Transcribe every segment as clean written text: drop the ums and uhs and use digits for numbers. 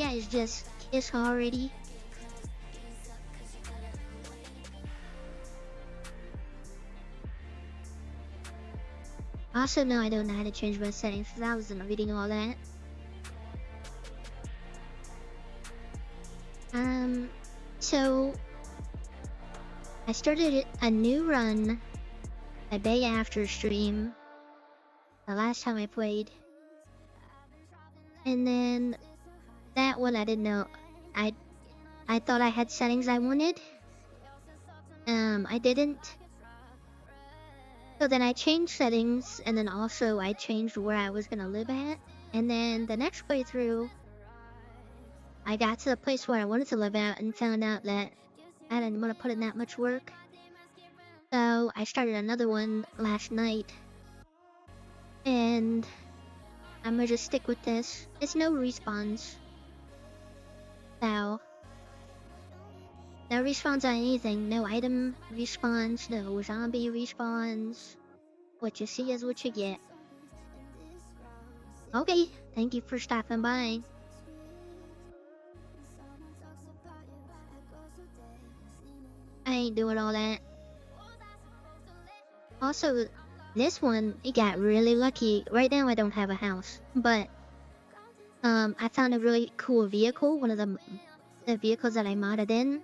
guys just kiss already? Also, no, I don't know how to change my settings because I wasn't reading all that. So I started a new run a day after stream, the last time I played. And then that one I didn't know. I thought I had settings I wanted. I didn't. So then I changed settings, and then also I changed where I was gonna live at. And then the next playthrough, I got to the place where I wanted to live at and found out that I didn't want to put in that much work. So I started another one last night. And I'm gonna just stick with this. It's no respawns. So, no respawns on anything. No item respawns, no zombie respawns. What you see is what you get. Okay, thank you for stopping by. I ain't doing all that. Also, this one, it got really lucky. Right now I don't have a house, but I found a really cool vehicle, one of the vehicles that I modded in.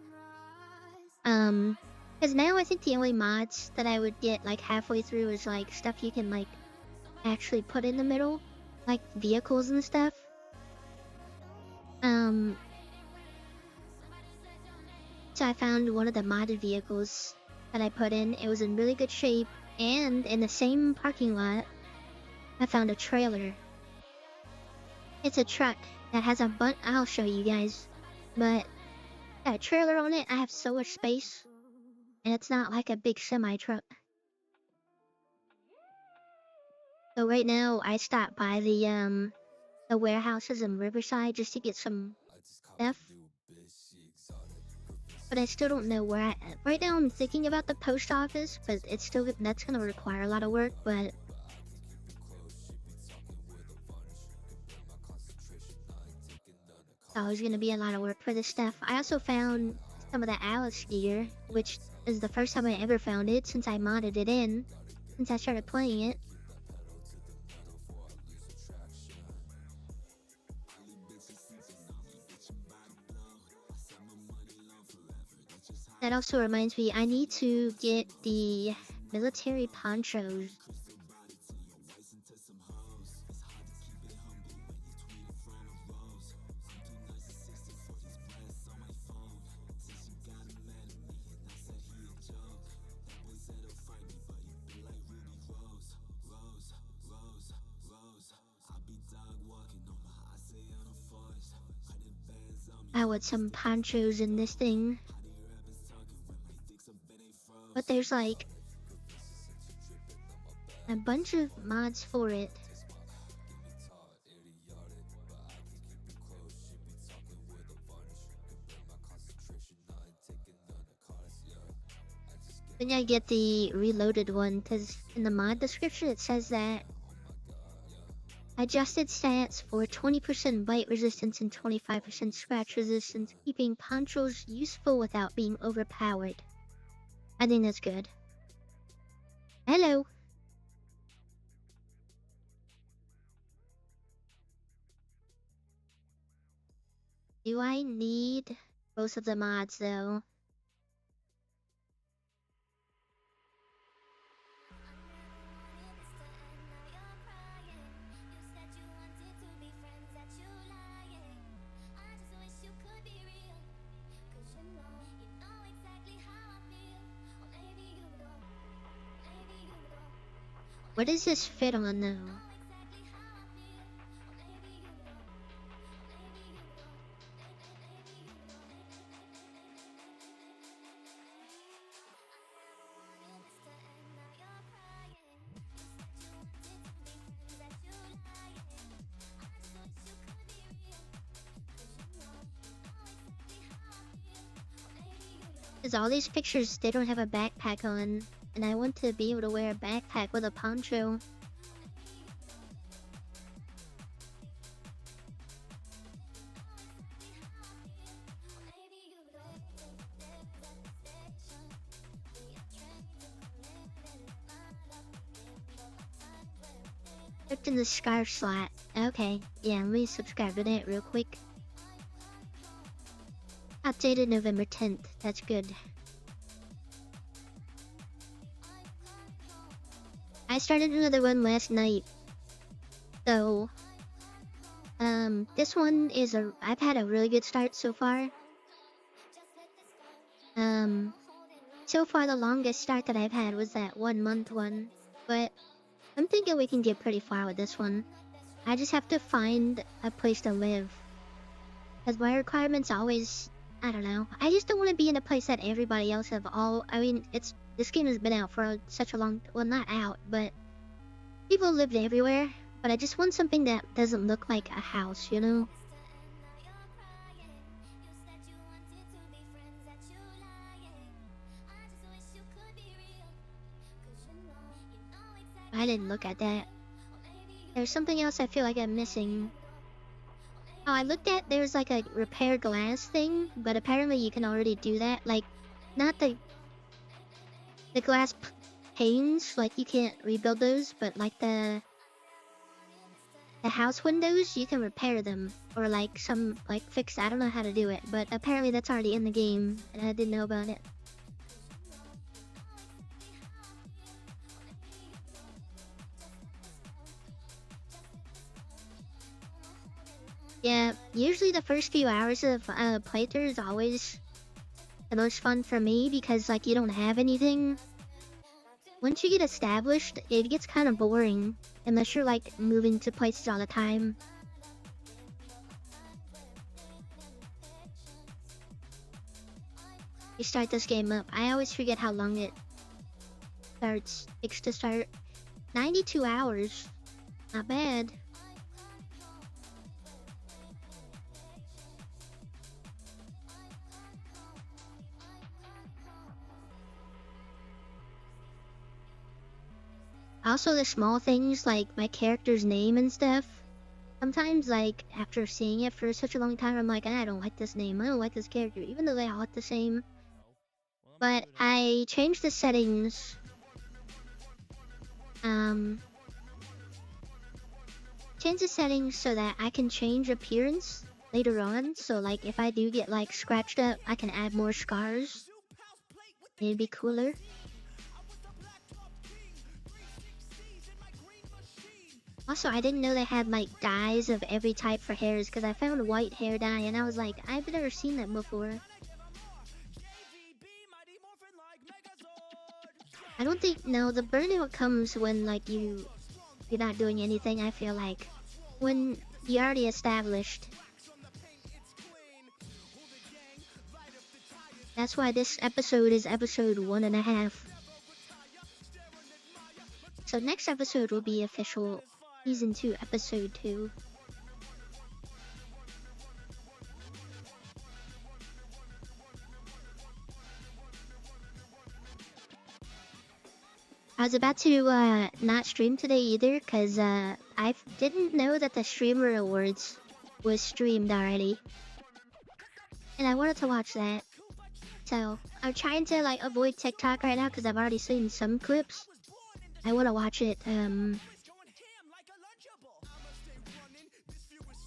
Because now I think the only mods that I would get like halfway through is like stuff you can like actually put in the middle, like vehicles and stuff. So I found one of the modded vehicles that I put in. It was in really good shape, and in the same parking lot, I found a trailer. It's a truck that has a bunch. I'll show you guys, but that trailer on it, I have so much space, and it's not like a big semi truck. So right now, I stopped by the warehouses in Riverside just to get some stuff. But I still don't know where right now I'm thinking about the post office, but that's gonna require a lot of work, but it's always gonna be a lot of work for this stuff. I also found some of the Alice gear, which is the first time I ever found it since I modded it in, since I started playing it. That also reminds me, I need to get the military ponchos. I want some ponchos in this thing. But there's like a bunch of mods for it. Then I get the reloaded one, because in the mod description it says that adjusted stats for 20% bite resistance and 25% scratch resistance, keeping ponchos useful without being overpowered. I think that's good. Hello. Do I need both of the mods though? What does this fit on though? Because all these pictures, they don't have a backpack on, and I want to be able to wear a backpack with a poncho. Looked in the scarf slot. Okay, yeah, let me subscribe to that real quick. Updated November 10th. That's good. I started another one last night. So, this one is I've had a really good start so far. So far the longest start that I've had was that 1 month one. But I'm thinking we can get pretty far with this one. I just have to find a place to live. Because my requirement's always, I don't know. I just don't want to be in a place that everybody else have all, I mean, this game has been out for such a long, well, not out, but people lived everywhere. But I just want something that doesn't look like a house, you know? I didn't look at that. There's something else I feel like I'm missing. Oh, I looked at, there's like a repair glass thing, but apparently you can already do that. Like, not the glass panes, like you can't rebuild those, but like the house windows, you can repair them. Or like fix, I don't know how to do it, but apparently that's already in the game, and I didn't know about it. Yeah, usually the first few hours of playthrough is always the most fun for me because like you don't have anything. Once you get established, it gets kind of boring unless you're like moving to places all the time. You start this game up. I always forget how long it takes to start. 92 hours. Not bad. Also, the small things like my character's name and stuff. Sometimes, like, after seeing it for such a long time, I'm like, I don't like this name. I don't like this character, even though they all look the same. But I changed the settings. Change the settings so that I can change appearance later on. So, like, if I do get, like, scratched up, I can add more scars. It'd be cooler. Also, I didn't know they had like dyes of every type for hairs because I found a white hair dye and I was like, I've never seen that before. I don't think, no, the burnout comes when like you're not doing anything, I feel like. When you're already established. That's why this episode is episode 1.5. So next episode will be official Season 2, Episode 2. I was about to not stream today either because I didn't know that the Streamer Awards was streamed already. And I wanted to watch that. So I'm trying to like avoid TikTok right now because I've already seen some clips. I want to watch it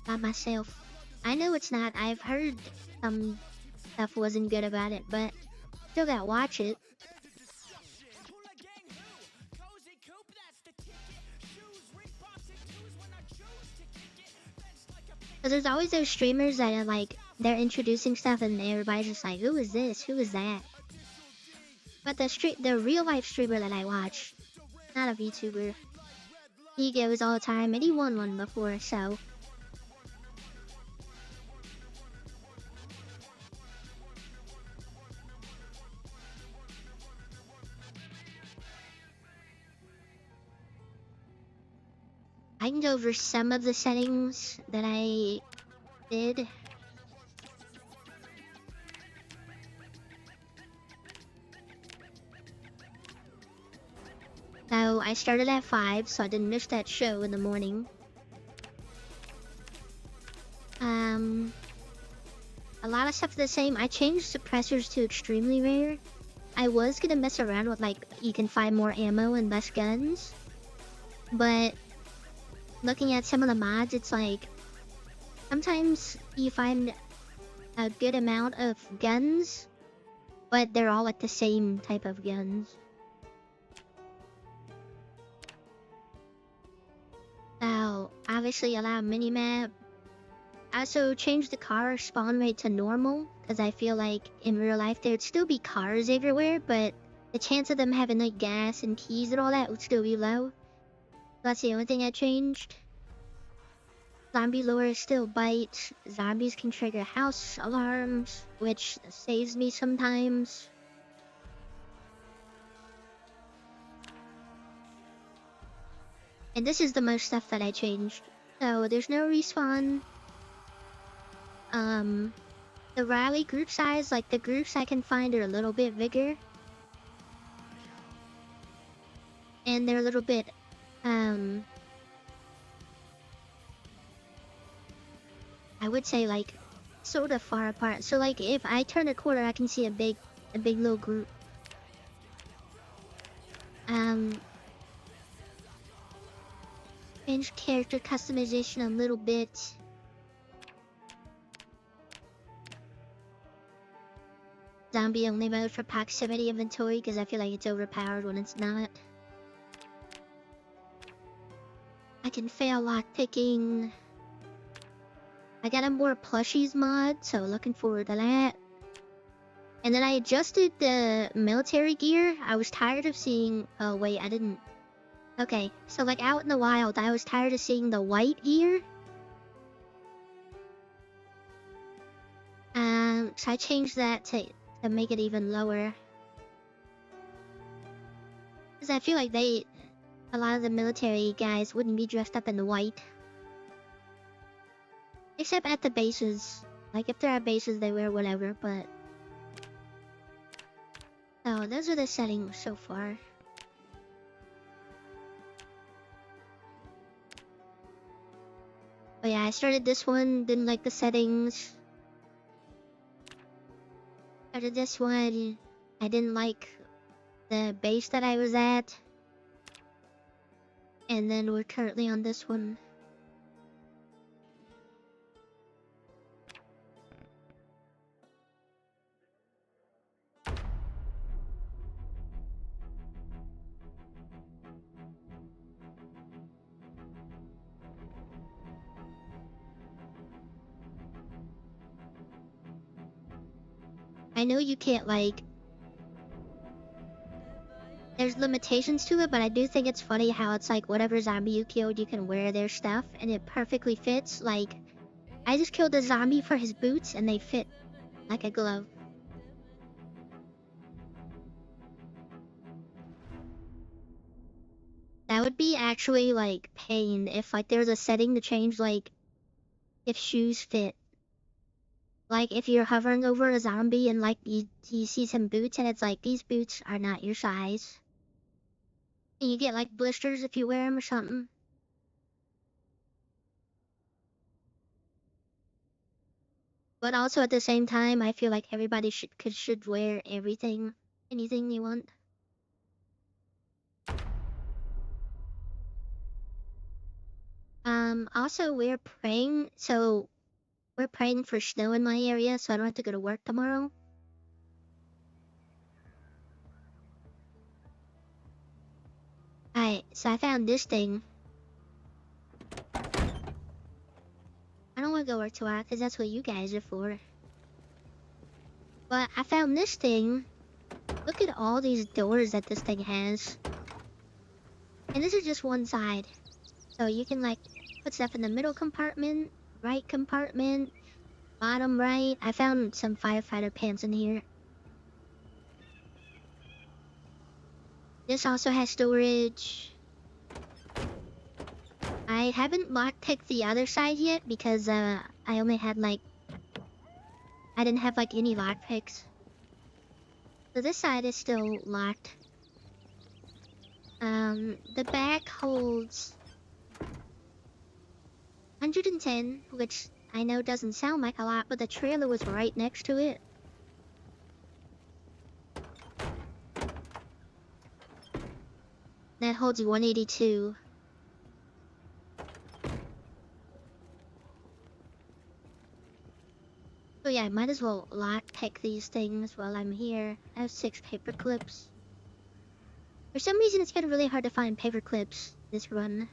by myself. I know it's not. I've heard some stuff wasn't good about it, but still gotta watch it. Because there's always those streamers that are like, they're introducing stuff and everybody's just like, who is this? Who is that? But the real life streamer that I watch, not a VTuber, he goes all the time and he won one before, so. I can go over some of the settings that I did. So I started at 5, so I didn't miss that show in the morning. A lot of stuff is the same. I changed suppressors to extremely rare. I was gonna mess around with like, you can find more ammo and less guns. But looking at some of the mods, it's like sometimes you find a good amount of guns, but they're all like the same type of guns. So obviously allow minimap. I also changed the car spawn rate to normal because I feel like in real life there'd still be cars everywhere, but the chance of them having like gas and keys and all that would still be low. That's the only thing I changed. Zombie lure still bites. Zombies can trigger house alarms, which saves me sometimes. And this is the most stuff that I changed. So there's no respawn. The rally group size, like the groups I can find are a little bit bigger. And they're a little bit, I would say like sort of far apart. So like if I turn a corner, I can see a big little group. Change character customization a little bit. Zombie only mode for proximity inventory because I feel like it's overpowered when it's not. I can fail lockpicking. I got a more plushies mod, so looking forward to that. And then I adjusted the military gear. I was tired of seeing... Oh, wait, I didn't... Okay, so like out in the wild, I was tired of seeing the white gear. So I changed that to make it even lower. Because I feel like a lot of the military guys wouldn't be dressed up in white. Except at the bases. Like if they're at bases, they wear whatever, but... So those are the settings so far. But yeah, I started this one, didn't like the settings. Started this one, I didn't like the base that I was at. And then we're currently on this one. I know you can't like... There's limitations to it, but I do think it's funny how it's like whatever zombie you killed, you can wear their stuff, and it perfectly fits. Like, I just killed a zombie for his boots, and they fit like a glove. That would be actually like pain if like there's a setting to change like if shoes fit. Like if you're hovering over a zombie and like you see some boots and it's like these boots are not your size. And you get like blisters if you wear them or something. But also at the same time, I feel like everybody should wear everything, anything they want. Also we're praying, so we're praying for snow in my area, so I don't have to go to work tomorrow. Alright, so I found this thing. I don't want to go work tomorrow because that's what you guys are for. But I found this thing. Look at all these doors that this thing has. And this is just one side. So you can like put stuff in the middle compartment, right compartment, bottom right. I found some firefighter pants in here. This also has storage. I haven't lockpicked the other side yet because I only had like... I didn't have like any lockpicks. So this side is still locked. The back holds 110, which I know doesn't sound like a lot, but the trailer was right next to it. That holds 182. So yeah, I might as well lockpick these things while I'm here. I have 6 paper clips. For some reason, it's getting really hard to find paper clips this run.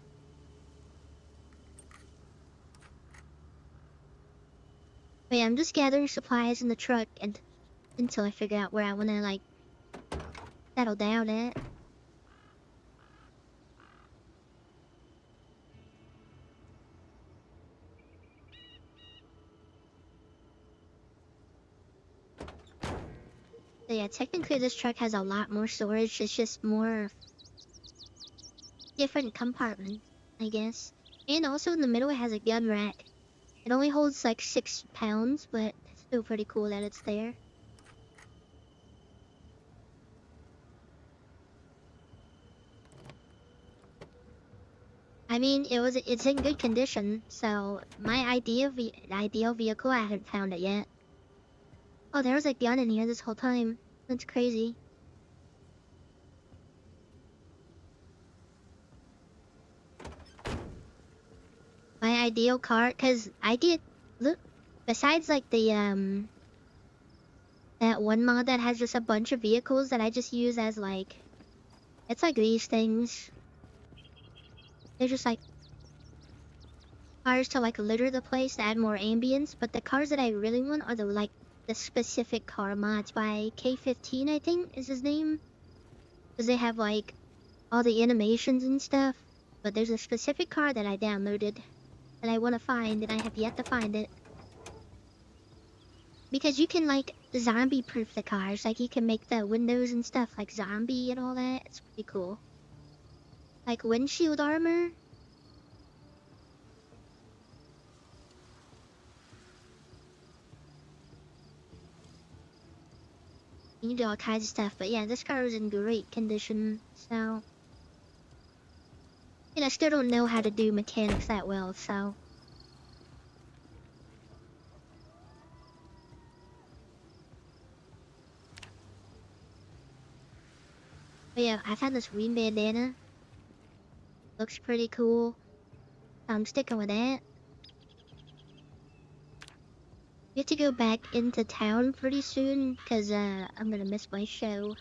But yeah, I'm just gathering supplies in the truck and until I figure out where I want to like settle down at. So yeah, technically this truck has a lot more storage. It's just more different compartments, I guess. And also in the middle it has a gun rack. It only holds like 6 pounds, but it's still pretty cool that it's there. I mean, it's in good condition, so my ideal vehicle, I haven't found it yet. Oh, there was a gun in here this whole time. That's crazy. My ideal car, cause I did look. Besides like that one mod that has just a bunch of vehicles that I just use as like, it's like these things. They're just like cars to like litter the place to add more ambience, but the cars that I really want are the specific car mods by K15, I think is his name. Because they have like all the animations and stuff. But there's a specific car that I downloaded that I want to find and I have yet to find it. Because you can like zombie proof the cars, like you can make the windows and stuff like zombie and all that. It's pretty cool. Like windshield armor. You can do all kinds of stuff, but yeah, this car is in great condition, so... And I still don't know how to do mechanics that well, so... But yeah, I found this green bandana. Looks pretty cool. So I'm sticking with that. We have to go back into town pretty soon, because I'm gonna miss my show.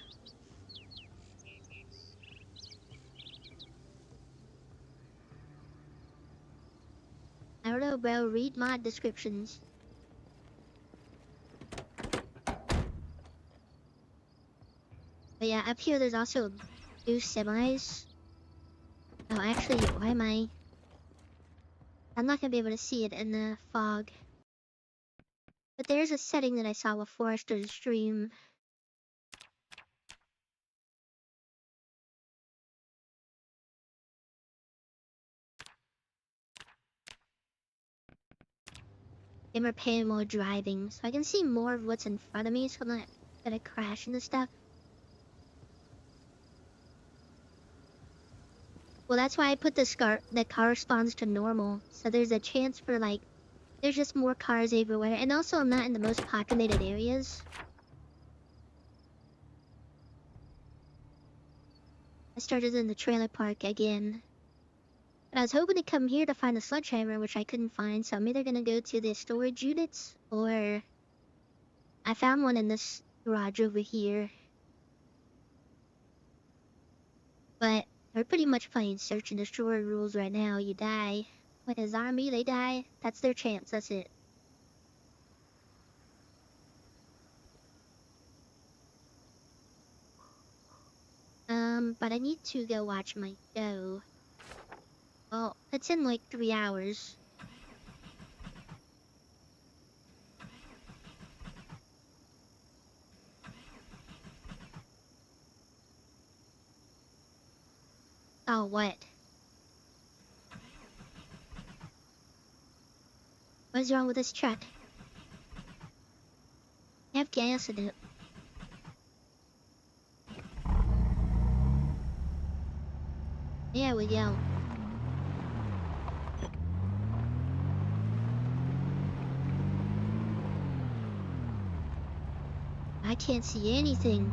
I don't know, bro. Read mod descriptions. But yeah, up here there's also 2 semis. Oh, actually, why am I... I'm not gonna be able to see it in the fog. But there's a setting that I saw with Forester's stream. Gamer paying while driving, so I can see more of what's in front of me, so I'm not gonna crash into stuff. Well, that's why I put the scar that corresponds to normal, so there's a chance for like, there's just more cars everywhere, and also I'm not in the most populated areas. I started in the trailer park again. But I was hoping to come here to find a sledgehammer, which I couldn't find, so I'm either gonna go to the storage units, or... I found one in this garage over here. But we're pretty much playing search and destroy rules right now. You die. Like a zombie, they die. That's their chance, that's it. But I need to go watch my show. Well, it's in like 3 hours. Oh, what? What's wrong with this truck? I have gas in it. There we go. I can't see anything.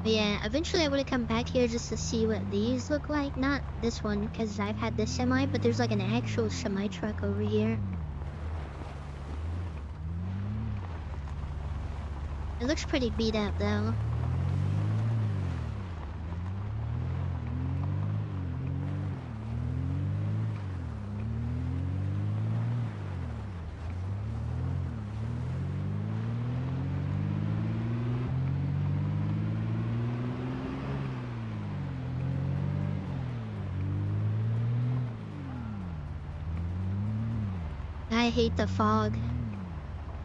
But yeah, eventually I would come back here just to see what these look like. Not this one, because I've had this semi, but there's like an actual semi truck over here. It looks pretty beat up though. I hate the fog.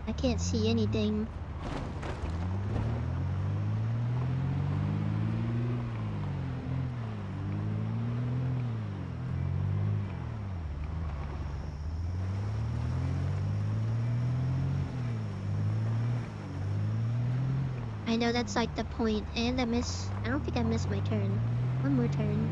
I can't see anything. I know that's like the point, and I don't think I missed my turn. One more turn.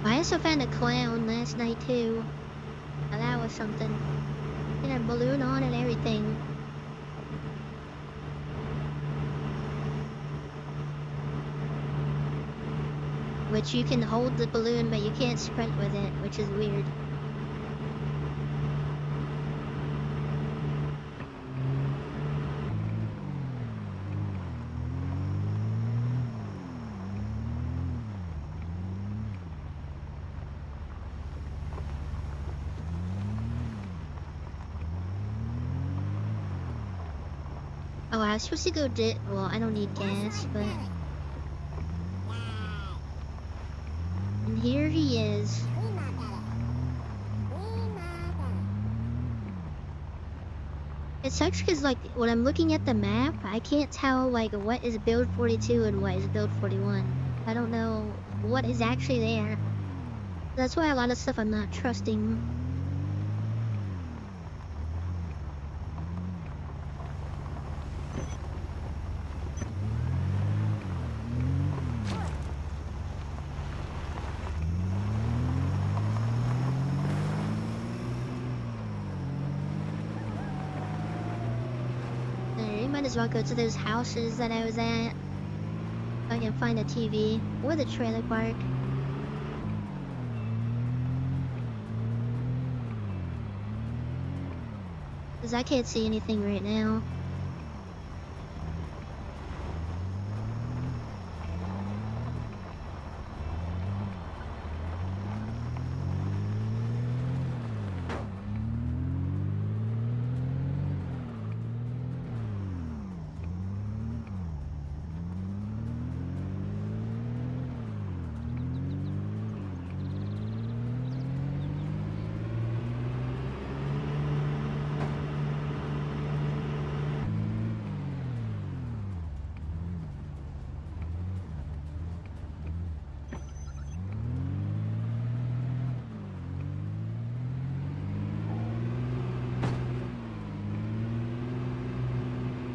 I also found a clown last night too. Now that was something. It had a balloon on and everything. Which you can hold the balloon, but you can't sprint with it, which is weird. Oh, I was supposed to go well, I don't need gas, but... And here he is. It sucks because, like, when I'm looking at the map, I can't tell, like, what is build 42 and what is build 41. I don't know what is actually there. That's why a lot of stuff I'm not trusting. Might as well go to those houses that I was at. If I can find a TV or the trailer park. Because I can't see anything right now.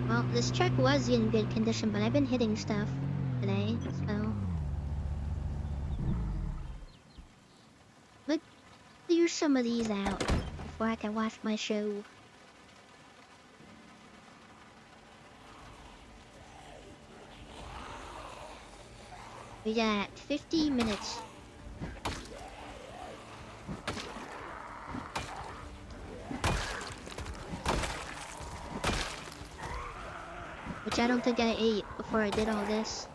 Well, this truck was in good condition, but I've been hitting stuff today, so... Let's clear some of these out before I can watch my show. We got 50 minutes. Which I don't think I ate before I did all this.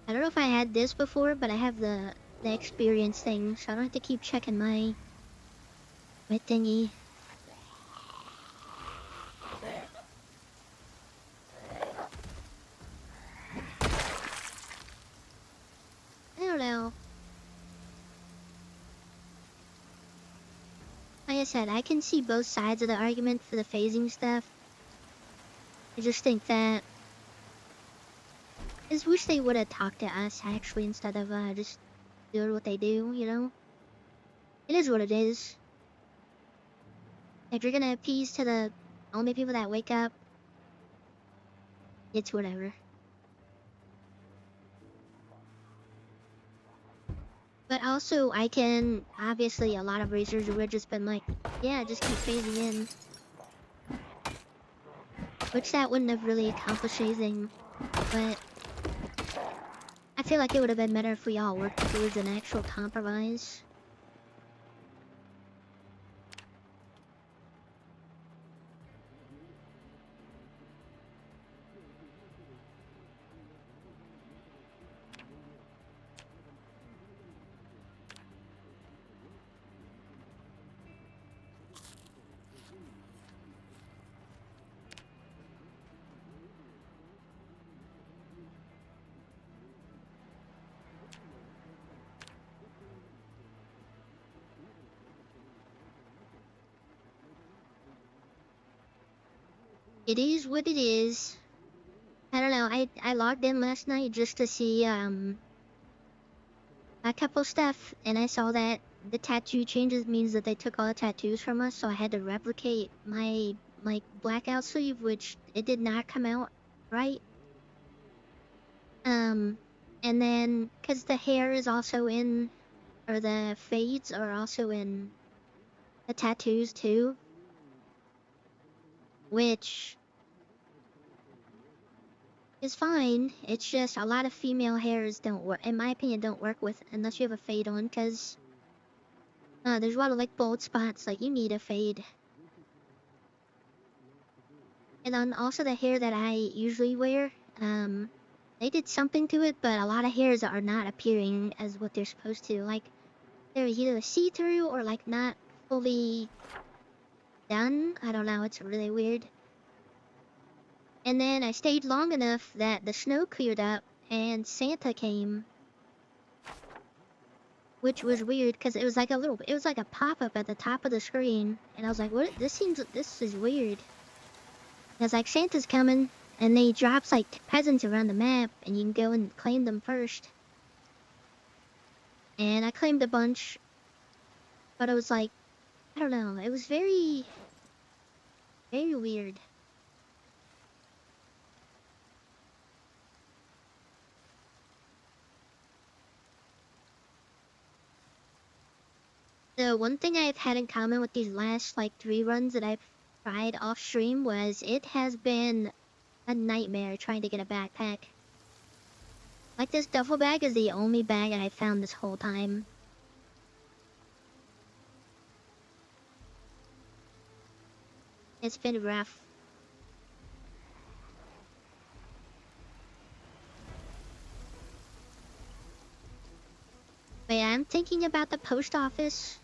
I don't know if I had this before, but I have the experience thing, so I don't have to keep checking my thingy. I said, I can see both sides of the argument for the phasing stuff. I just think that I just wish they would have talked to us actually instead of just doing what they do, you know? It is what it is. If you're gonna appease to the only people that wake up, it's whatever. But also, I can, obviously, a lot of racers would have just been like, yeah, just keep phasing in. Which that wouldn't have really accomplished anything, but I feel like it would have been better if we all worked towards an actual compromise. It is what it is. I don't know, I logged in last night just to see a couple stuff, and I saw that the tattoo changes means that they took all the tattoos from us, so I had to replicate my like blackout sleeve, which it did not come out right. And then because the hair is also in, or the fades are also in the tattoos too, which is fine. It's just a lot of female hairs don't work, in my opinion, don't work with unless you have a fade on, because there's a lot of like bald spots, like you need a fade. And then also the hair that I usually wear, they did something to it, but a lot of hairs are not appearing as what they're supposed to. Like, they're either see-through or like not fully done. I don't know, it's really weird. And then I stayed long enough that the snow cleared up and Santa came. Which was weird because it was like it was like a pop-up at the top of the screen. And I was like, what? This is weird. And it's like, Santa's coming. And then he drops like presents around the map and you can go and claim them first. And I claimed a bunch. But it was like, I don't know. It was very, very weird. The one thing I've had in common with these last like 3 runs that I've tried off stream was it has been a nightmare trying to get a backpack. Like, this duffel bag is the only bag that I found this whole time. It's been rough. But I'm thinking about the post office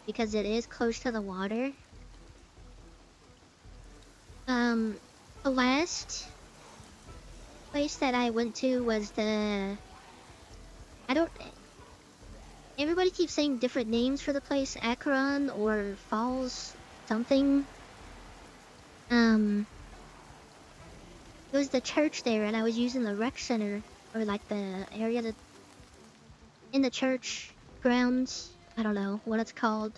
because it is close to the water. The last place that I went to was I don't... Everybody keeps saying different names for the place. Akron or Falls something. It was the church there, and I was using the rec center, or like the area that... in the church grounds. I don't know what it's called.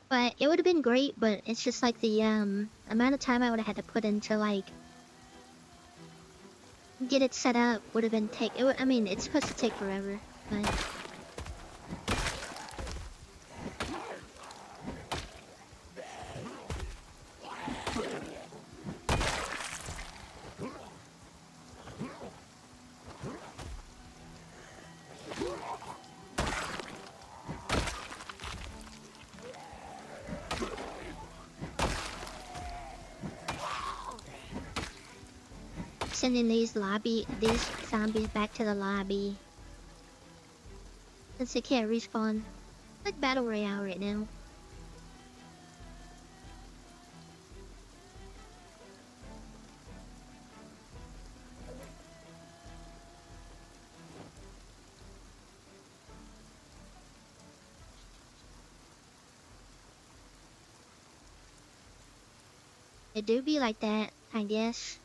But it would have been great, but it's just like the amount of time I would have had to put into like get it set up would have been I mean, it's supposed to take forever, but sending these zombies back to the lobby since they can't respawn. Like Battle Royale right now. It do be like that, I guess.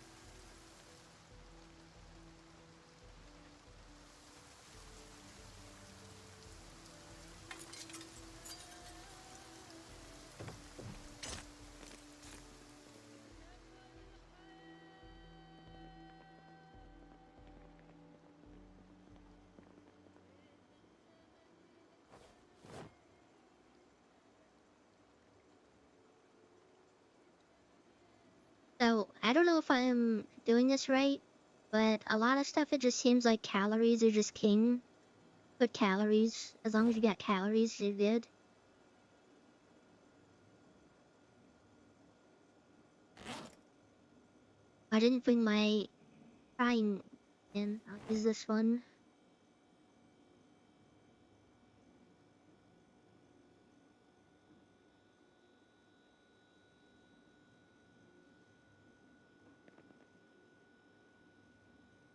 So, I don't know if I'm doing this right, but a lot of stuff, it just seems like calories are just king. Put calories. As long as you got calories, you're good. I didn't bring my frying pan. I'll use this one.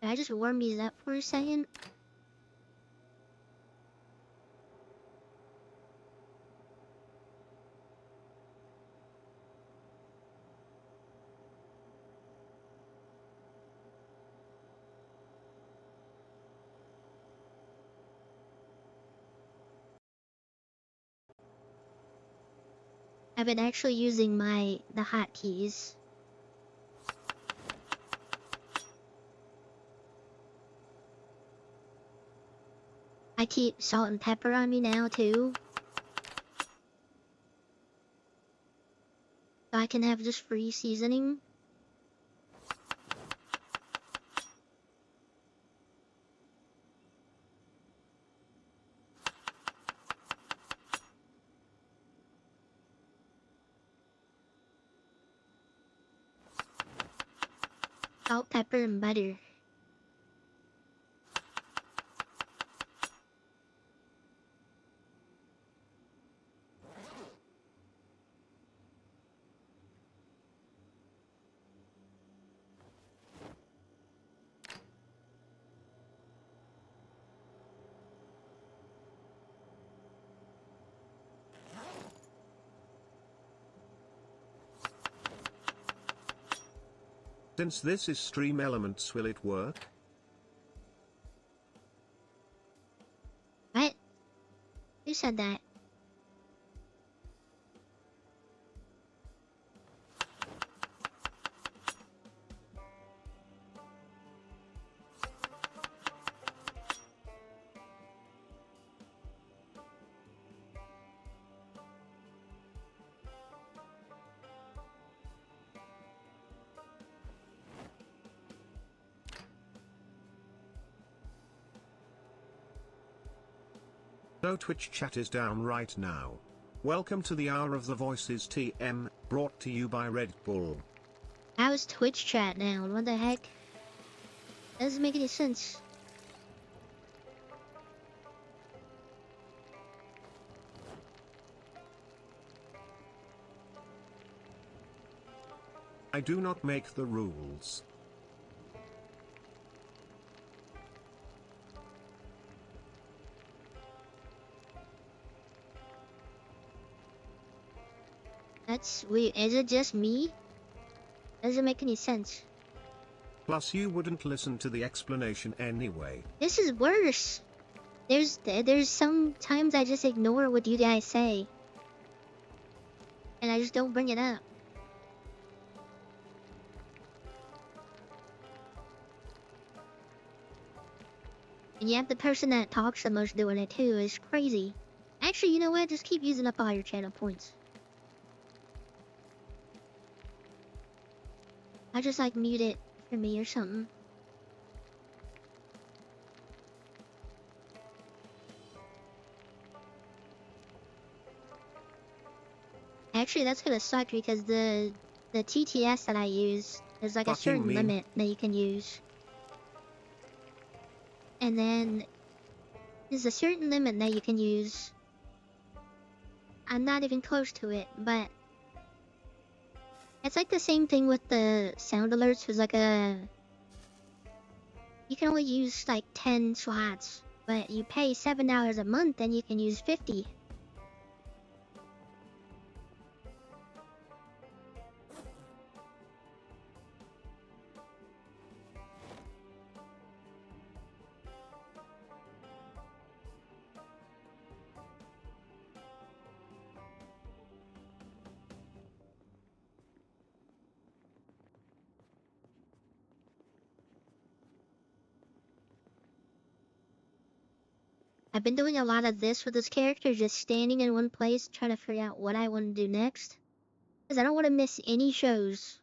Can I just warm these up for a second? I've been actually using the hotkeys. I keep salt and pepper on me now too. So I can have just free seasoning. Salt, pepper, and butter. Since this is Stream Elements, will it work? What? Who said that? No, Twitch chat is down right now. Welcome to the Hour of the Voices TM, brought to you by Red Bull. How's Twitch chat down? What the heck? Doesn't make any sense. I do not make the rules. That's weird. Is it just me? Doesn't make any sense. Plus you wouldn't listen to the explanation anyway. This is worse. There's sometimes I just ignore what you guys say. And I just don't bring it up. And you have the person that talks the most doing it too. It's crazy. Actually, you know what? Just keep using up all your channel points. I just like mute it for me or something. Actually, that's gonna suck because the TTS that I use, there's like a certain limit that you can use. And then there's a certain limit that you can use. I'm not even close to it, but it's like the same thing with the sound alerts. It's like you can only use like 10 slots, but you pay $7 a month and you can use 50. I've been doing a lot of this with this character, just standing in one place trying to figure out what I want to do next. Because I don't want to miss any shows.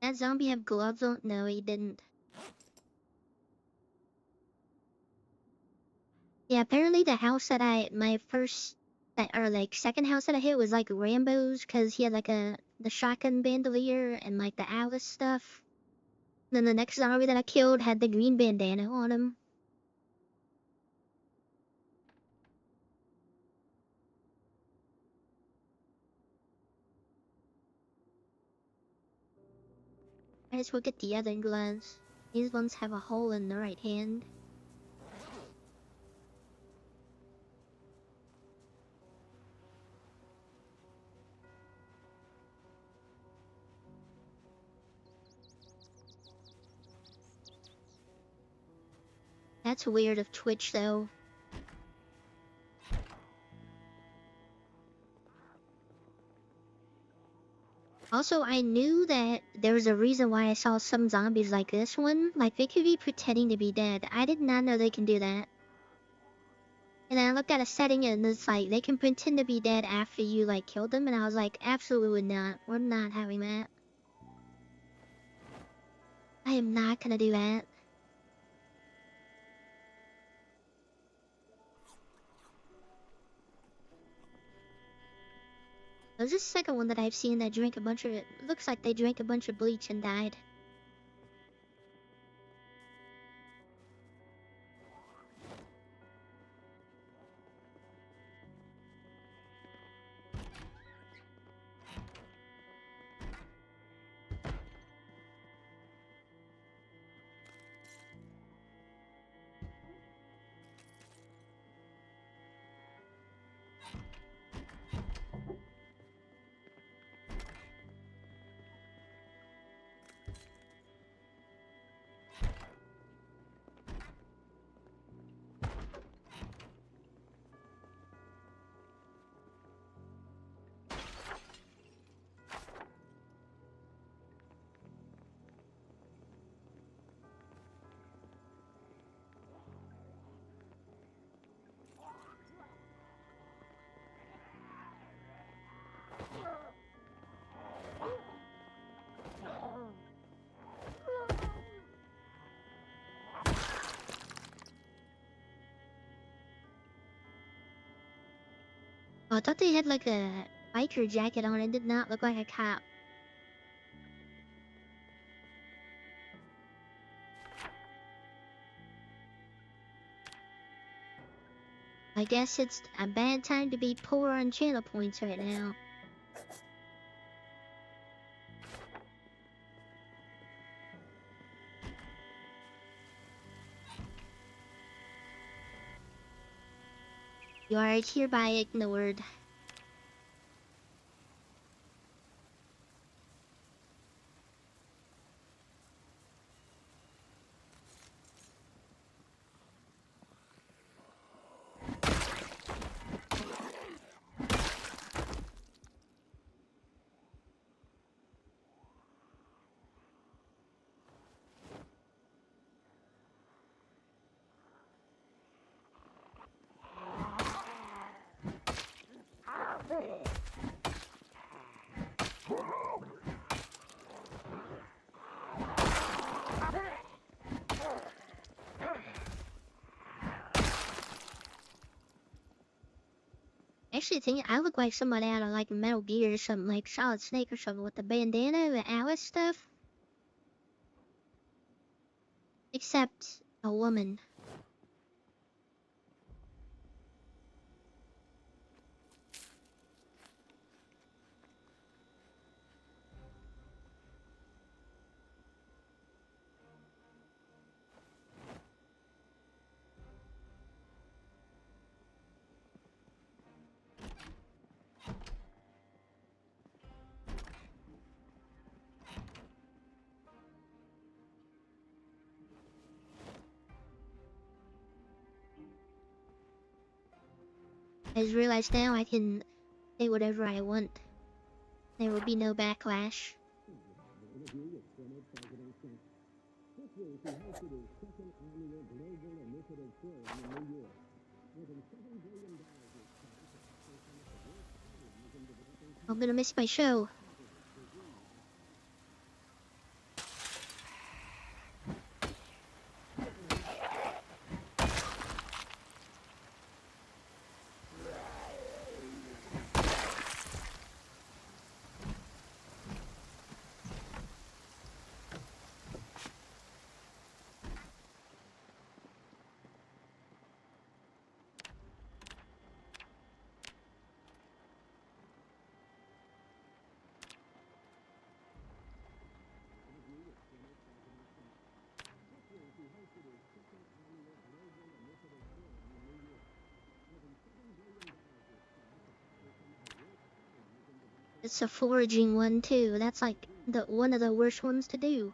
That zombie have gloves on? No, he didn't. Yeah, apparently the house that my first, or like second house that I hit was like Rambo's, because he had like the shotgun bandolier and like the Alice stuff. Then the next zombie that I killed had the green bandana on him. Let's look at the other gloves. These ones have a hole in the right hand. That's weird of Twitch though. Also, I knew that there was a reason why I saw some zombies like this one. Like, they could be pretending to be dead. I did not know they can do that. And then I looked at a setting and it's like, they can pretend to be dead after you, like, killed them. And I was like, absolutely not. We're not having that. I am not gonna do that. There's this second one that I've seen that drank a bunch of... It looks like they drank a bunch of bleach and died. Oh, I thought they had like a biker jacket on. It did not look like a cop. I guess it's a bad time to be poor on channel points right now. You are hereby ignored. Actually, think I look like somebody out of like Metal Gear or something, like Solid Snake or something, with the bandana, the Alice stuff. Except a woman. I just realized now I can say whatever I want. There will be no backlash. I'm gonna miss my show. It's a foraging one too. That's like one of the worst ones to do.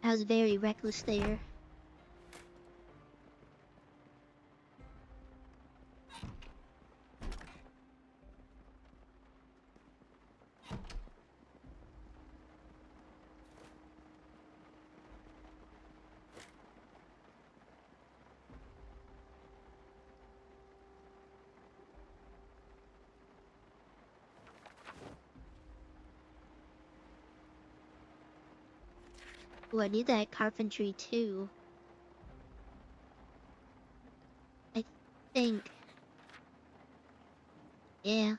I was very reckless there. Oh, I need that carpentry too. I think. Yeah.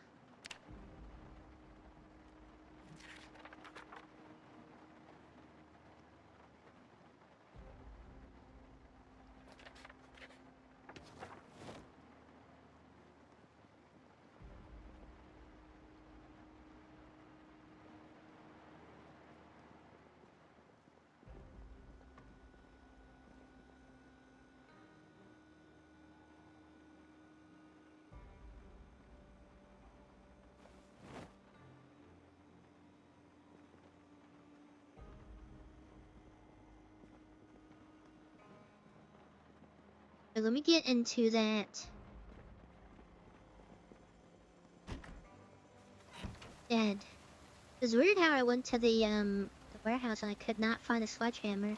So let me get into that. Dead. It was weird how I went to the warehouse and I could not find a sledgehammer.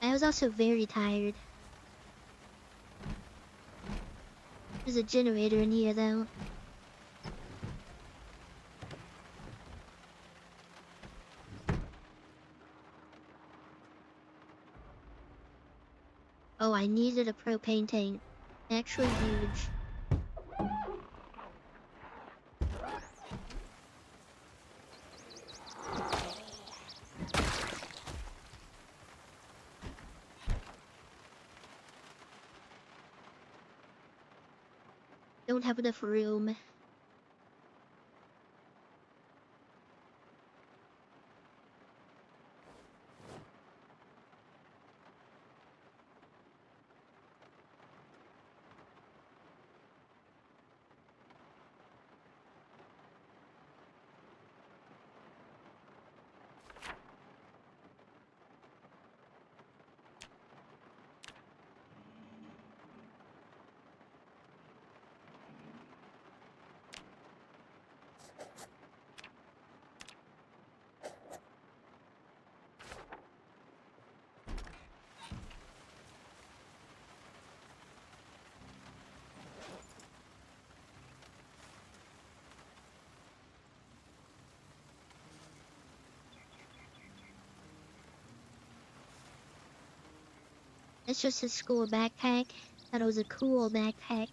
I was also very tired. There's a generator in here though. Oh, I needed a propane tank. Actually huge. Don't have enough room. It's just a school backpack. Thought it was a cool backpack.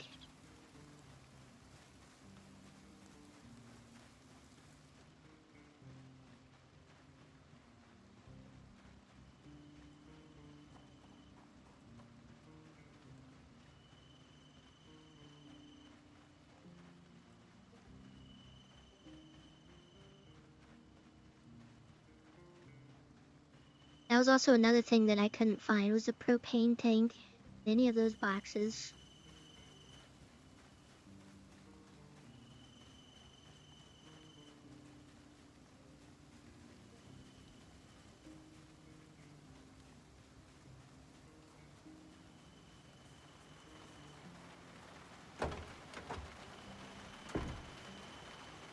That was also another thing that I couldn't find. It was a propane tank in any of those boxes.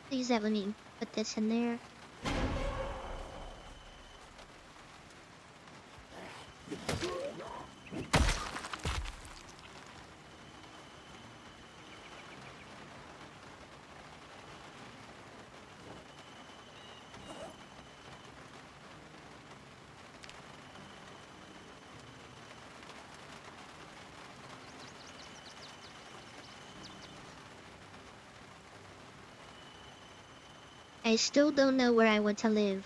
Please let me put this in there. I still don't know where I want to live.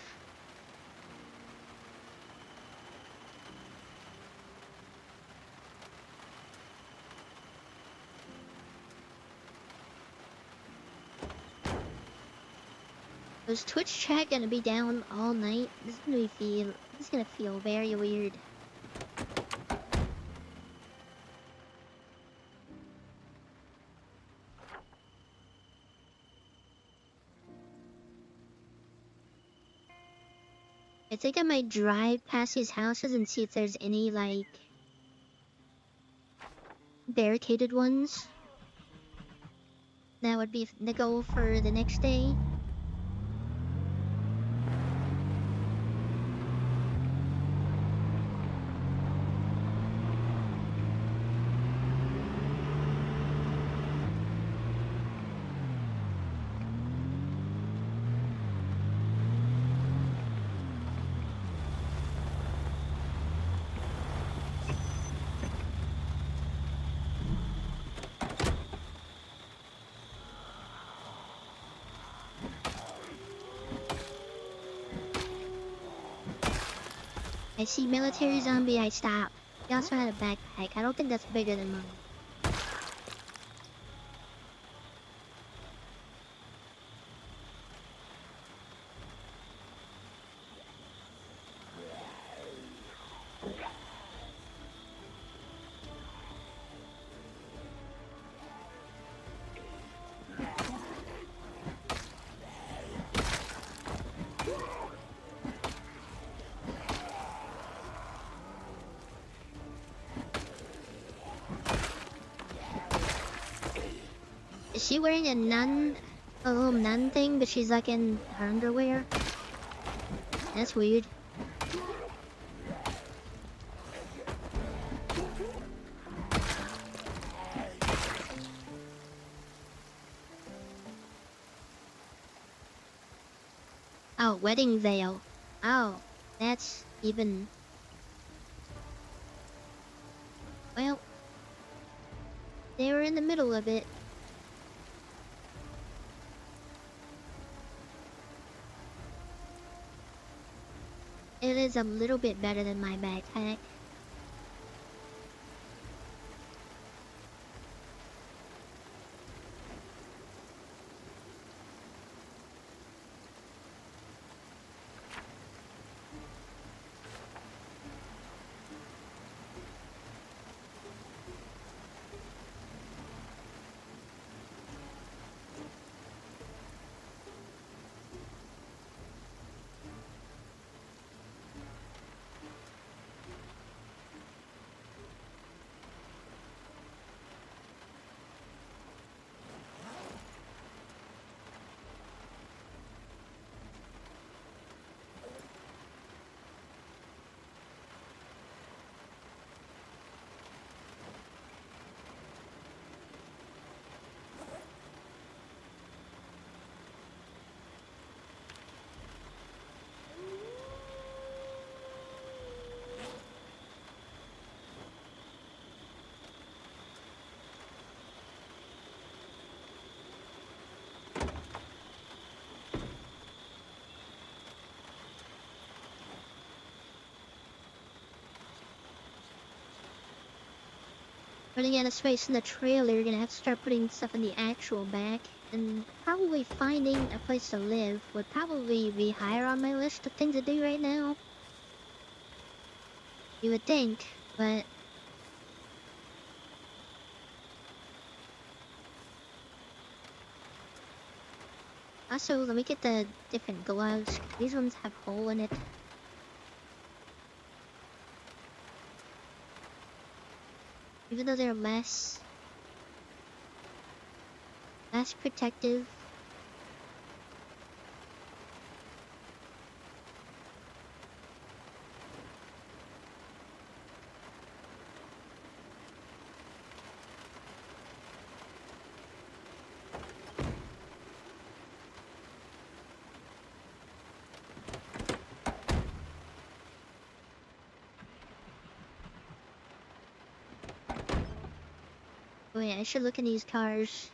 Was Twitch chat gonna be down all night? This is gonna feel very weird. I think I might drive past these houses and see if there's any, like, barricaded ones. That would be the goal for the next day. I see military zombie, I stop. He also had a backpack. I don't think that's bigger than mine. Is she wearing a little nun thing, but she's like in her underwear? That's weird. Oh, wedding veil. Oh, that's even... Well, they were in the middle of it. It is a little bit better than my backpack. Running out of space in the trailer, you're gonna have to start putting stuff in the actual back. And probably finding a place to live would probably be higher on my list of things to do right now. You would think, but also let me get the different gloves. These ones have hole in it. Even though they're less protective. Wait, I should look in these cars.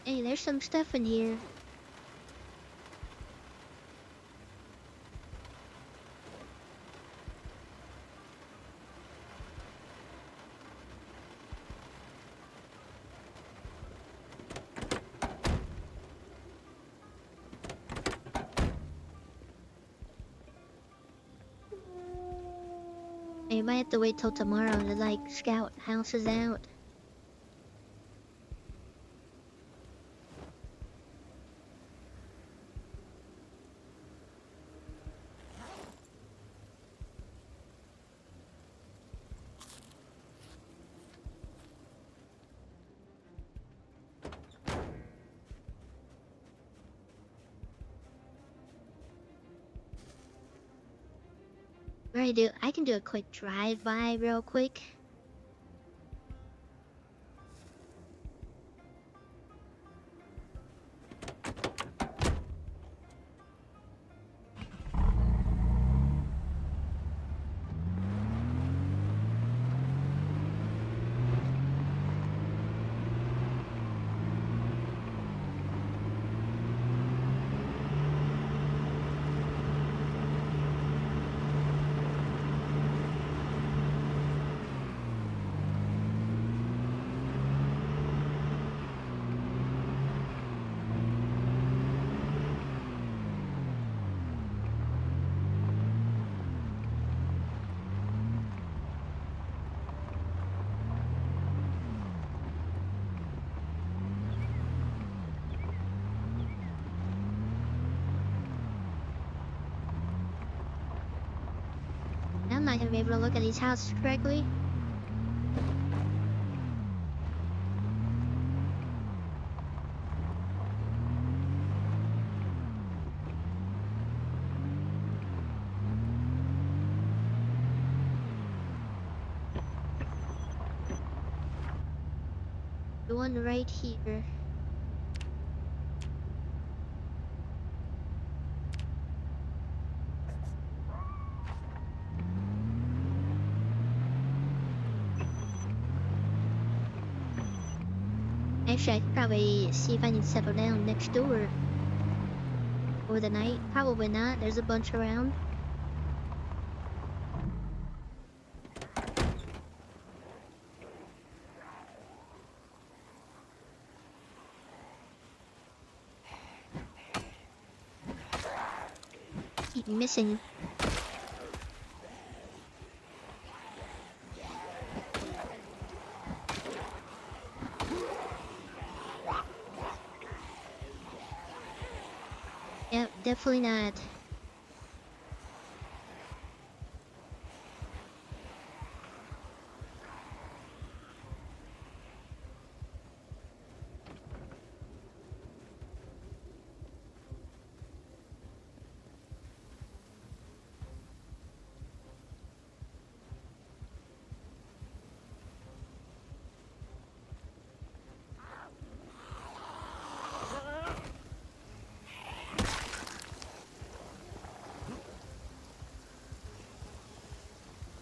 Hey, there's some stuff in here. I might have to wait till tomorrow to like scout houses out. I can do a quick drive-by real quick. I'm not gonna be able to look at these houses correctly. The one right here. Actually, I could probably see if I can settle down next door for the night. Probably not. There's a bunch around. Keep missing. Yep, definitely not.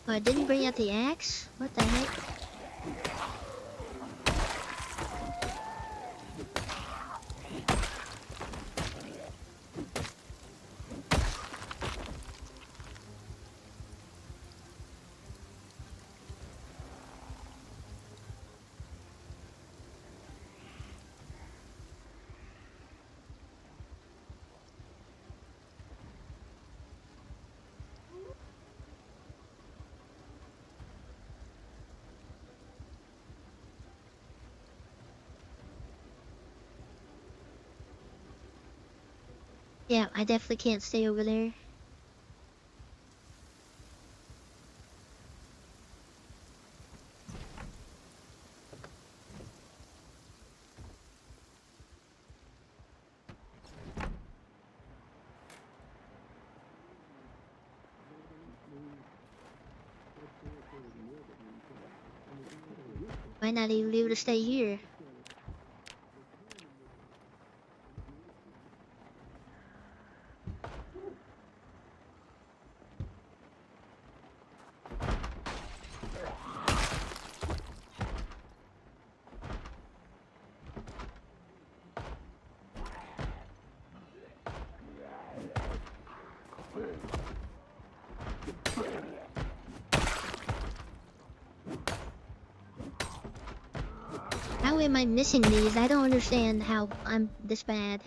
Oh, I didn't bring out the axe? What the heck? Yeah, I definitely can't stay over there. Why not even be able to stay here? How am I missing these? I don't understand how I'm this bad.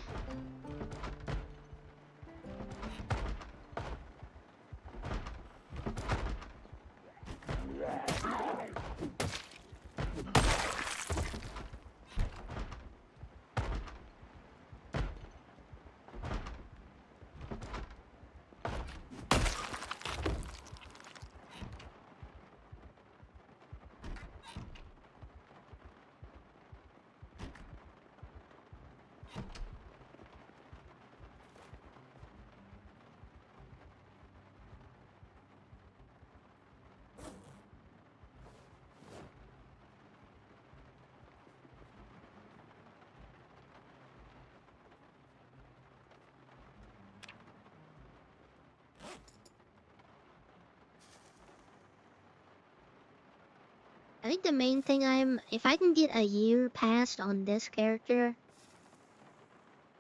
I think the main thing if I can get a year passed on this character,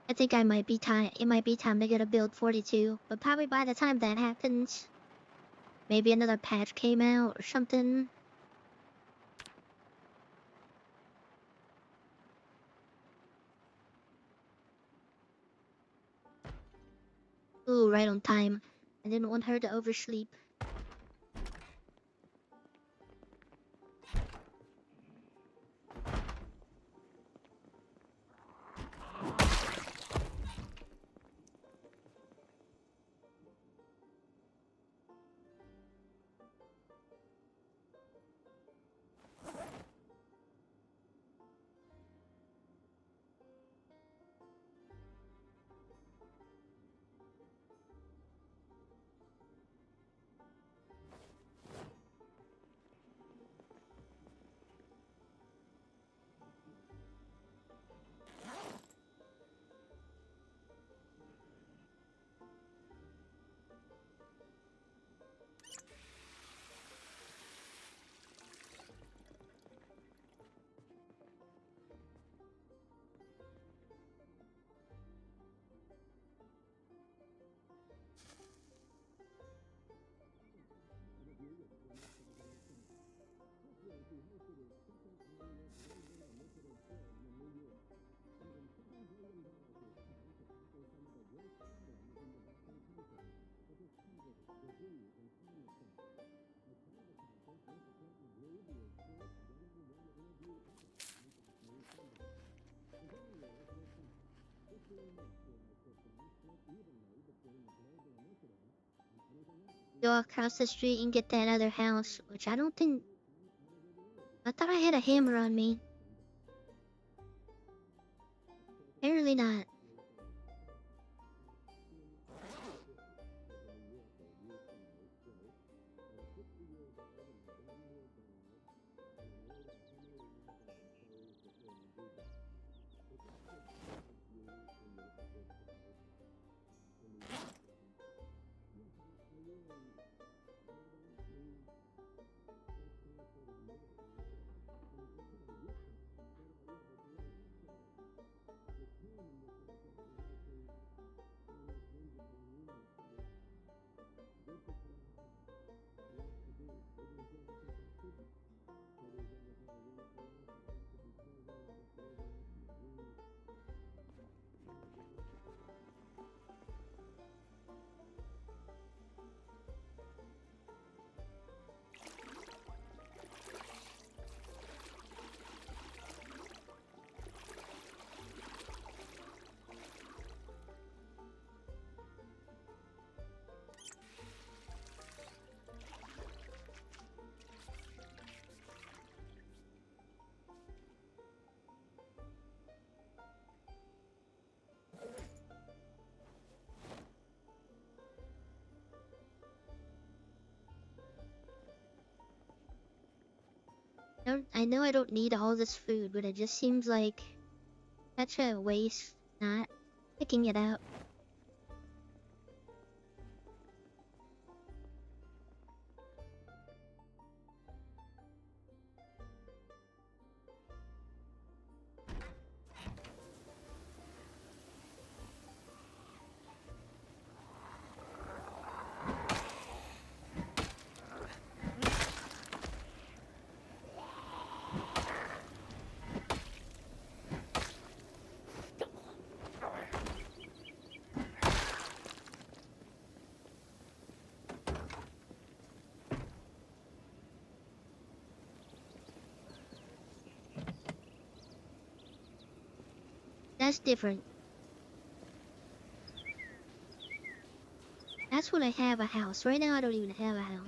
I think it might be time to get a build 42, but probably by the time that happens, maybe another patch came out or something. Ooh, right on time. I didn't want her to oversleep. Go across the street and get that other house, which I don't think. I thought I had a hammer on me. Apparently not. I know I don't need all this food, but it just seems like such a waste not picking it out. That's different. That's when I have a house. Right now I don't even have a house.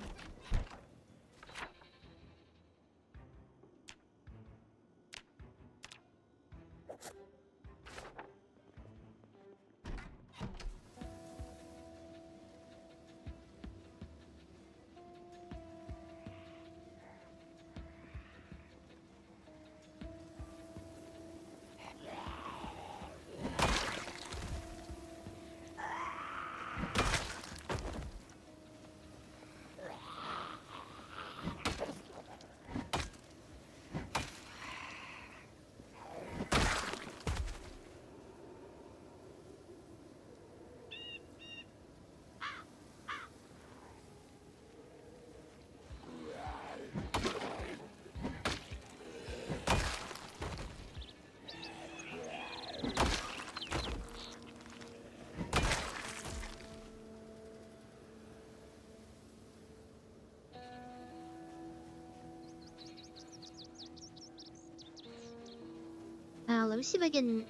Let me see if I can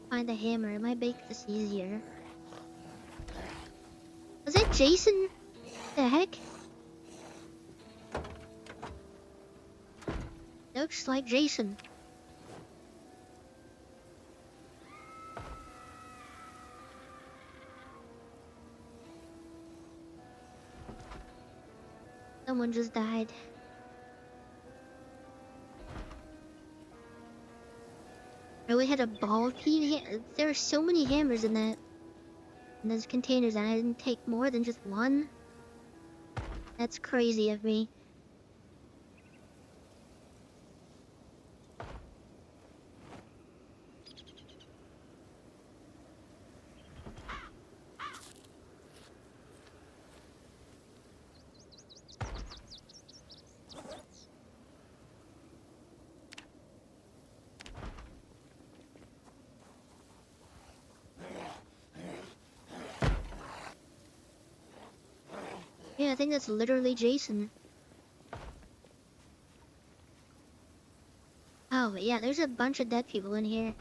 find a hammer. It might make this easier. Was that Jason? The heck? Looks like Jason. Someone just died. I really had a ball peen. There are so many hammers in those containers, and I didn't take more than just one. That's crazy of me. Yeah, I think that's literally Jason. Oh, yeah, there's a bunch of dead people in here.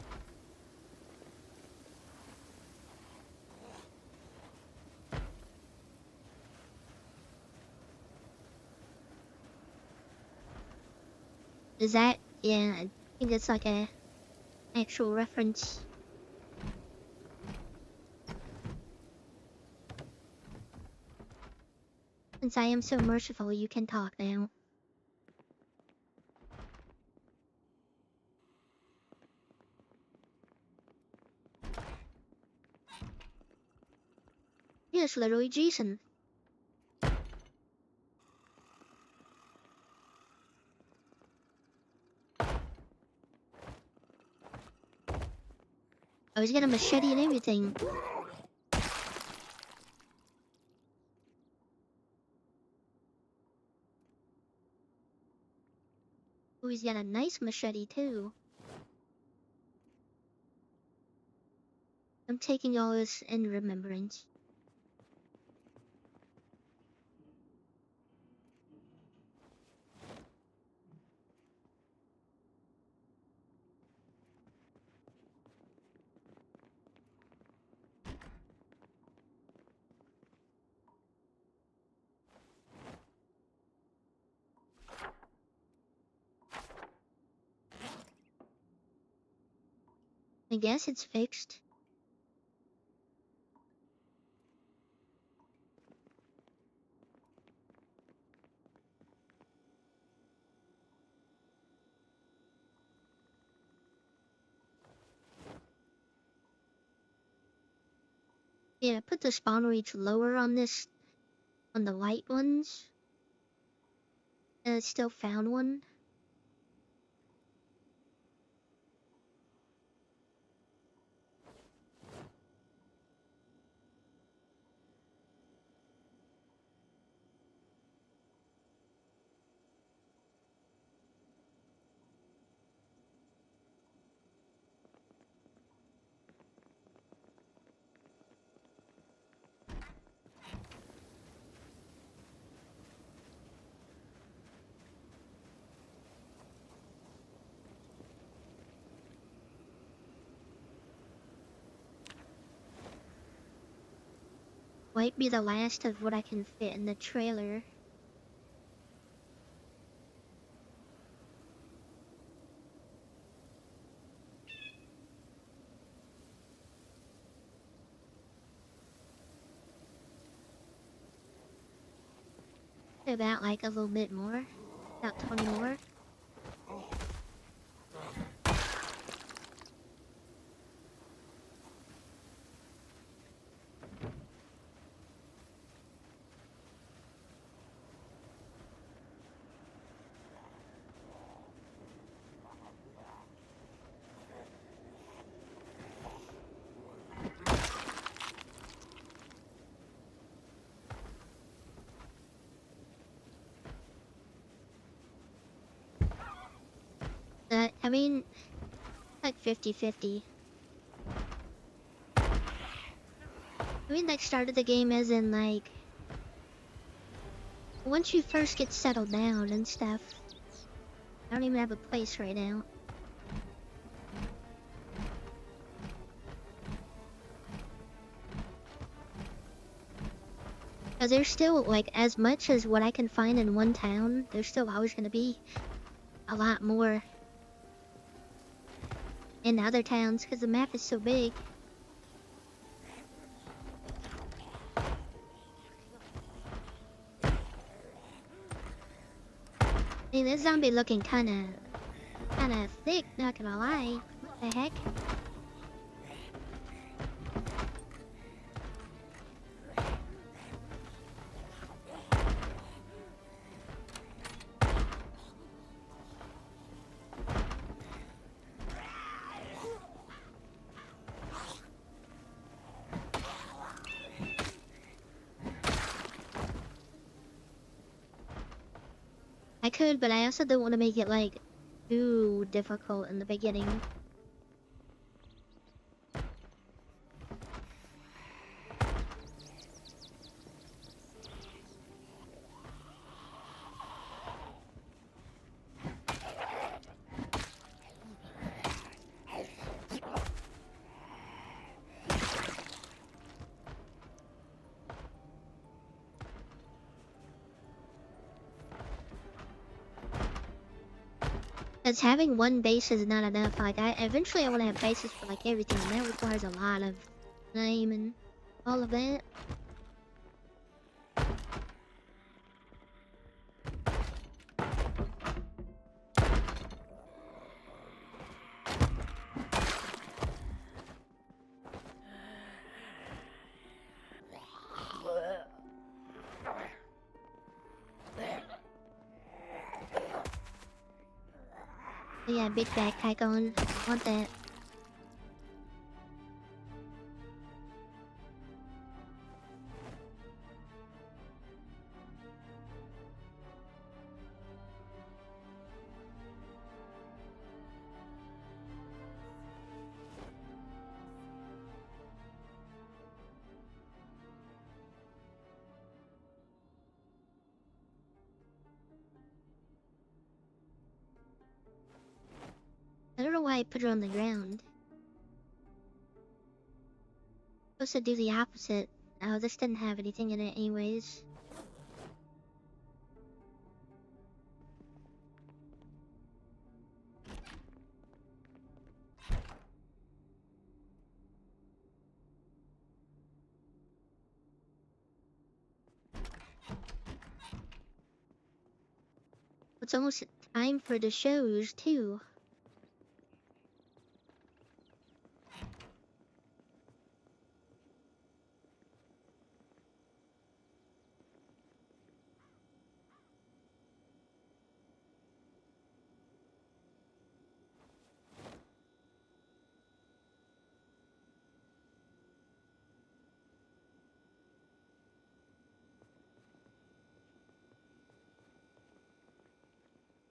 Is that? Yeah, I think it's like a actual reference. Since I am so merciful, you can talk now. Yeah, it's literally Jason. I was getting a machete and everything. Oh, he's got a nice machete too. I'm taking all this in remembrance. I guess it's fixed. Yeah, put the spawn rate lower on this, on the light ones. And I still found one. Might be the last of what I can fit in the trailer. About like a little bit more. About 20 more. I mean, like 50-50. I mean, like started the game as in like, once you first get settled down and stuff. I don't even have a place right now. Because there's still, like, as much as what I can find in one town, there's still always going to be a lot more in other towns because the map is so big. I mean, this zombie looking kinda thick, not gonna lie. What the heck? I could, but I also don't want to make it, like, too difficult in the beginning. Because having one base is not enough. Like, eventually I want to have bases for, like, everything, and that requires a lot of time and all of that. Oh yeah, big backpack on. Want that. why I put it on the ground. Supposed to do the opposite. Oh, this didn't have anything in it anyways. It's almost time for the shows, too.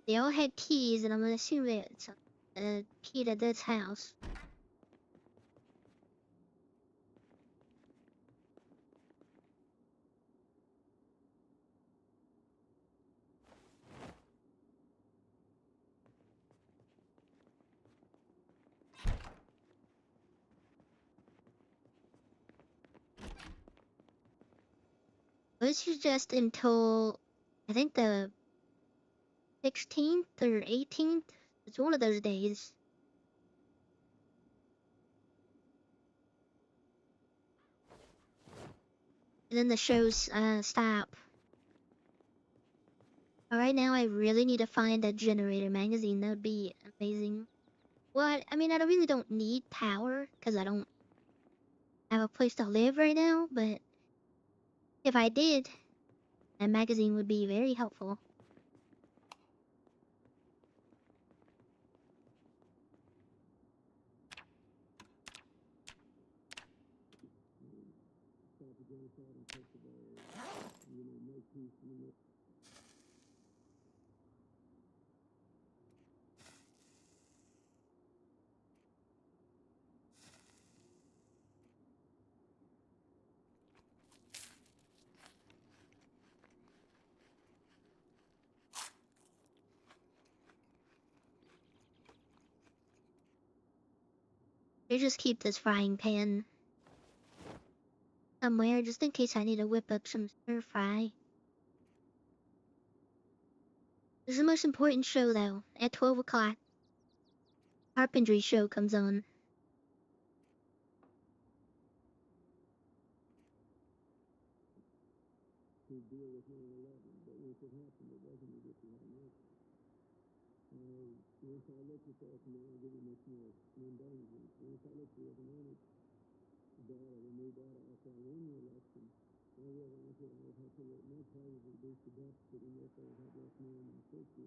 They all had keys, and I'm gonna assume that it's a key to this house. This is just until, I think, the 16th or 18th. It's one of those days. And then the shows stop. But right now, I really need to find a generator magazine. That would be amazing. Well, I mean, I really don't need power because I don't have a place to live right now. But if I did, a magazine would be very helpful. I just keep this frying pan somewhere just in case I need to whip up some stir fry. This is the most important show though. At 12 o'clock, carpentry show comes on.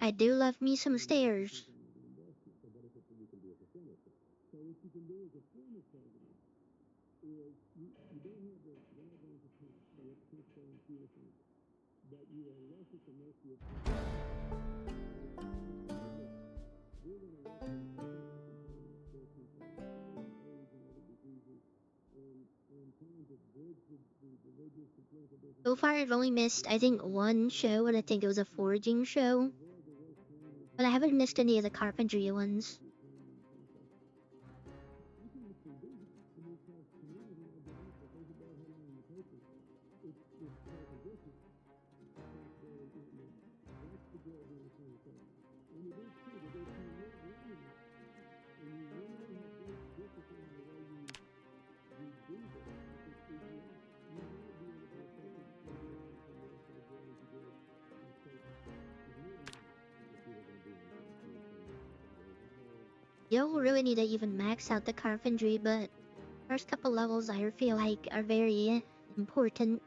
I do love me some stairs. So far, I've only missed, I think, one show, and I think it was a foraging show. But I haven't missed any of the carpentry ones. You'll really need to even max out the carpentry, but first couple levels I feel like are very important.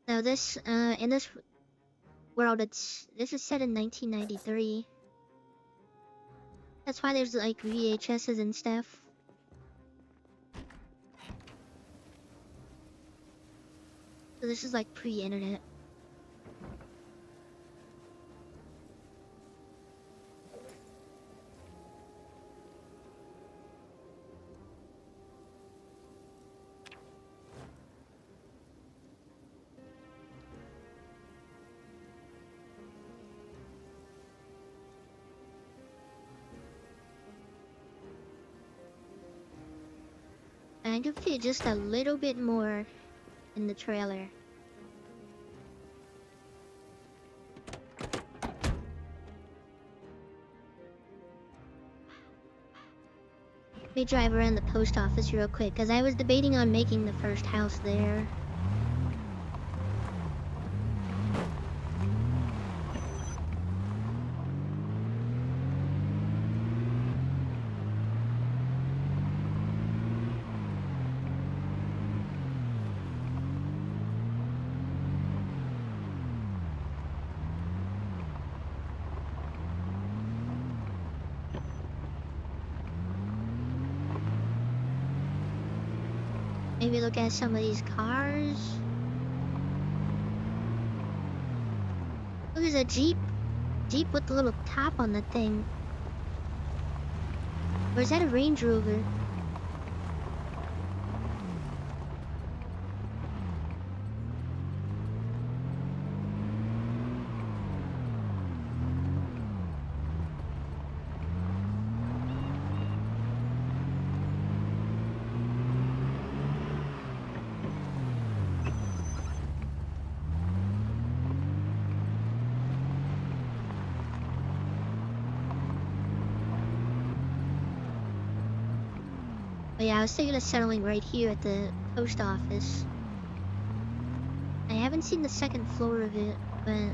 Now this, in this world, this is set in 1993. That's why there's like VHSs and stuff. So this is like pre-internet. I can fit just a little bit more in the trailer. Let me drive around the post office real quick, because I was debating on making the first house there. Maybe look at some of these cars. Look, there's a Jeep. Jeep with the little top on the thing. Or is that a Range Rover? But yeah, I was thinking of settling right here at the post office. I haven't seen the second floor of it, but...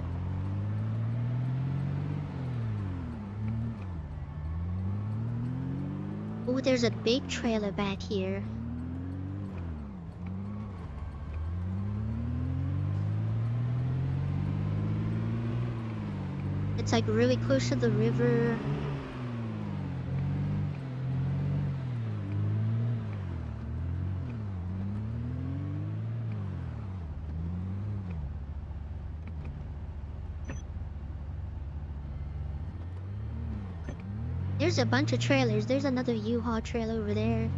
Oh, there's a big trailer back here. It's like really close to the river. There's a bunch of trailers. There's another U-Haul trailer over there.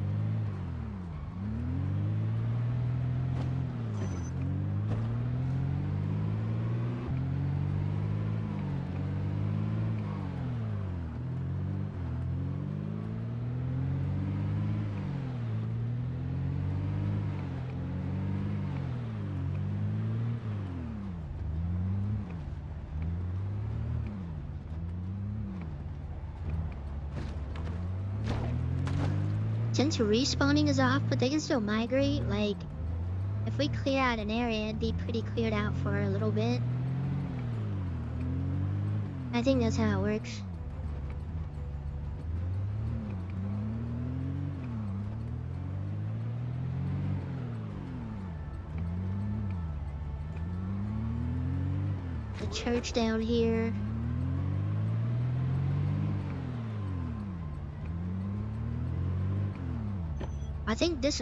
Since respawning is off, but they can still migrate, like, if we clear out an area, it'd be pretty cleared out for a little bit. I think that's how it works. The church down here. I think this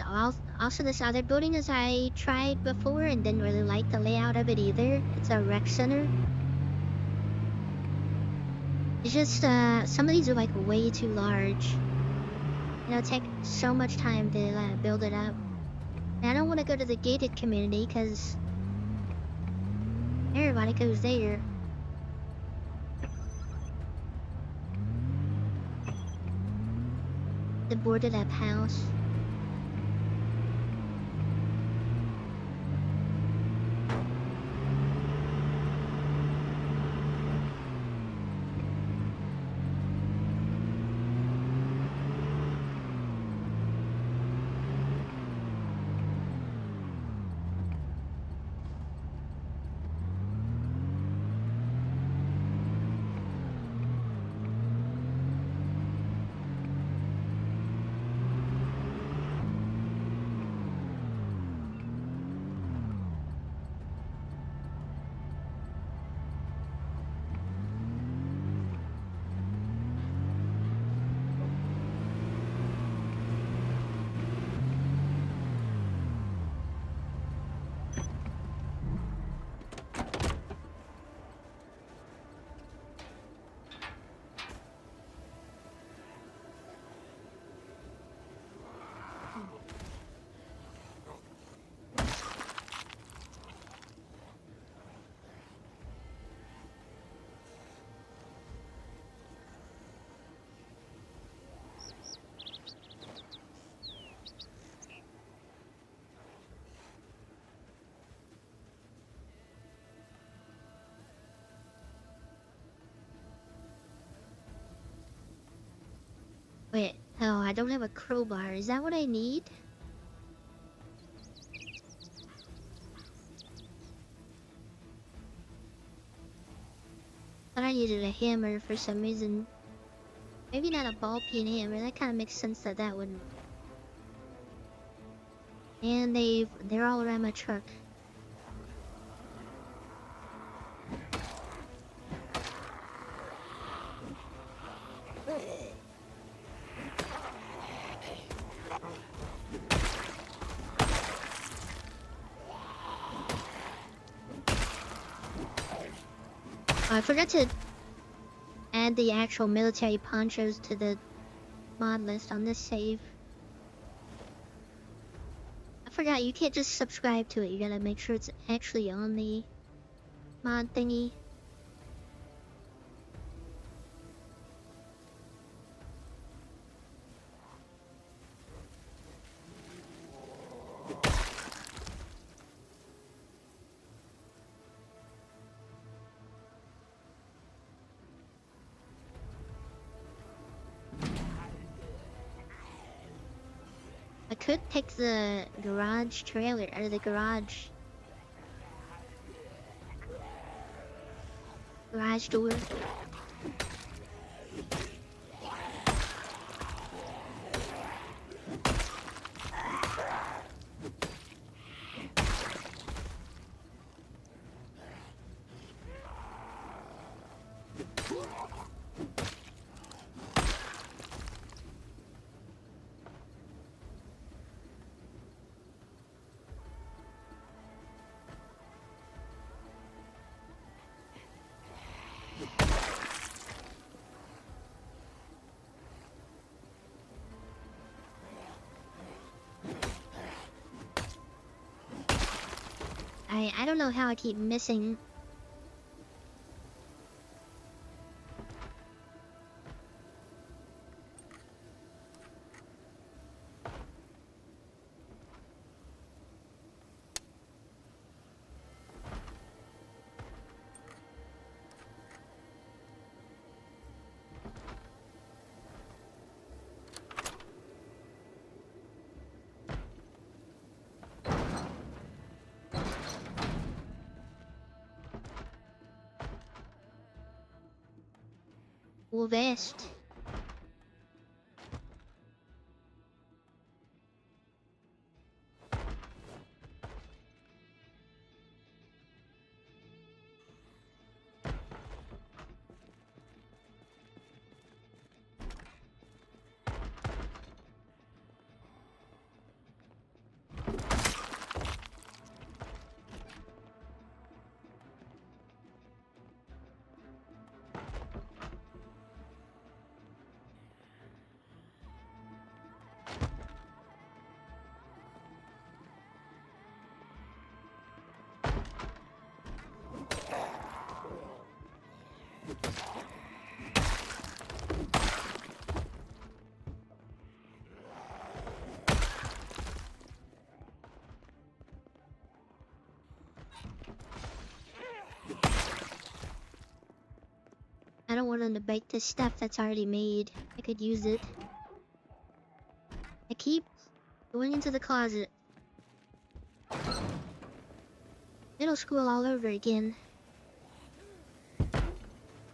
also this other building as I tried before and didn't really like the layout of it either. It's a rec center. It's just some of these are like way too large. You know, take so much time to build it up. And I don't want to go to the gated community because everybody goes there. The boarded up house. Wait, oh, I don't have a crowbar. Is that what I need? Thought I needed a hammer for some reason. Maybe not a ball peen hammer. That kind of makes sense that that wouldn't. And they're all around my truck. Oh, I forgot to add the actual military ponchos to the mod list on this save. I forgot you can't just subscribe to it. You gotta make sure it's actually on the mod thingy. I could take the garage trailer out of the garage door. I don't know how I keep missing. Wool vest. I don't want them to bake this stuff that's already made. I could use it. I keep going into the closet. Middle school all over again.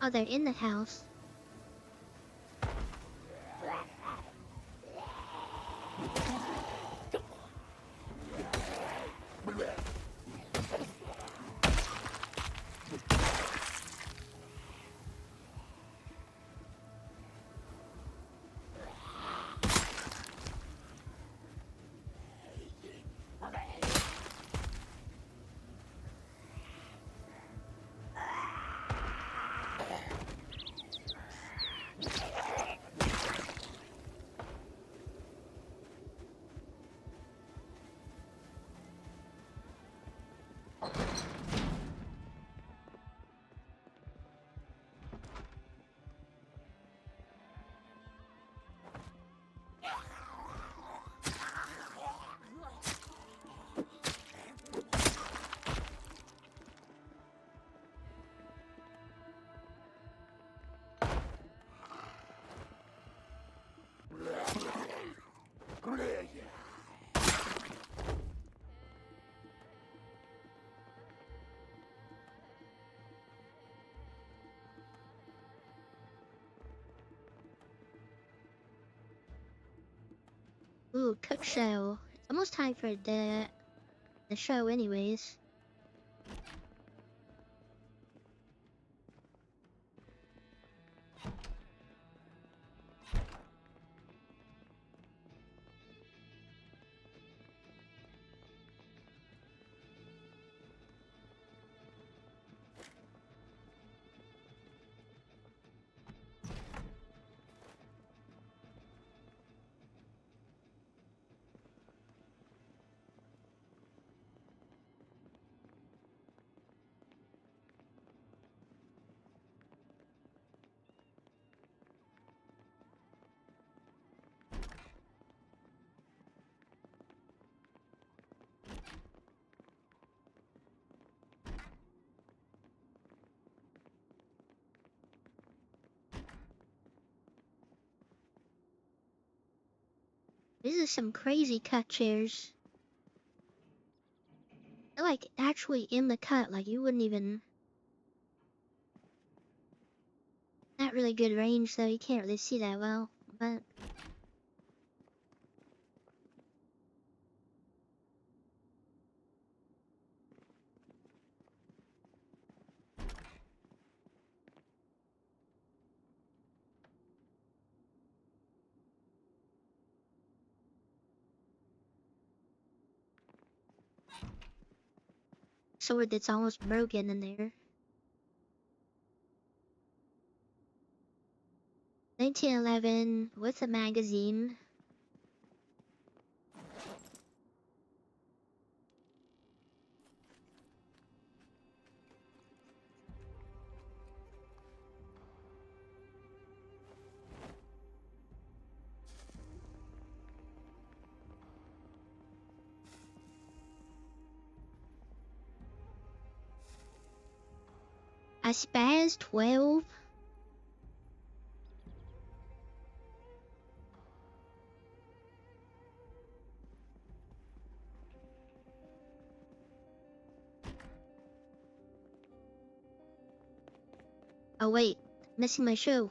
Oh, they're in the house. Ooh, cook show. It's almost time for the show anyways. This is some crazy cut chairs. They're like actually in the cut, like you wouldn't even. Not really good range though, you can't really see that well, but. Sword that's almost broken in there. 1911 with a magazine. A Spaz 12. Oh wait, missing my shoe.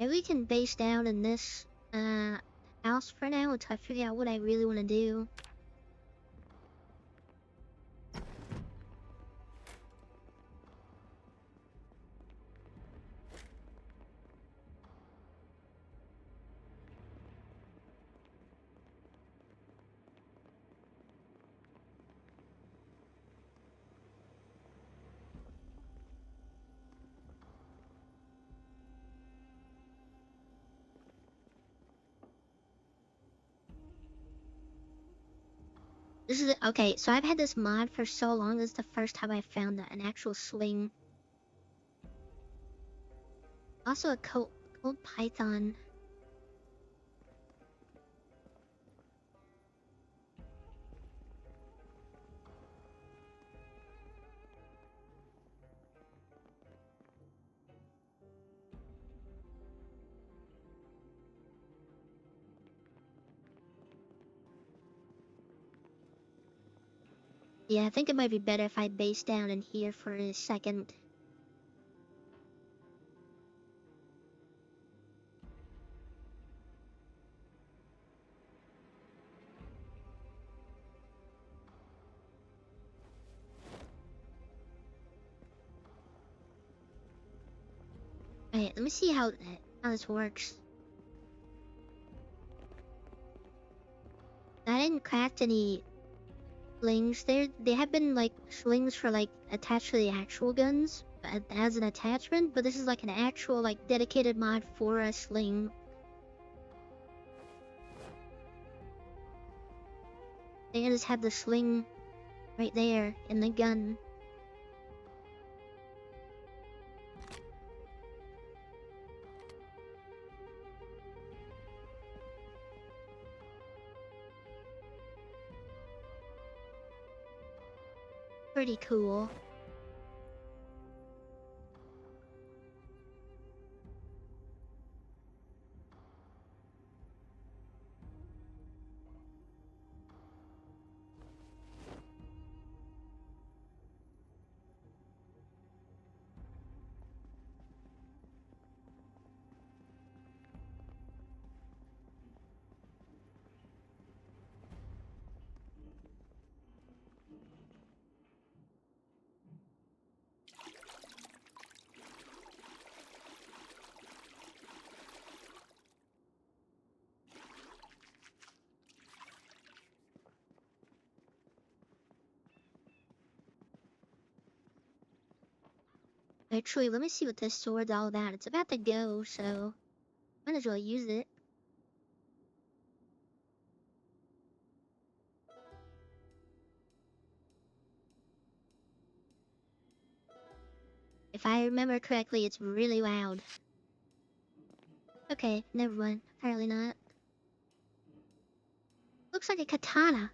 Maybe we can base down in this house for now until I figure out what I really want to do. This is okay. So I've had this mod for so long. This is the first time I found an actual sling. Also a cold python. Yeah, I think it might be better if I base down in here for a second. Alright, let me see how this works. I didn't craft any slings. They have been like slings for like attached to the actual guns as an attachment, but this is like an actual like dedicated mod for a sling. They just have the sling Right there, in the gun. Pretty cool. Actually, let me see what this sword's all about. It's about to go, so might as well use it. If I remember correctly, it's really loud. Okay, never mind. Apparently not. Looks like a katana.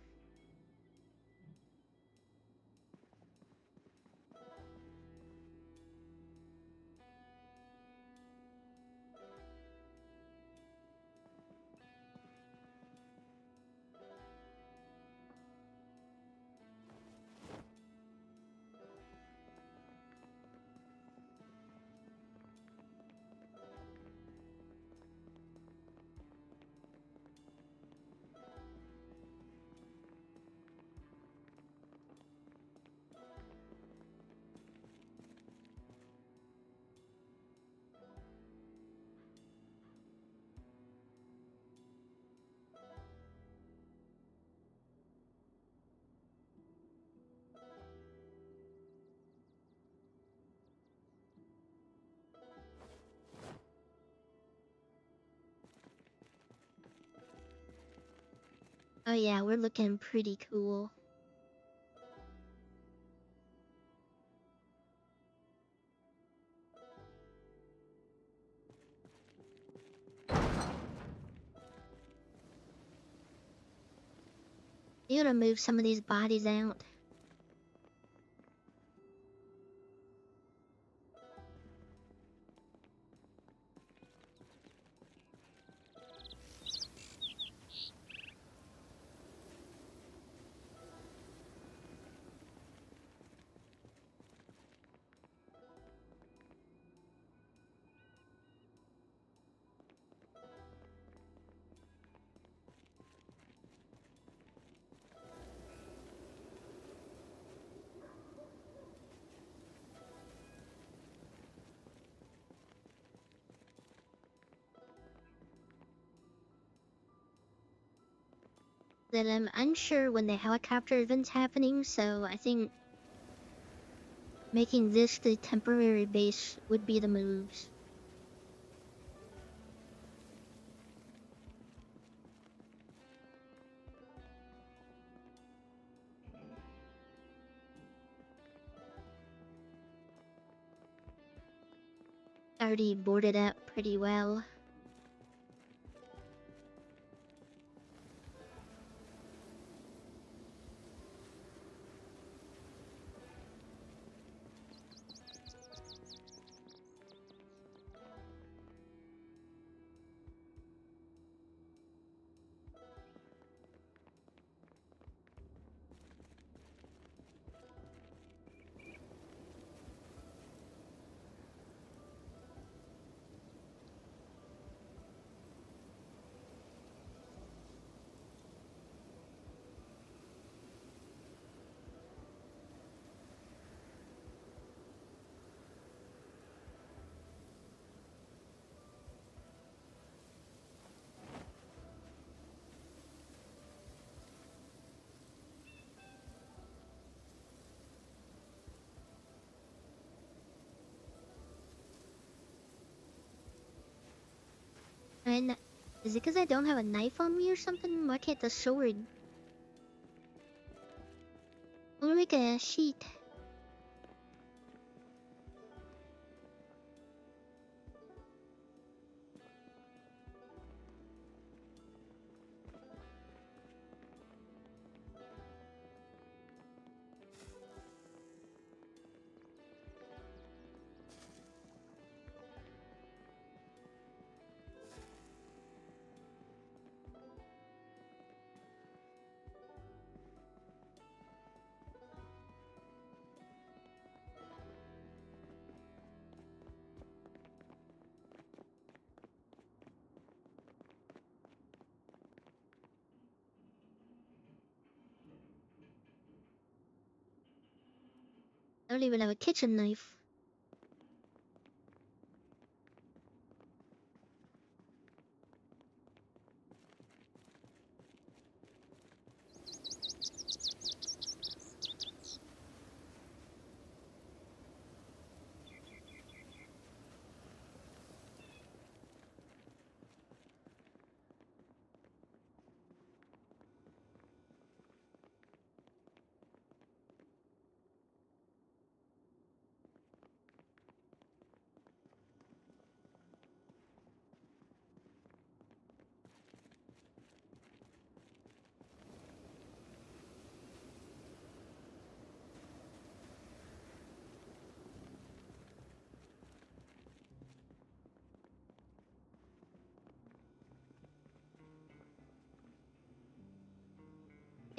Oh yeah, we're looking pretty cool. You gotta move some of these bodies out. Then I'm unsure when the helicopter event's happening, so I think making this the temporary base would be the moves. Already boarded up pretty well. And is it because I don't have a knife on me or something? Why can't the sword? Well, make a sheet. I don't even have a kitchen knife.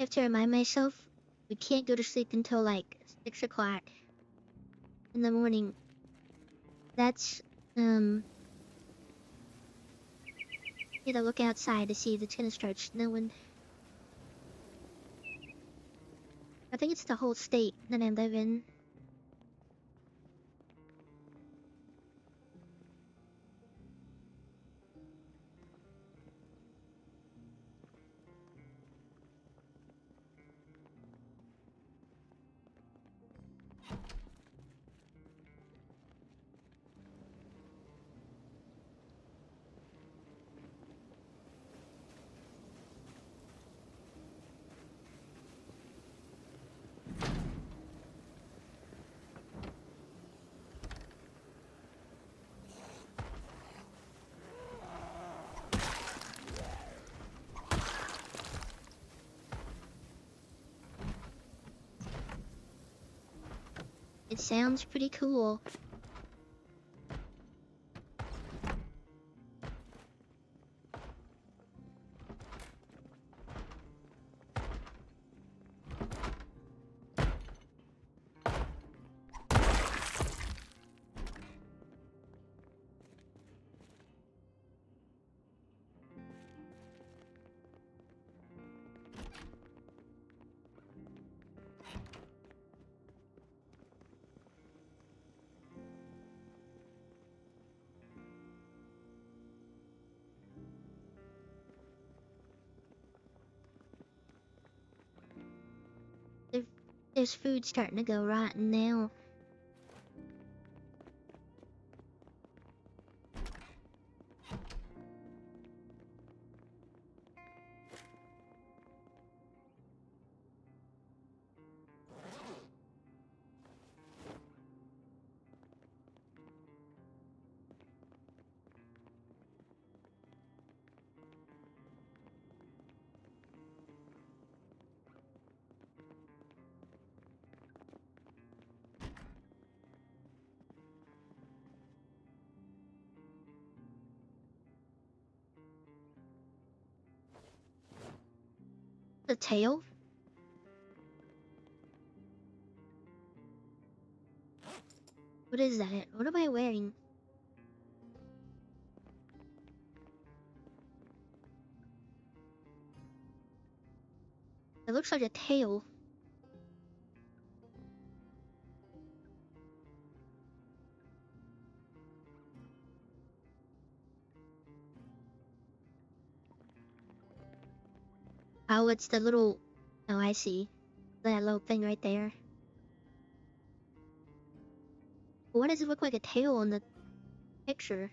I have to remind myself we can't go to sleep until like 6 o'clock in the morning. That's, need to look outside to see if it's gonna start snowing. I think it's the whole state that I live in. It sounds pretty cool. There- There's food starting to go rotten now. The tail? What is that? What am I wearing? It looks like a tail. Oh, it's the little... Oh, I see. That little thing right there. Why does it look like a tail in the picture?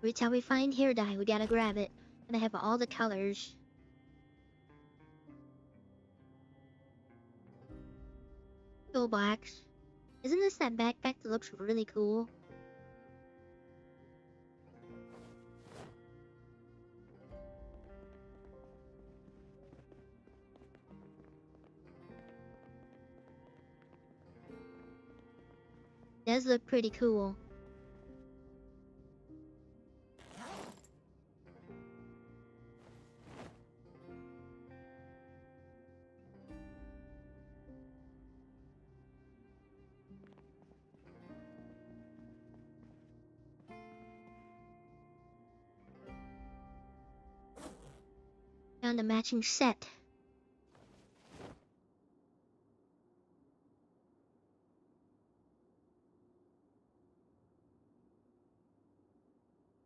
Every time we find hair dye, we gotta grab it. And I have all the colors. Toolbox. Isn't this that backpack that looks really cool? Does look pretty cool. Found a matching set.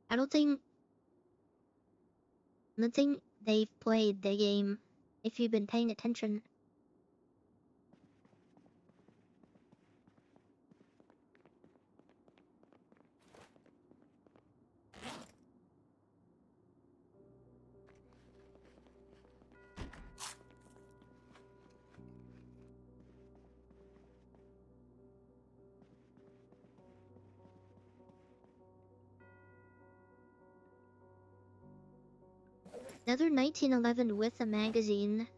I don't think they've played the game if you've been paying attention. Another 1911 with a magazine.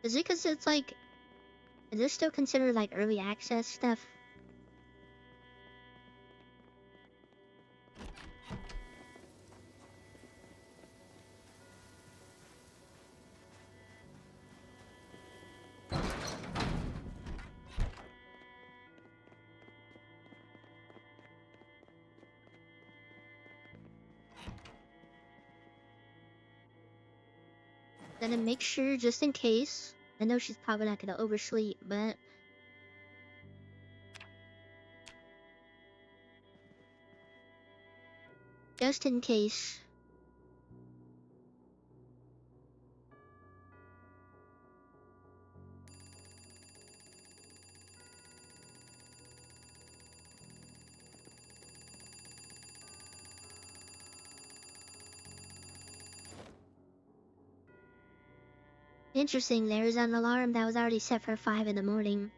Is it because it's like, is this still considered like early access stuff? Then to make sure, just in case. I know she's probably not gonna oversleep, but just in case. Interesting, there's an alarm that was already set for 5 in the morning.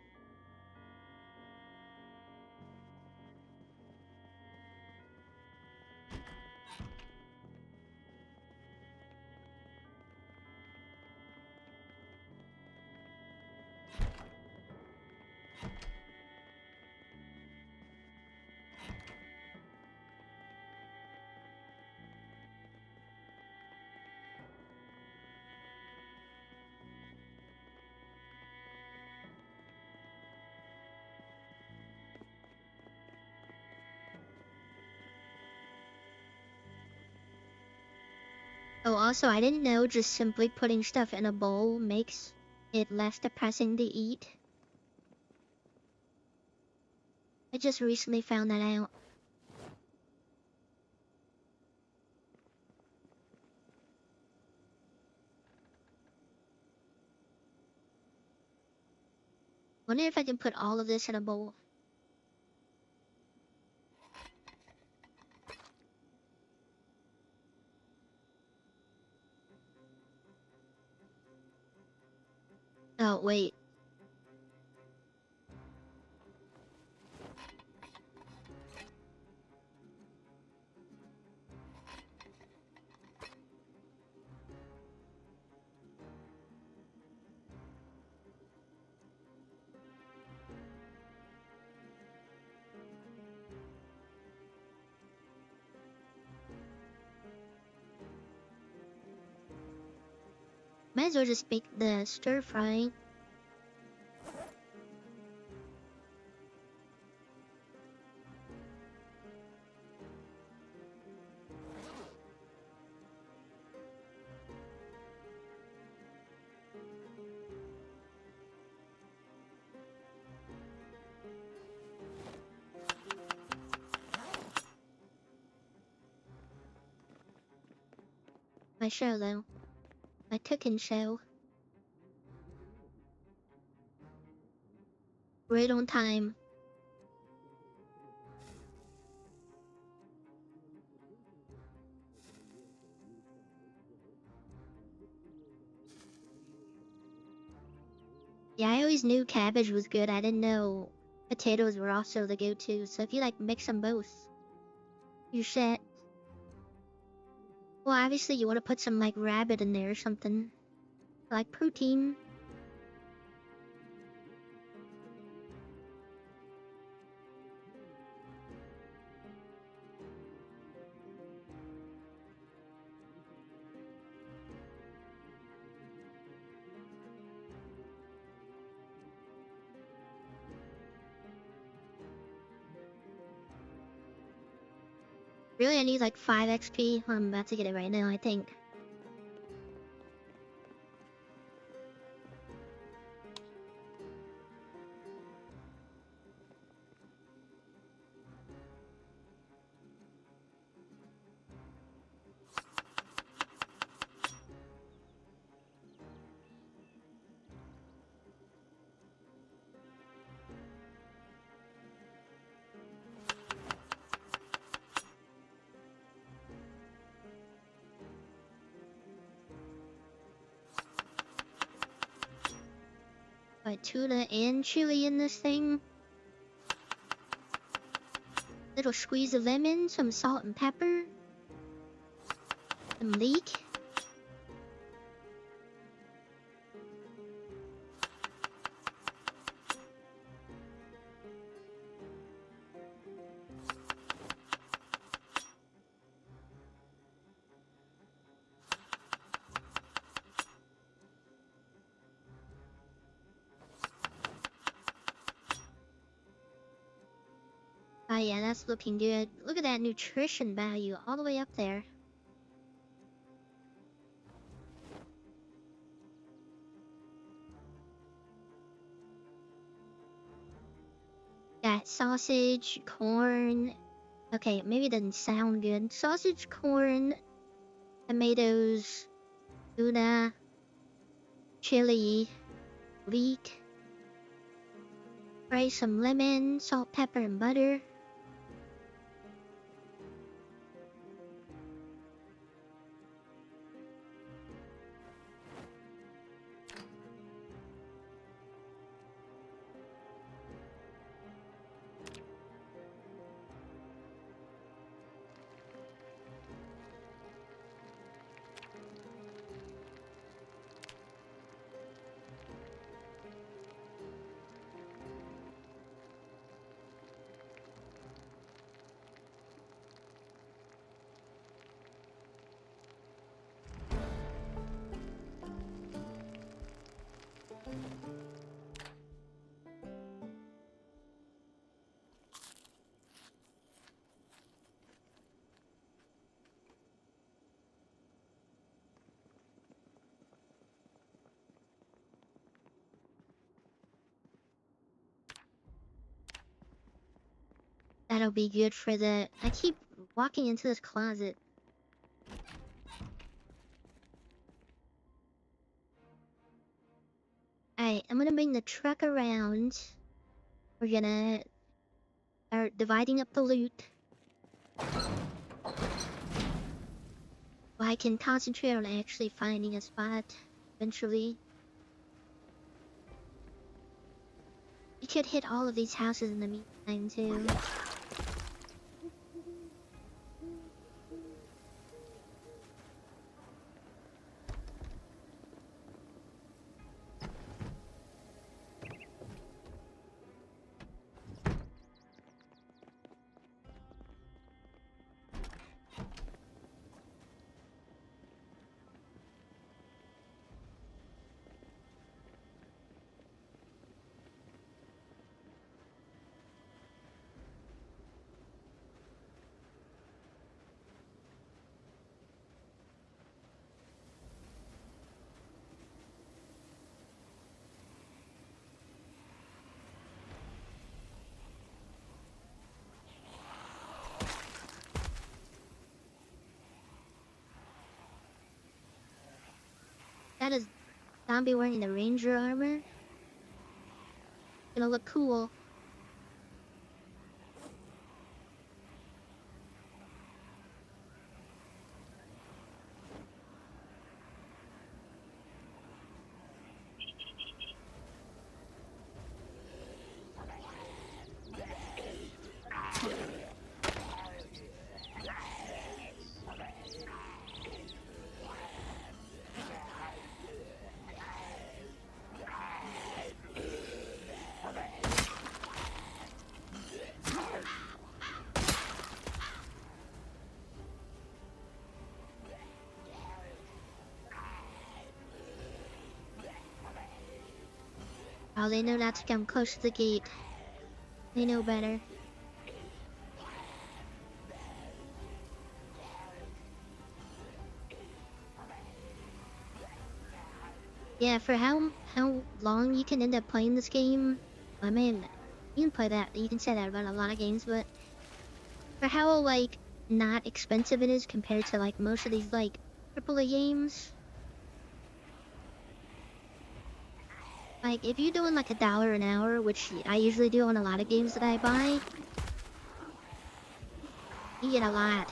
Oh, also, I didn't know just simply putting stuff in a bowl makes it less depressing to eat. I just recently found that out. Wonder if I can put all of this in a bowl. Oh, wait. Might as well just make the stir fry. My show, though. My cooking show. Right on time. Yeah, I always knew cabbage was good. I didn't know potatoes were also the go-to. So if you like mix them both, you should. Well, obviously you want to put some like rabbit in there or something. Like protein. Really, I need like 5 XP. I'm about to get it right now, I think. Got tuna and chili in this thing. Little squeeze of lemon, some salt and pepper. Some leek. Oh yeah, that's looking good. Look at that nutrition value all the way up there. Got sausage, corn. Okay, maybe it doesn't sound good. Sausage, corn, tomatoes, tuna, chili, leek. Fry some lemon, salt, pepper, and butter. That'll be good for the... I keep walking into this closet. Alright, I'm gonna bring the truck around. We're gonna start dividing up the loot. So I can concentrate on actually finding a spot eventually. You could hit all of these houses in the meantime too. add a zombie wearing the ranger armor. Gonna look cool. Oh, they know not to come close to the gate. They know better. Yeah, for how long you can end up playing this game, I mean, you can play that. You can say that about a lot of games, but for how like not expensive it is compared to like most of these like AAA games, like if you're doing like $1 an hour, which I usually do on a lot of games that I buy, you get a lot.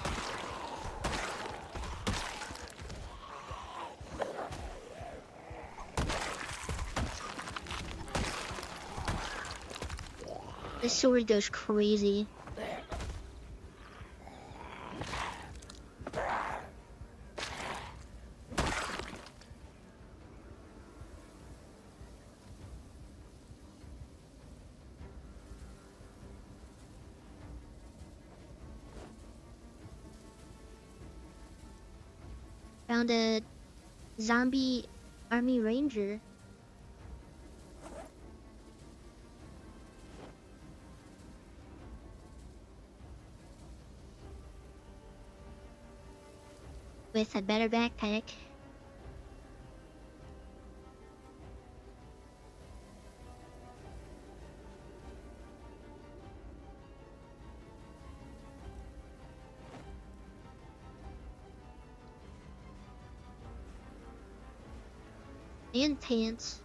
This sword goes crazy. Found a zombie army ranger. With a better backpack. And pants.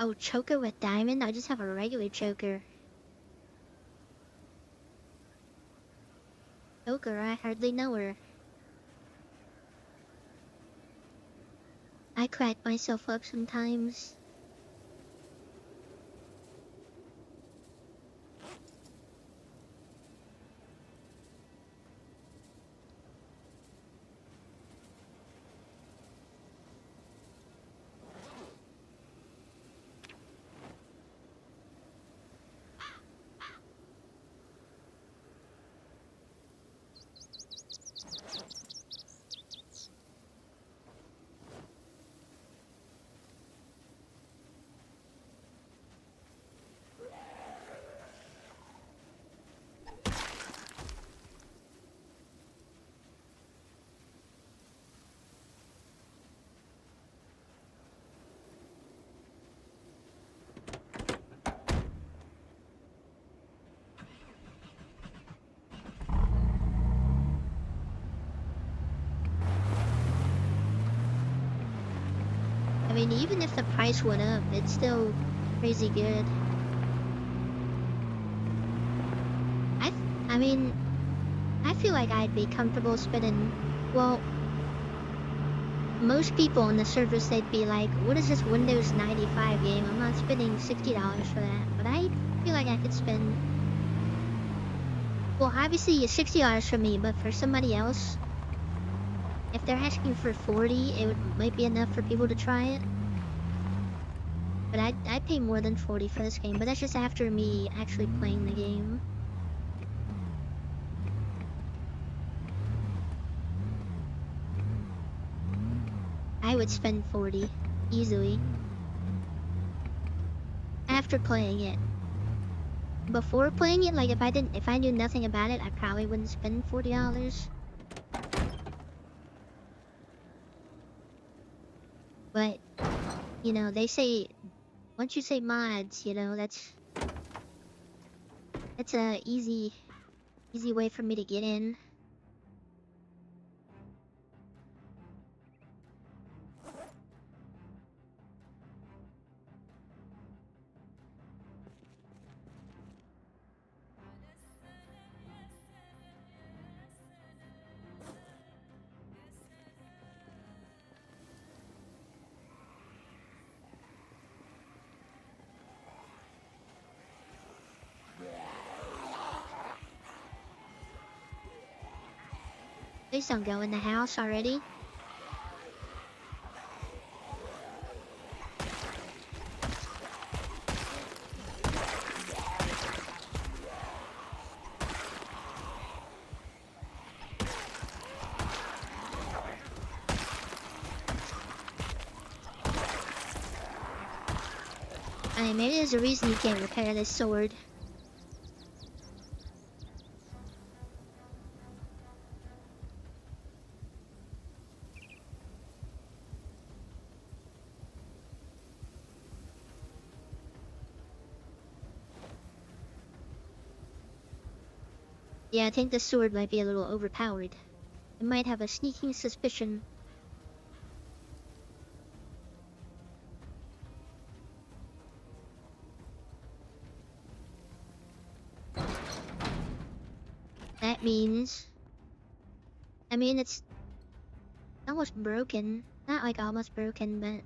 Oh, choker with diamond? I just have a regular choker. Choker, I hardly know her. I crack myself up sometimes. I mean, even if the price went up, it's still crazy good. I mean, I feel like I'd be comfortable spending, well, most people on the service, they'd be like, what is this Windows 95 game? I'm not spending $60 for that. But I feel like I could spend, well, obviously it's $60 for me, but for somebody else, if they're asking for 40, might be enough for people to try it. But I'd pay more than 40 for this game, but that's just after me actually playing the game. would spend 40 easily after playing it. Before playing it, like if I knew nothing about it, I probably wouldn't spend $40. But you know, they say once you say mods, you know, that's a easy way for me to get in. Please don't go in the house already. I mean, maybe there's a reason you can't repair this sword. Yeah, I think the sword might be a little overpowered. I might have a sneaking suspicion. That means... I mean, it's almost broken. Not like almost broken, but...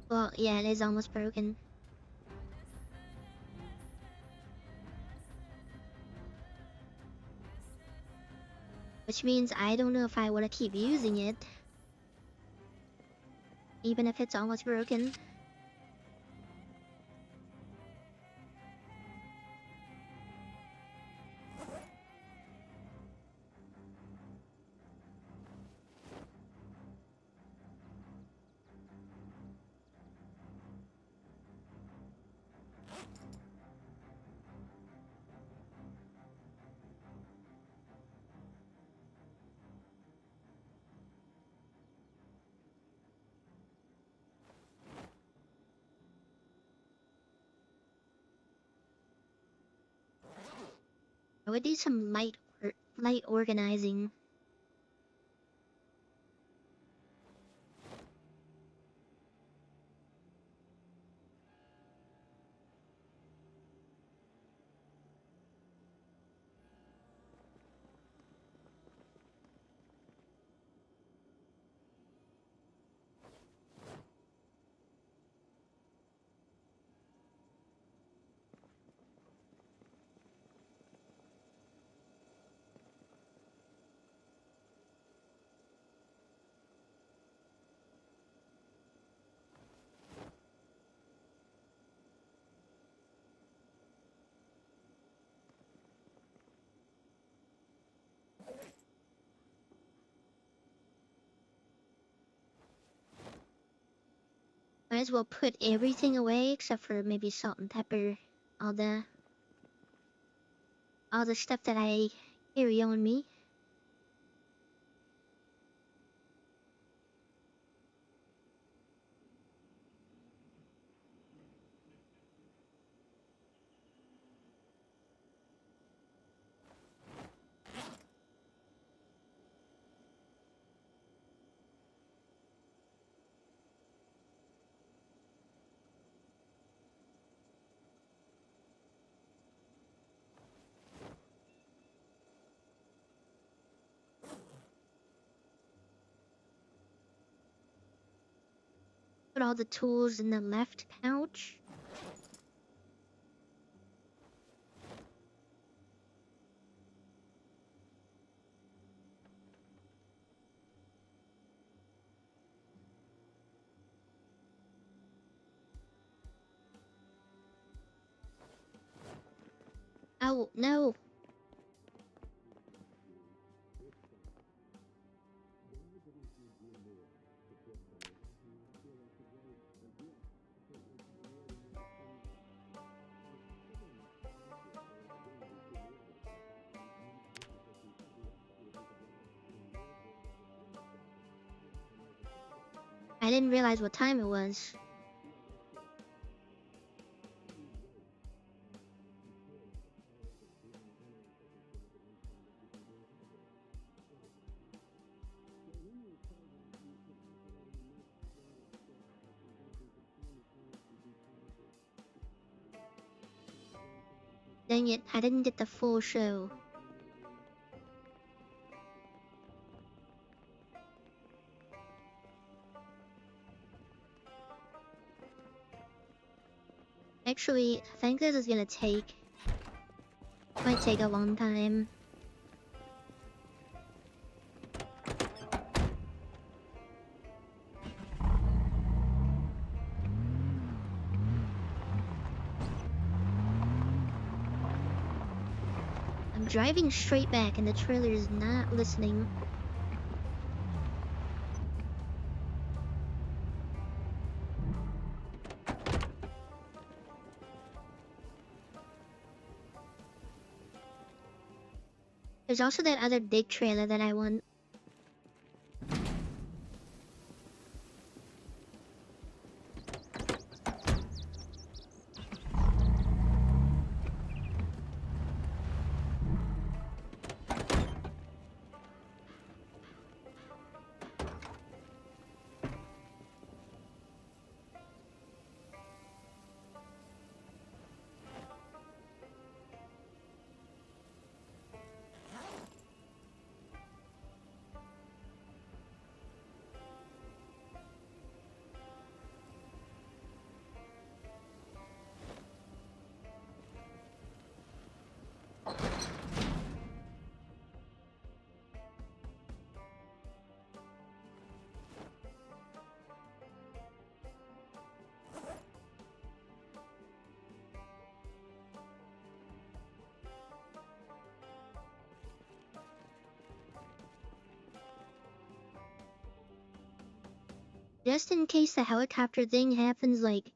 Well, yeah, it is almost broken. Which means I don't know if I want to keep using it. Even if it's almost broken. I would do some light organizing. Might as well put everything away except for maybe salt and pepper. All the stuff that I carry on me. Put all the tools in the left pouch. Oh, no. I didn't realize what time it was. Dang it, I didn't get the full show. Actually, I think this is gonna might take a long time. I'm driving straight back and the trailer is not listening. There's also that other big trailer that I want. Just in case the helicopter thing happens like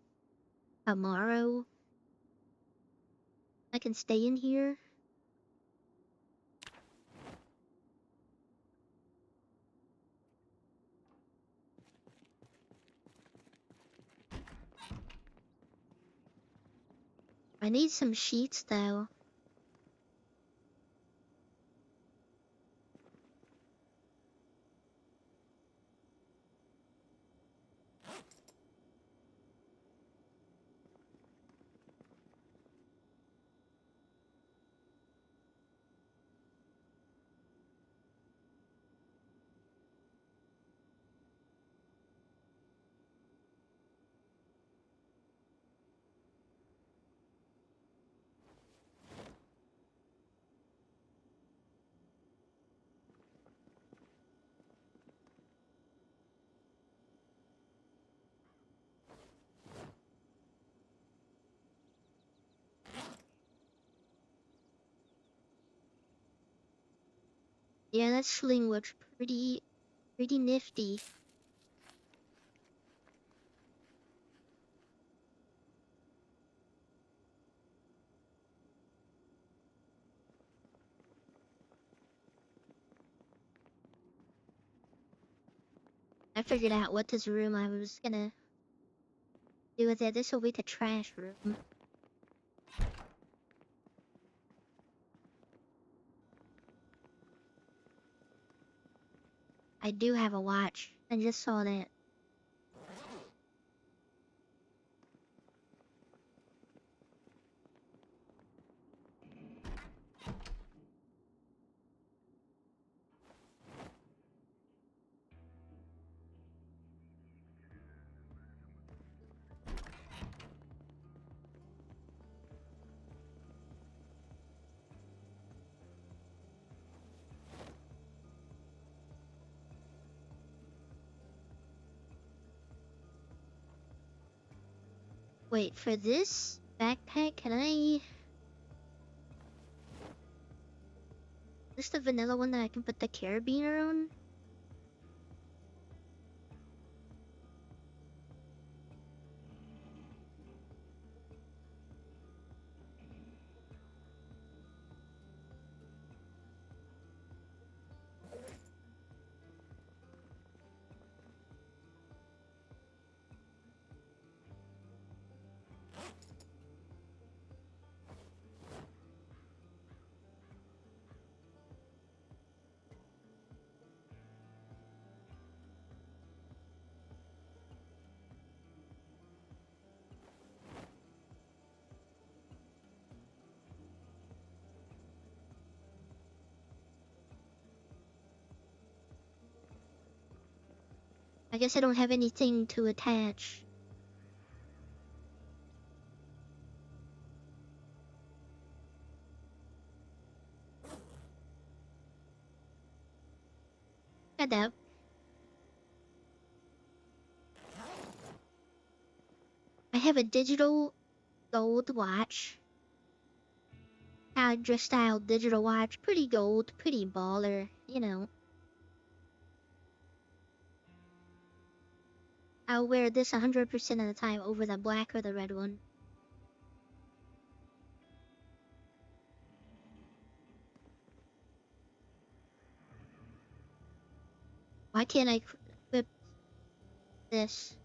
tomorrow, I can stay in here. I need some sheets though. Yeah, that sling looks pretty nifty. I figured out what this room I was gonna do with it. This will be the trash room. I do have a watch. I just saw that. Wait, for this backpack, can I... Is this the vanilla one that I can put the carabiner on? I guess I don't have anything to attach. Shut up. I have a digital gold watch. Hydra style digital watch. Pretty gold, pretty baller, you know. I'll wear this 100% of the time over the black or the red one. Why can't I equip this?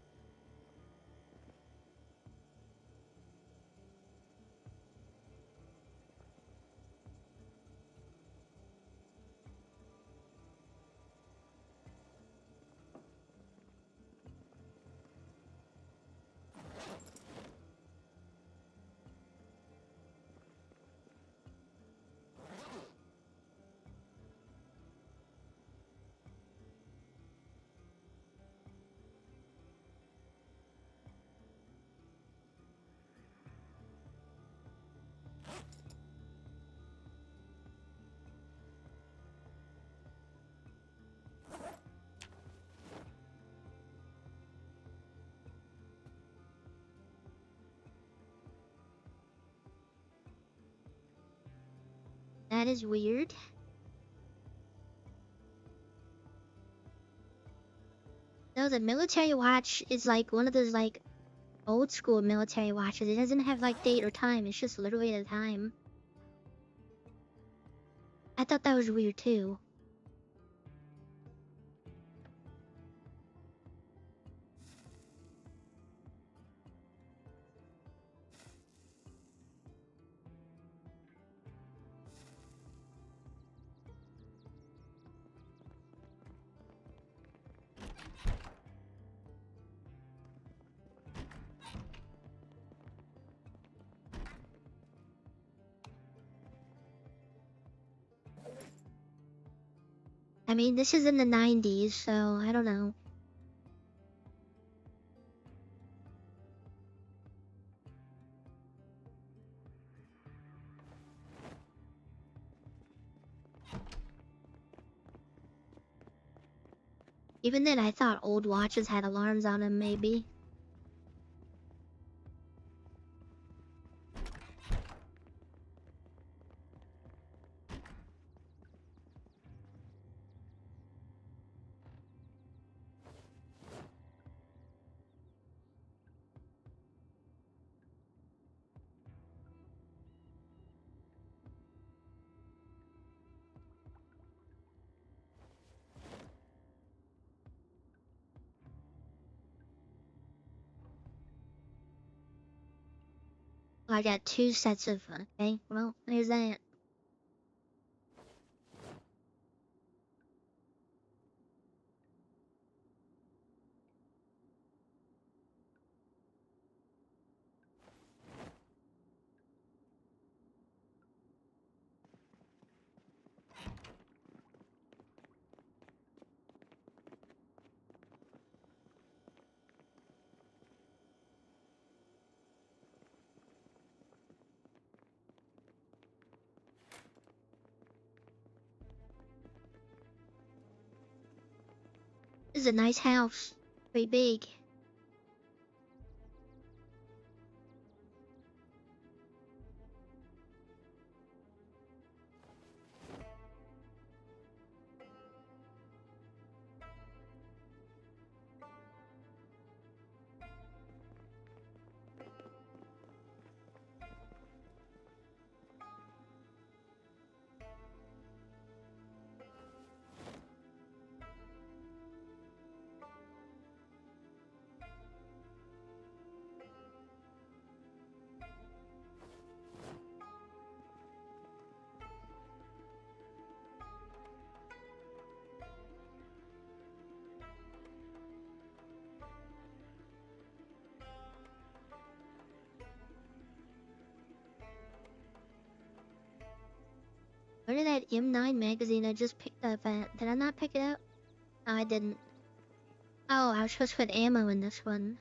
That is weird. No, the military watch is like one of those like old school military watches. It doesn't have like date or time. It's just literally the time. I thought that was weird too. I mean, this is in the 90s, so I don't know. Even then, I thought old watches had alarms on them, maybe. I got two sets of. Okay, well, there's that. This is a nice house. Pretty big. Where did that M9 magazine I just picked up at? Did I not pick it up? No, I didn't. Oh, I was supposed to put ammo in this one.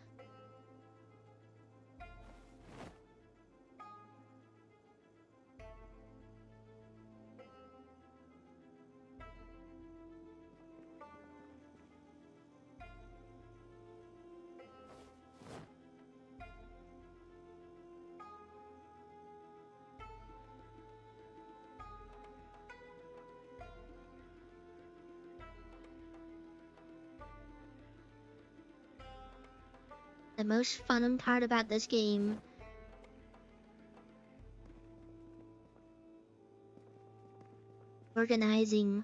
The most fun part about this game organizing.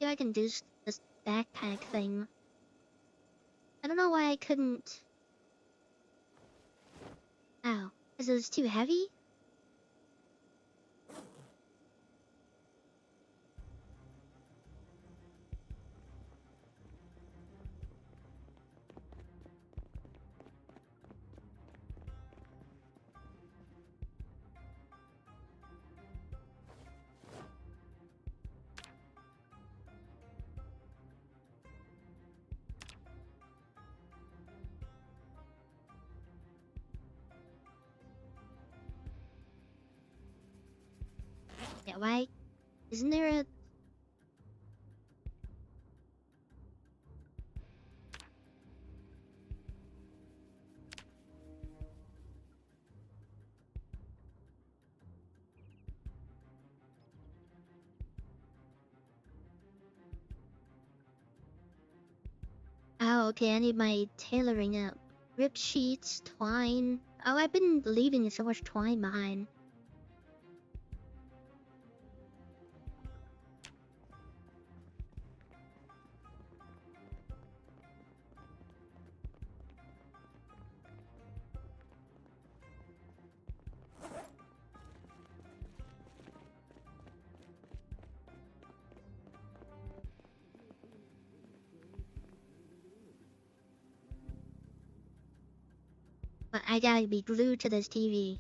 Yeah, I can do this backpack thing. I don't know why I couldn't. Ow. Is it too heavy? Yeah, why? Isn't there a... Oh, okay, I need my tailoring up. Rip sheets, twine. Oh, I've been leaving so much twine behind. But I gotta be glued to this TV.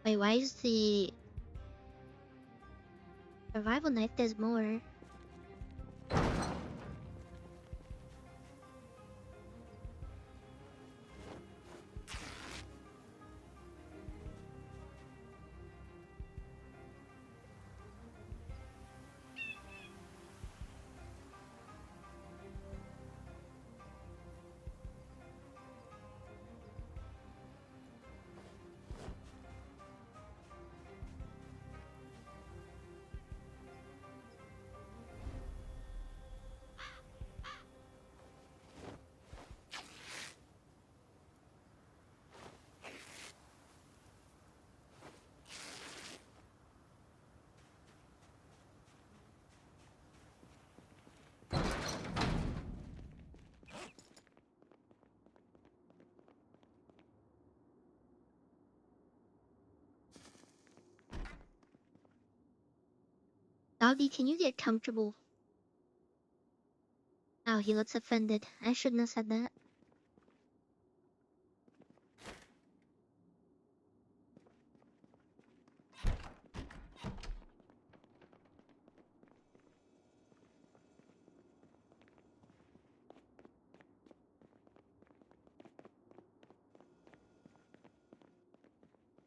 Wait, why is the survival knife does more? Doggy, can you get comfortable? Oh, he looks offended. I shouldn't have said that.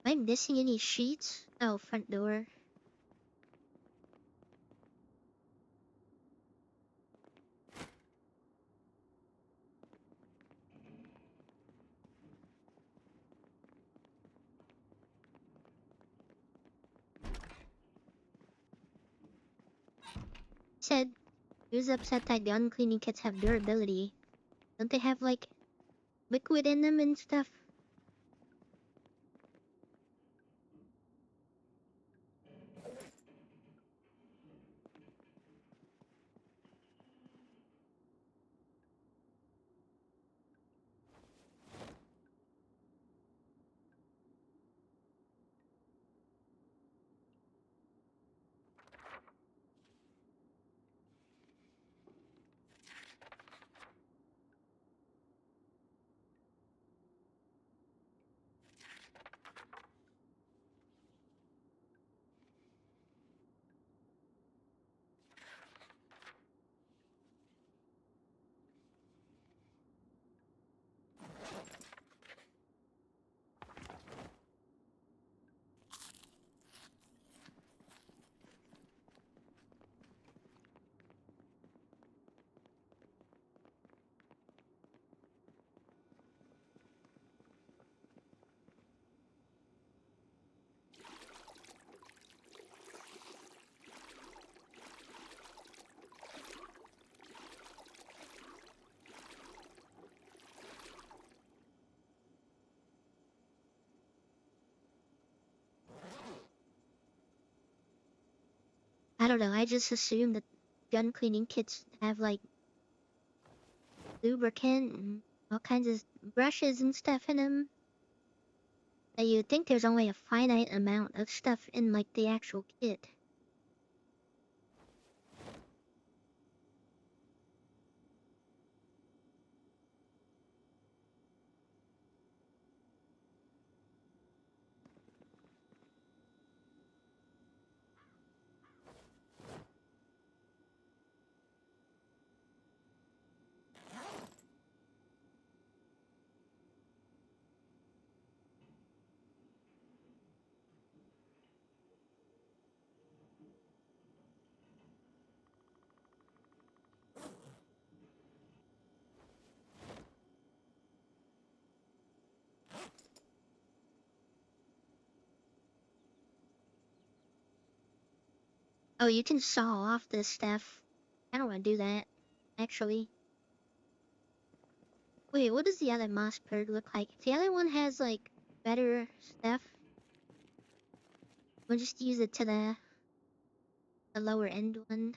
Am I missing any sheets? Oh, front door. Said, he was upset that gun cleaning kits have durability. Don't they have, like, liquid in them and stuff? I don't know, I just assumed that gun cleaning kits have, like, lubricant and all kinds of brushes and stuff in them. That you'd think there's only a finite amount of stuff in, like, the actual kit. Oh, you can saw off this stuff. I don't want to do that, actually. Wait, what does the other Mossberg look like? If the other one has, like, better stuff, we'll just use it to the lower end one.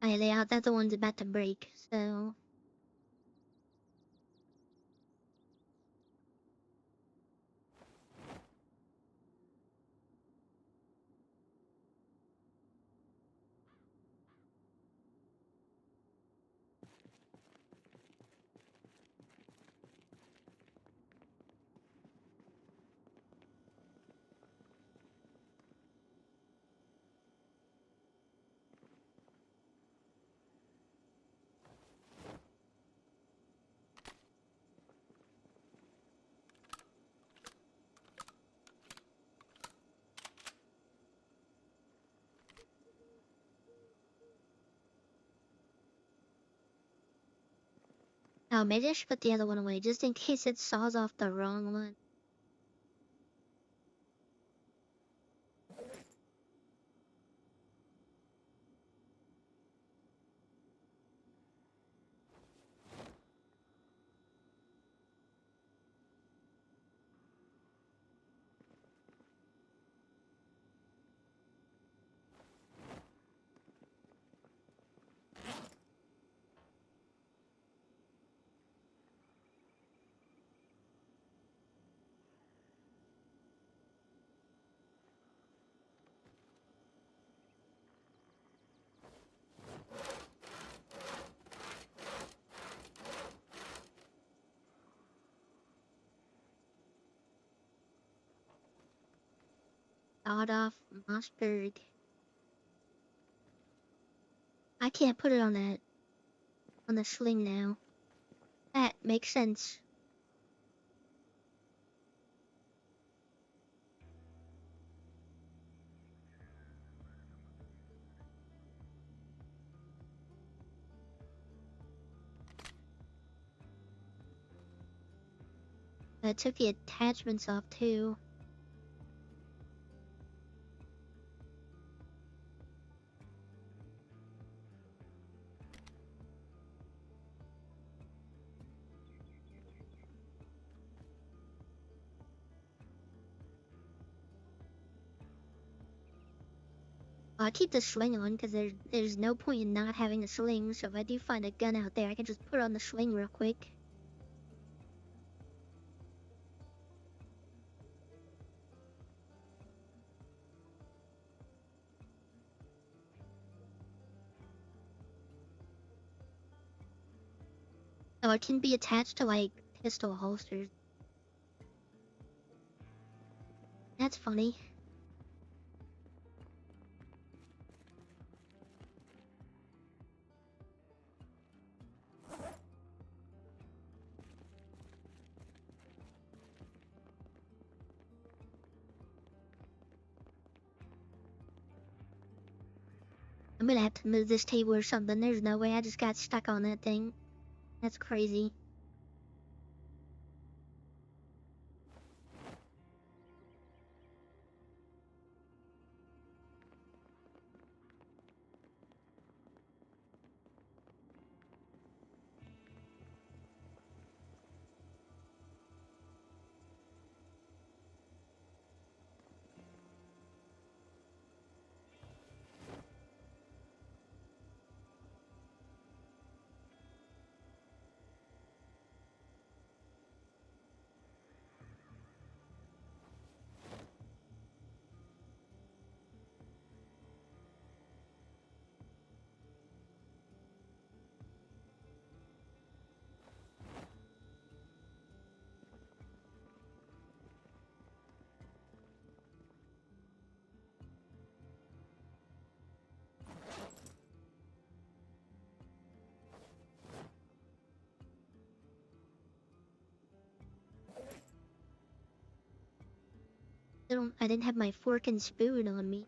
Okay, the other one's about to break, so... Oh, maybe I should put the other one away just in case it saws off the wrong one. Sawed off Mossberg. I can't put it on the sling now. That makes sense. I took the attachments off too. I'll keep the sling on because there's no point in not having a sling, so if I do find a gun out there, I can just put on the sling real quick. Oh, it can be attached to like pistol holsters. That's funny. I'm gonna have to move this table or something. There's no way I just got stuck on that thing. That's crazy. I didn't have my fork and spoon on me.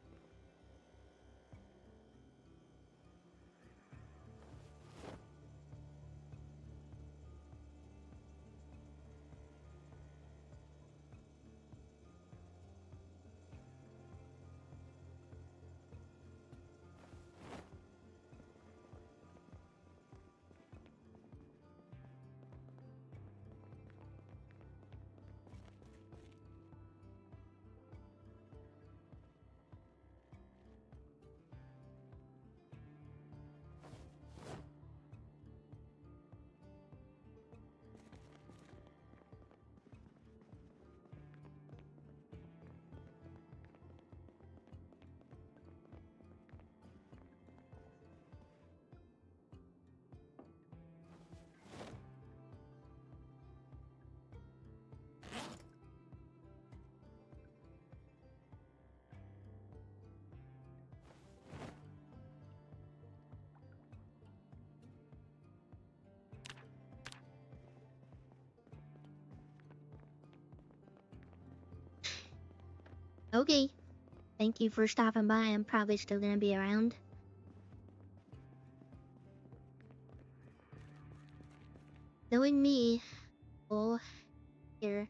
Okay. Thank you for stopping by. I'm probably still gonna be around. No knowing me, oh, here.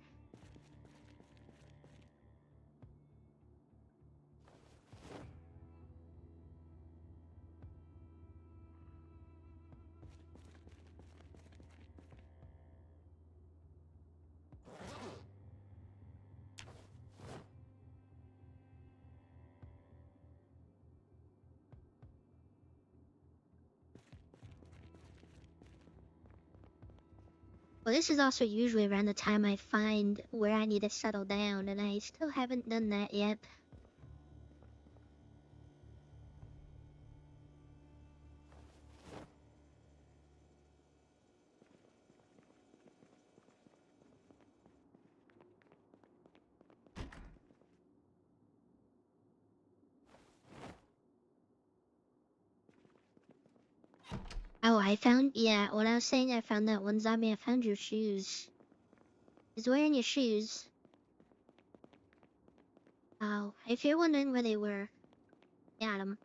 Well, this is also usually around the time I find where I need to settle down, and I still haven't done that yet. Oh, yeah, when I was saying I found that one zombie, I found your shoes. He's wearing your shoes. Oh, if you're wondering where they were, got 'em.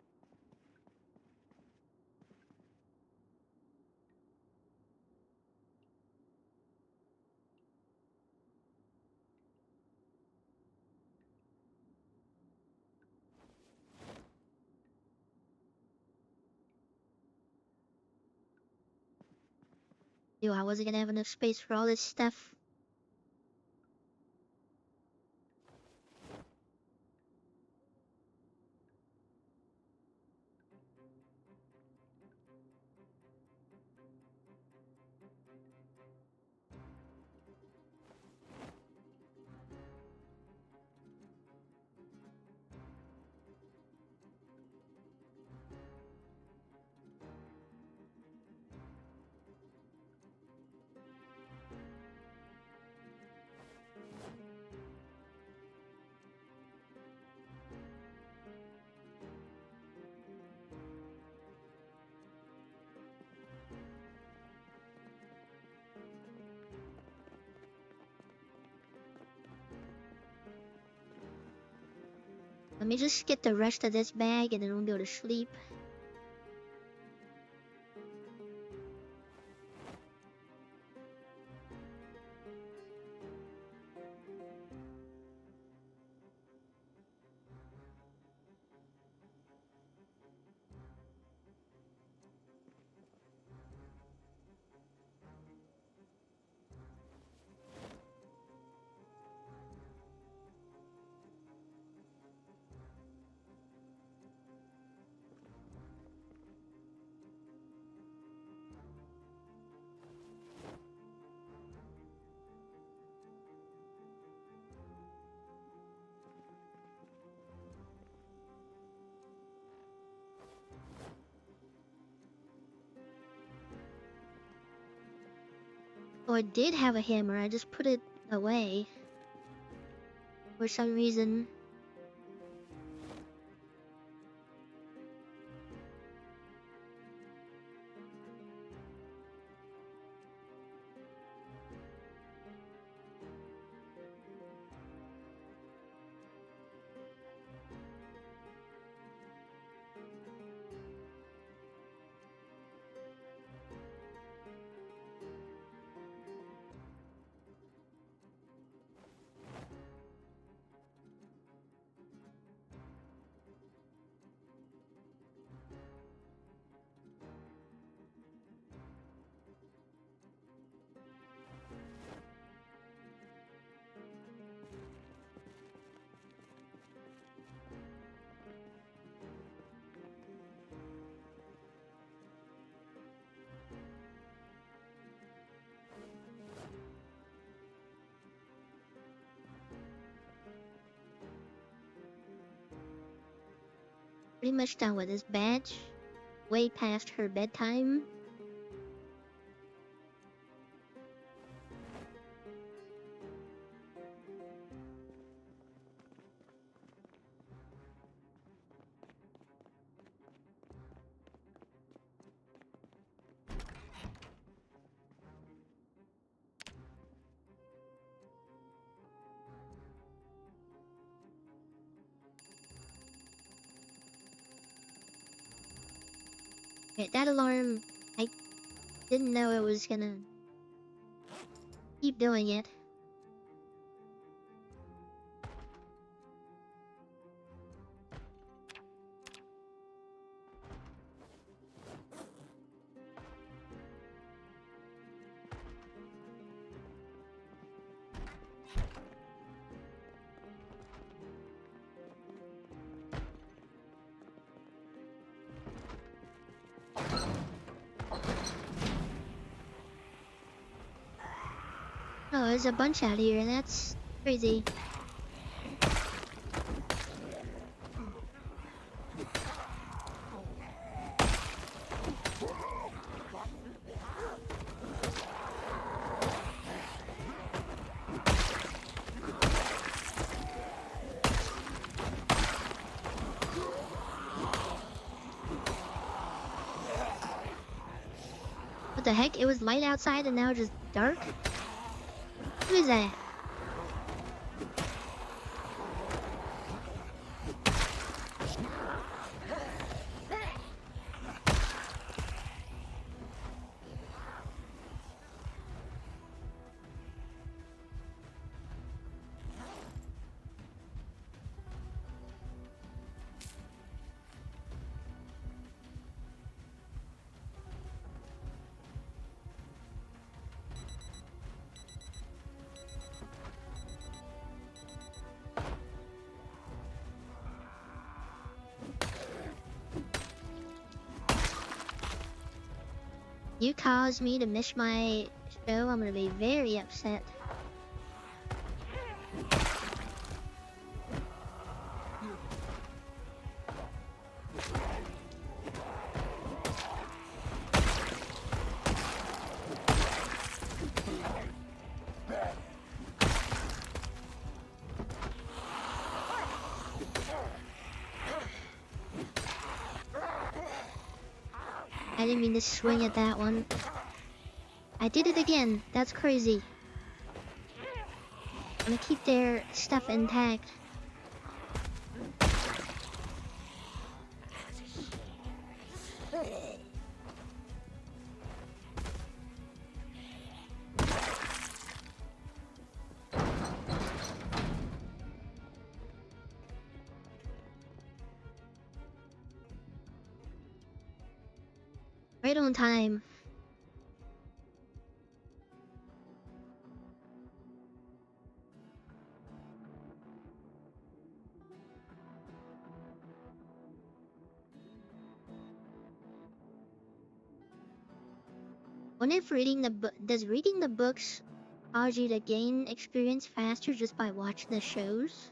Knew I wasn't gonna have enough space for all this stuff. Let me just get the rest of this bag and then we'll go to sleep. Oh, I did have a hammer, I just put it away. For some reason. Pretty much done with this batch. Way past her bedtime. Okay, that alarm, I didn't know it was gonna Keep doing it. Oh, there's a bunch out here, and that's crazy. What the heck? It was light outside and now it's just dark? Who is that? You caused me to miss my show. I'm gonna be very upset. I didn't mean to swing at that one. I did it again. That's crazy. I'm gonna keep their stuff intact. Right on time. Wonder if reading the book does reading the books cause you to gain experience faster just by watching the shows?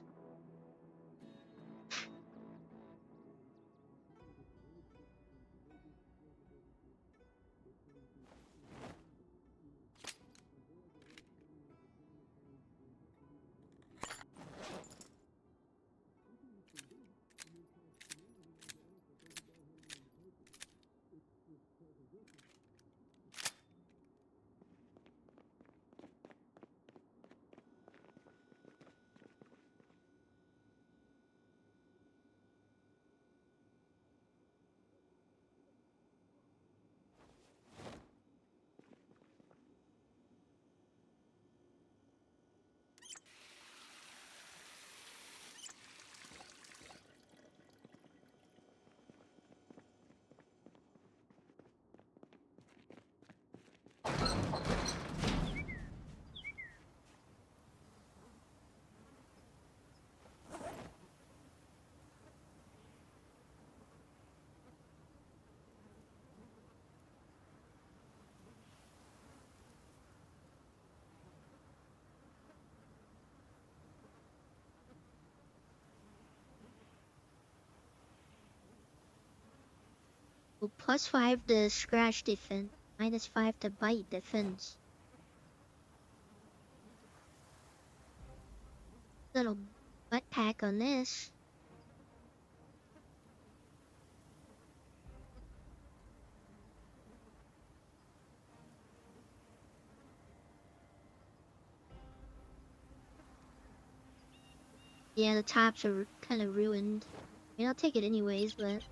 Well, +5 to scratch defense, -5 to bite defense. Little butt pack on this. Yeah, the tops are kind of ruined. I mean, I'll take it anyways, but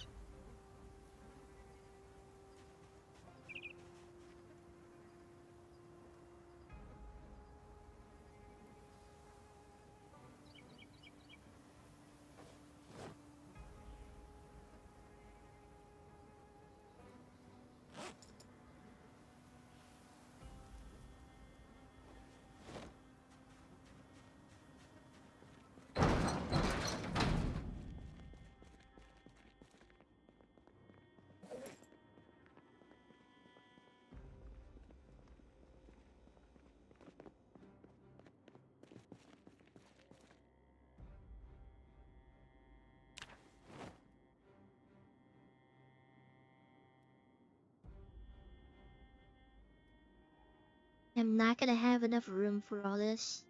I'm not gonna have enough room for all this.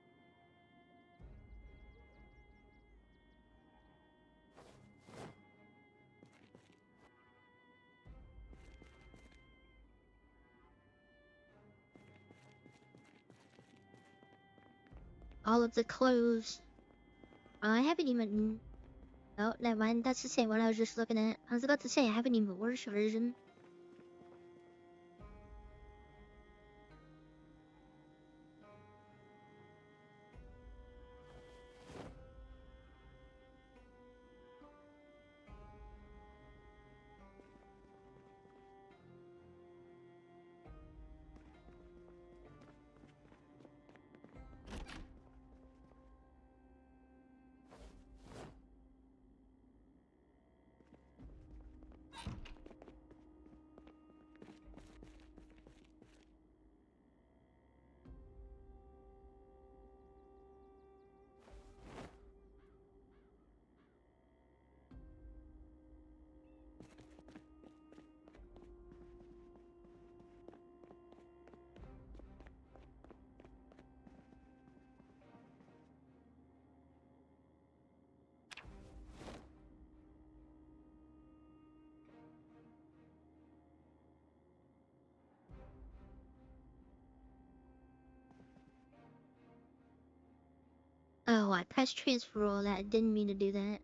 All of the clothes. I haven't even. Oh, never mind. That's the same one I was just looking at. I was about to say I have an even worse version. Oh, I pressed transfer all that. I didn't mean to do that.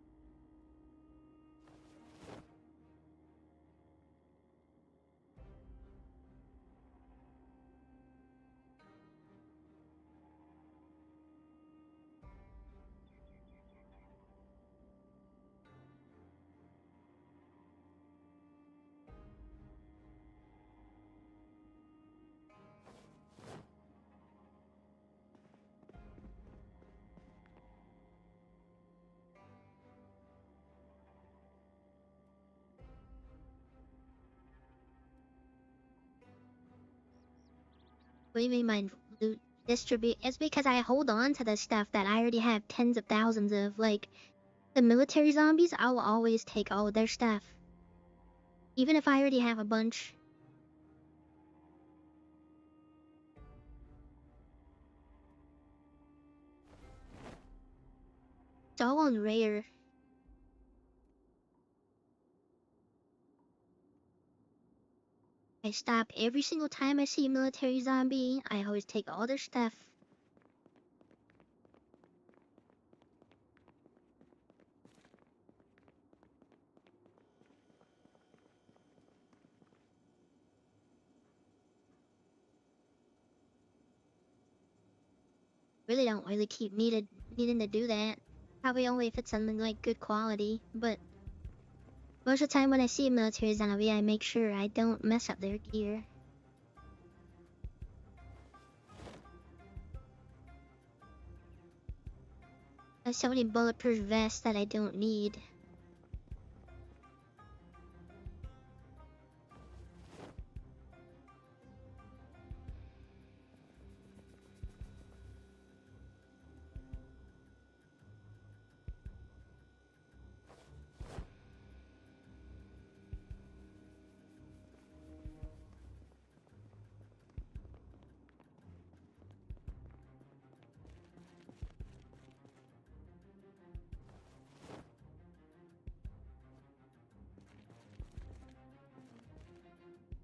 What do you mean my loot distribute? It's because I hold on to the stuff that I already have tens of thousands of. Like, the military zombies, I will always take all of their stuff. Even if I already have a bunch. It's all on rare. I stop every single time I see a military zombie. I always take all their stuff. Really don't really keep needing to do that. Probably only if it's something like good quality, but most of the time when I see a military zombie, I make sure I don't mess up their gear. There's so many bulletproof vests that I don't need.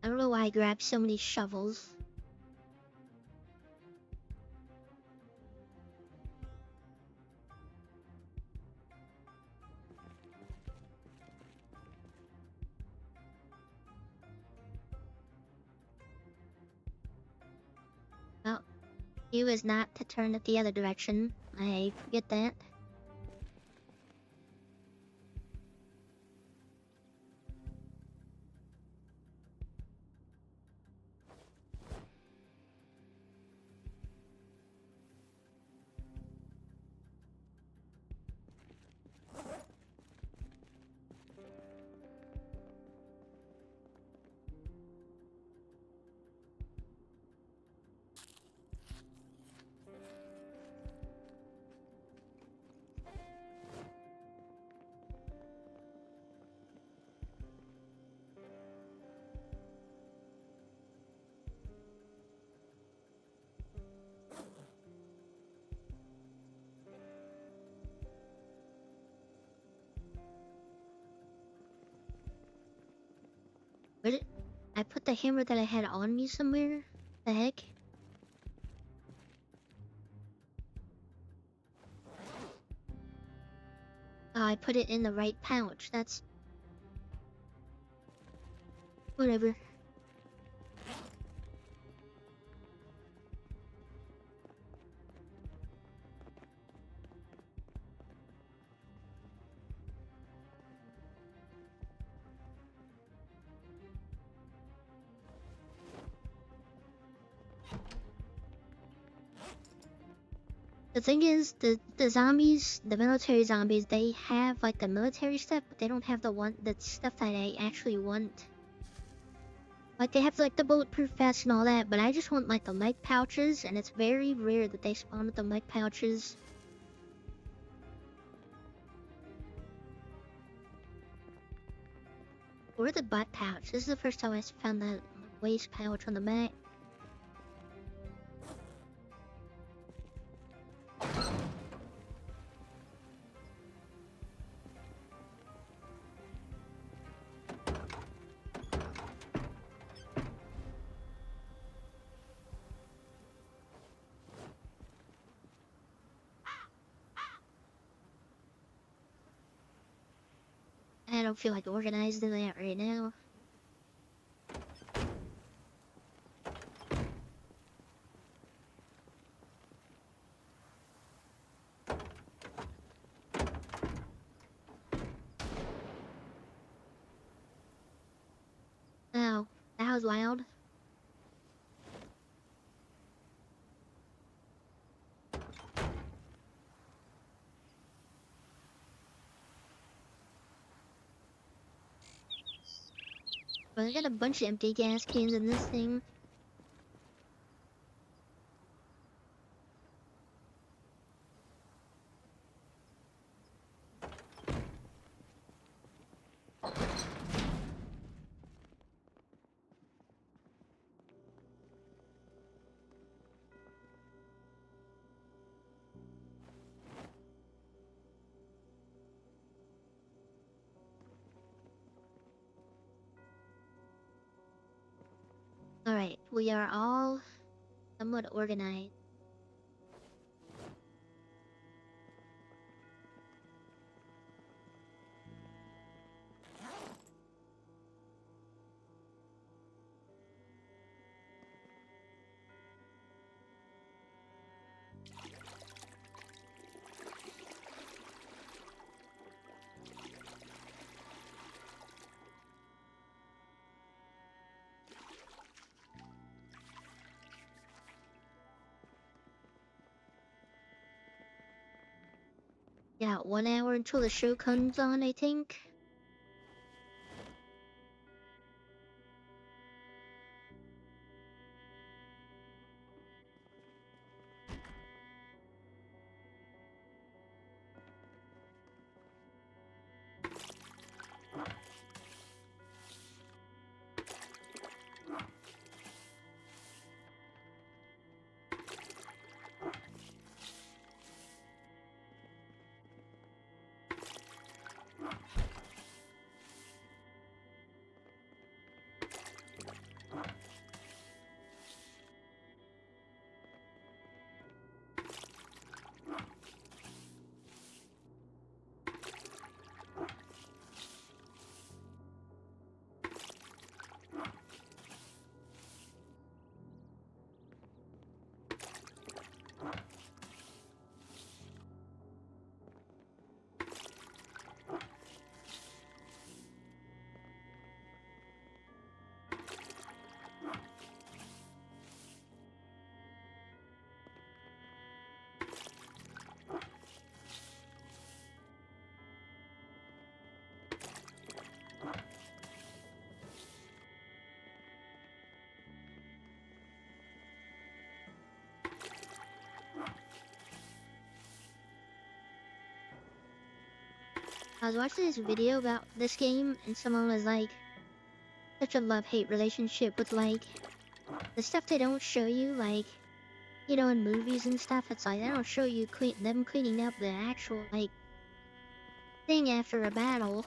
I don't know why I grabbed so many shovels. Well, he was not to turn it the other direction. I forget that. the hammer that I had on me somewhere. The heck? Oh, I put it in the right pouch. That's... whatever. The thing is, the zombies, the military zombies, they have like the military stuff, but they don't have the stuff that I actually want. Like they have like the bulletproof vest and all that, but I just want like the mic pouches, and it's very rare that they spawn with the mic pouches. Or the butt pouch. This is the first time I found that waist pouch on the back. I don't feel like organizing that right now. Oh, that was loud. But I got a bunch of empty gas cans in this thing. Alright, we are all somewhat organized. Yeah, 1 hour until the show comes on, I think. I was watching this video about this game, and someone was like, such a love-hate relationship with, like, the stuff they don't show you, like, you know, in movies and stuff. It's like, they don't show you them cleaning up the actual, like, thing after a battle.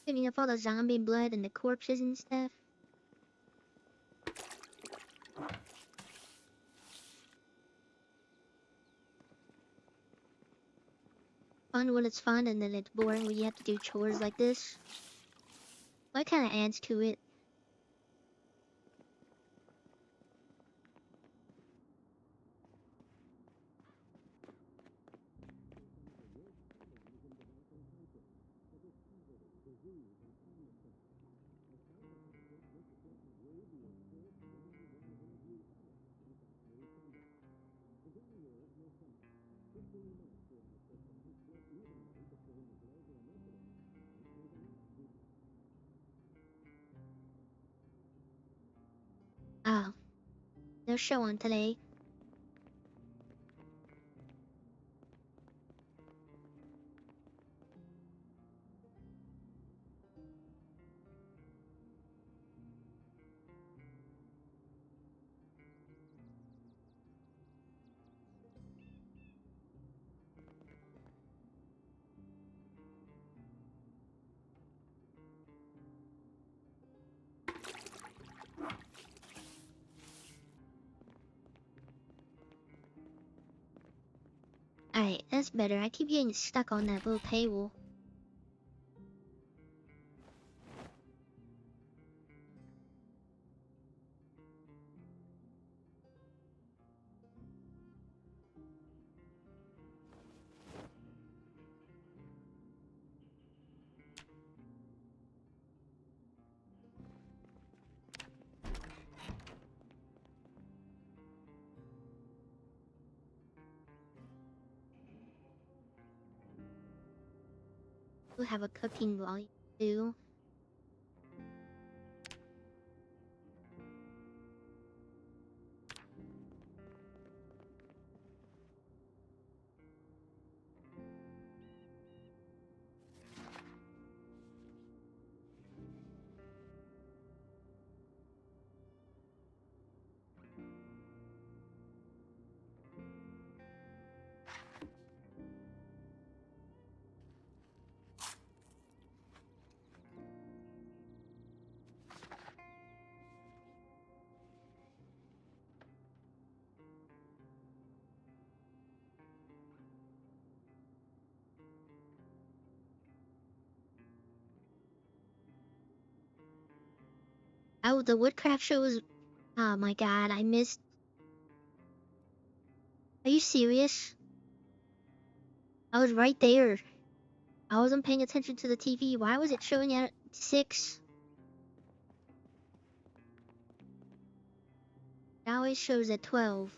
Cleaning up all the zombie blood and the corpses and stuff. Fun when it's fun, and then it's boring when you have to do chores like this. That kind of adds to it. Oh, no show on today. Alright, that's better. I keep getting stuck on that little table. We'll have a cooking volume too. Oh, the woodcraft show was. Oh my god, I missed. Are you serious? I was right there. I wasn't paying attention to the TV. Why was it showing at 6? It always shows at 12.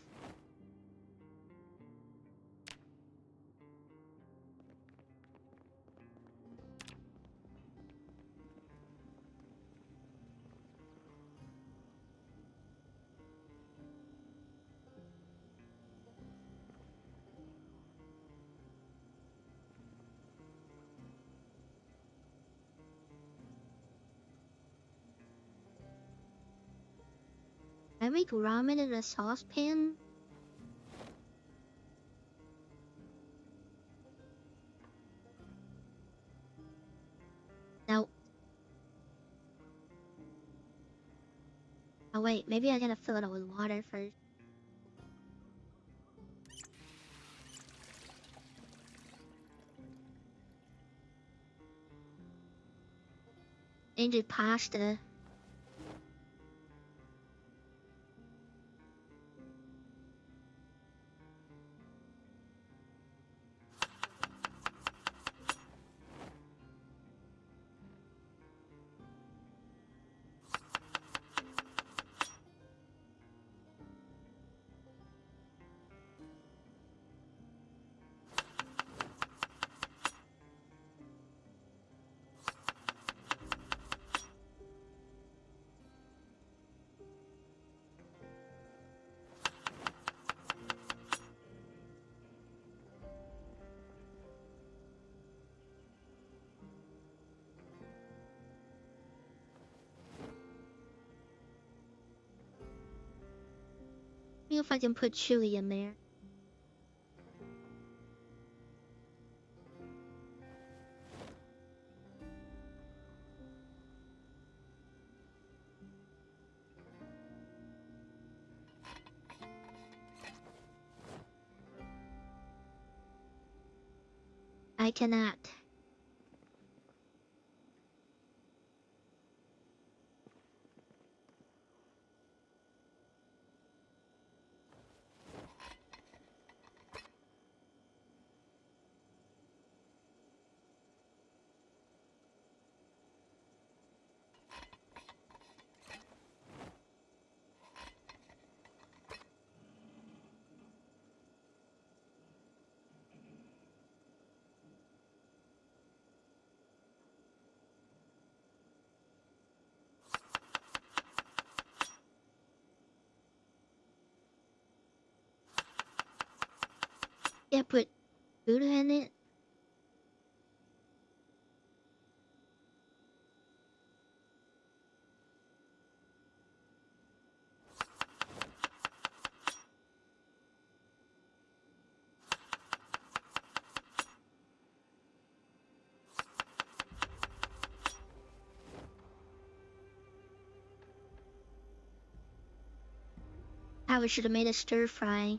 I make ramen in a saucepan? No. Oh wait, maybe I gotta fill it up with water first. And do pasta. See if I can put chili in there. I cannot. Yeah, put food in it. I should have made a stir fry.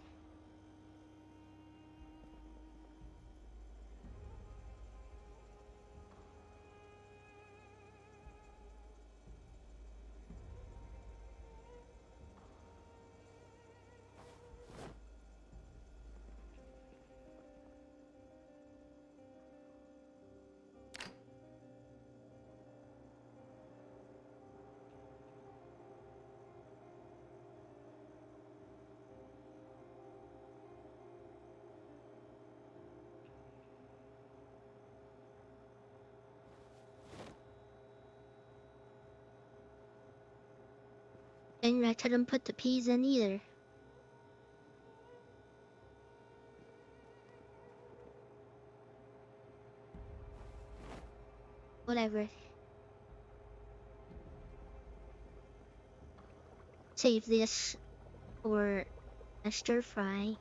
And I didn't put the peas in either. Whatever. Save this for a stir fry.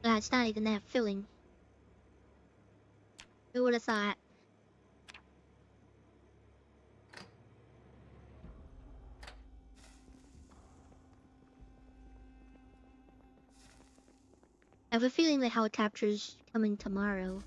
It's not even that filling. Who would have thought? I have a feeling the helicopter's coming tomorrow.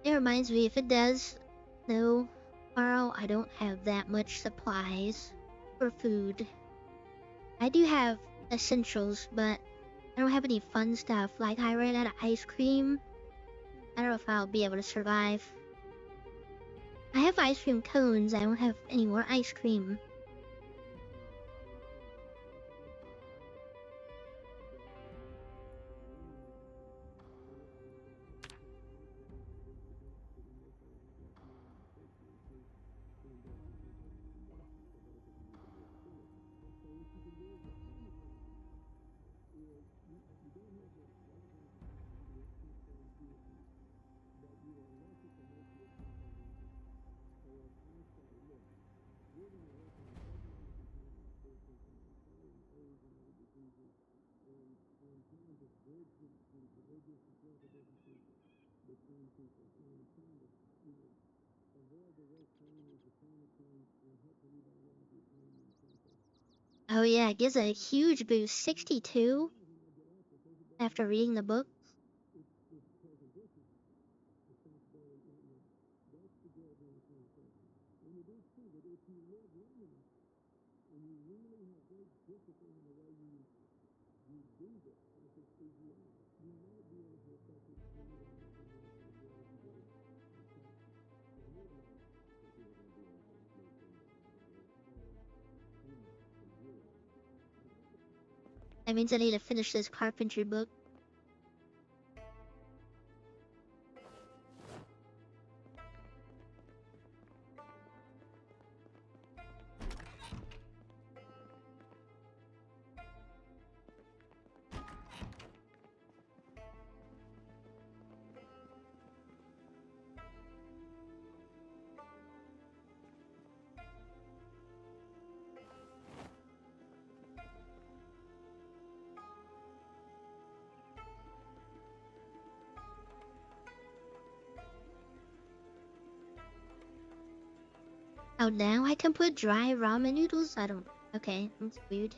It reminds me, if it does snow tomorrow, I don't have that much supplies for food. I do have essentials, but I don't have any fun stuff. Like, I ran out of ice cream. I don't know if I'll be able to survive. I have ice cream cones, I don't have any more ice cream. Oh yeah, it gives a huge boost, 62 after reading the book. That means I need to finish this carpentry book. Oh, now I can put dry ramen noodles? I don't... Okay, that's weird.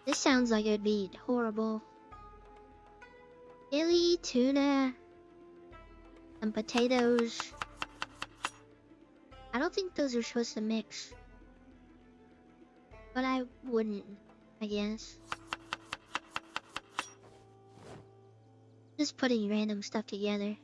This sounds like it'd be horrible. Chili, tuna, some potatoes. I don't think those are supposed to mix. But I wouldn't, I guess. Just putting random stuff together.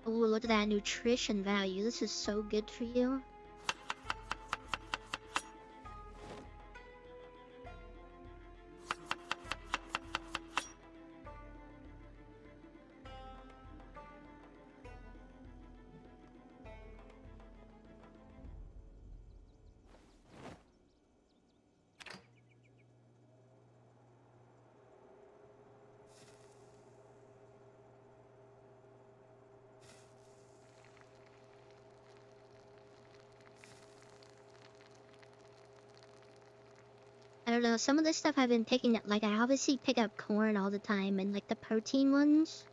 Oh, look at that nutrition value. This is so good for you. I don't know, some of the stuff I've been picking up, like I obviously pick up corn all the time and like the protein ones.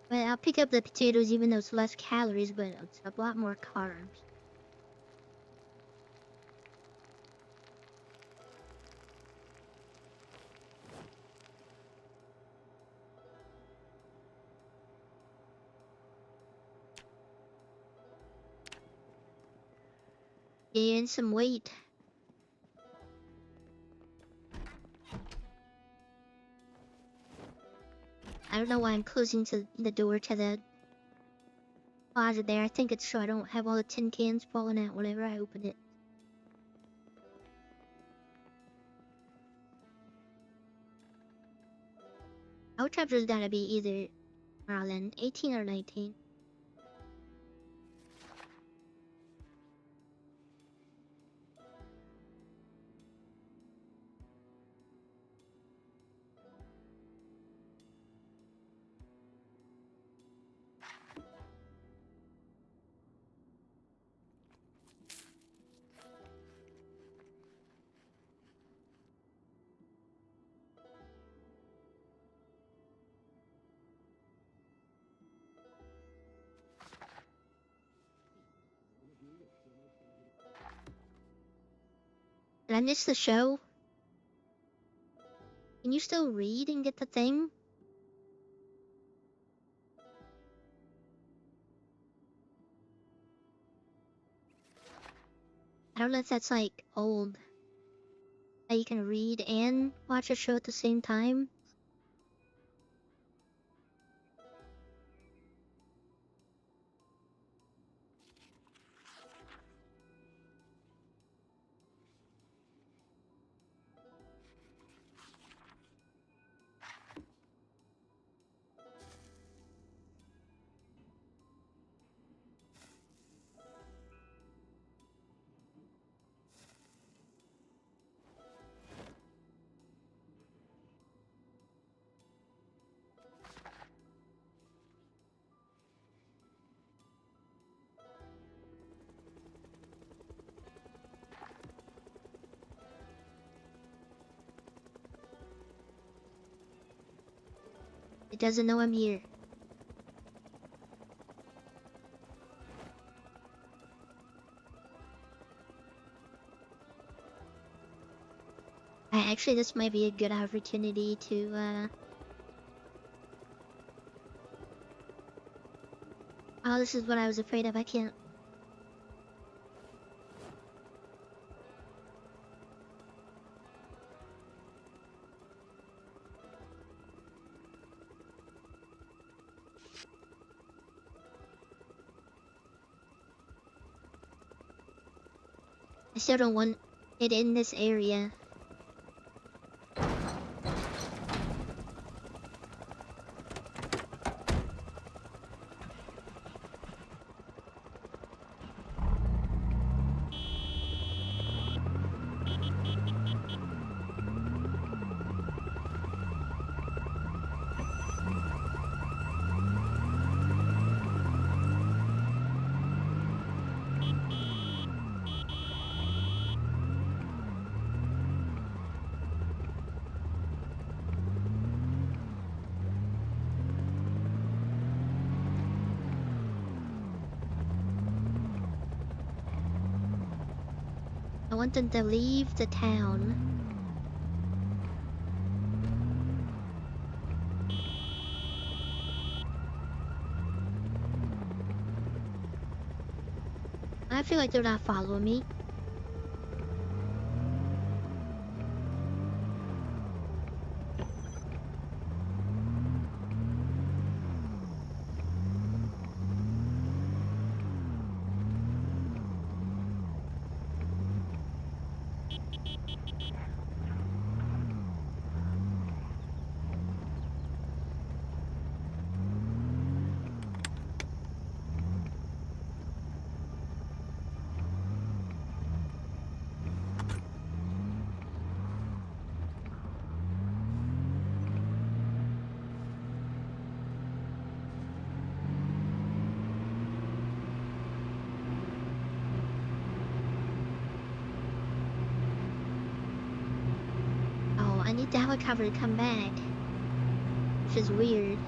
But I'll pick up the potatoes even though it's less calories, but it's a lot more carbs. Gain some weight. I don't know why I'm closing the door to the closet there. I think it's so I don't have all the tin cans falling out whenever I open it. Our chapter's gotta be either around then 18 or 19. I missed the show? Can you still read and get the thing? I don't know if that's like old. That you can read and watch a show at the same time. It doesn't know I'm here. Actually, this might be a good opportunity to, Oh, this is what I was afraid of. I can't... I still don't want it in this area. I want them to leave the town. I feel like they're not following me. Oh, I need the helicopter to come back. Which is weird.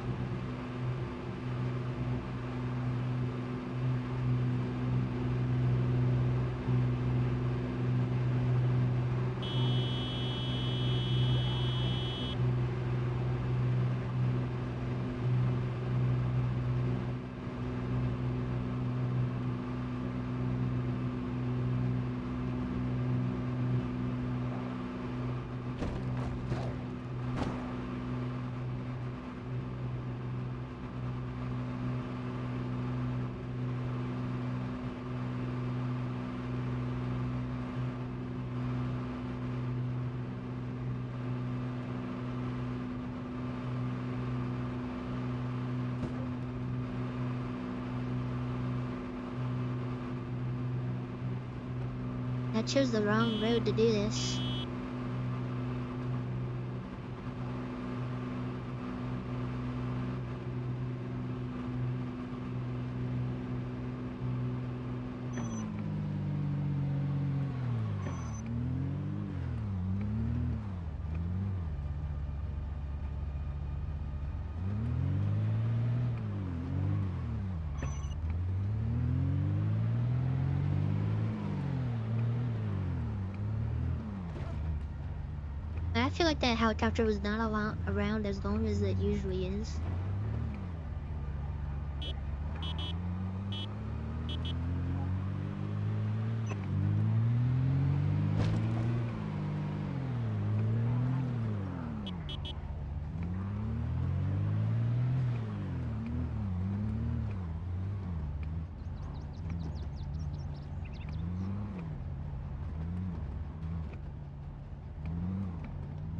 I chose the wrong road to do this. I feel like that helicopter was not around as long as it usually is.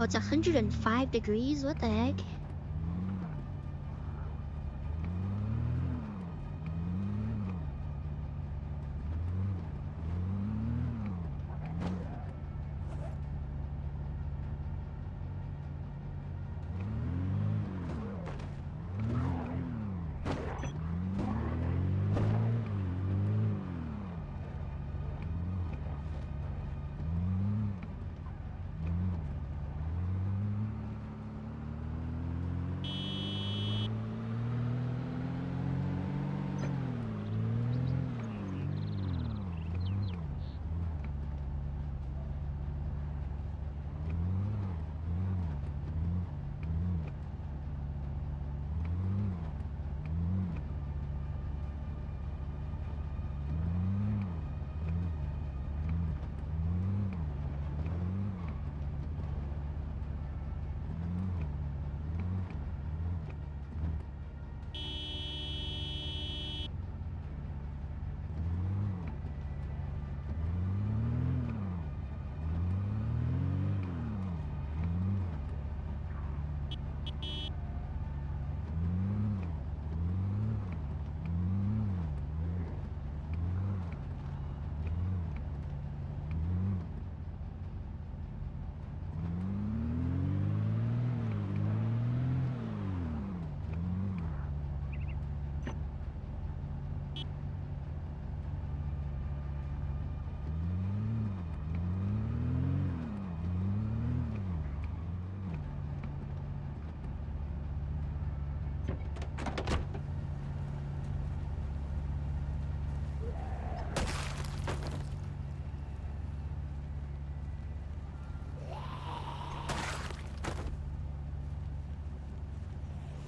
Oh, it's 105 degrees? What the heck?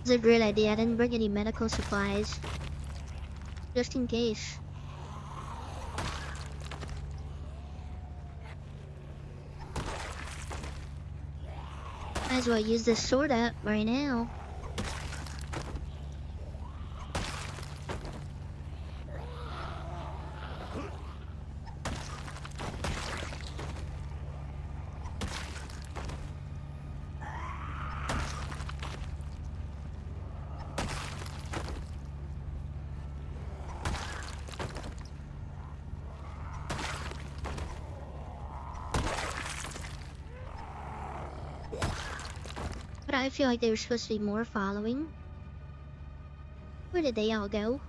It's a great idea. I didn't bring any medical supplies. Just in case. Might as well use this sword up right now. But I feel like there was supposed to be more following. Where did they all go?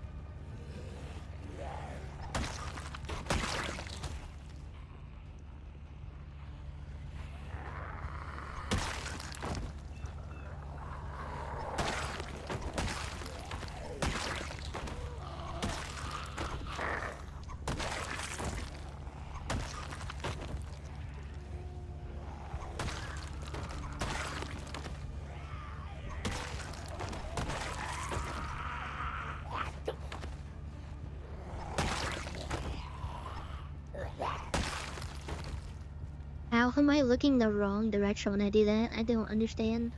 How am I looking the wrong direction when I do that? I don't understand.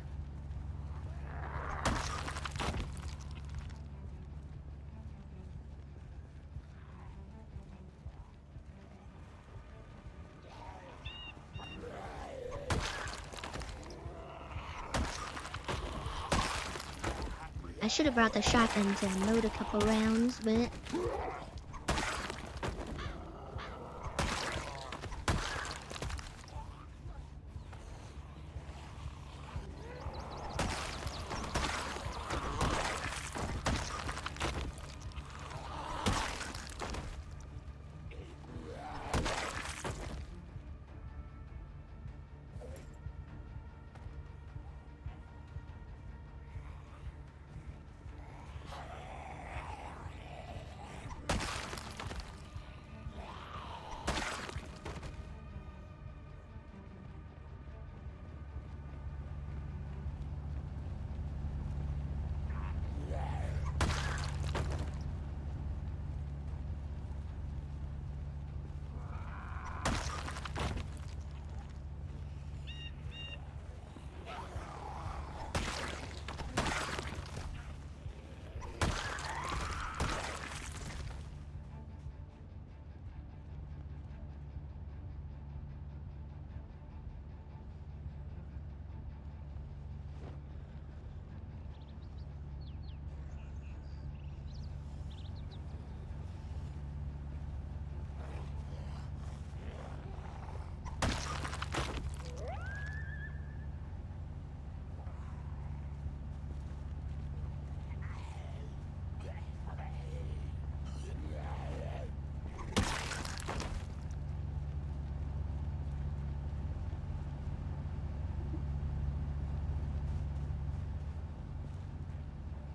I should have brought the shotgun to load a couple rounds, but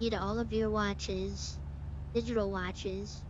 Need all of your watches, digital watches.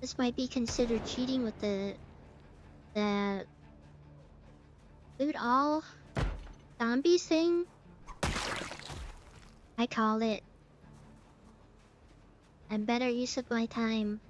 This might be considered cheating with the loot all zombies thing. I call it a better use of my time.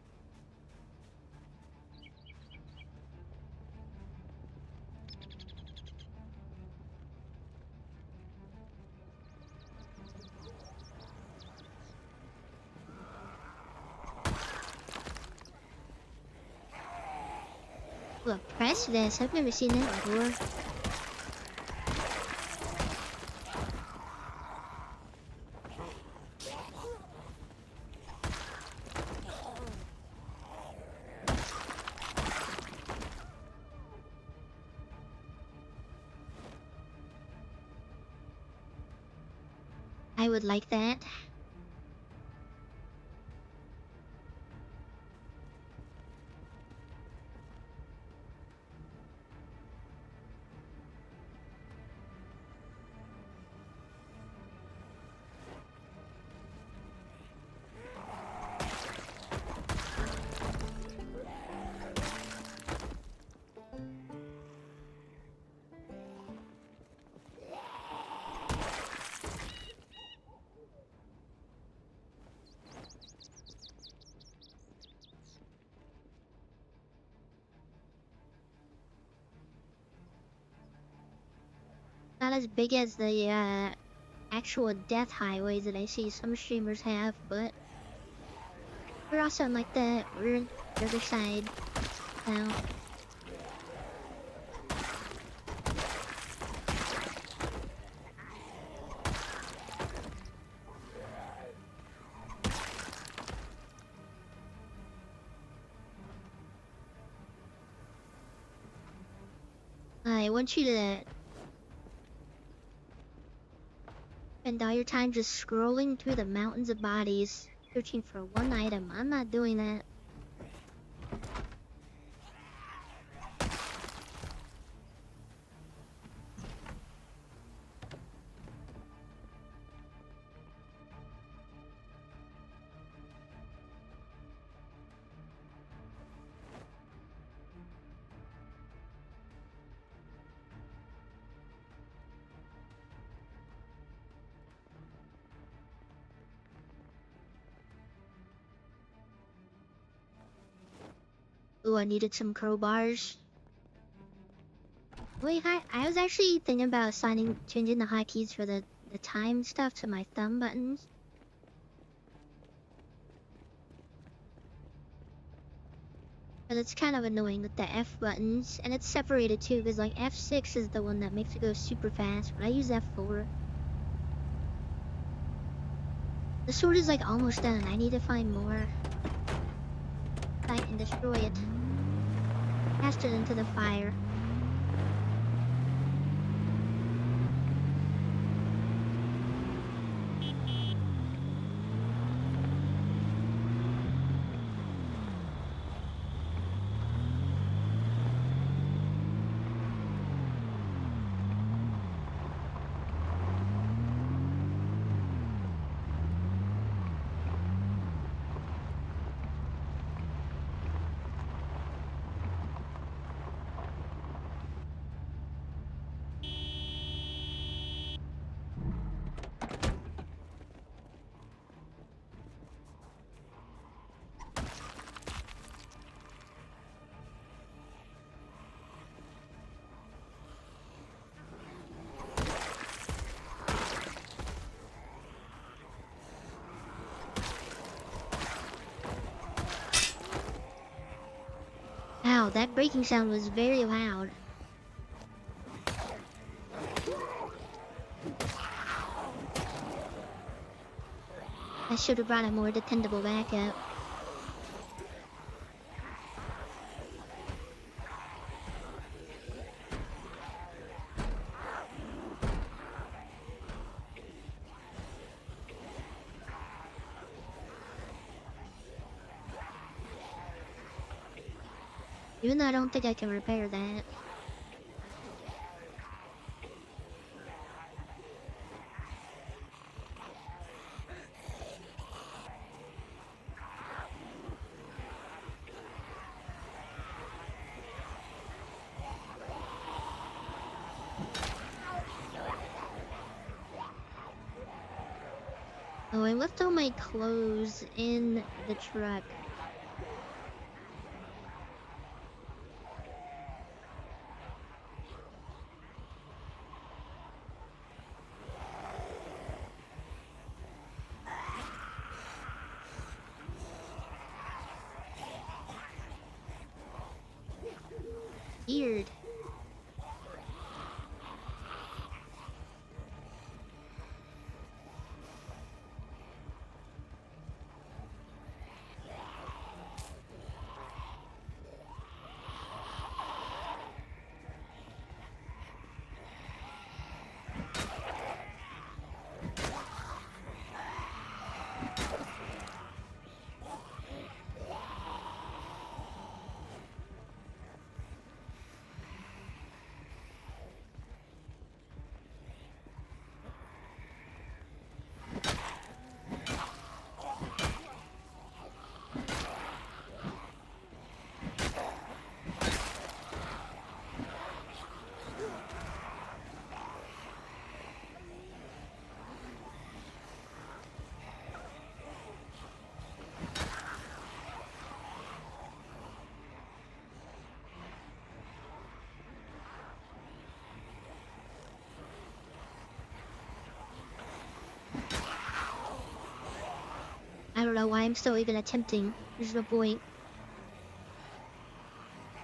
Look, press this. I've never seen that before. I would like that. Not as big as the actual death highways that I see some streamers have, but we're also on like the other side now. I want you to spend all your time just scrolling through the mountains of bodies, searching for one item. I'm not doing that. Ooh, I needed some crowbars. Wait, I was actually thinking about changing the hotkeys for the time stuff to my thumb buttons. But it's kind of annoying with the F buttons, and it's separated too, because like F6 is the one that makes it go super fast, but I use F4. The sword is like almost done. I need to find more. I can destroy it. Cast it into the fire. that breaking sound was very loud. I should have brought a more dependable backup. Even though I don't think I can repair that. Oh, I left all my clothes in the truck. Weird. I don't know why I'm still even attempting. There's no point.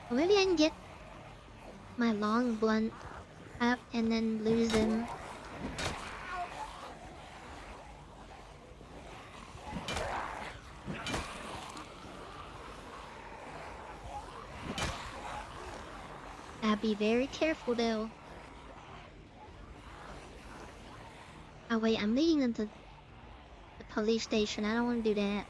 Well, maybe I can get my long blunt up and then lose them. I'll be very careful though. Oh wait, I'm leading them to the police station. I don't want to do that.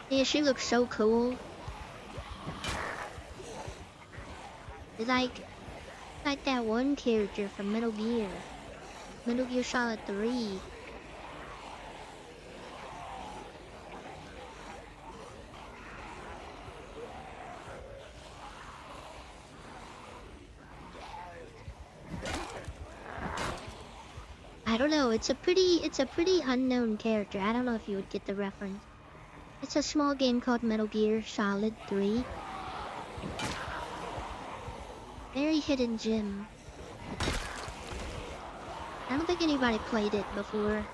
Yeah, she looks so cool. It's like that one character from Metal Gear. Metal Gear Solid 3. I don't know, it's a pretty unknown character. I don't know if you would get the reference. It's a small game called Metal Gear Solid 3. Very hidden gem. I don't think anybody played it before.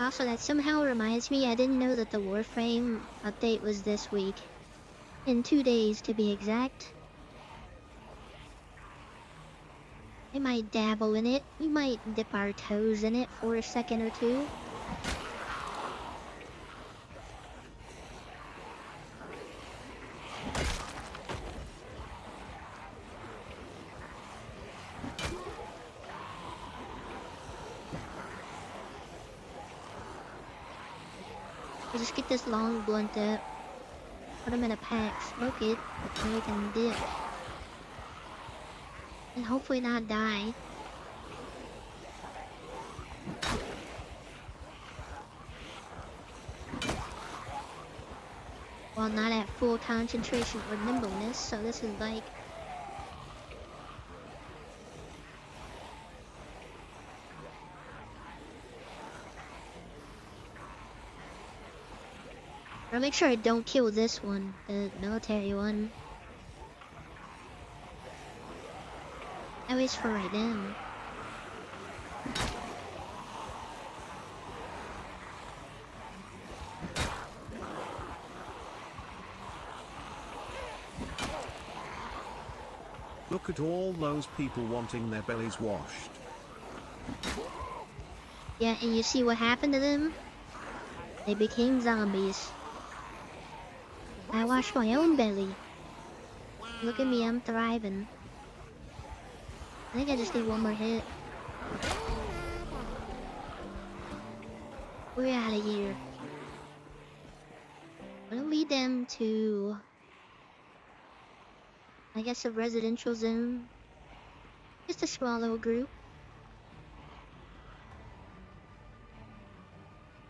Also, that somehow reminds me I didn't know that the Warframe update was this week. In 2 days to be exact. We might dabble in it. We might dip our toes in it for a second or two. We'll just get this long blunt up. Put them in a pack, smoke it, and we can dip. And hopefully not die. Well, not at full concentration or nimbleness, so this is like... I'll make sure I don't kill this one, the military one. At least for right now. Look at all those people wanting their bellies washed. Yeah, and you see what happened to them? They became zombies. I washed my own belly. Look at me, I'm thriving. I think I just need one more hit. We're out of here. I'm gonna lead them to... I guess a residential zone. Just a small little group.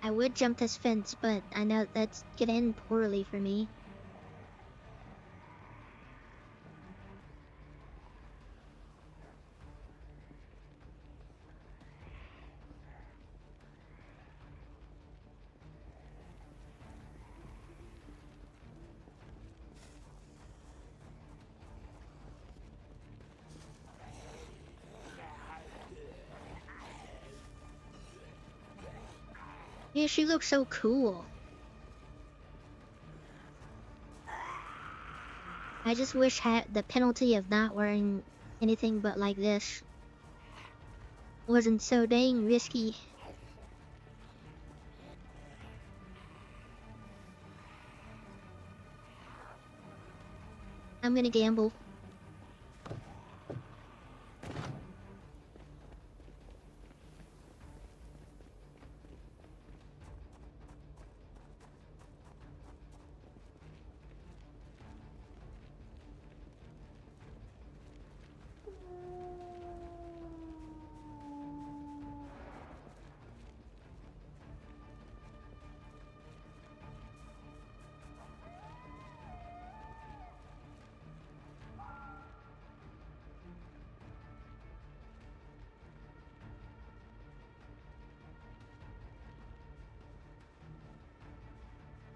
I would jump this fence, but I know that's gonna end poorly for me. Yeah, she looks so cool. I just wish the penalty of not wearing anything but like this wasn't so dang risky. I'm gonna gamble.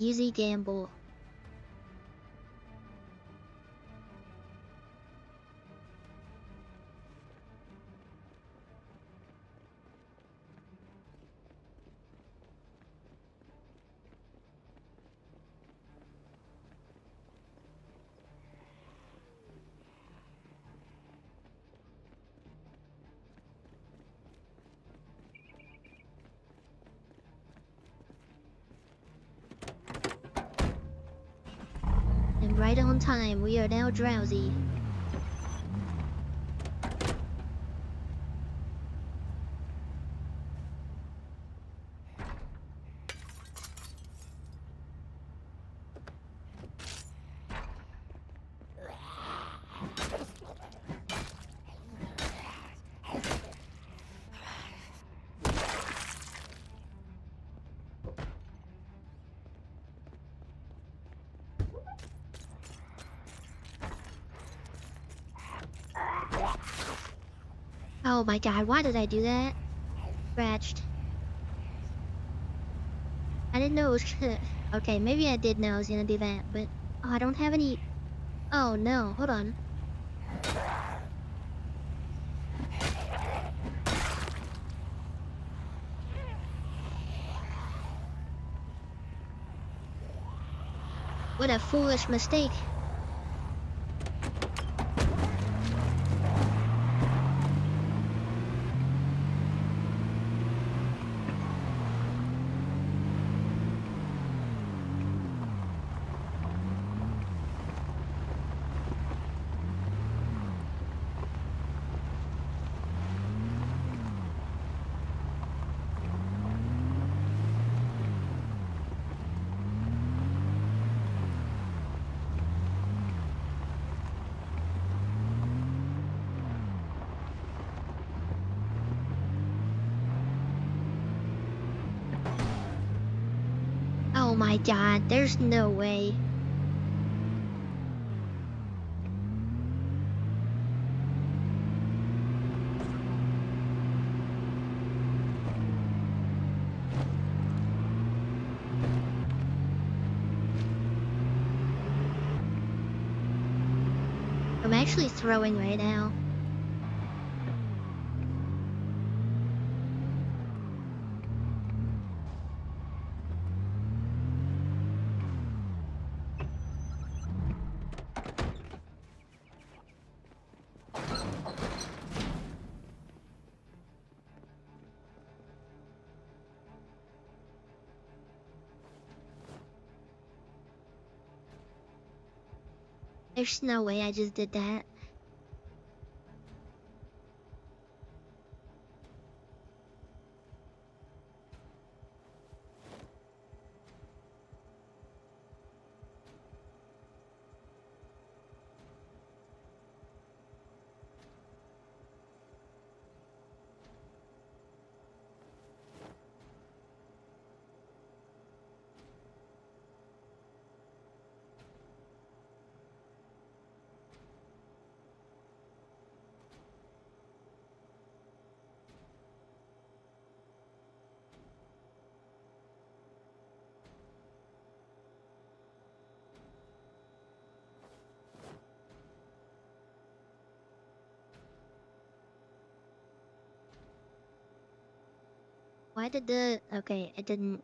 Easy gamble. And right on time, we are now drowsy. Oh my god, why did I do that? Scratched. I didn't know it was... Okay, maybe I did know I was gonna do that, but... Oh, I don't have any... Oh no, hold on. What a foolish mistake. Oh my god, there's no way. I'm actually throwing right now. There's no way I just did that. Why did the... Okay, it didn't...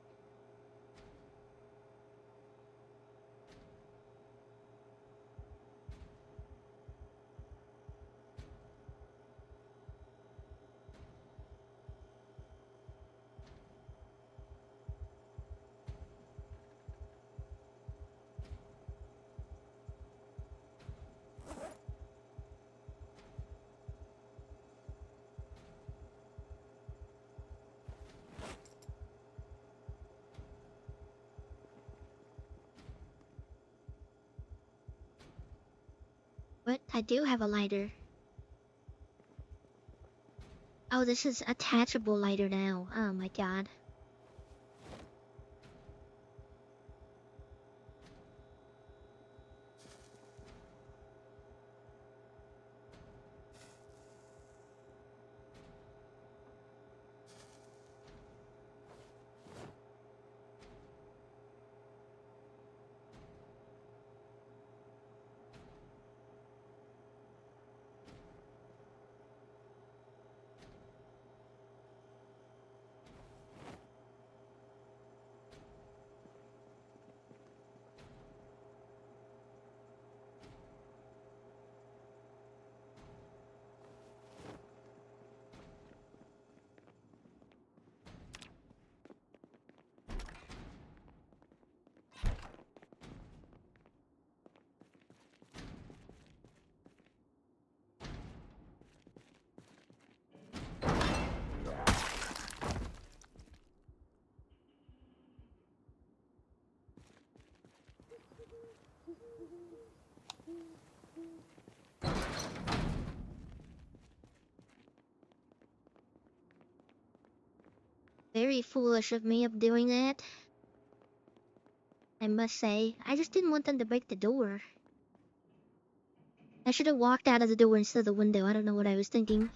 What? I do have a lighter. Oh, this is attachable lighter now. Oh my god. Very foolish of me of doing that. I must say, I just didn't want them to break the door. I should have walked out of the door instead of the window. I don't know what I was thinking.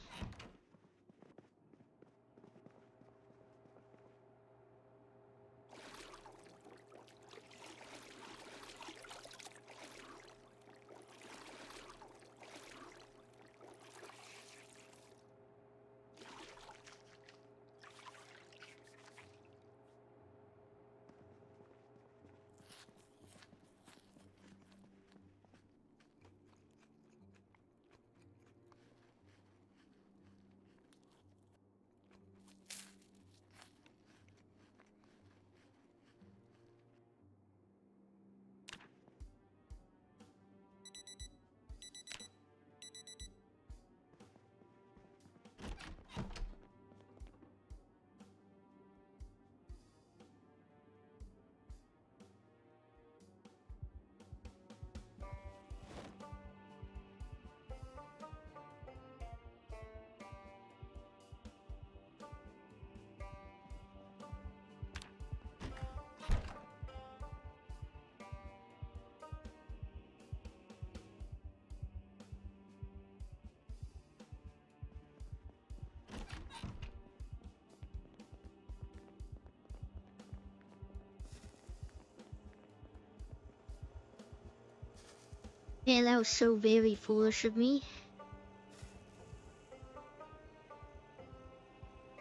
Yeah, that was so very foolish of me.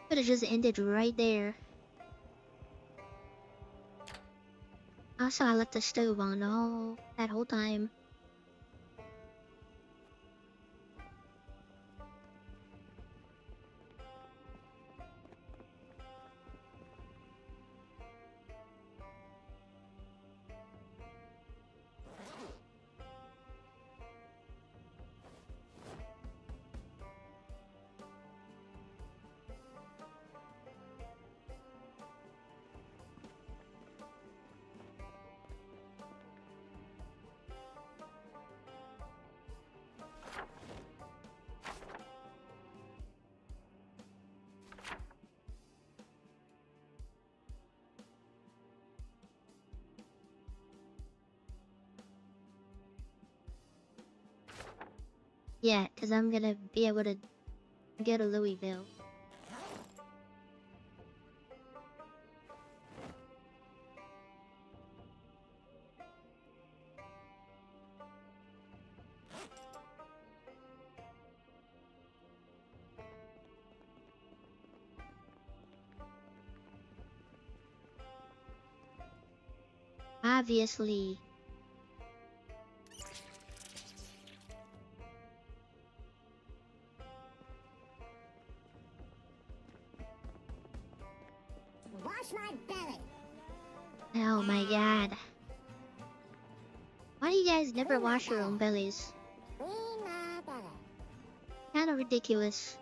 Could have just ended right there. Also, I left the stove on all that whole time. Yeah, because I'm gonna be able to go to Louisville. Obviously. Wash my belly. Oh my god. Why do you guys never wash your own bellies? Clean my belly. Kinda ridiculous.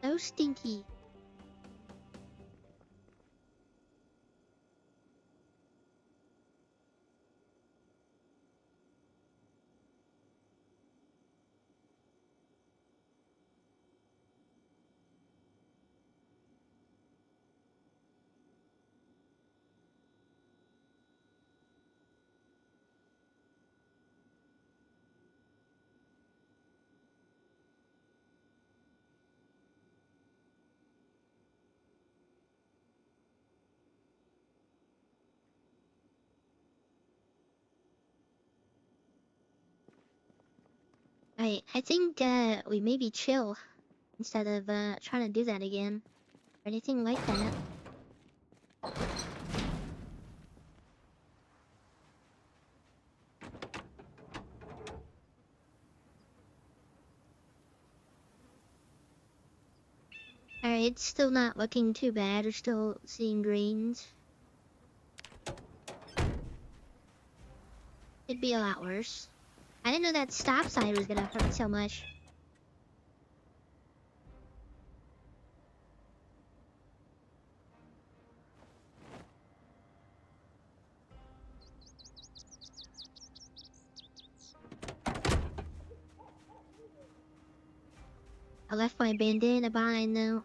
So stinky. I think we maybe chill instead of trying to do that again. Or anything like that. Alright, it's still not looking too bad. We're still seeing greens. Could be a lot worse. I didn't know that stop sign was gonna hurt so much. I left my bandana behind though.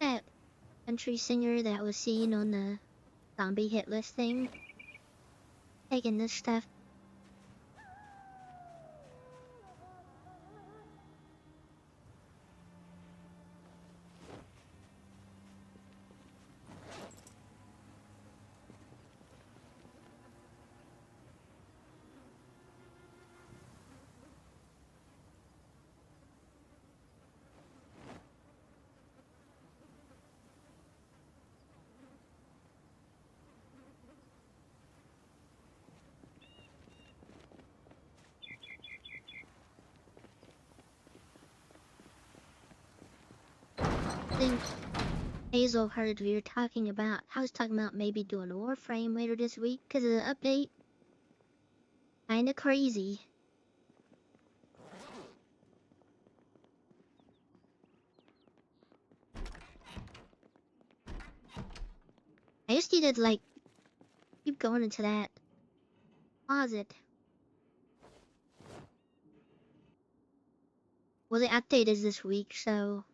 That country singer that was seen on the zombie hit list thing. Taking this stuff. think Hazel heard we were talking about. I was talking about maybe doing a Warframe later this week because of the update. Kinda crazy. I just needed like keep going into that closet. Well, the update is this week, so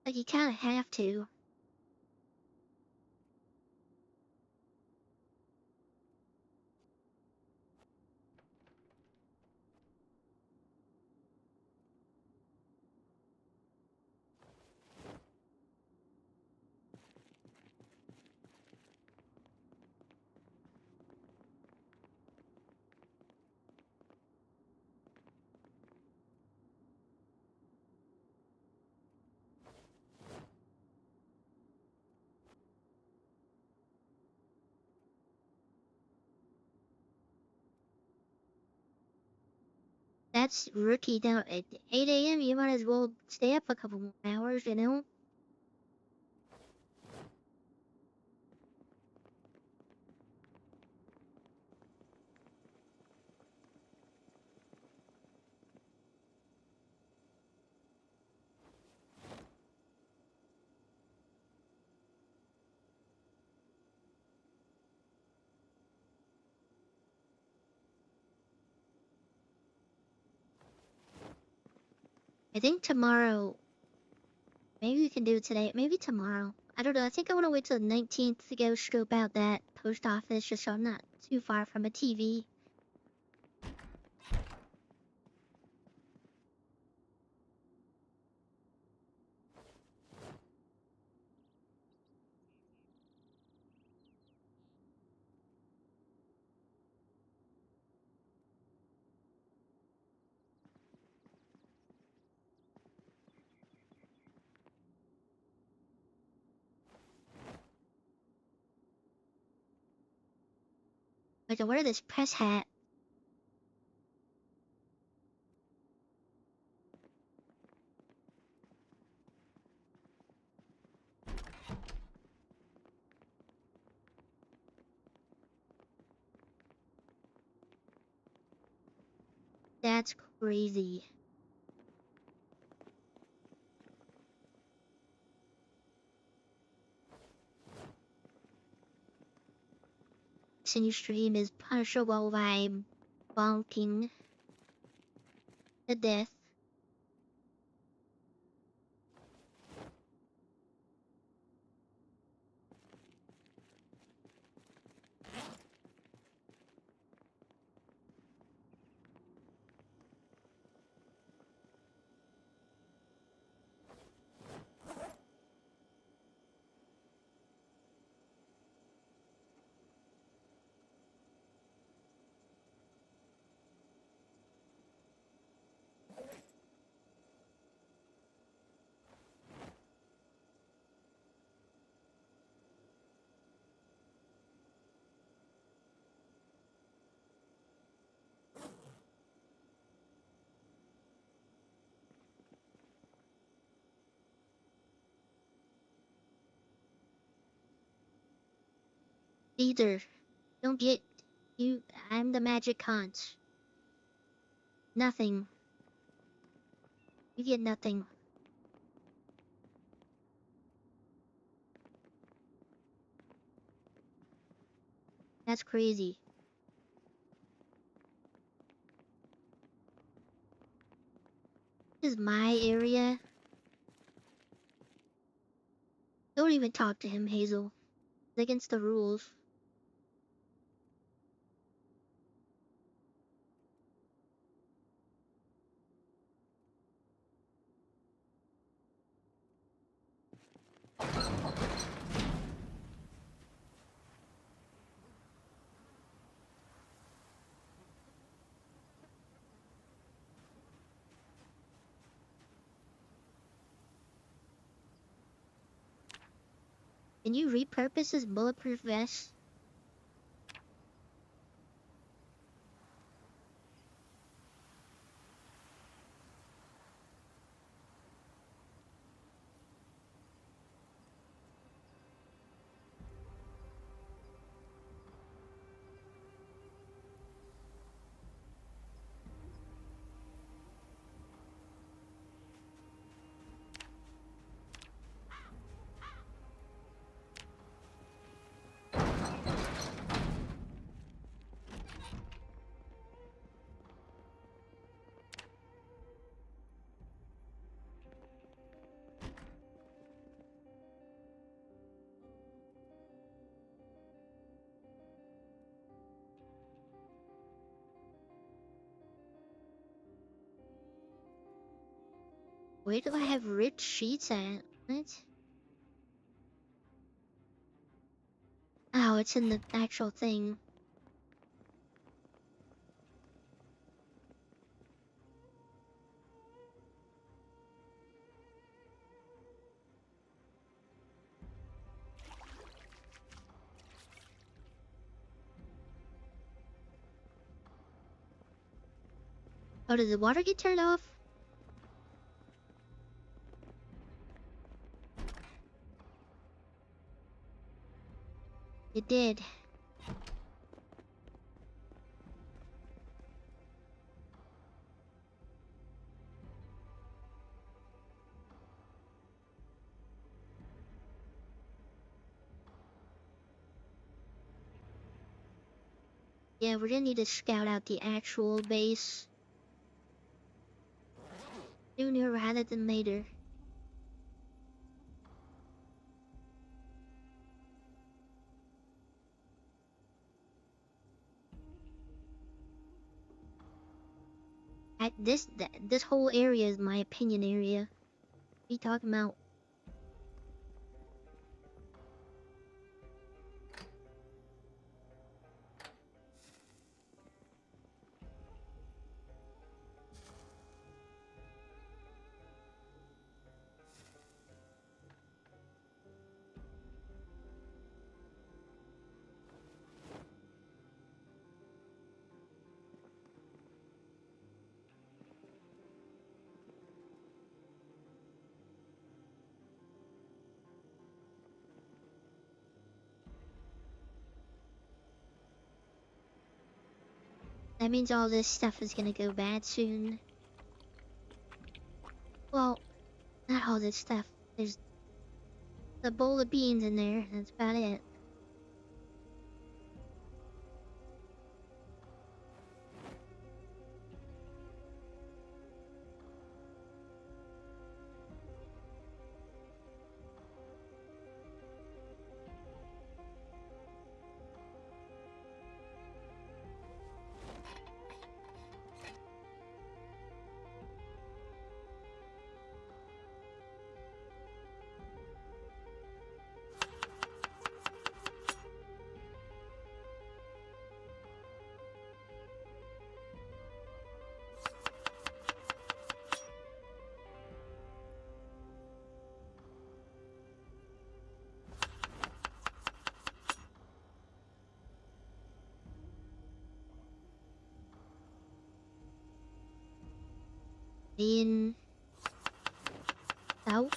like you kind of have to. That's rookie down at 8 a.m. You might as well stay up a couple more hours, you know? I think tomorrow, maybe we can do it today, maybe tomorrow. I don't know, I think I want to wait till the 19th to go scope out that post office just so I'm not too far from a TV. I can wear this press hat. That's crazy. This new stream is punishable by bonking to death. Either. Don't get you. I'm the magic conch. Nothing. You get nothing. That's crazy. This is my area. Don't even talk to him, Hazel. It's against the rules. Can you repurpose this bulletproof vest? Where do I have rich sheets at? What? Oh, it's in the actual thing. Oh, did the water get turned off? It did. Yeah, we're gonna need to scout out the actual base sooner rather than later. This whole area is my opinion area. What are you talking about? That means all this stuff is gonna go bad soon. Well, not all this stuff. There's the bowl of beans in there. That's about it. In out.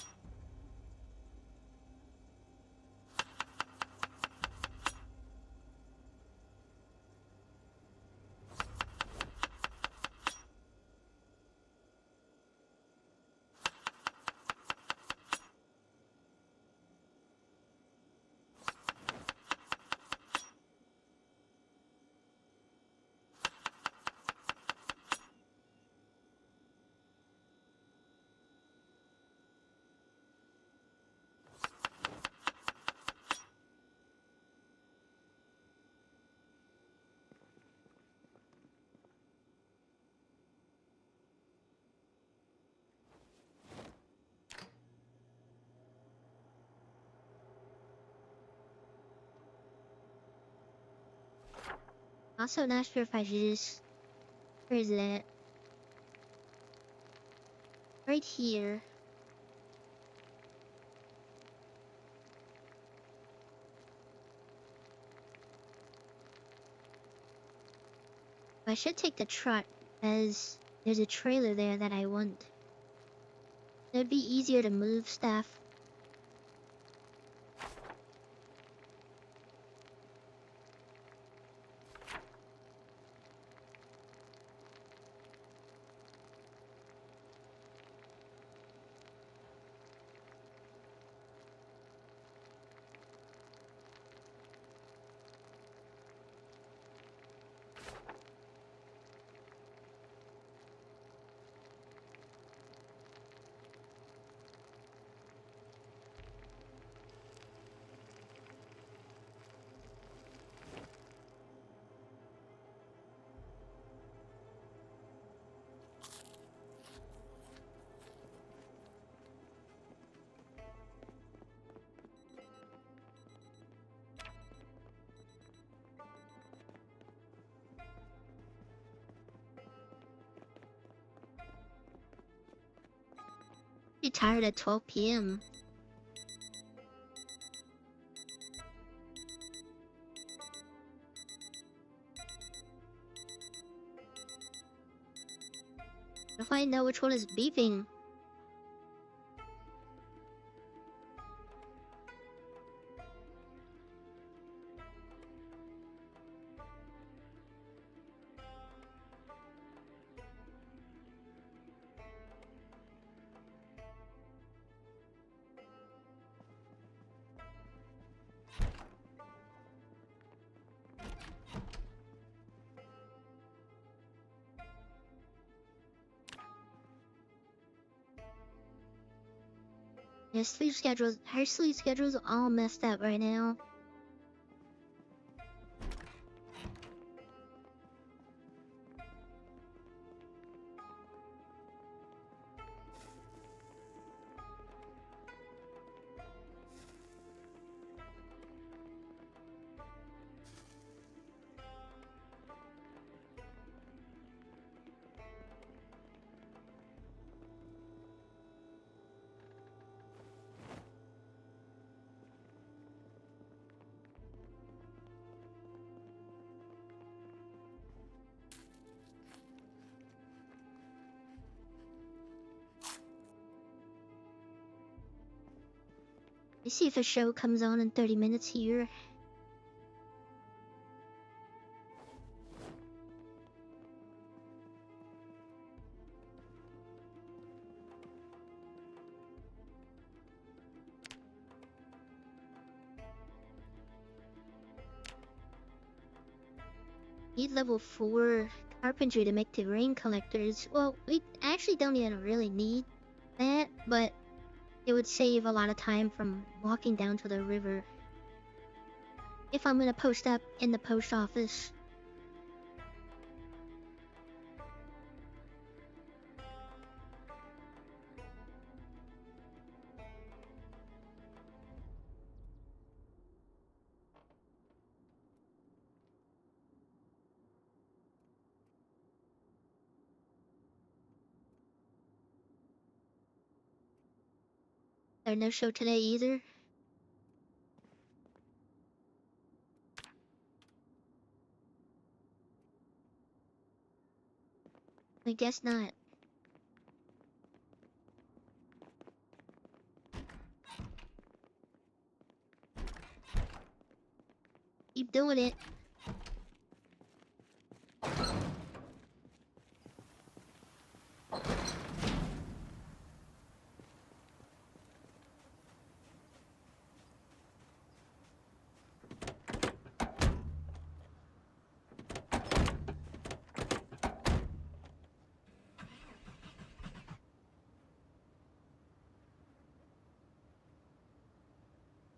Also, not sure if I should just. Where is it? Right here. I should take the truck, as there's a trailer there that I want. It'd be easier to move stuff. tired at 12 p.m. If I know which one is beeping. Her sleep schedule's all messed up right now. Let's see if a show comes on in 30 minutes here. Need level 4 carpentry to make the rain collectors. Well, we actually don't even really need that, but it would save a lot of time from walking down to the river. If I'm gonna post up in the post office. There's no show today either. I guess not. Keep doing it.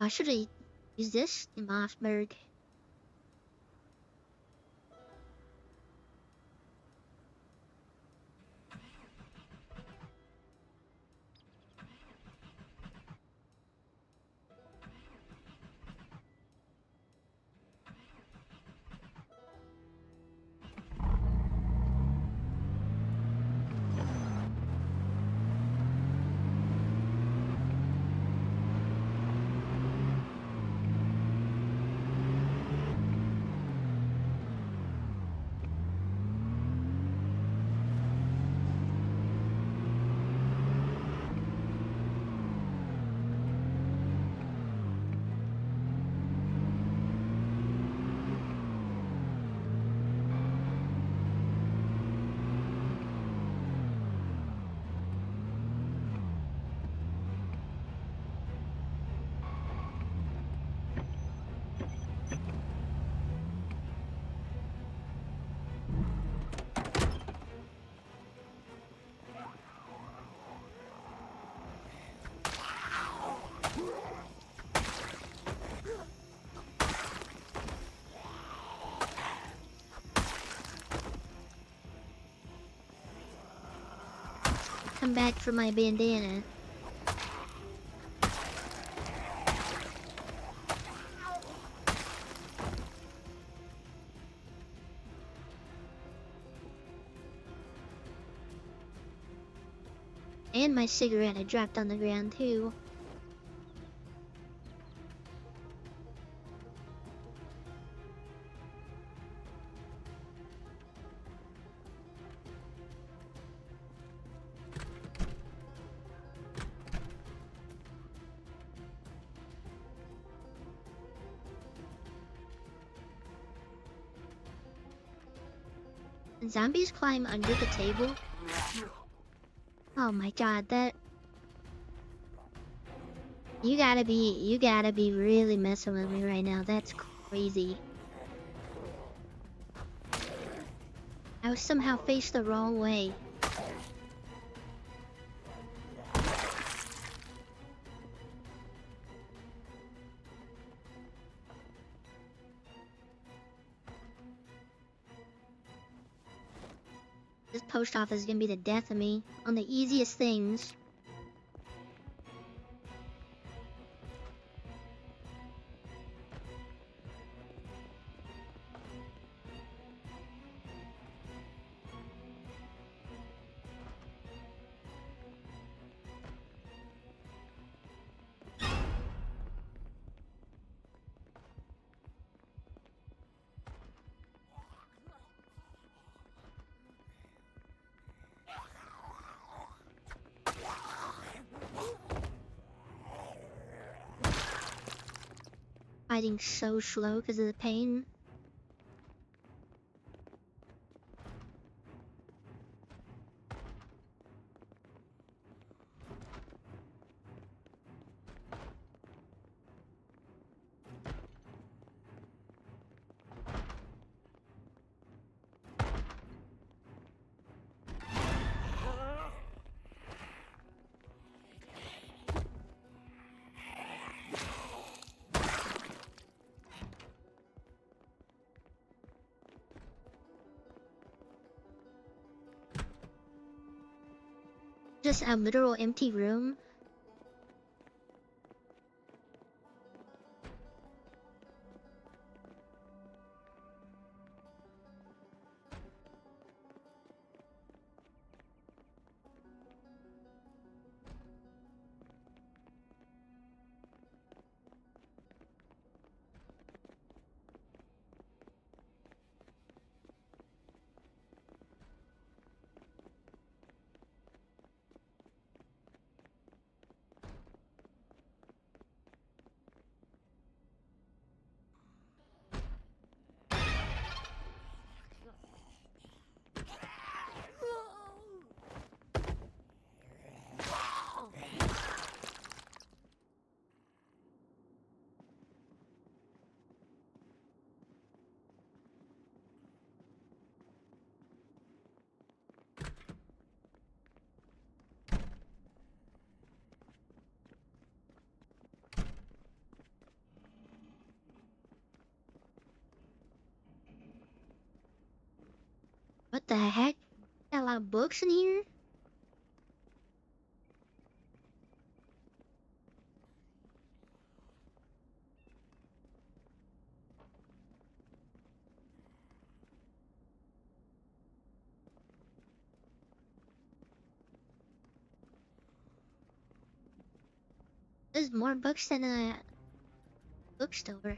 I should have used this in Mossberg. Come back for my bandana. And my cigarette I dropped on the ground too. Zombies climb under the table. Oh my god, that... You gotta be really messing with me right now. That's crazy. I was somehow faced the wrong way. This post office is gonna be the death of me on the easiest things. Fighting so slow because of the pain. Just a literal empty room. What the heck? Got a lot of books in here? There's more books than a bookstore.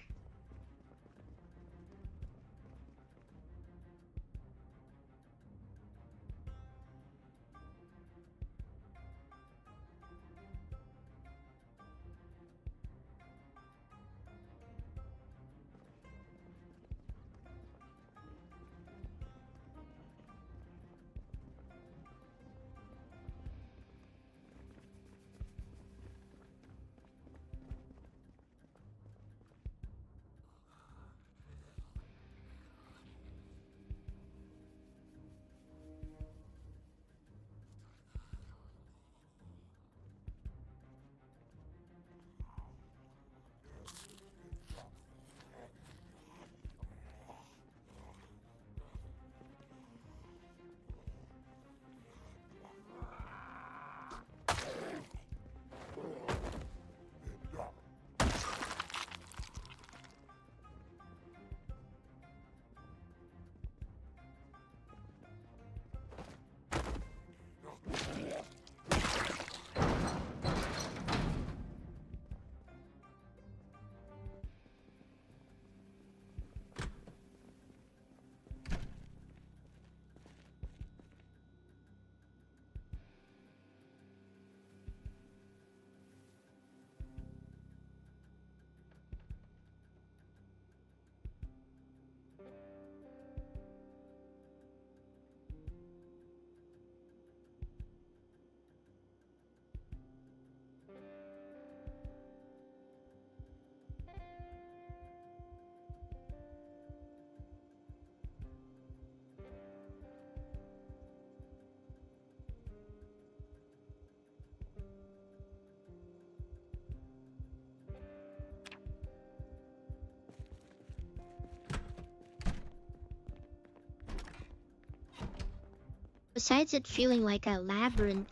Besides it feeling like a labyrinth,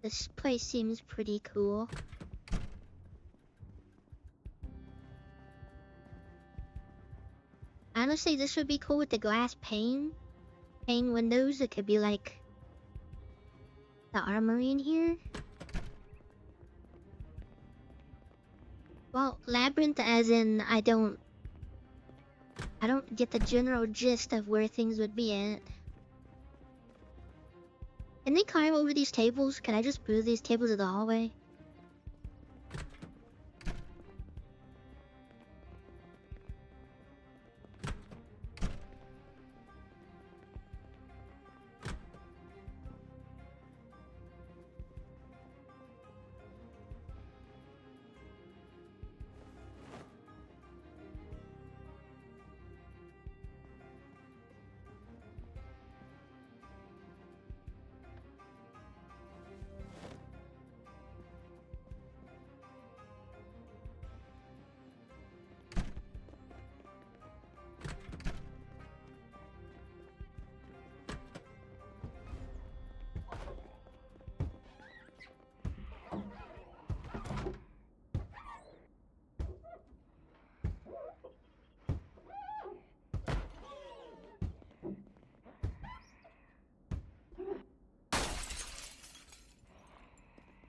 this place seems pretty cool. Honestly, this would be cool with the glass pane windows. It could be like the armory in here. Well, labyrinth as in I don't get the general gist of where things would be at. Can they climb over these tables? Can I just move these tables to the hallway?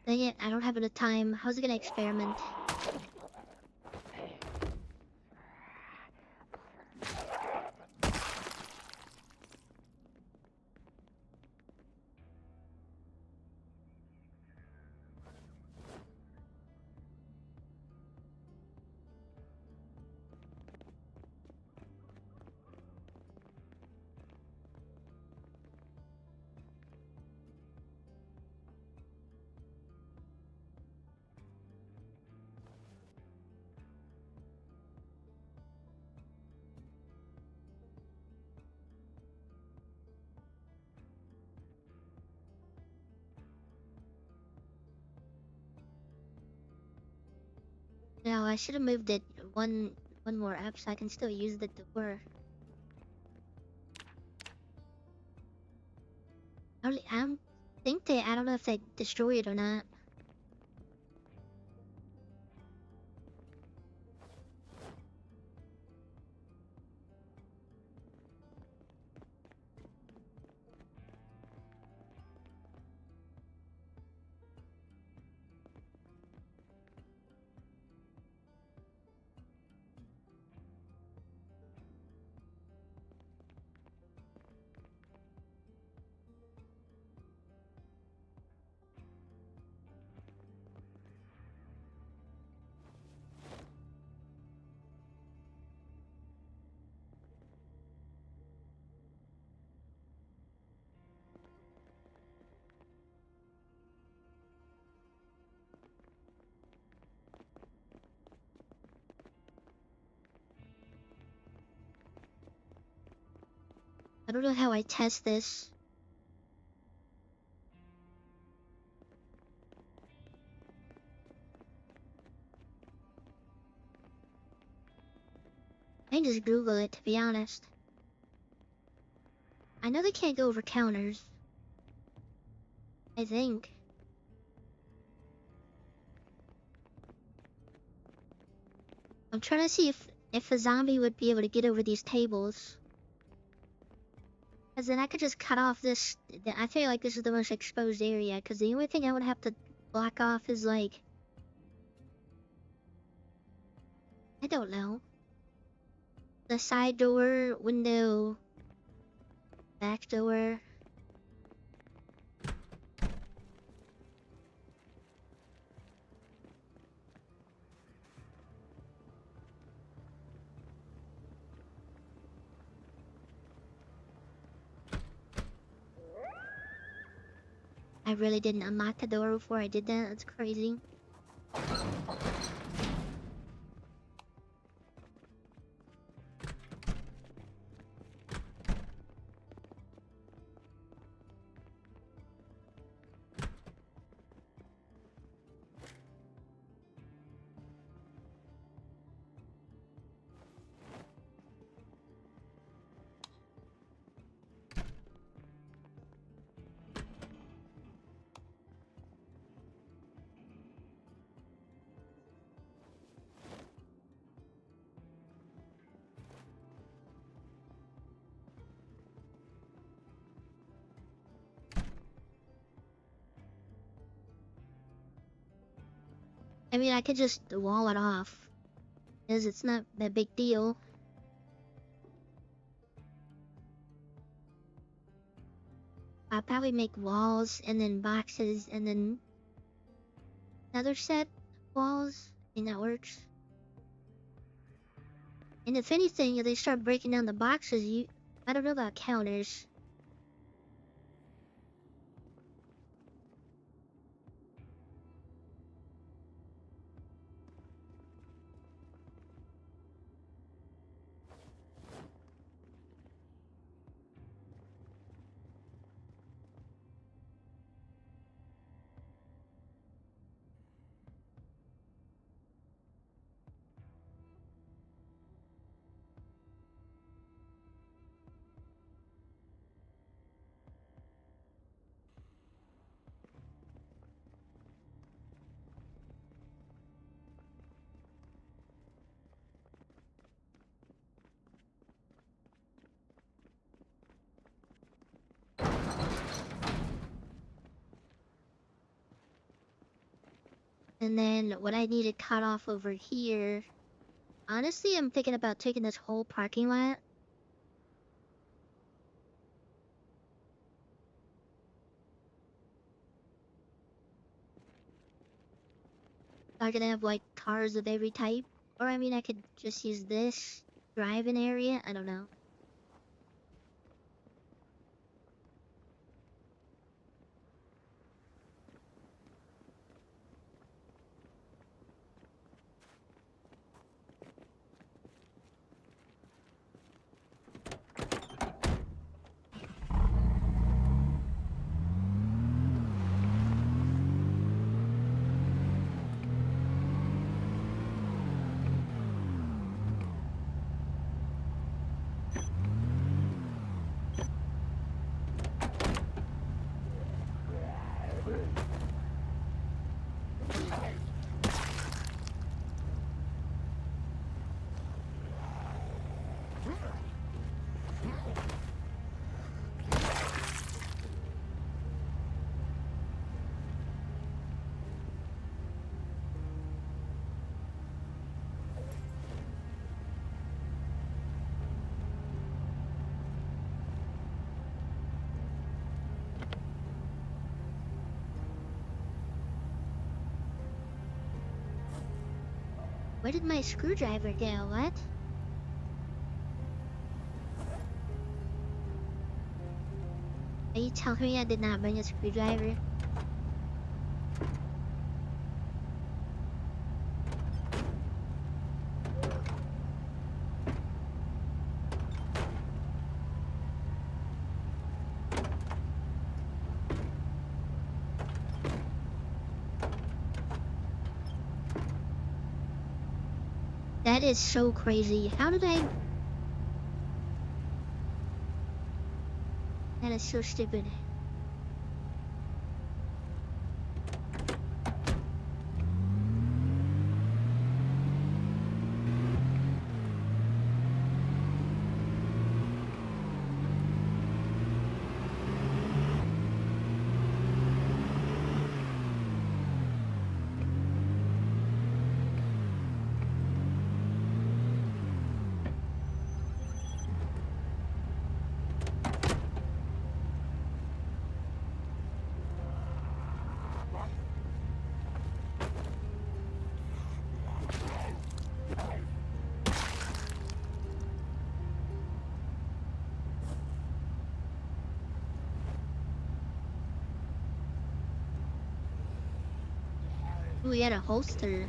Dang it, I don't have enough time. How's it gonna experiment? No, I should have moved it one more up so I can still use the door. I don't think I don't know if they destroy it or not. I don't know how I test this. I can just Google it, to be honest. I know they can't go over counters. I think. I'm trying to see if a zombie would be able to get over these tables. Cause then I could just cut off this. I feel like this is the most exposed area. Cause the only thing I would have to block off is like, I don't know, the side door, window, back door. I really didn't unlock the door before I did that. That's crazy. I mean, I could just wall it off, because it's not a big deal. I'll probably make walls and then boxes and then another set walls. I think that works. And if anything, if they start breaking down the boxes, I don't know about counters. And then what I need to cut off over here. Honestly, I'm thinking about taking this whole parking lot. I'm gonna have like cars of every type. Or I mean, I could just use this driving area. I don't know. Where did my screwdriver go? What? Are you telling me I did not bring a screwdriver? That is so crazy. How did I... That is so stupid. We had a holster.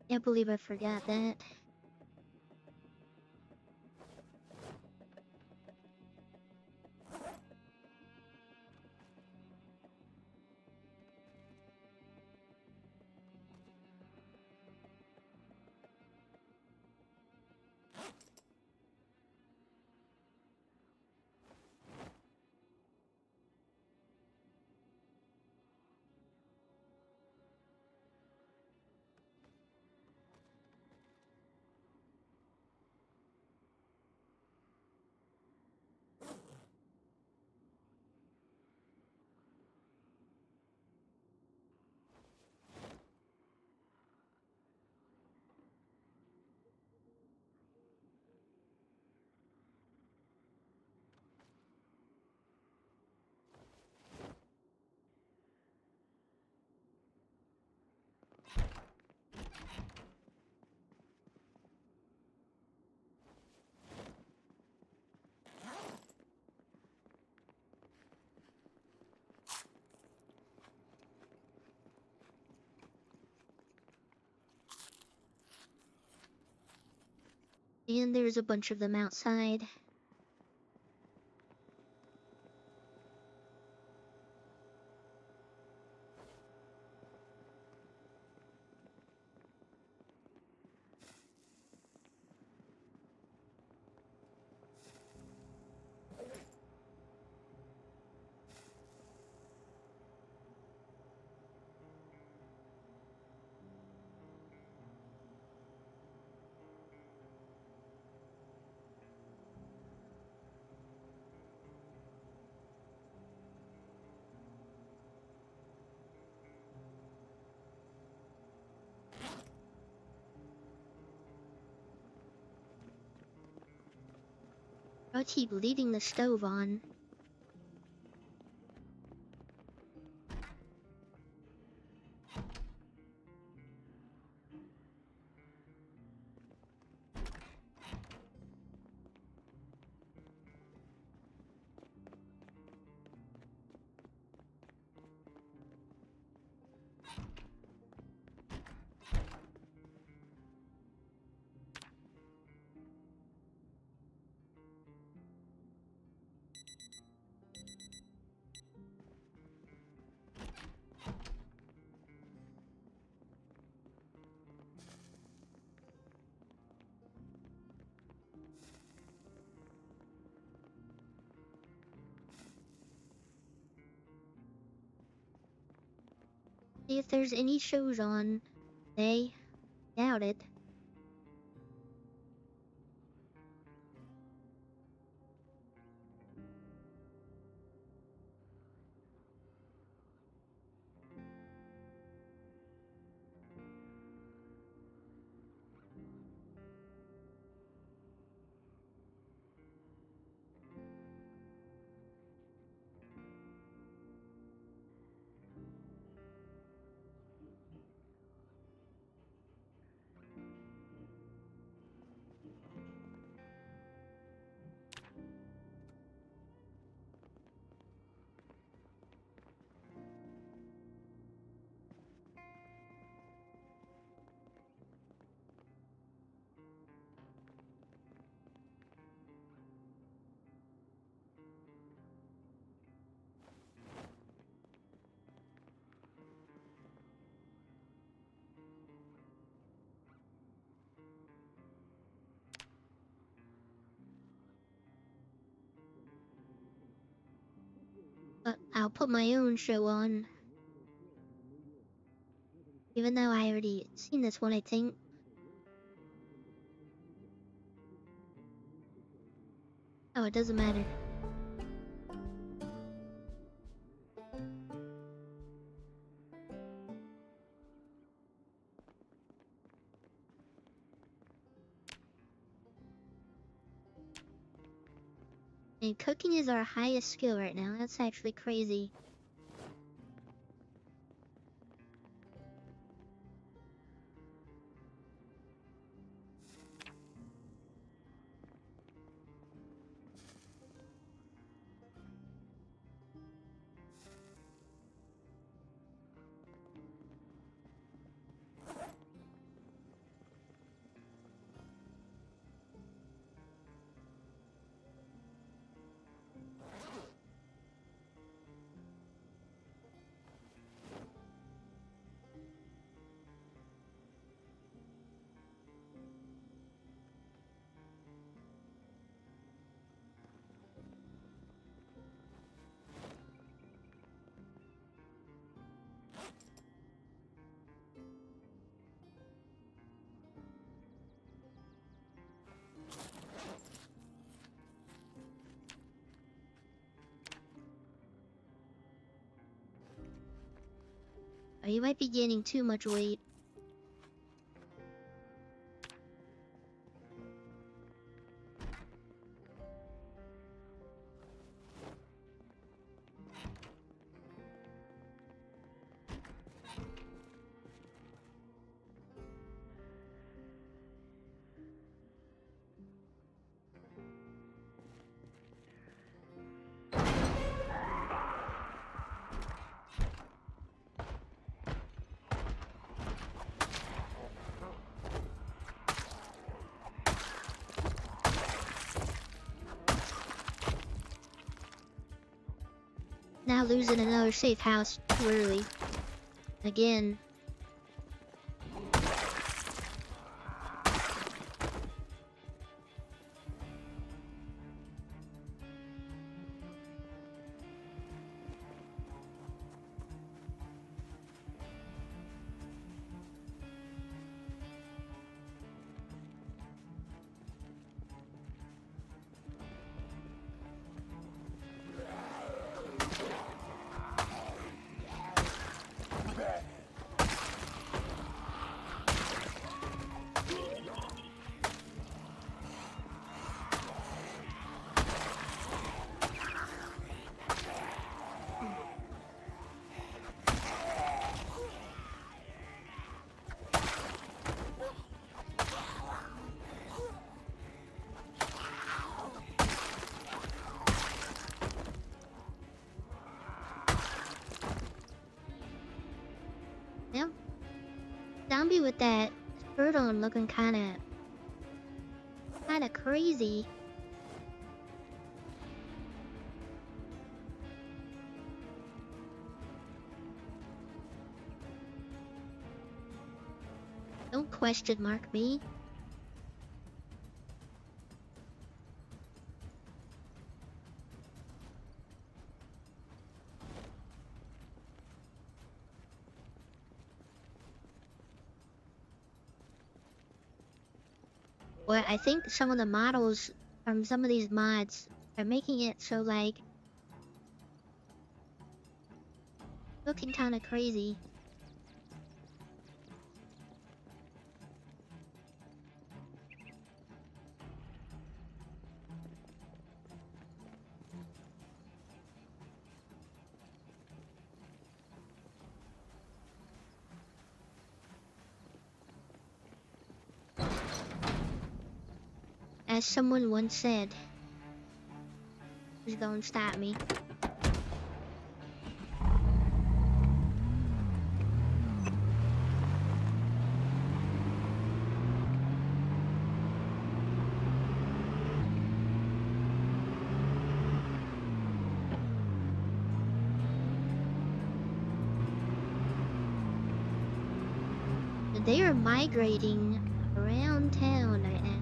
Can't believe I forgot that. And there's a bunch of them outside. I'll keep leaving the stove on. See if there's any shows on. They doubt it. I'll put my own show on. Even though I already seen this one, I think. Oh, it doesn't matter. And cooking is our highest skill right now. That's actually crazy. Oh, you might be gaining too much weight. Now losing another safe house too early. Again. Yep. Zombie with that shirt on looking kinda crazy. Don't question mark me. Well, I think some of the models from some of these mods are making it so like looking kinda crazy. As someone once said, who's gonna stop me? They are migrating around town right now.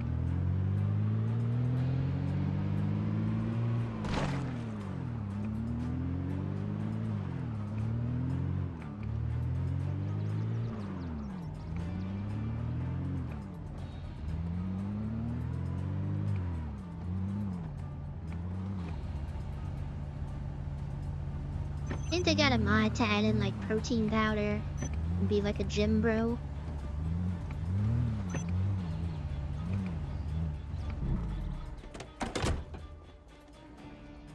think they got a mod to add in like protein powder and be like a gym bro.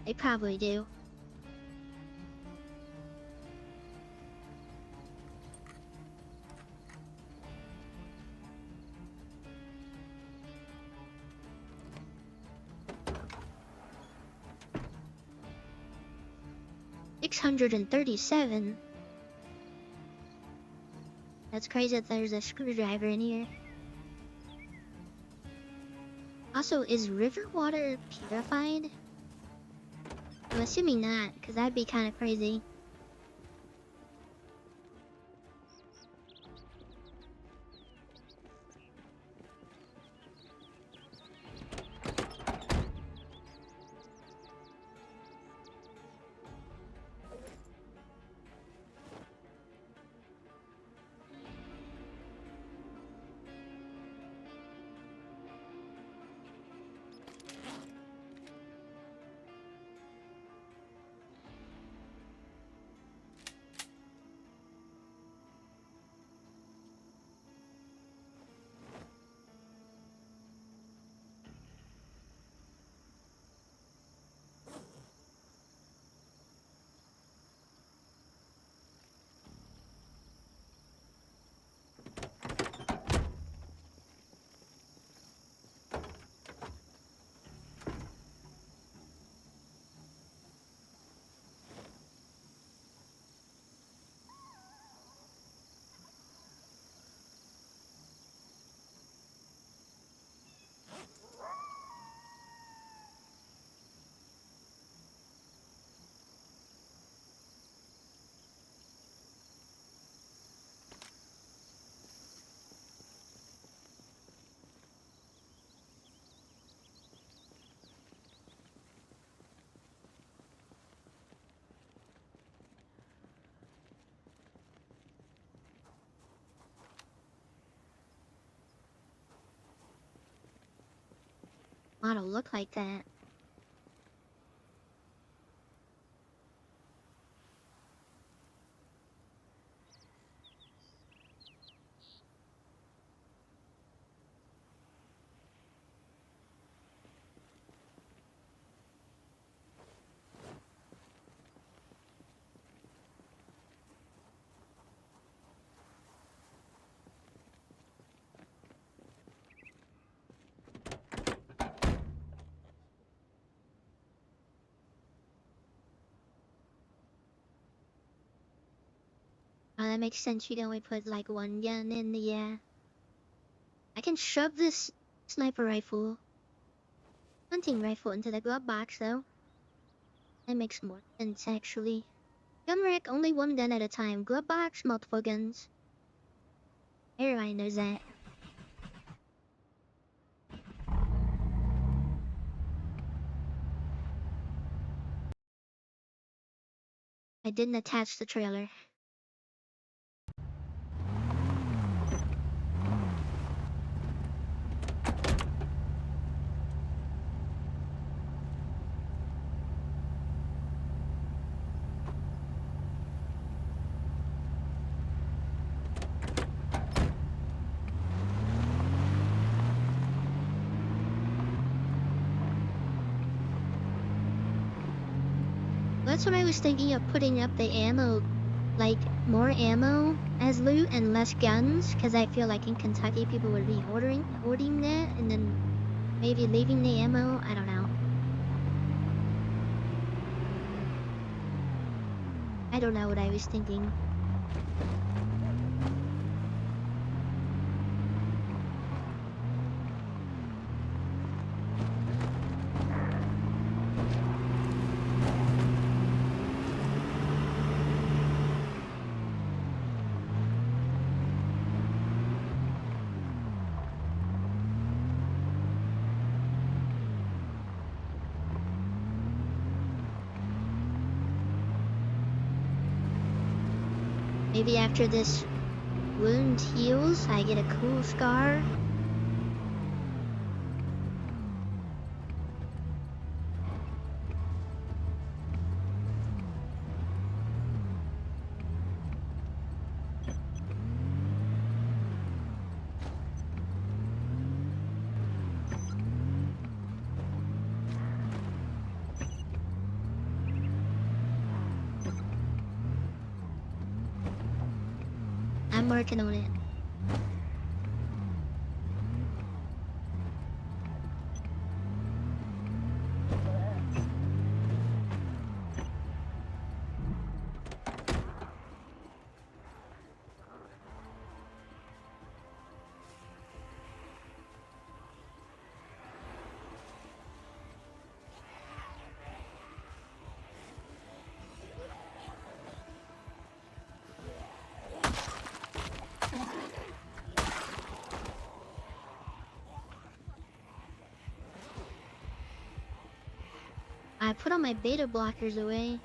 They probably do. $637. That's crazy that there's a screwdriver in here. Also, is river water purified? I'm assuming not, because that'd be kind of crazy. Model look like that. Oh, that makes sense. You can only put like one gun in the I can shove this sniper rifle, hunting rifle into the glove box though. That makes more sense actually. Gun rack only one gun at a time. Glove box multiple guns. Everybody knows that. I didn't attach the trailer. That's what I was thinking of, putting up the ammo, like more ammo as loot and less guns, because I feel like in Kentucky people would be hoarding that and then maybe leaving the ammo. I don't know. I don't know what I was thinking. Maybe after this wound heals, I get a cool scar. I'm working on it. I put all my beta blockers away.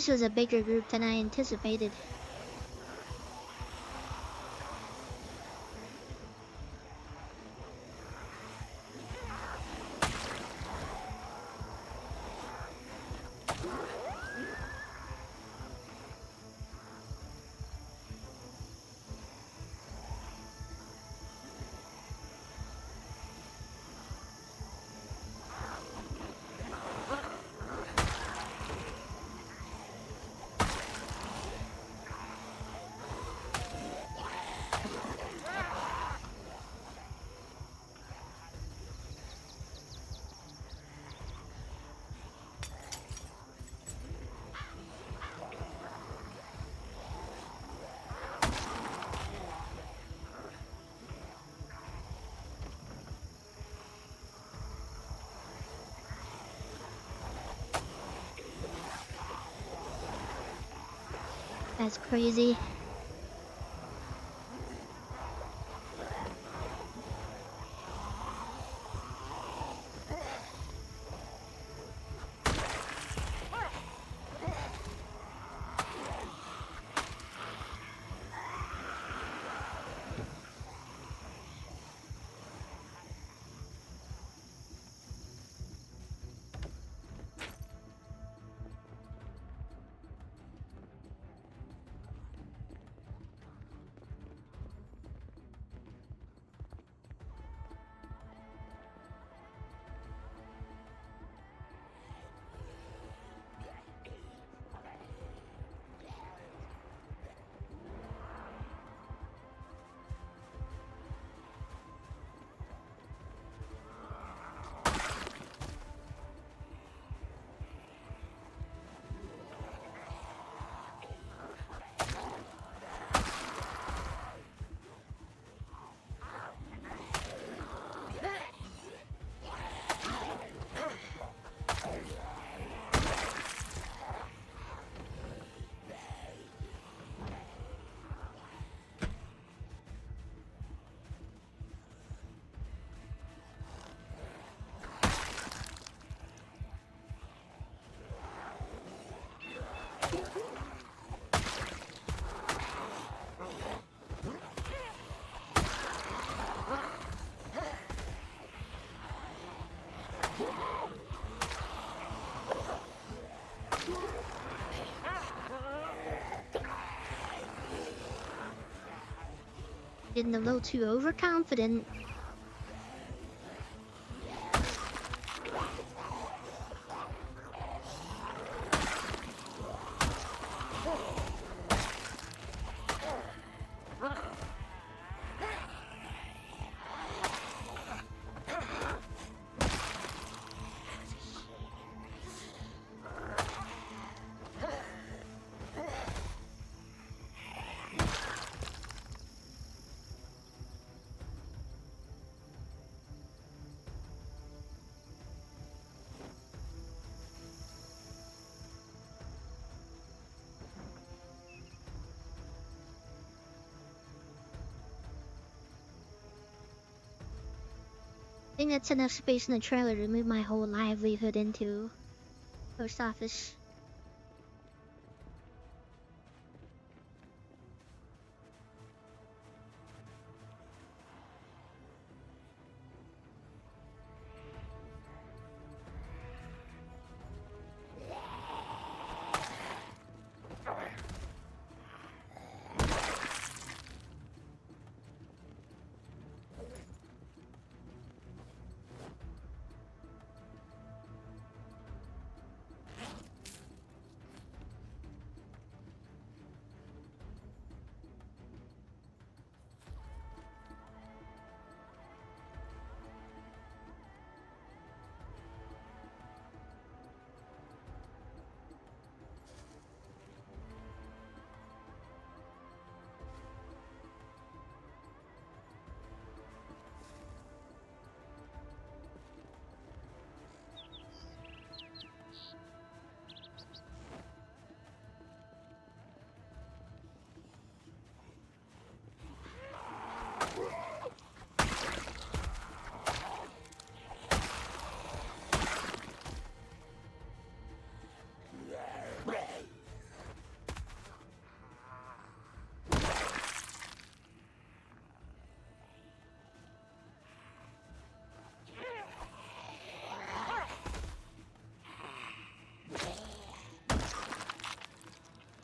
This was a bigger group than I anticipated. That's crazy. Getting a little too overconfident. I think that's enough space in the trailer to move my whole livelihood into. Post office.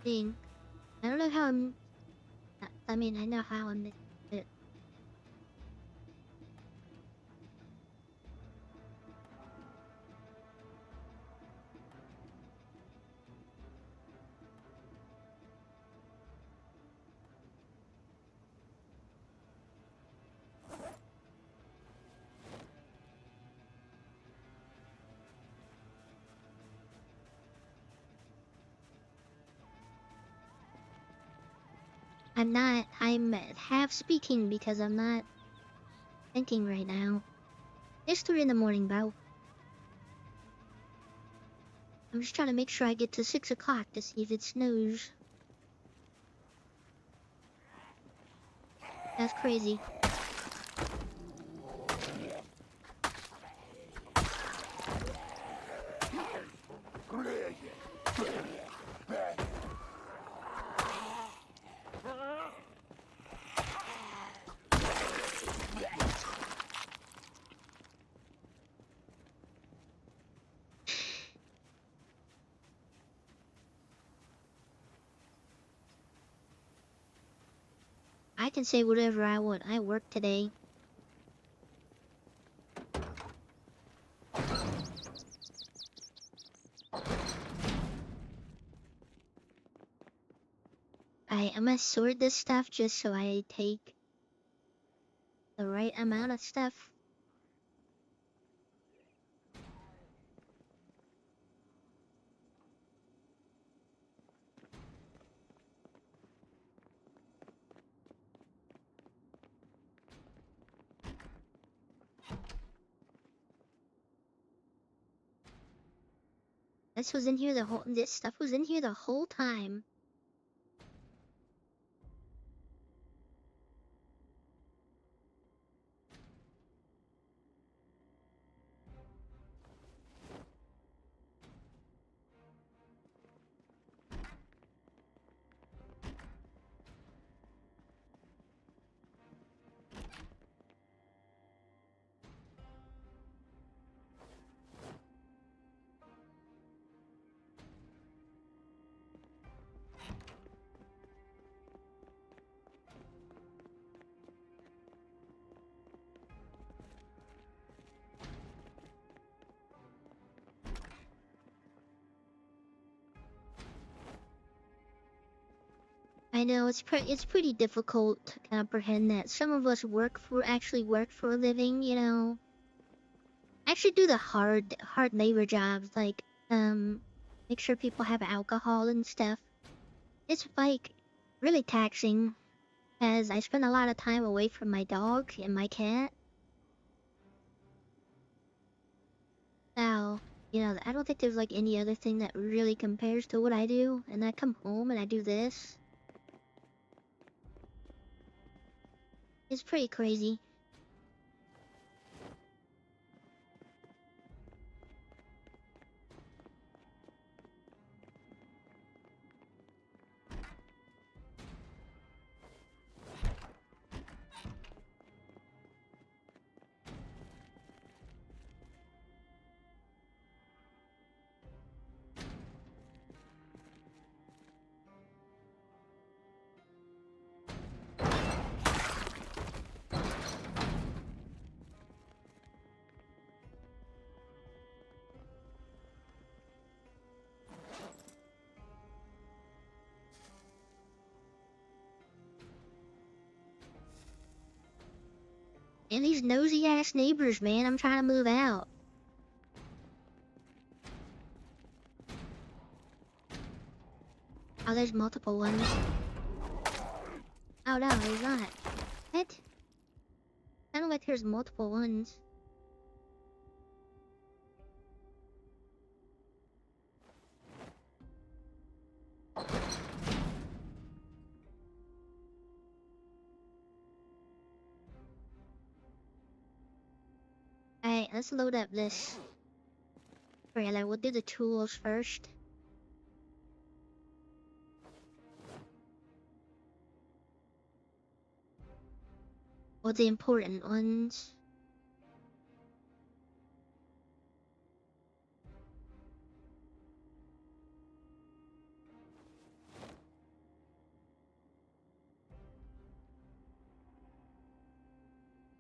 thing. I don't know how I'm. I mean, I know how I'm. But I'm not. I'm half speaking because I'm not thinking right now. It's 3 in the morning, bro. I'm just trying to make sure I get to 6 o'clock to see if it snows. That's crazy. I can say whatever I want. I work today. I must sort this stuff just so I take the right amount of stuff. This stuff was in here the whole time. I know it's pretty difficult to comprehend that some of us actually work for a living, you know. Actually do the hard labor jobs like make sure people have alcohol and stuff. It's like really taxing as I spend a lot of time away from my dog and my cat. So, you know, I don't think there's like any other thing that really compares to what I do. And I come home and I do this. It's pretty crazy. And these nosy ass neighbors, man, I'm trying to move out. Oh, there's multiple ones. Oh no, there's not. What? I don't like there's multiple ones. Alright, let's load up this trailer. We'll do the tools first. Or the important ones.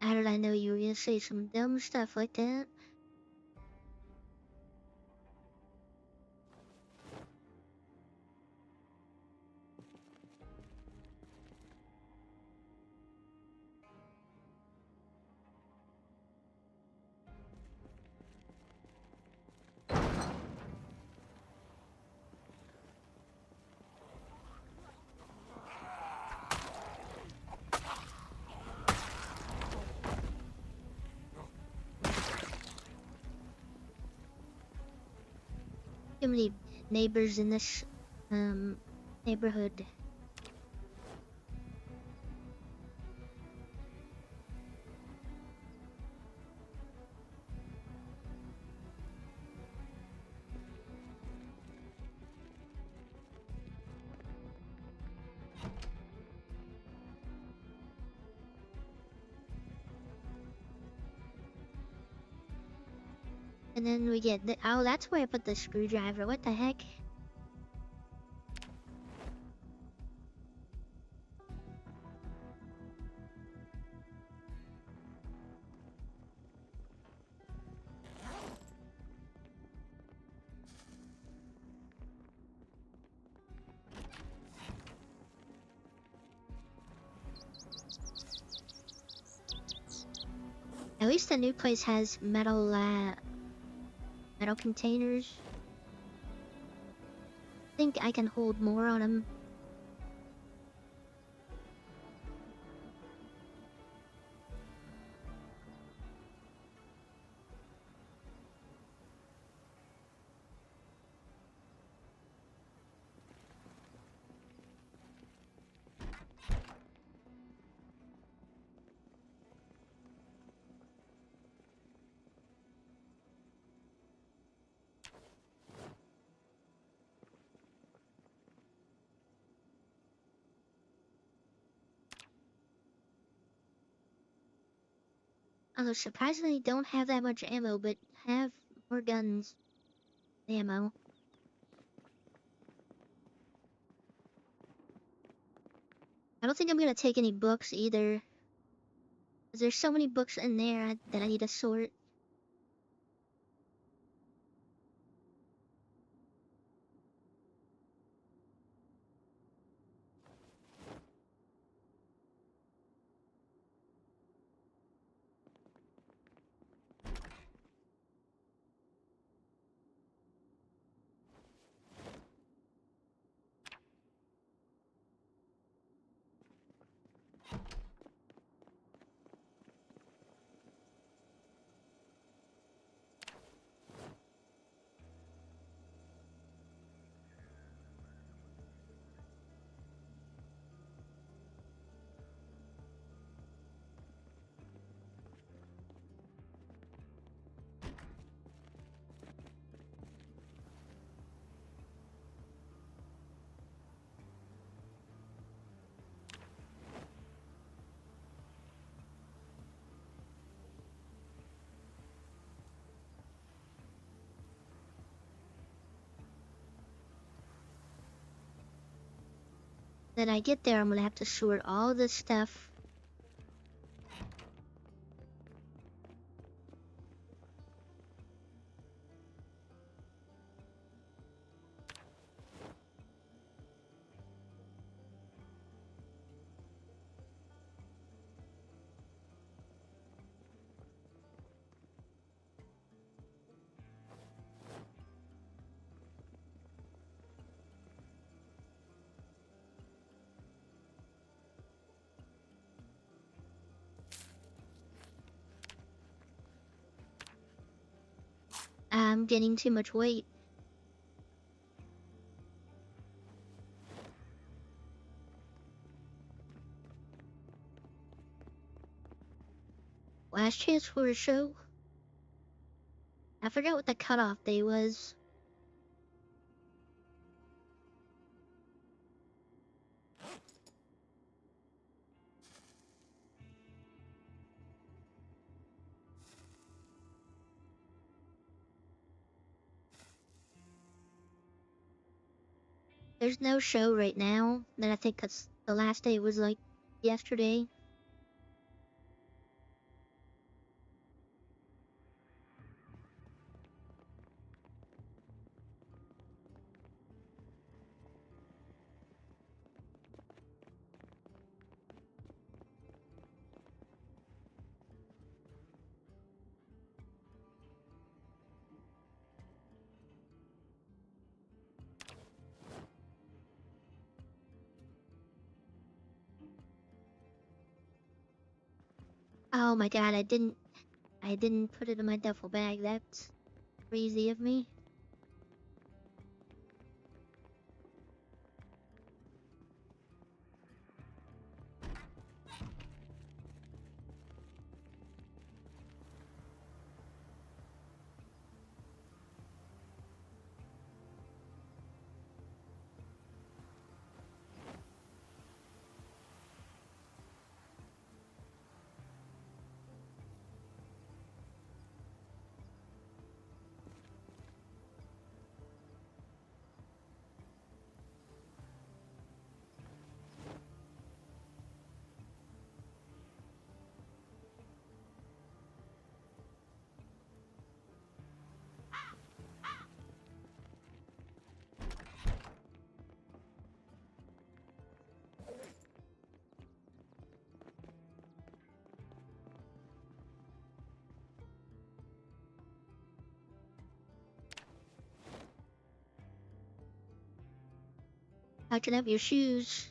How did I know you were gonna say some dumb stuff like that? Too many neighbors in this neighborhood. And then we get oh, that's where I put the screwdriver. What the heck? At least the new place has metal containers. I think I can hold more on them. Although surprisingly don't have that much ammo, but have more guns ammo. I don't think I'm gonna take any books either. Cause there's so many books in there that I need to sort. Then I get there, I'm gonna have to sort all this stuff. I'm getting too much weight. Last chance for a show. I forgot what the cutoff day was. There's no show right now. Then I think that's the last day was like yesterday. Oh my god, I didn't put it in my duffel bag. That's crazy of me. Touching up your shoes.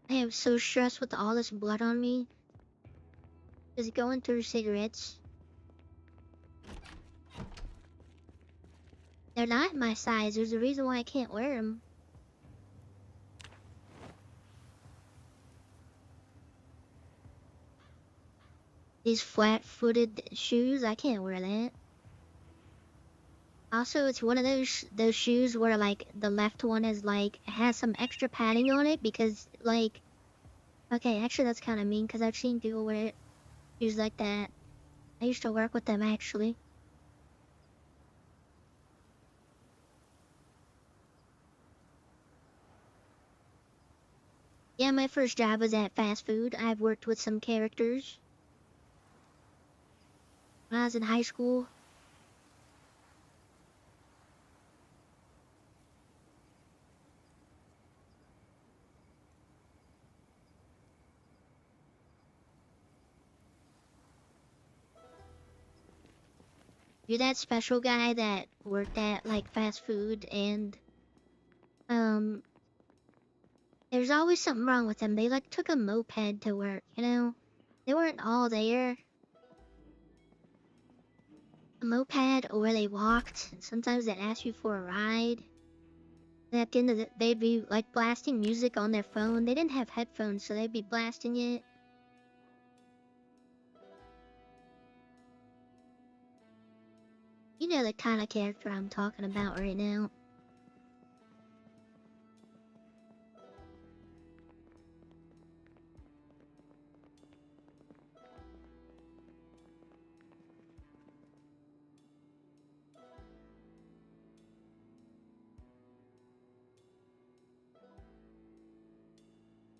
I am so stressed with all this blood on me. Just going through cigarettes. They're not my size. There's a reason why I can't wear them. These flat-footed shoes, I can't wear that. Also, it's one of those shoes where like the left one is like has some extra padding on it because like okay, actually that's kind of mean because I've seen people wear shoes like that. I used to work with them actually. Yeah, my first job was at fast food. I've worked with some characters when I was in high school. You're that special guy that worked at like fast food and um there's always something wrong with them. They like took a moped to work, you know? They weren't all there. A moped or they walked. Sometimes they'd ask you for a ride. And at the end of the, they'd be like blasting music on their phone. They didn't have headphones, so they'd be blasting it. You know the kind of character I'm talking about right now.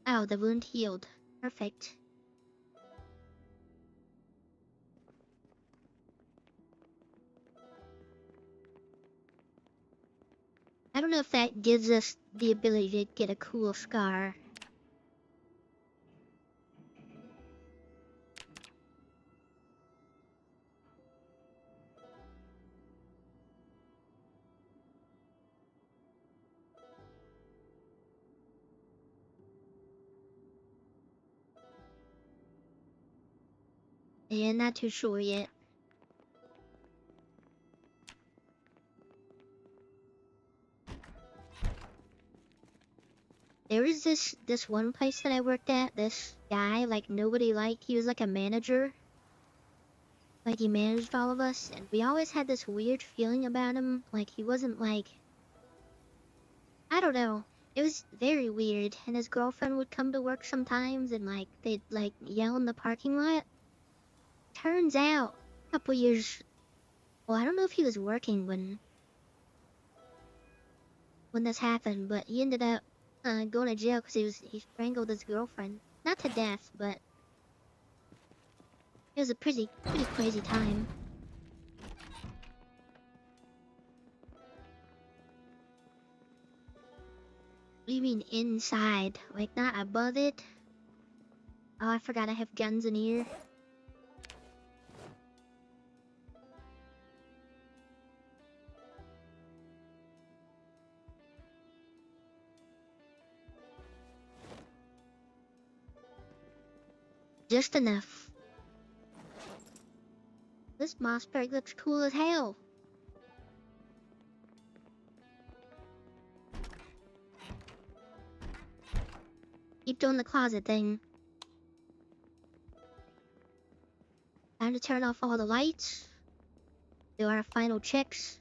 Oh, the wound healed. Perfect. I don't know if that gives us the ability to get a cool scar. Yeah, not too sure yet. There was this one place that I worked at. This guy, like nobody liked. He was like a manager. Like he managed all of us, and we always had this weird feeling about him. Like he wasn't like I don't know. It was very weird. And his girlfriend would come to work sometimes, and like they'd like yell in the parking lot. Turns out, a couple years. Well, I don't know if he was working when this happened, but he ended up going to jail because he strangled his girlfriend. Not to death, but it was a pretty crazy time. What do you mean inside? Like not above it? Oh, I forgot I have guns in here. Just enough. This mossberg looks cool as hell. Keep doing the closet thing. Time to turn off all the lights. Do our final checks.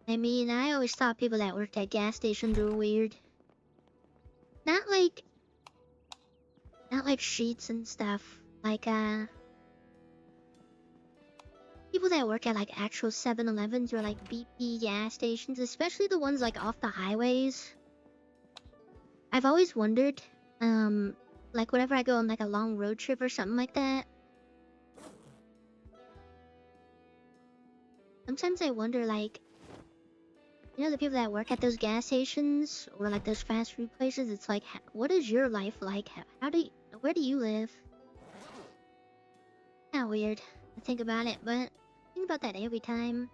I mean, I always thought people that worked at gas stations were weird. Not like, not like sheets and stuff. Like, people that work at like actual 7-Elevens or like BP gas stations, especially the ones like off the highways. I've always wondered, like whenever I go on like a long road trip or something like that, sometimes I wonder like, you know, the people that work at those gas stations or like those fast food places, it's like, what is your life like? Where do you live? Kinda weird. I think about it, but I think about that every time.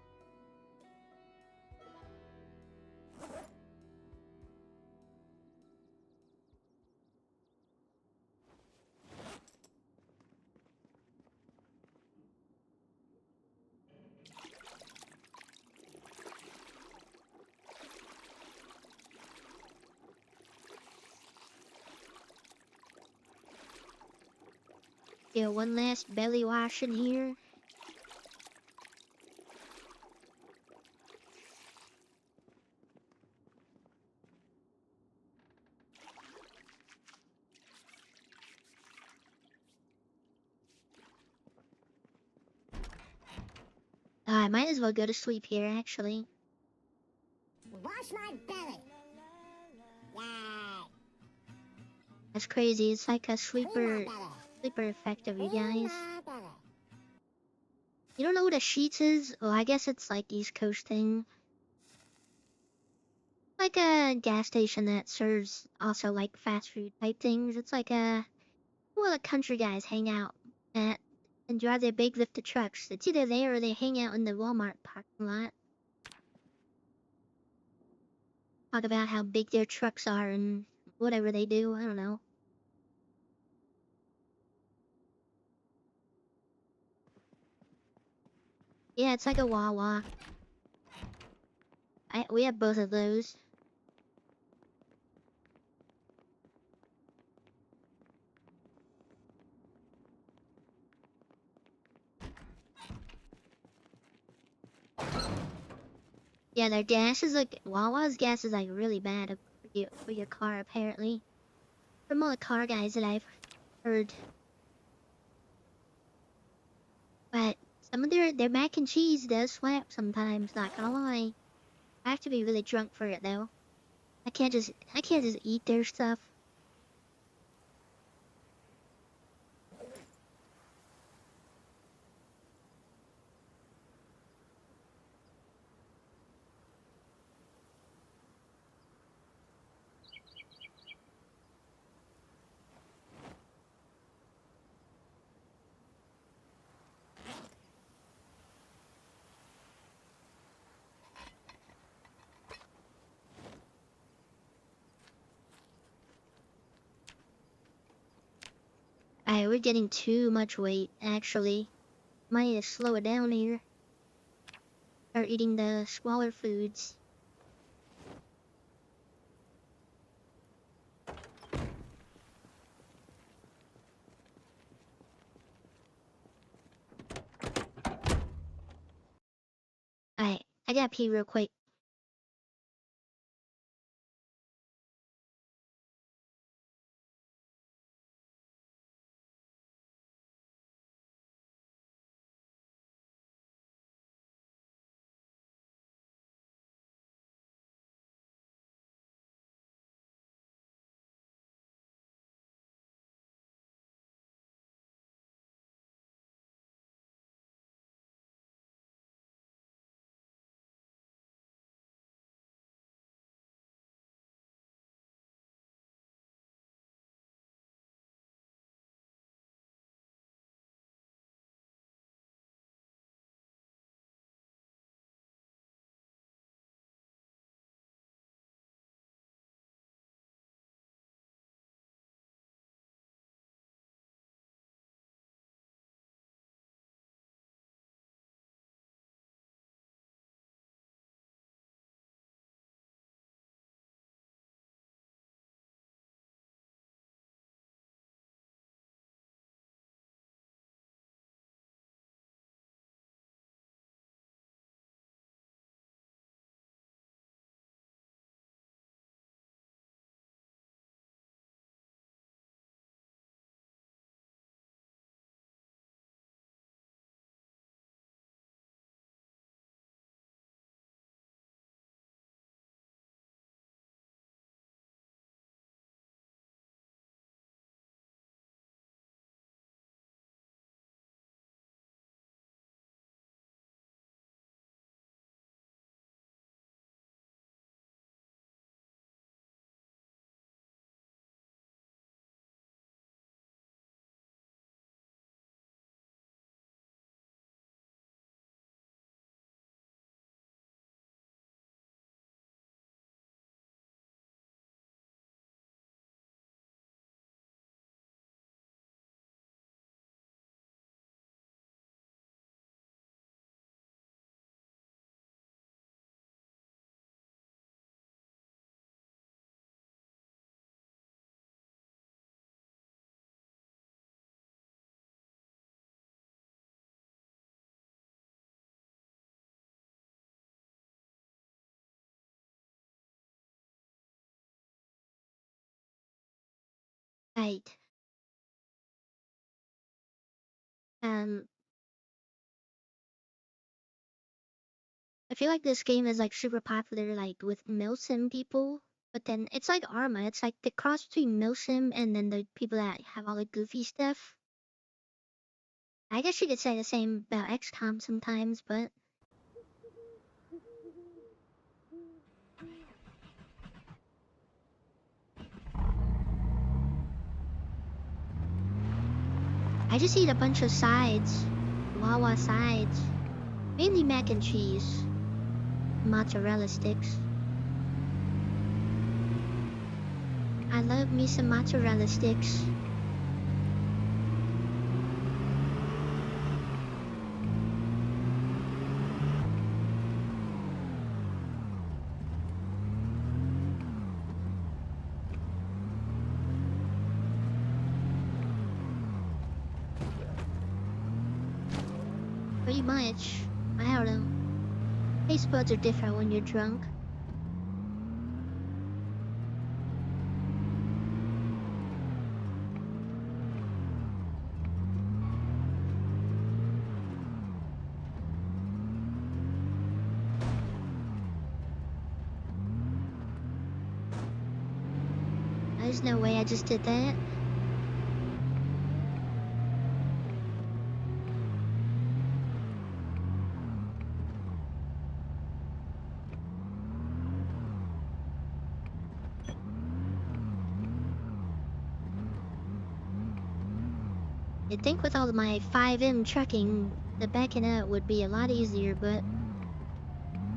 Yeah, one last belly wash in here. I might as well go to sleep here, actually. Wash my belly. Yay. That's crazy. It's like a Clean my sleeper belly. effect of you Clean guys. my belly. You don't know what a sheets is? Oh, I guess it's like East Coast thing. Like a gas station that serves also like fast food type things. It's like well, the country guys hang out at and drive their big lifted trucks. It's either there or they hang out in the Walmart parking lot. Talk about how big their trucks are and whatever they do. I don't know. Yeah, it's like a Wawa. We have both of those. Yeah, their gas is like Wawa's gas is like really bad for your car apparently. From all the car guys that I've heard. But some of their mac and cheese does slap sometimes, not gonna lie. I have to be really drunk for it though. I can't just eat their stuff. Alright, we're getting too much weight, actually. Might need to slow it down here. Start eating the smaller foods. Alright, I gotta pee real quick. Right. Um, I feel like this game is like super popular, like with milsim people. But then it's like Arma. It's like the cross between milsim and then the people that have all the goofy stuff. I guess you could say the same about XCOM sometimes, but I just eat a bunch of sides, Wawa sides, mainly mac and cheese, mozzarella sticks. I love me some mozzarella sticks. Pretty much. I don't know. Taste buds are different when you're drunk. There's no way I just did that. You'd think with all of my 5M trucking, the backing up would be a lot easier, but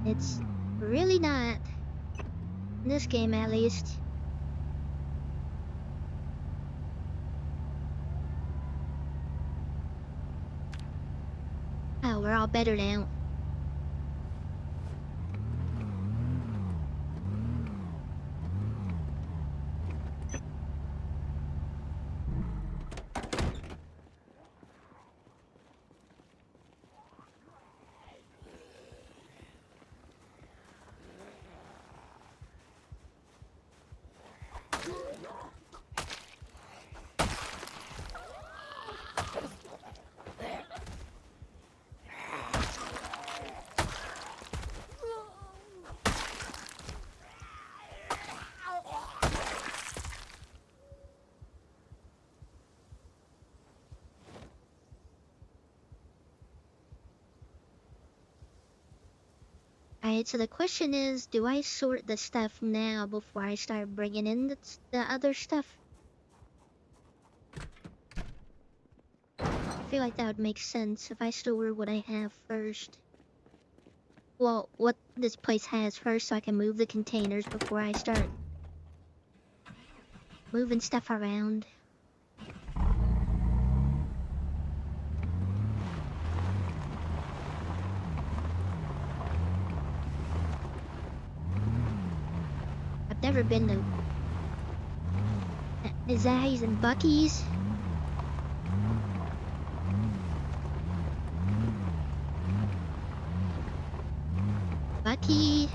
it's really not. In this game, at least. Oh, we're all better now. Alright, so the question is, do I sort the stuff now before I start bringing in the other stuff? I feel like that would make sense if I store what I have first. Well, what this place has first so I can move the containers before I start moving stuff around. I've never been to Zahie's and Bucky's. Bucky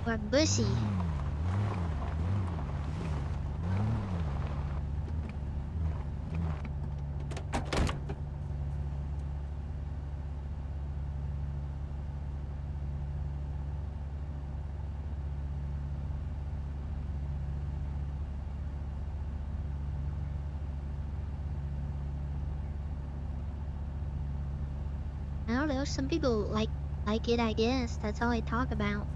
or Bussy. I don't know, some people like it, I guess. That's all I talk about.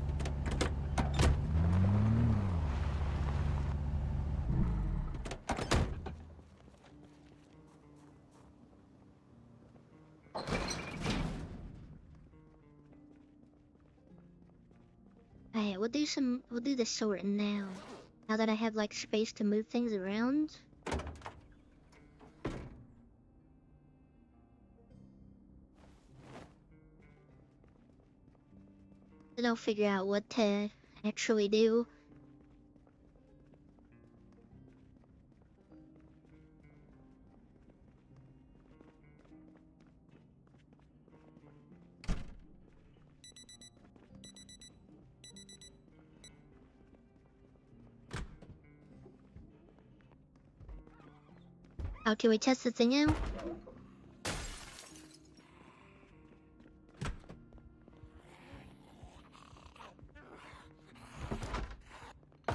Alright, we'll do the sorting now. Now that I have like space to move things around. Then I'll figure out what to actually do. Oh, can we test the thing out?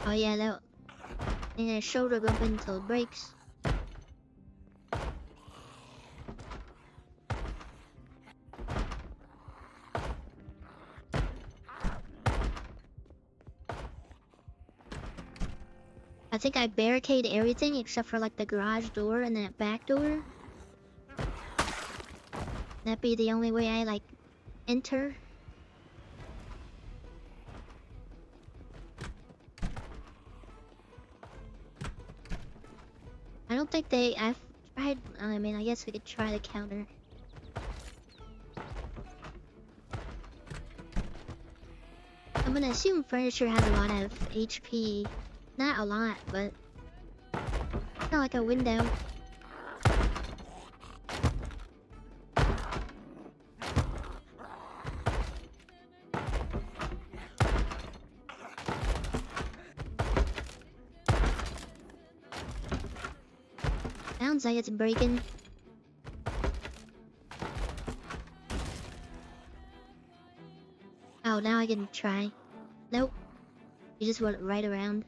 Oh yeah, that. And shoulder go up until it breaks. I think I barricade everything except for like the garage door and that back door. That'd be the only way I like enter. I don't think I've tried. I mean, I guess we could try the counter. I'm gonna assume furniture has a lot of HP. Not a lot, but not like a window. Sounds like it's breaking. Oh, now I can try. Nope. You just went right around.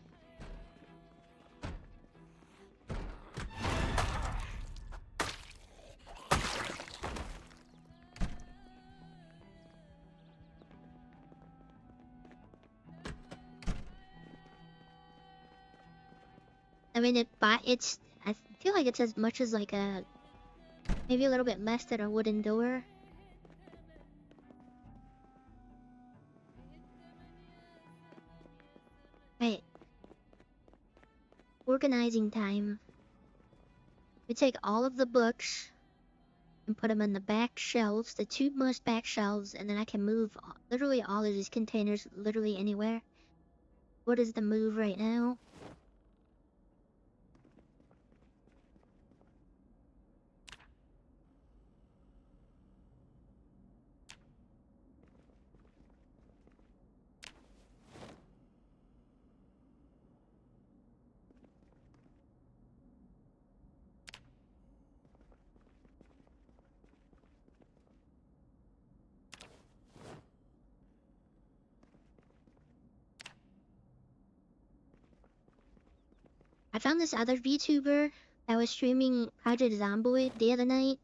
I mean, it's. I feel like it's as much as like a. Maybe a little bit less than a wooden door. Wait. Organizing time. We take all of the books and put them on the back shelves, the two most back shelves, and then I can move literally all of these containers literally anywhere. What is the move right now? I found this other VTuber that was streaming Project Zomboid the other night,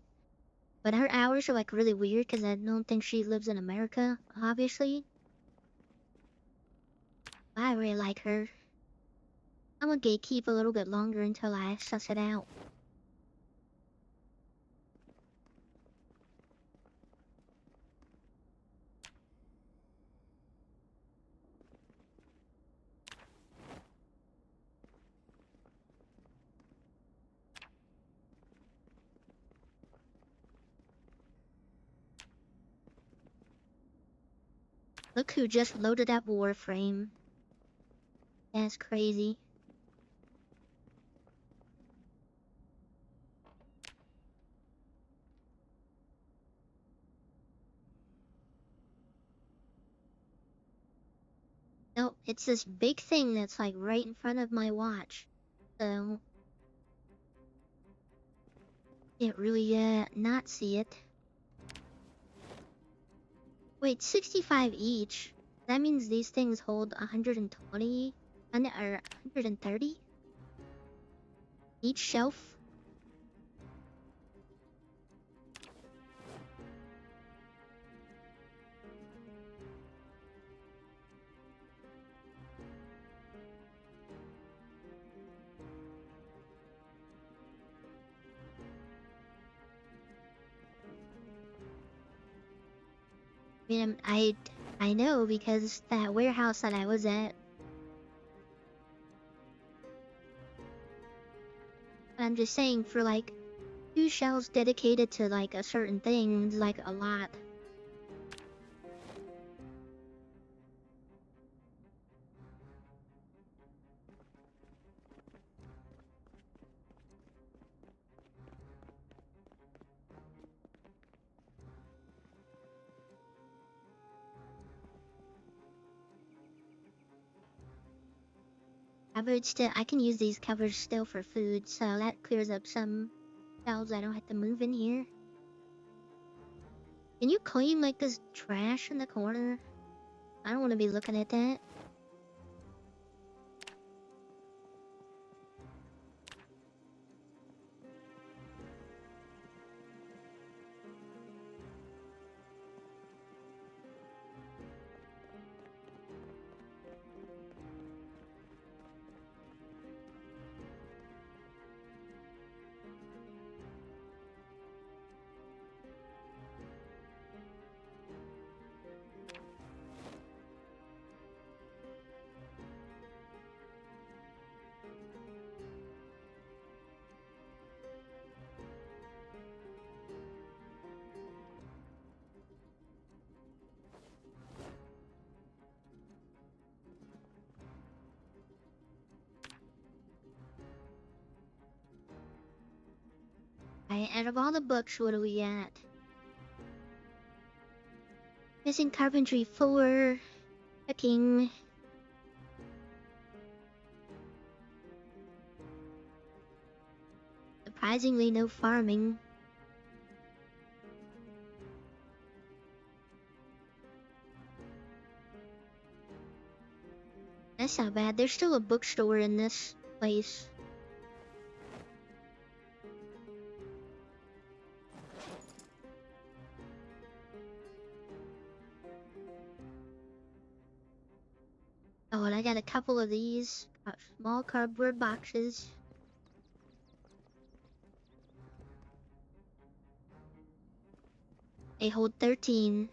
but her hours are like really weird because I don't think she lives in America, obviously. I really like her. I'm gonna gatekeep a little bit longer until I suss it out. Look who just loaded up Warframe. That's crazy. No, it's this big thing that's like right in front of my watch. So can't really not see it. Wait, 65 each. That means these things hold 120 or 130 each shelf. I mean, I know because that warehouse that I was at. I'm just saying for like 2 shelves dedicated to like a certain thing, it's like a lot. But still, I can use these covers still for food, so that clears up some Shelves I don't have to move in here. Can you clean like this trash in the corner? I don't want to be looking at that. Out of all the books, what are we at? Missing carpentry 4, cooking. Surprisingly, no farming. That's not bad. There's still a bookstore in this place. Oh, and I got a couple of these small cardboard boxes. They hold 13.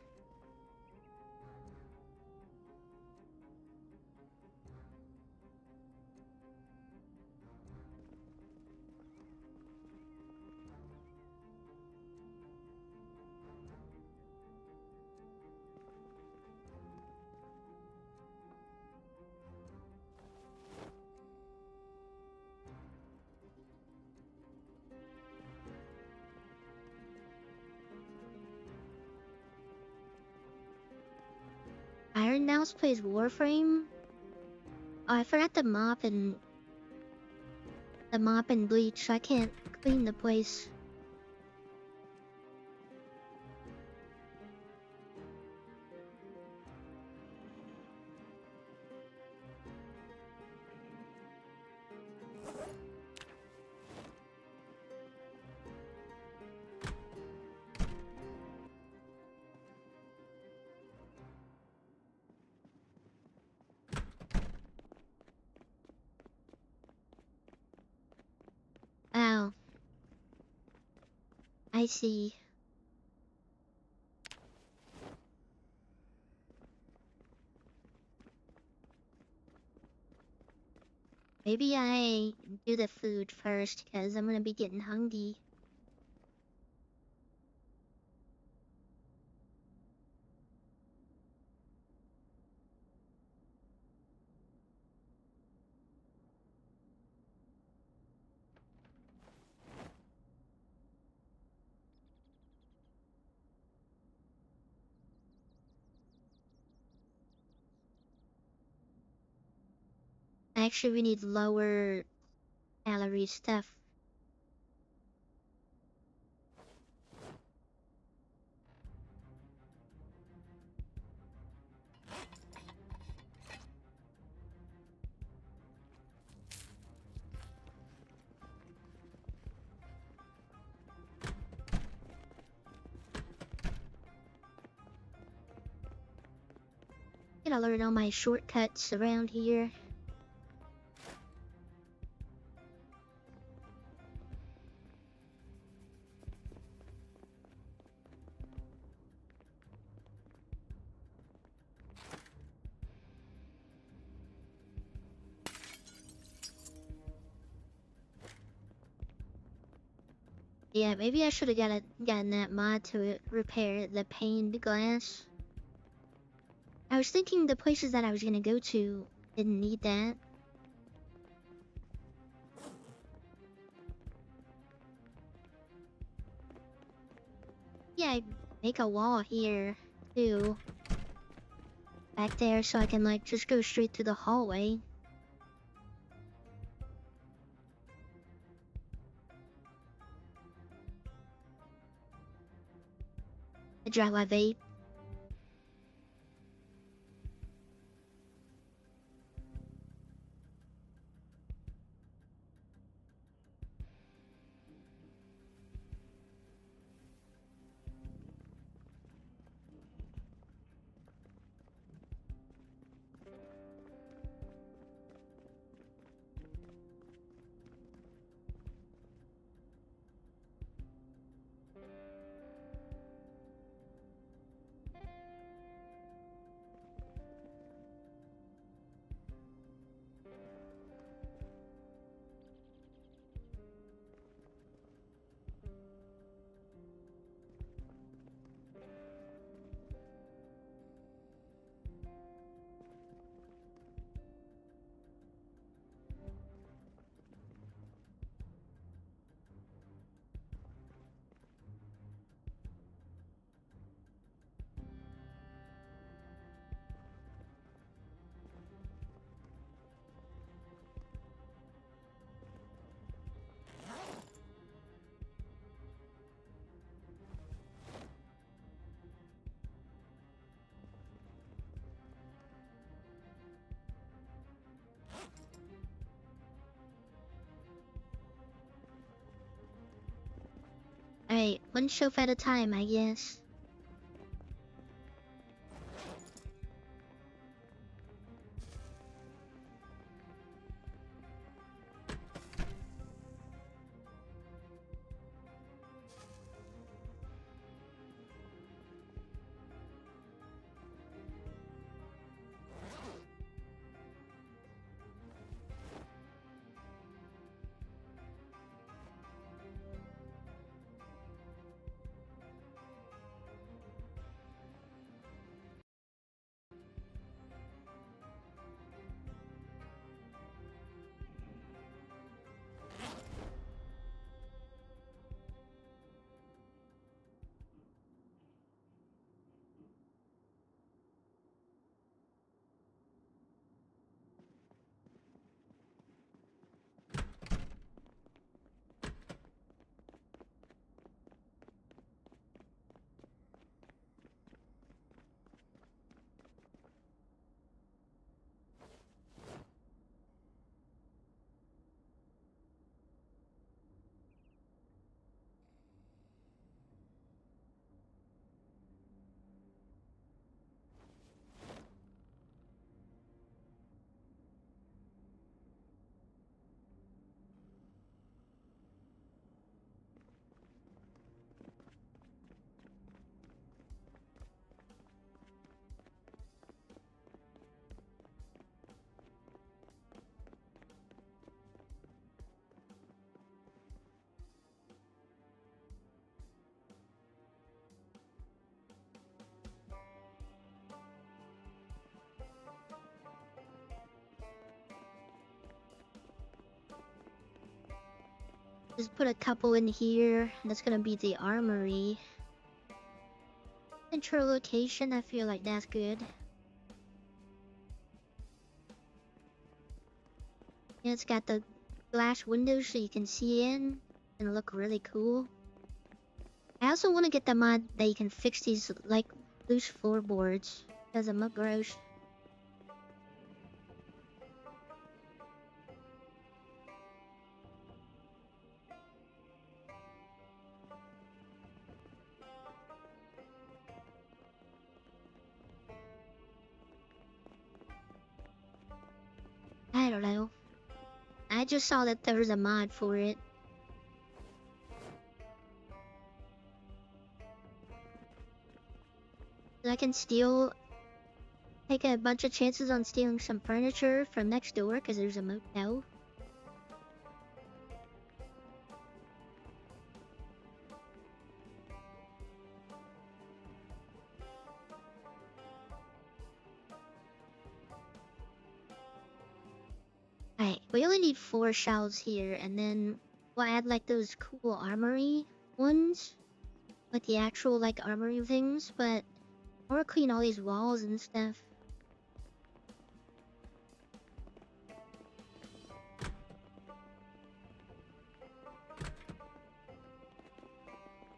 Iron Mouse plays Warframe. Oh, I forgot the mop and bleach. I can't clean the place. Oh, I see. Maybe I do the food first because I'm gonna be getting hungry. Actually, we need lower calorie stuff. Gotta learn all my shortcuts around here. Yeah, maybe I should have gotten that mod to repair the paned glass. I was thinking the places that I was gonna go to didn't need that. Yeah, I make a wall here too. Back there so I can like just go straight to the hallway. drive my vape. Alright, one shelf at a time, I guess. Just put a couple in here. That's gonna be the armory. Central location, I feel like that's good. Yeah, it's got the glass windows so you can see in and look really cool. I also want to get the mod that you can fix these like loose floorboards because I'm up gross. I don't know. I just saw that there was a mod for it. I can steal, take a bunch of chances on stealing some furniture from next door because there's a motel. Alright, we only need 4 shelves here, and then we'll add like those cool armory ones. Like the actual like armory things, but I want to clean all these walls and stuff.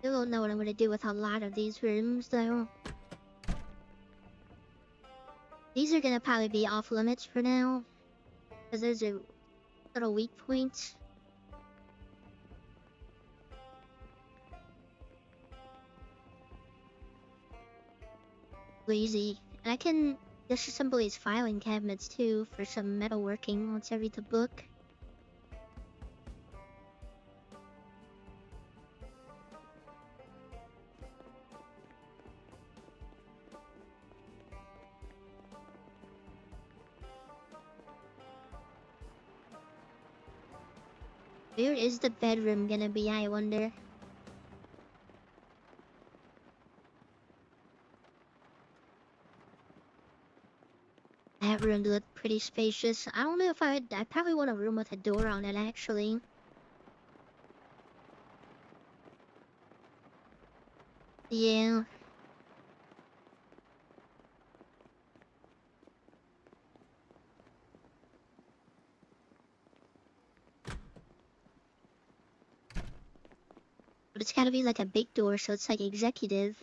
Still don't know what I'm gonna do with a lot of these rooms though. These are gonna probably be off limits for now, because there's a little weak point. Easy. And I can disassemble these filing cabinets too for some metalworking once I read the book. Where is the bedroom gonna be, I wonder? That room looked pretty spacious. I don't know if I probably want a room with a door on it, actually. Yeah. But it's gotta be like a big door, so it's like executive.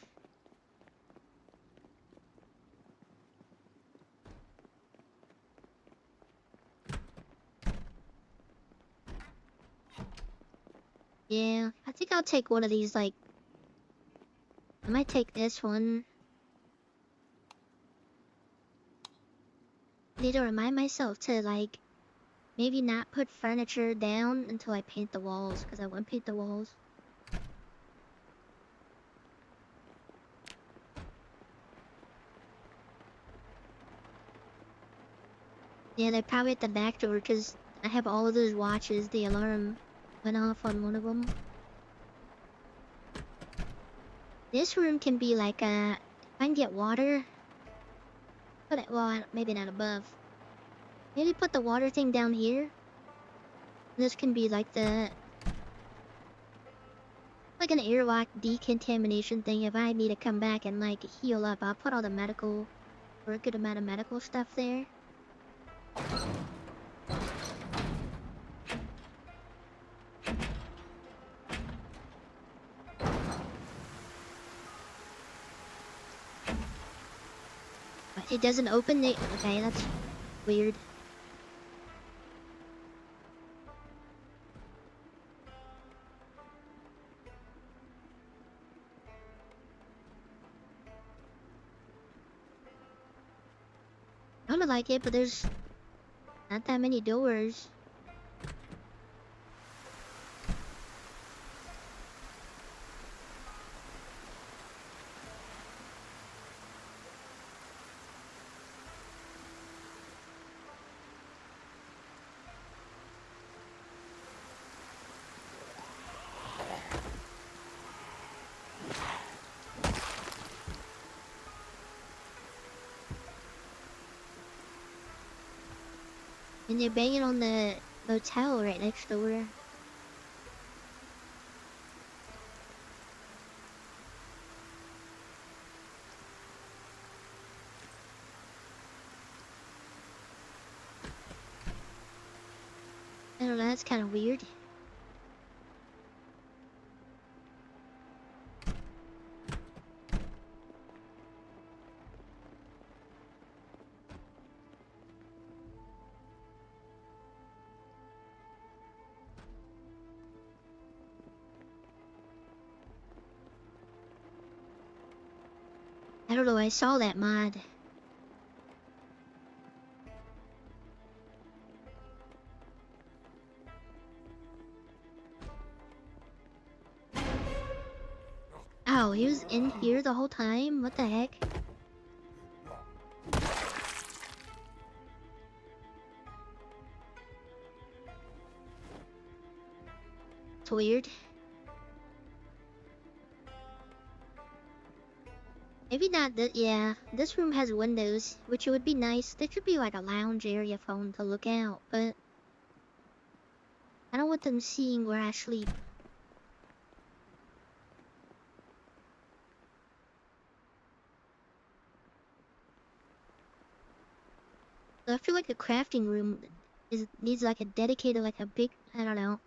Yeah, I think I'll take one of these, like... I might take this one. I need to remind myself to, like, maybe not put furniture down until I paint the walls, because I want to paint the walls. Yeah, they're probably at the back door, because I have all of those watches. The alarm went off on one of them. This room can be like a... If I can get water... Put it... Well, maybe not above. Maybe put the water thing down here. This can be like the... Like an airlock decontamination thing. If I need to come back and like heal up, I'll put all the medical... Or a good amount of medical stuff there. But it doesn't open the... Okay, that's weird. I don't like it, but there's not that many doors. And they're banging on the motel right next door. I don't know, that's kind of weird. I don't know, I saw that mod. Oh, he was in here the whole time? What the heck? It's weird. Maybe not that, yeah. This room has windows, which would be nice. There should be like a lounge area for them to look out, but... I don't want them seeing where I sleep. So I feel like a crafting room needs like a dedicated, like a big, I don't know.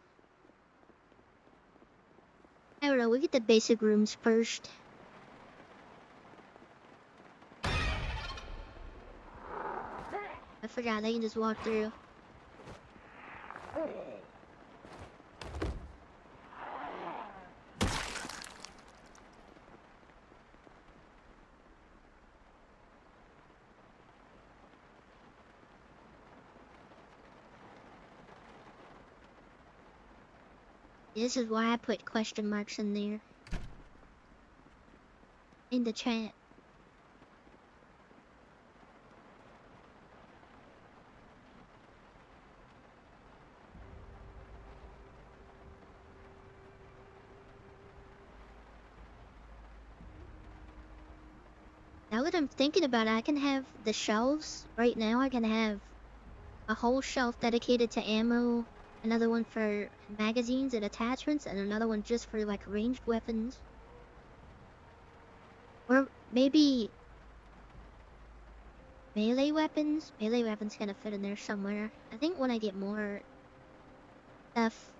I don't know, we get the basic rooms first. I forgot they can just walk through. This is why I put question marks in there. In the chat. Now that I'm thinking about it, I can have the shelves. Right now I can have a whole shelf dedicated to ammo, another one for magazines and attachments, and another one just for like ranged weapons. Or maybe melee weapons? Melee weapons kind of fit in there somewhere. I think when I get more stuff.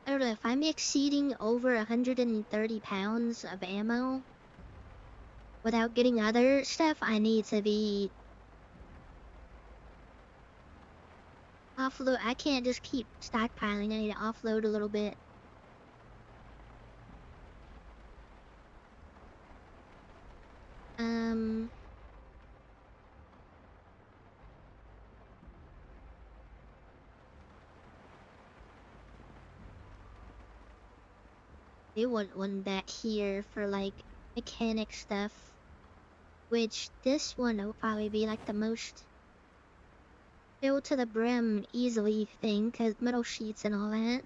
I don't know, if I'm exceeding over 130 pounds of ammo without getting other stuff, I need to be offload. I can't just keep stockpiling. I need to offload a little bit. They want one back here for like mechanic stuff, which this one will probably be like the most filled to the brim easily thing, cause metal sheets and all that.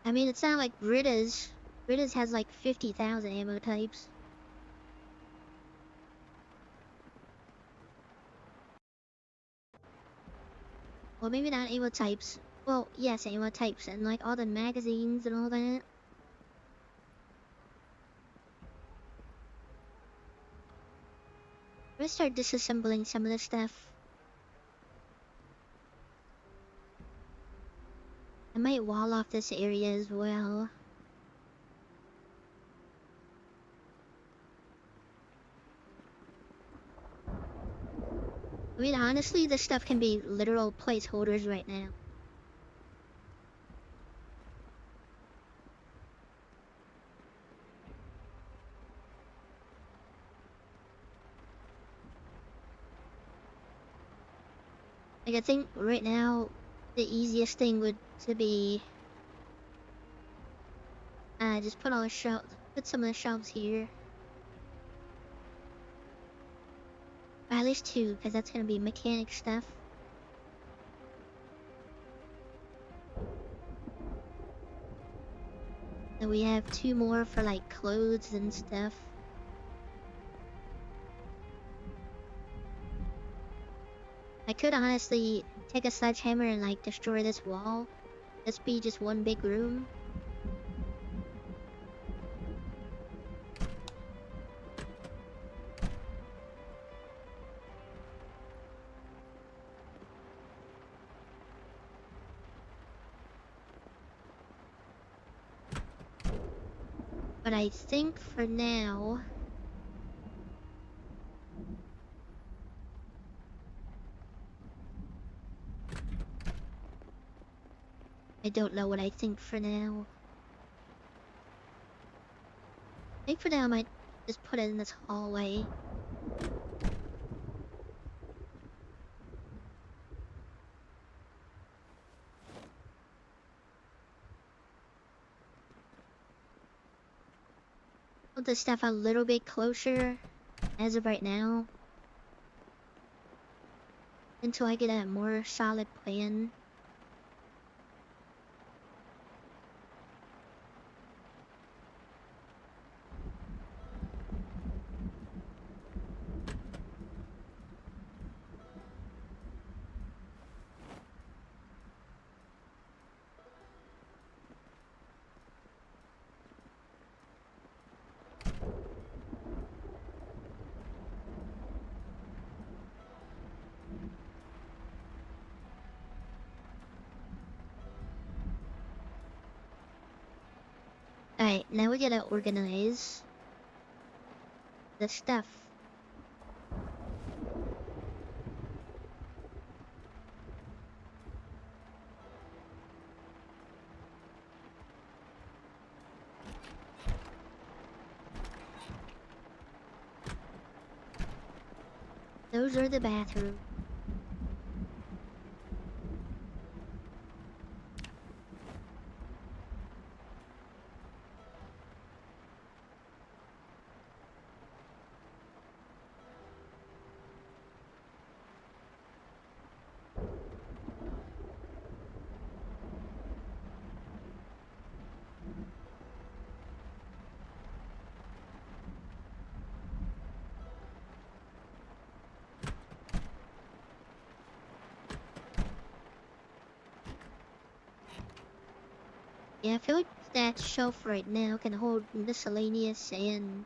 I mean, it's not like Brita's. Brita's has like 50,000 ammo types. Well, maybe not ammo types. Well, yes, ammo types and like all the magazines and all that. I'm gonna start disassembling some of this stuff. I might wall off this area as well. I mean, honestly, this stuff can be literal placeholders right now. Like, I think right now, the easiest thing would to be just put all the shelves, put some of the shelves here. At least two, because that's gonna be mechanic stuff. Then we have two more for like clothes and stuff. I could honestly take a sledgehammer and like destroy this wall. This be just one big room. But I think for now, I don't know what I think for now. I think for now I might just put it in this hallway. Put the stuff a little bit closer as of right now. Until I get a more solid plan. Alright, now we gotta organize the stuff. Those are the bathrooms. Yeah, I feel like that shelf right now can hold miscellaneous and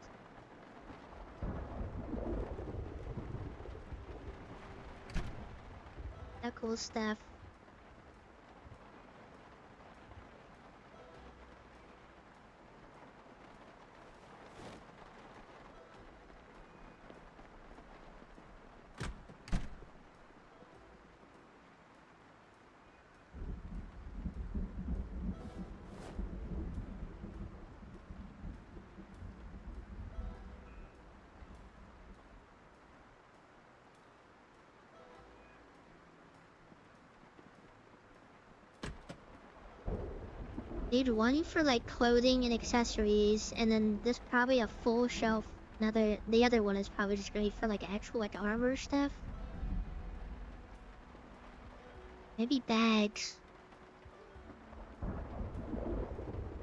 that cool stuff. Need one for like clothing and accessories, and then this probably a full shelf. The other one is probably just gonna be for like actual like armor stuff. Maybe bags.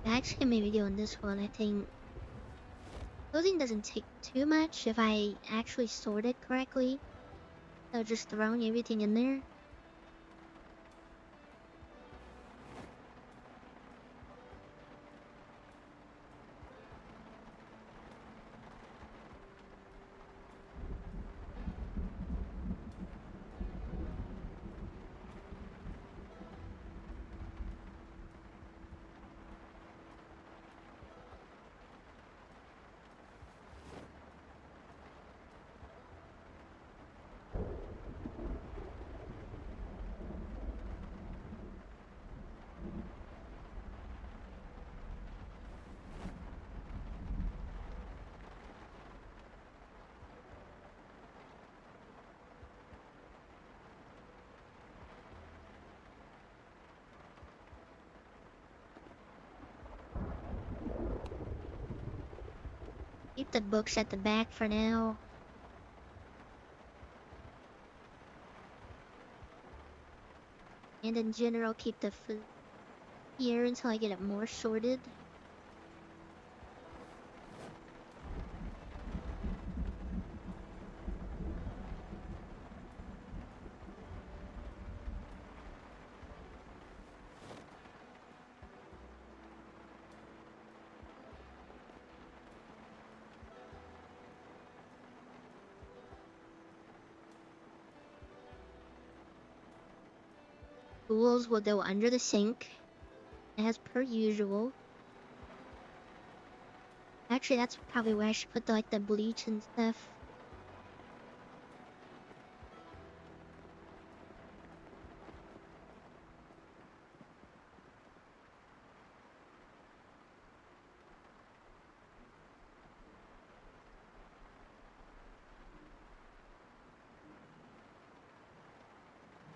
Bags can maybe go in this one, I think. Clothing doesn't take too much if I actually sort it correctly. So just throwing everything in there. Keep the books at the back for now. And in general, keep the food here until I get it more sorted. Tools will go under the sink, as per usual. Actually, that's probably where I should put like the bleach and stuff.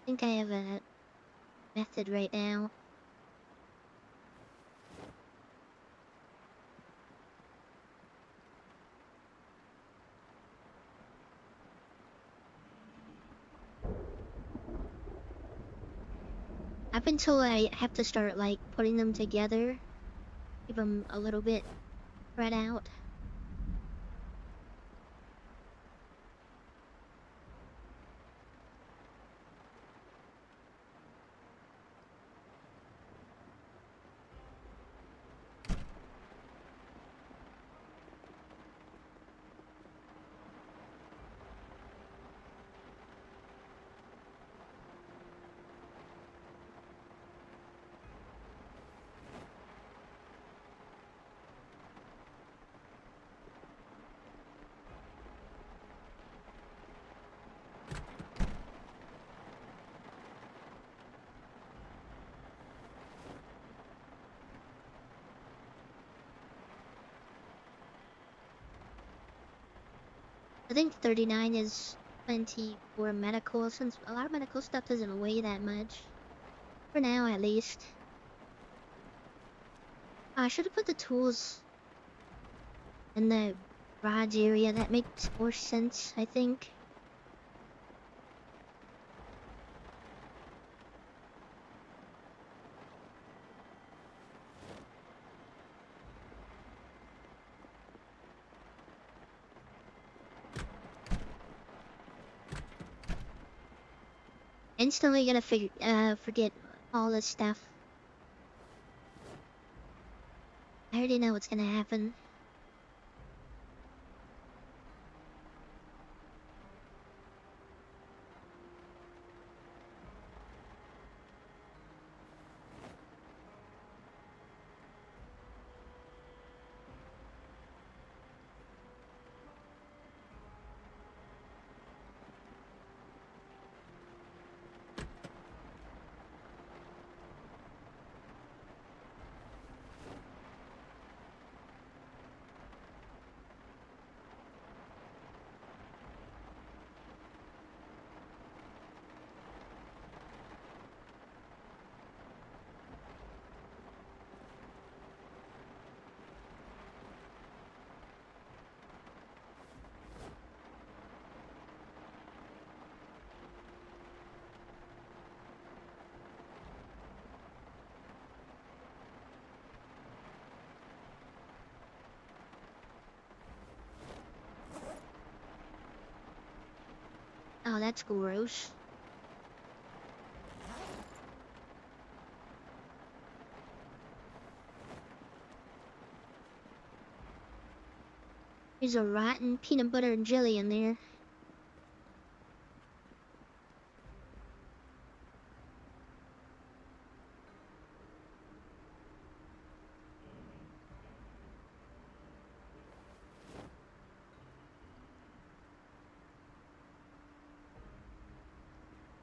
I think I have a method right now. Up until I have to start like putting them together, keep them a little bit spread out. I think 39 is plenty for medical, since a lot of medical stuff doesn't weigh that much. For now, at least. I should have put the tools in the garage area. That makes more sense, I think. Instantly gonna forget all this stuff. I already know what's gonna happen. Oh, that's gross. There's a rotten peanut butter and jelly in there.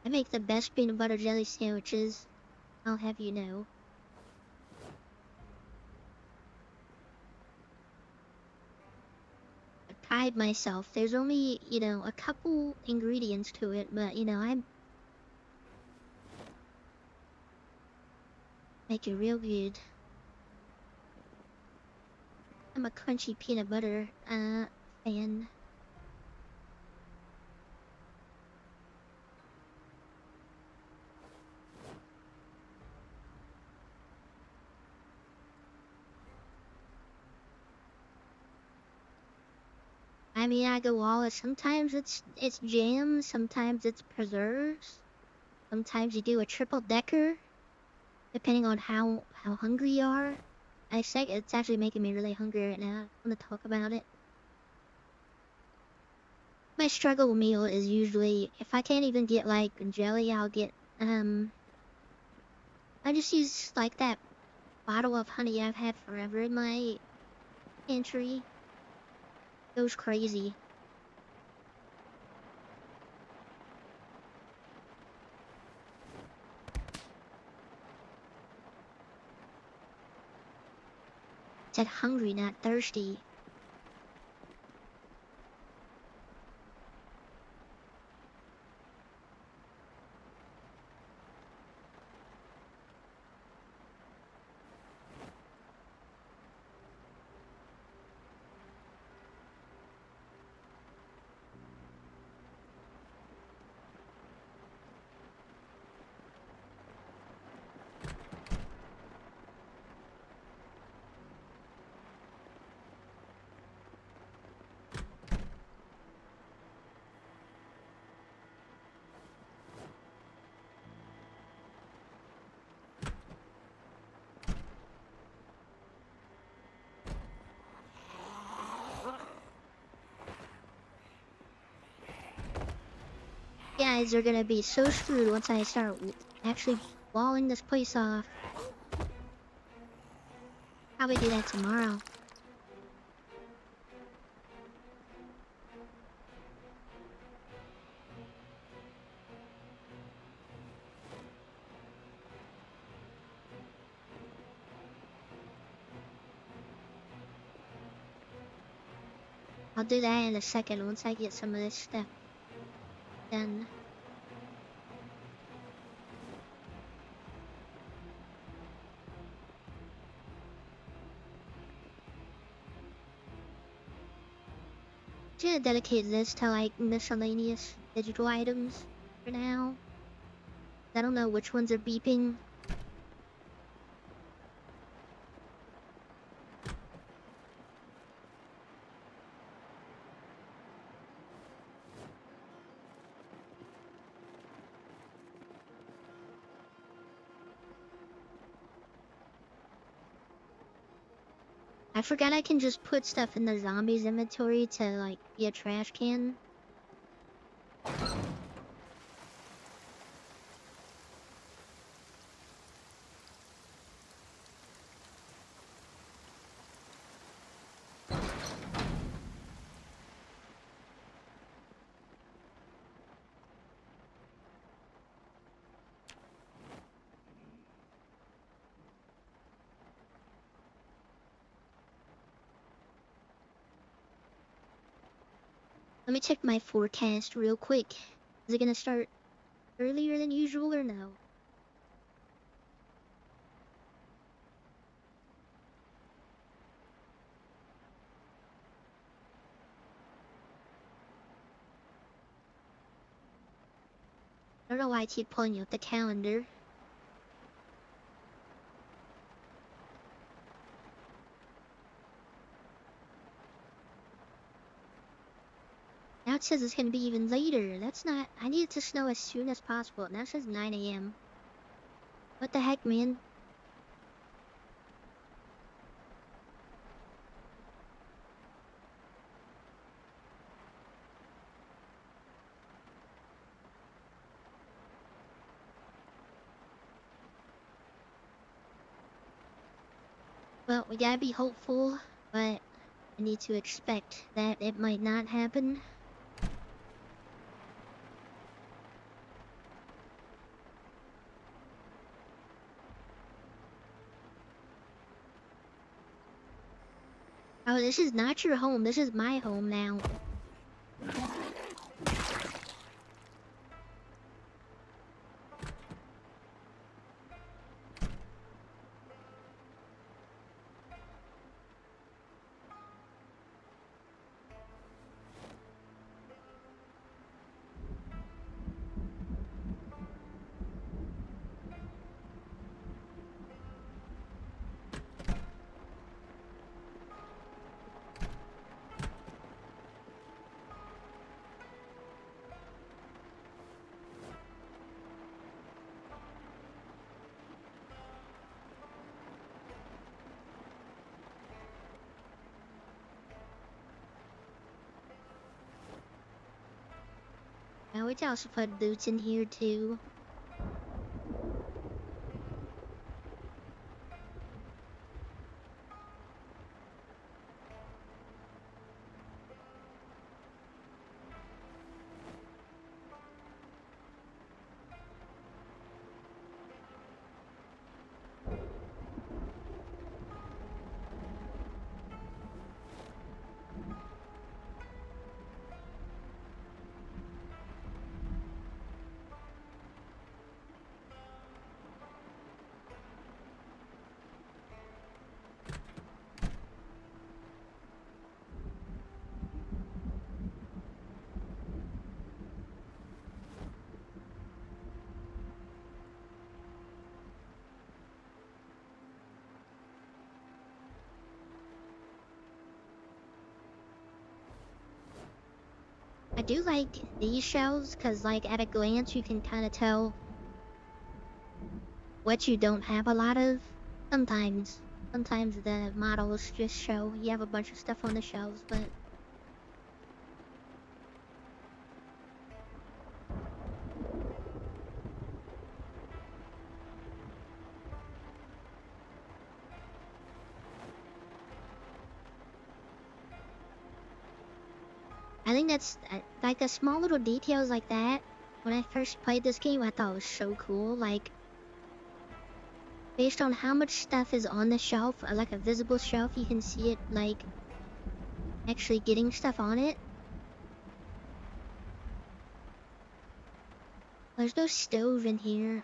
I make the best peanut butter jelly sandwiches, I'll have you know. I pride myself. There's only, a couple ingredients to it, but, I make it real good. I'm a crunchy peanut butter, fan. I mean, I go all it. Sometimes it's jam, sometimes it's preserves, sometimes you do a triple decker, depending on how hungry you are. I say it's actually making me really hungry right now. I want to talk about it. My struggle meal is usually, if I can't even get like jelly, I'll get I just use like that bottle of honey I've had forever in my pantry. Goes crazy. Said hungry, not thirsty. Guys are gonna be so screwed once I start actually walling this place off. Probably do that tomorrow. I'll do that in a second once I get some of this stuff done. I'm gonna dedicate this to like miscellaneous digital items for now. I don't know which ones are beeping. I forgot I can just put stuff in the zombies inventory to like be a trash can. Let me check my forecast real quick. Is it gonna start earlier than usual or no? I don't know why I keep pulling up the calendar. Now it says it's gonna be even later. That's not... I need it to snow as soon as possible. Now it says 9 a.m. What the heck, man? Well, we gotta be hopeful, but I need to expect that it might not happen. Oh, this is not your home. This is my home now. I would also put boots in here too. I do like these shelves because, like, at a glance you can kind of tell what you don't have a lot of. Sometimes the models just show you have a bunch of stuff on the shelves, but I think that's like the small little details like that. When I first played this game, I thought it was so cool. Like, based on how much stuff is on the shelf, like a visible shelf, you can see it like actually getting stuff on it. There's no stove in here.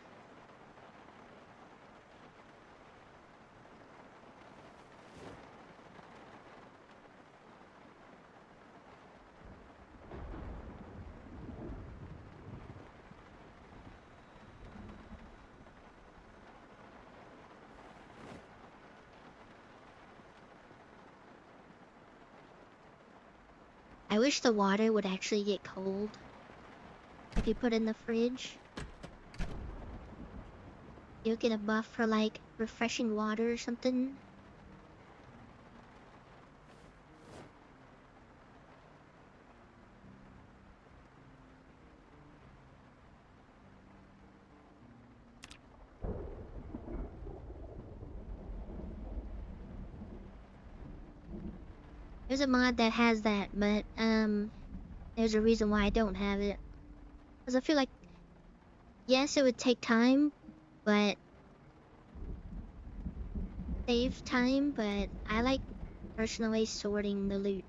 I wish the water would actually get cold if you put it in the fridge. You'll get a buff for like refreshing water or something. There's a mod that has that, but there's a reason why I don't have it. Because I feel like, yes, it would take time, but save time, but I like personally sorting the loot.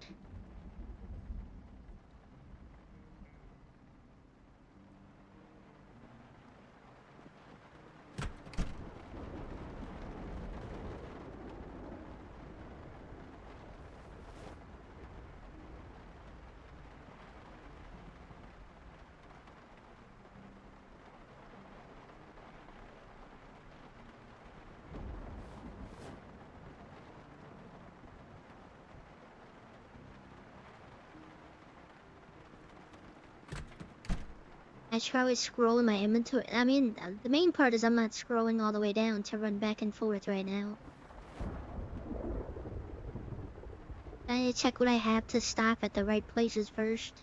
I should probably scroll in my inventory. I mean, the main part is I'm not scrolling all the way down to run back and forth right now. I need to check what I have to stop at the right places first.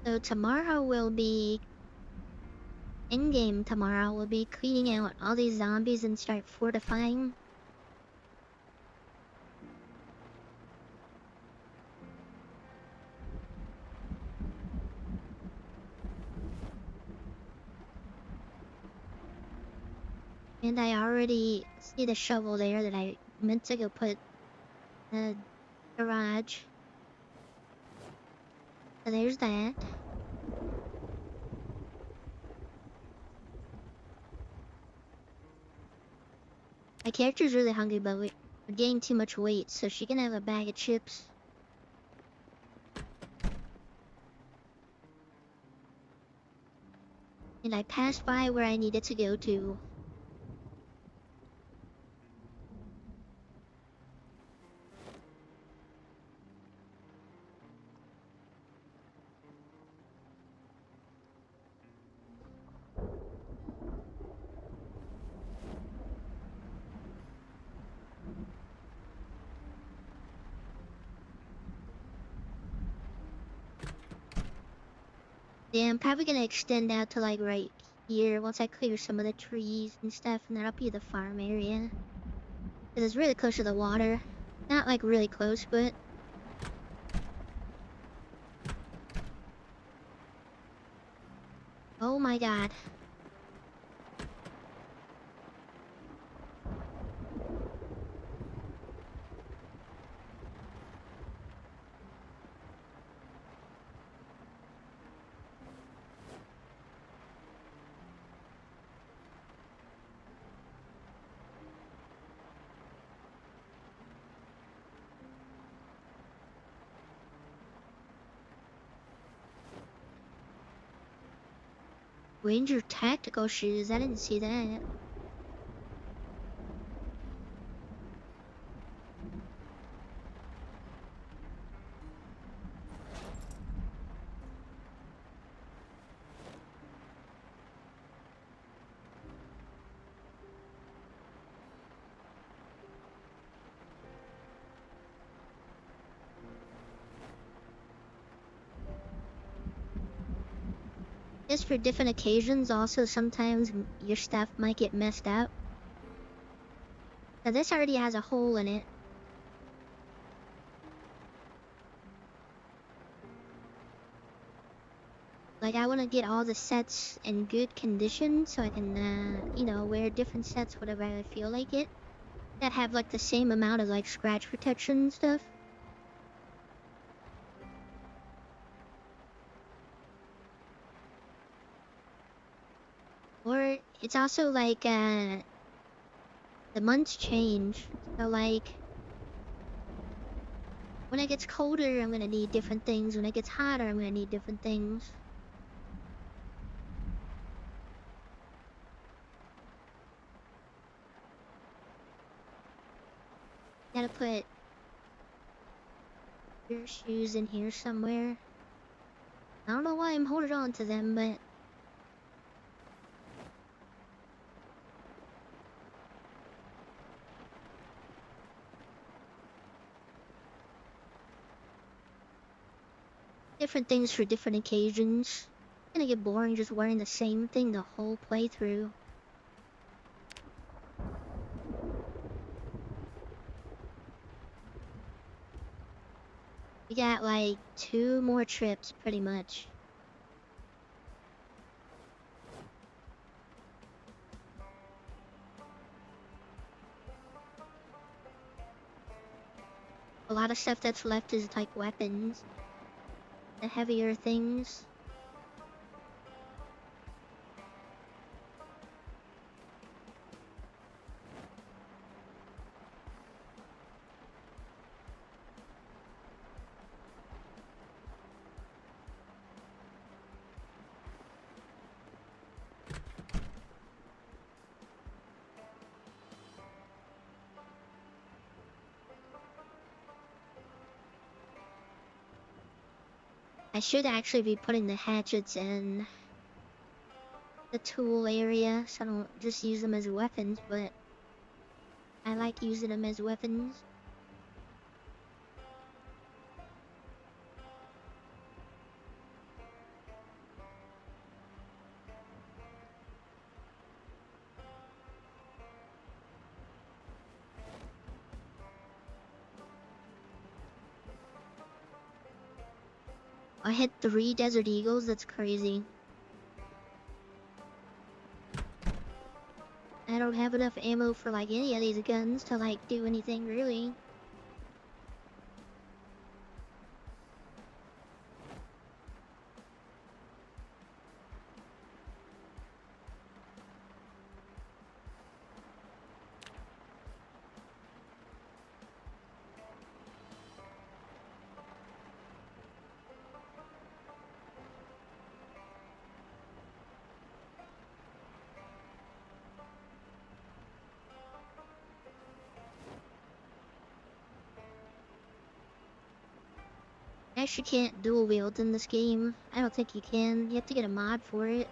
So tomorrow will be in-game tomorrow. We'll be cleaning out all these zombies and start fortifying. And I already see the shovel there that I meant to go put in the garage. So there's that. My character's really hungry, but we're getting too much weight, so she can have a bag of chips. And I passed by where I needed to go to. Yeah, I'm probably gonna extend out to like right here once I clear some of the trees and stuff, and that'll be the farm area. Cause it's really close to the water. Not like really close, but oh my god. Ranger tactical shoes, I didn't see that. Just for different occasions, also sometimes your stuff might get messed up. Now this already has a hole in it. Like, I want to get all the sets in good condition so I can, wear different sets whenever I feel like it. That have, like, the same amount of, like, scratch protection and stuff. Or, it's also, like, the months change. So, like, when it gets colder, I'm gonna need different things. When it gets hotter, I'm gonna need different things. Gotta put your shoes in here somewhere. I don't know why I'm holding on to them, but different things for different occasions. It's gonna get boring just wearing the same thing the whole playthrough. We got like 2 more trips pretty much. A lot of stuff that's left is like weapons. The heavier things. I should actually be putting the hatchets in the tool area so I don't just use them as weapons, but I like using them as weapons. I hit 3 Desert Eagles, that's crazy. I don't have enough ammo for like any of these guns to like do anything really. I actually can't dual wield in this game. I don't think you can. You have to get a mod for it.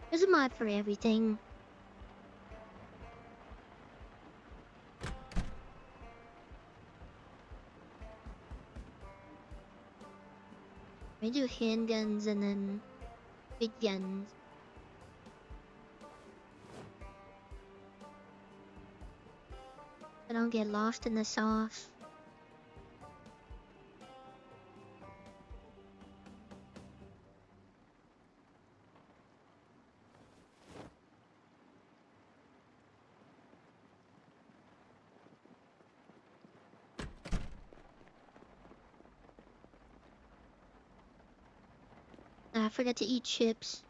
There's a mod for everything. I do handguns and then big guns. I don't get lost in the sauce. I forgot to eat chips.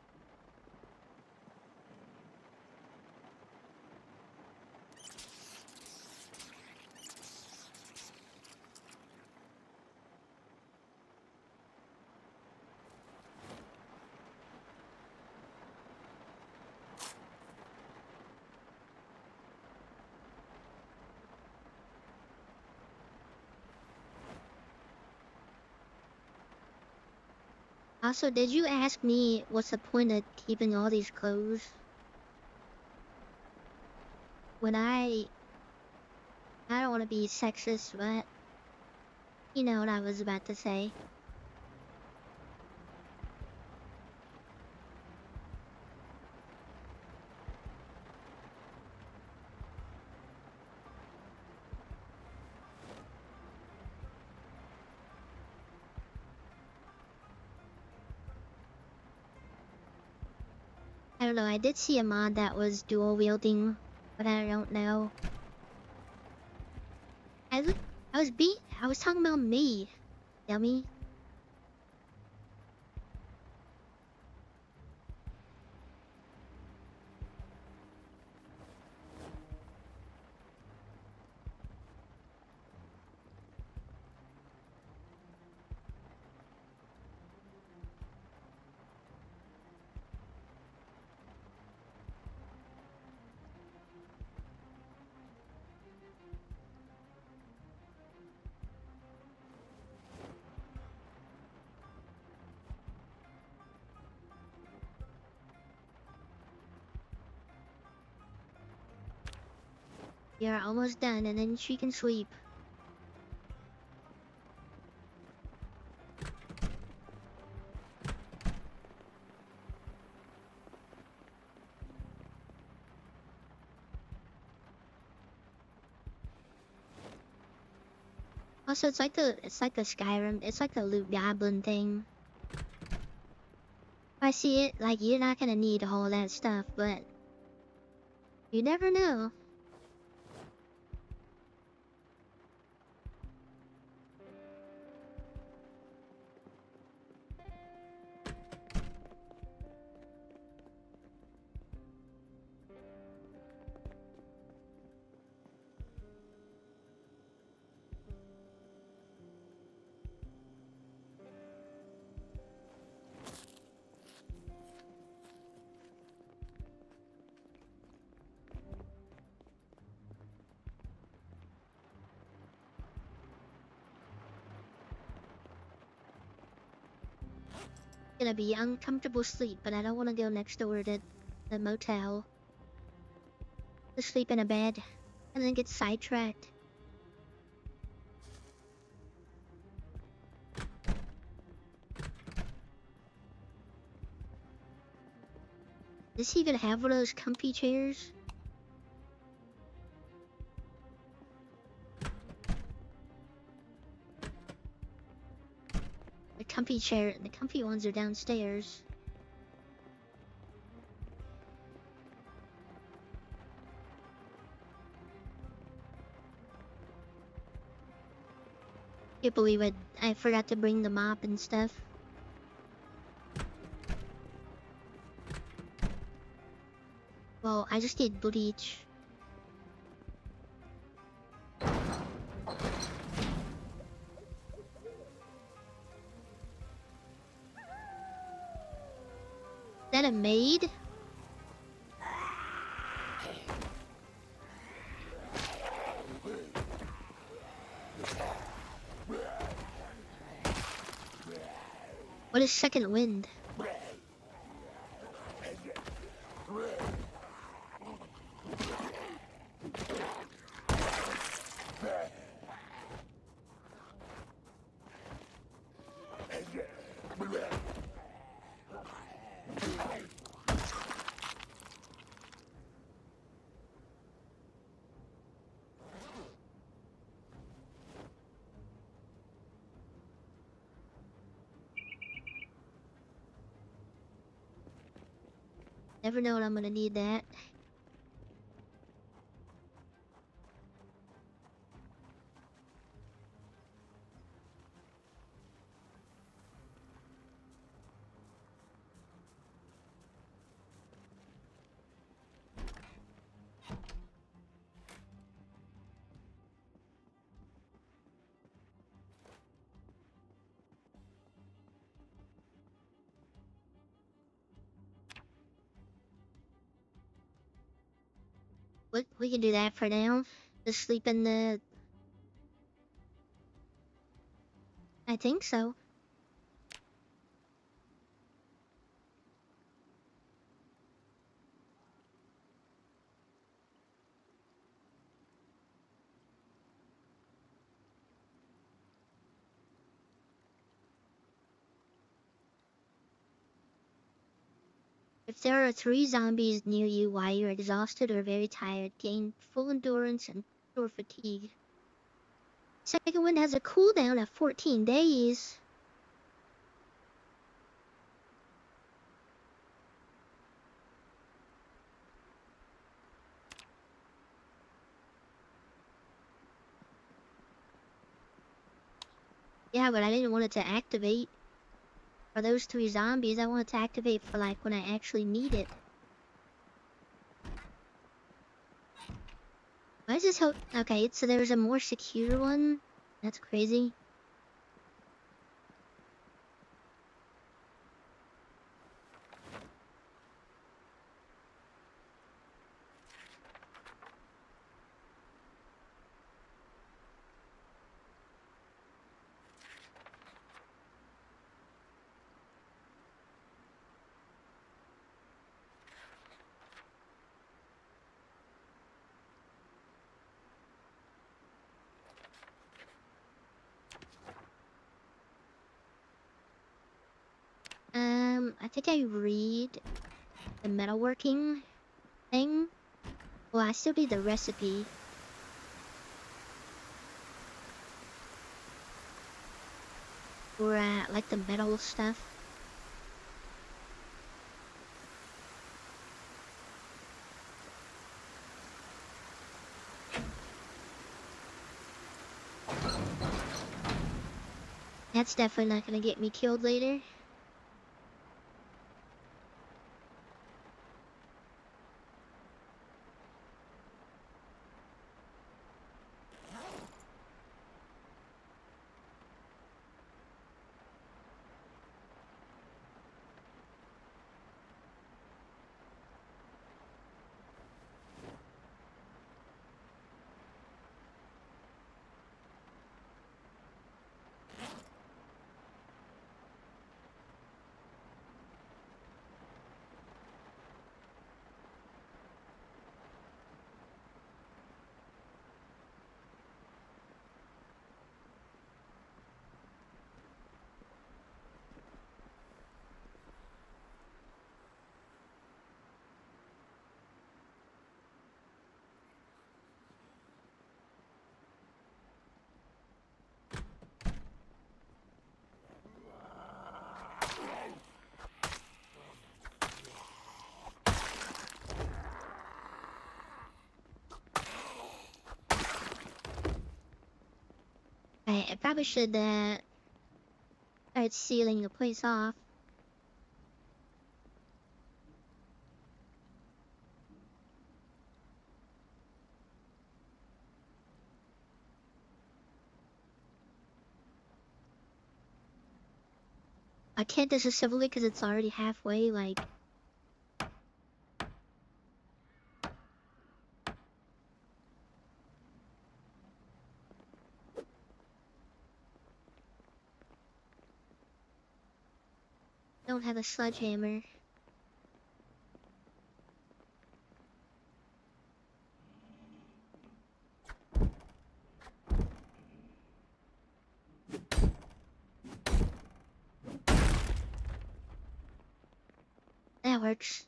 Also, did you ask me what's the point of keeping all these clothes? When I don't want to be sexist, but you know what I was about to say. I don't know, I did see a mod that was dual wielding, but I don't know. I was talking about me, dummy. You're almost done, and then she can sleep. Also, it's like the Skyrim. It's like the loot goblin thing. I see it, like you're not gonna need all that stuff, but you never know. Gonna be uncomfortable sleep, but I don't want to go next door to the motel to sleep in a bed and then get sidetracked. Does he even have one of those comfy chairs? The comfy ones are downstairs. Can't believe it. I forgot to bring the mop and stuff. Well, I just did bleach. Is that a maid? What is second wind? Never know when I'm gonna need that. We can do that for now. Just sleep in the... I think so. If there are 3 zombies near you while you're exhausted or very tired, gain full endurance and cure fatigue. Second wind has a cooldown of 14 days. Yeah, but I didn't want it to activate. For those 3 zombies, I want it to activate for like when I actually need it. Why is this okay, so there's a more secure one? That's crazy. I think I read the metalworking thing. Well, I still need the recipe. For, like the metal stuff. That's definitely not gonna get me killed later. I probably should, start sealing the place off. I can't disassemble it because it's already halfway, like... Don't have a sledgehammer. That works.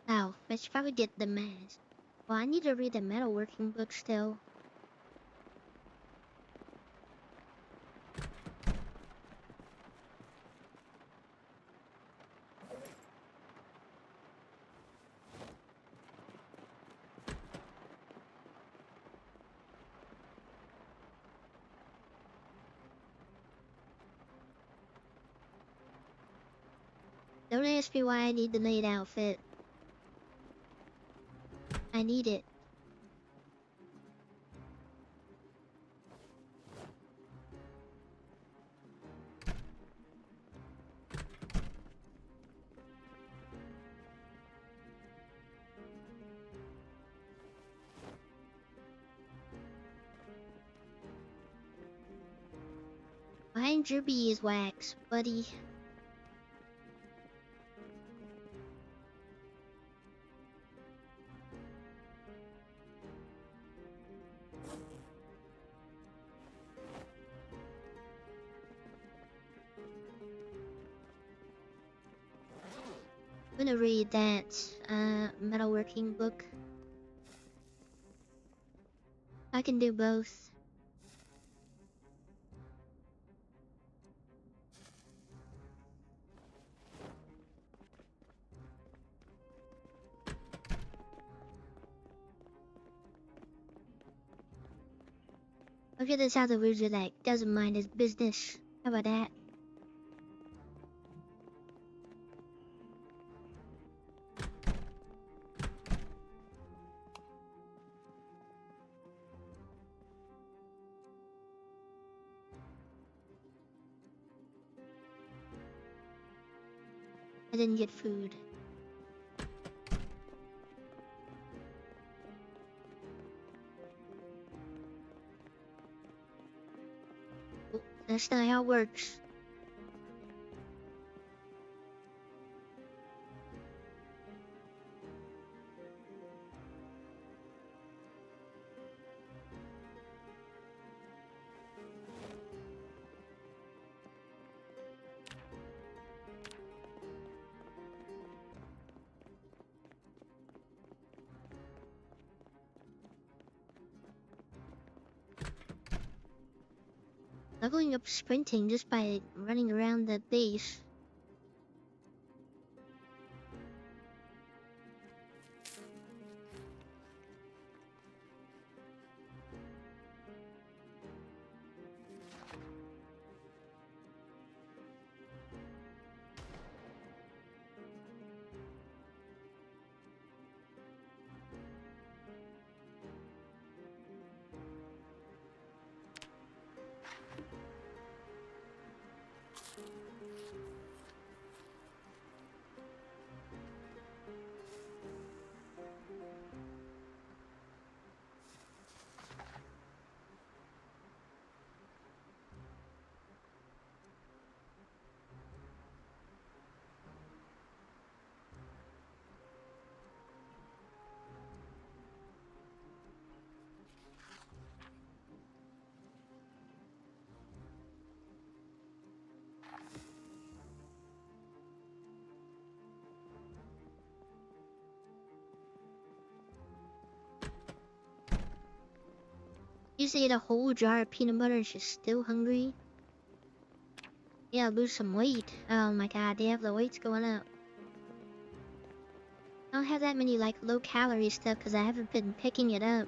Oh, I should probably get the mask. Well, I need to read the metalworking book still. Don't ask me why I need the maid outfit. I need it. Behind your beeswax, buddy. I'm gonna read that metalworking book. I can do both. Look at this how the wizard like doesn't mind his business. How about that? I didn't get food. Oh, that's not how it works. Leveling up sprinting just by running around the base. Just ate a whole jar of peanut butter and she's still hungry. Yeah, lose some weight. Oh my god, they have the weights going up. I don't have that many like low calorie stuff because I haven't been picking it up.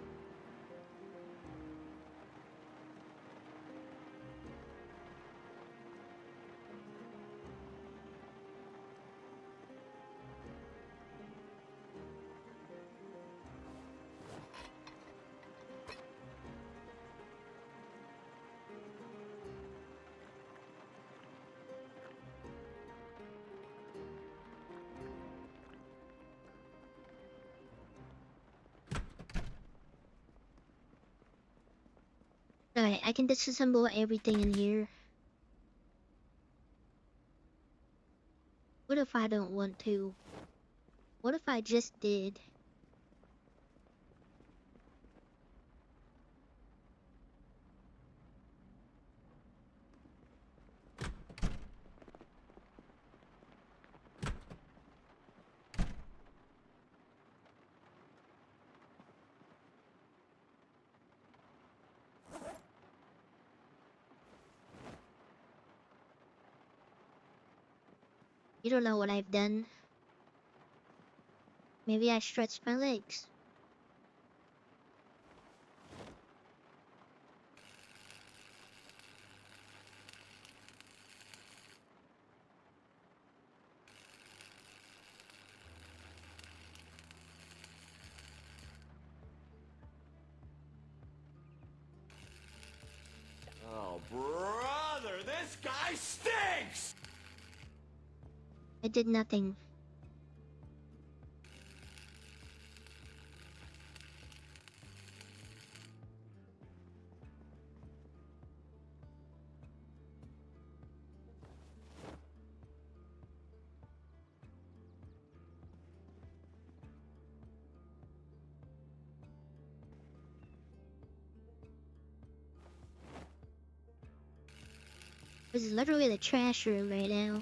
Alright, I can disassemble everything in here. What if I don't want to? What if I just did? You don't know what I've done. Maybe I stretched my legs. Oh, brother, this guy stinks! I did nothing. This is literally the trash room right now.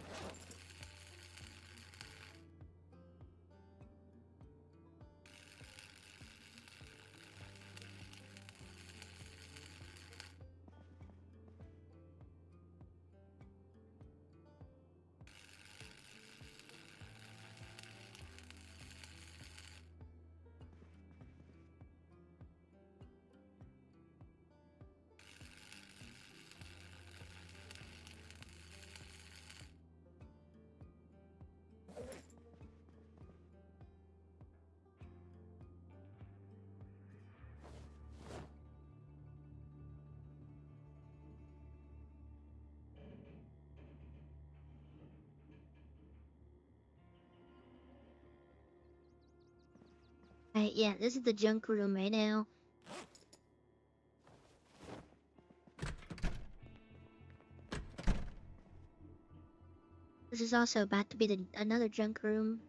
Right, yeah, this is the junk room right now. This is also about to be another junk room.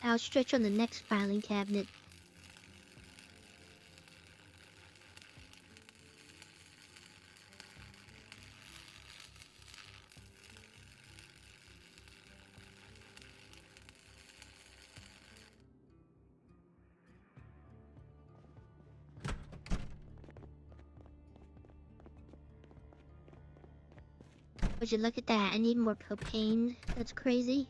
I'll stretch on the next filing cabinet. Would you look at that? I need more propane. That's crazy.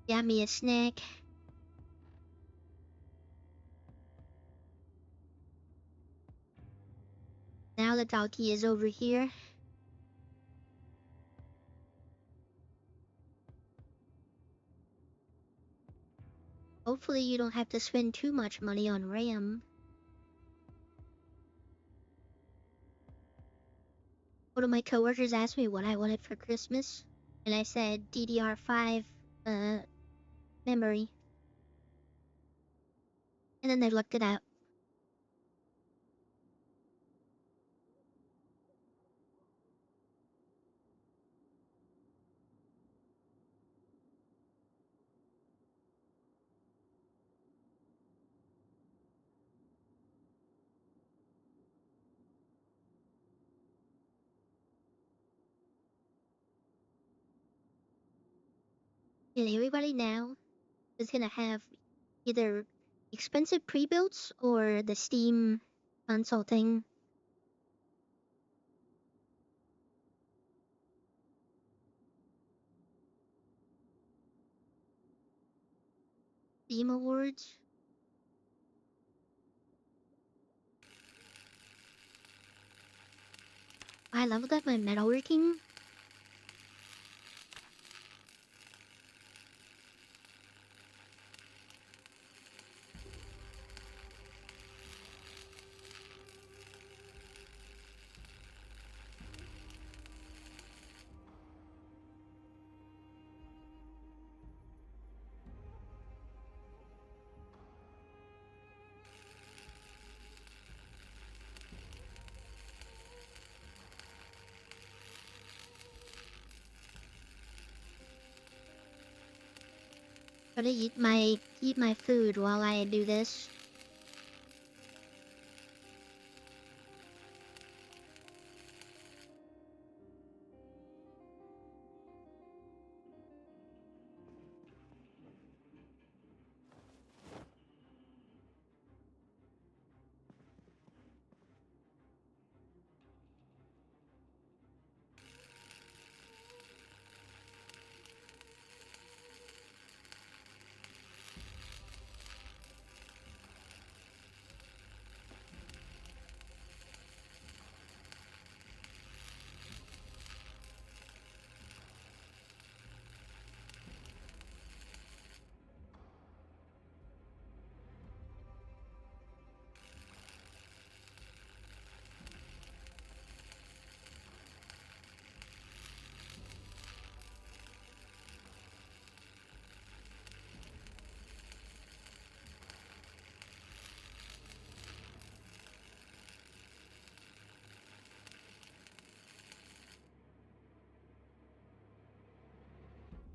Got me a snack. Now the doggy is over here. Hopefully you don't have to spend too much money on RAM. One of my coworkers asked me what I wanted for Christmas, and I said DDR5 memory. And then they looked it up. And everybody now is gonna have either expensive pre-builts or the Steam console thing? Steam Awards? I leveled up my metalworking. Gotta eat my food while I do this.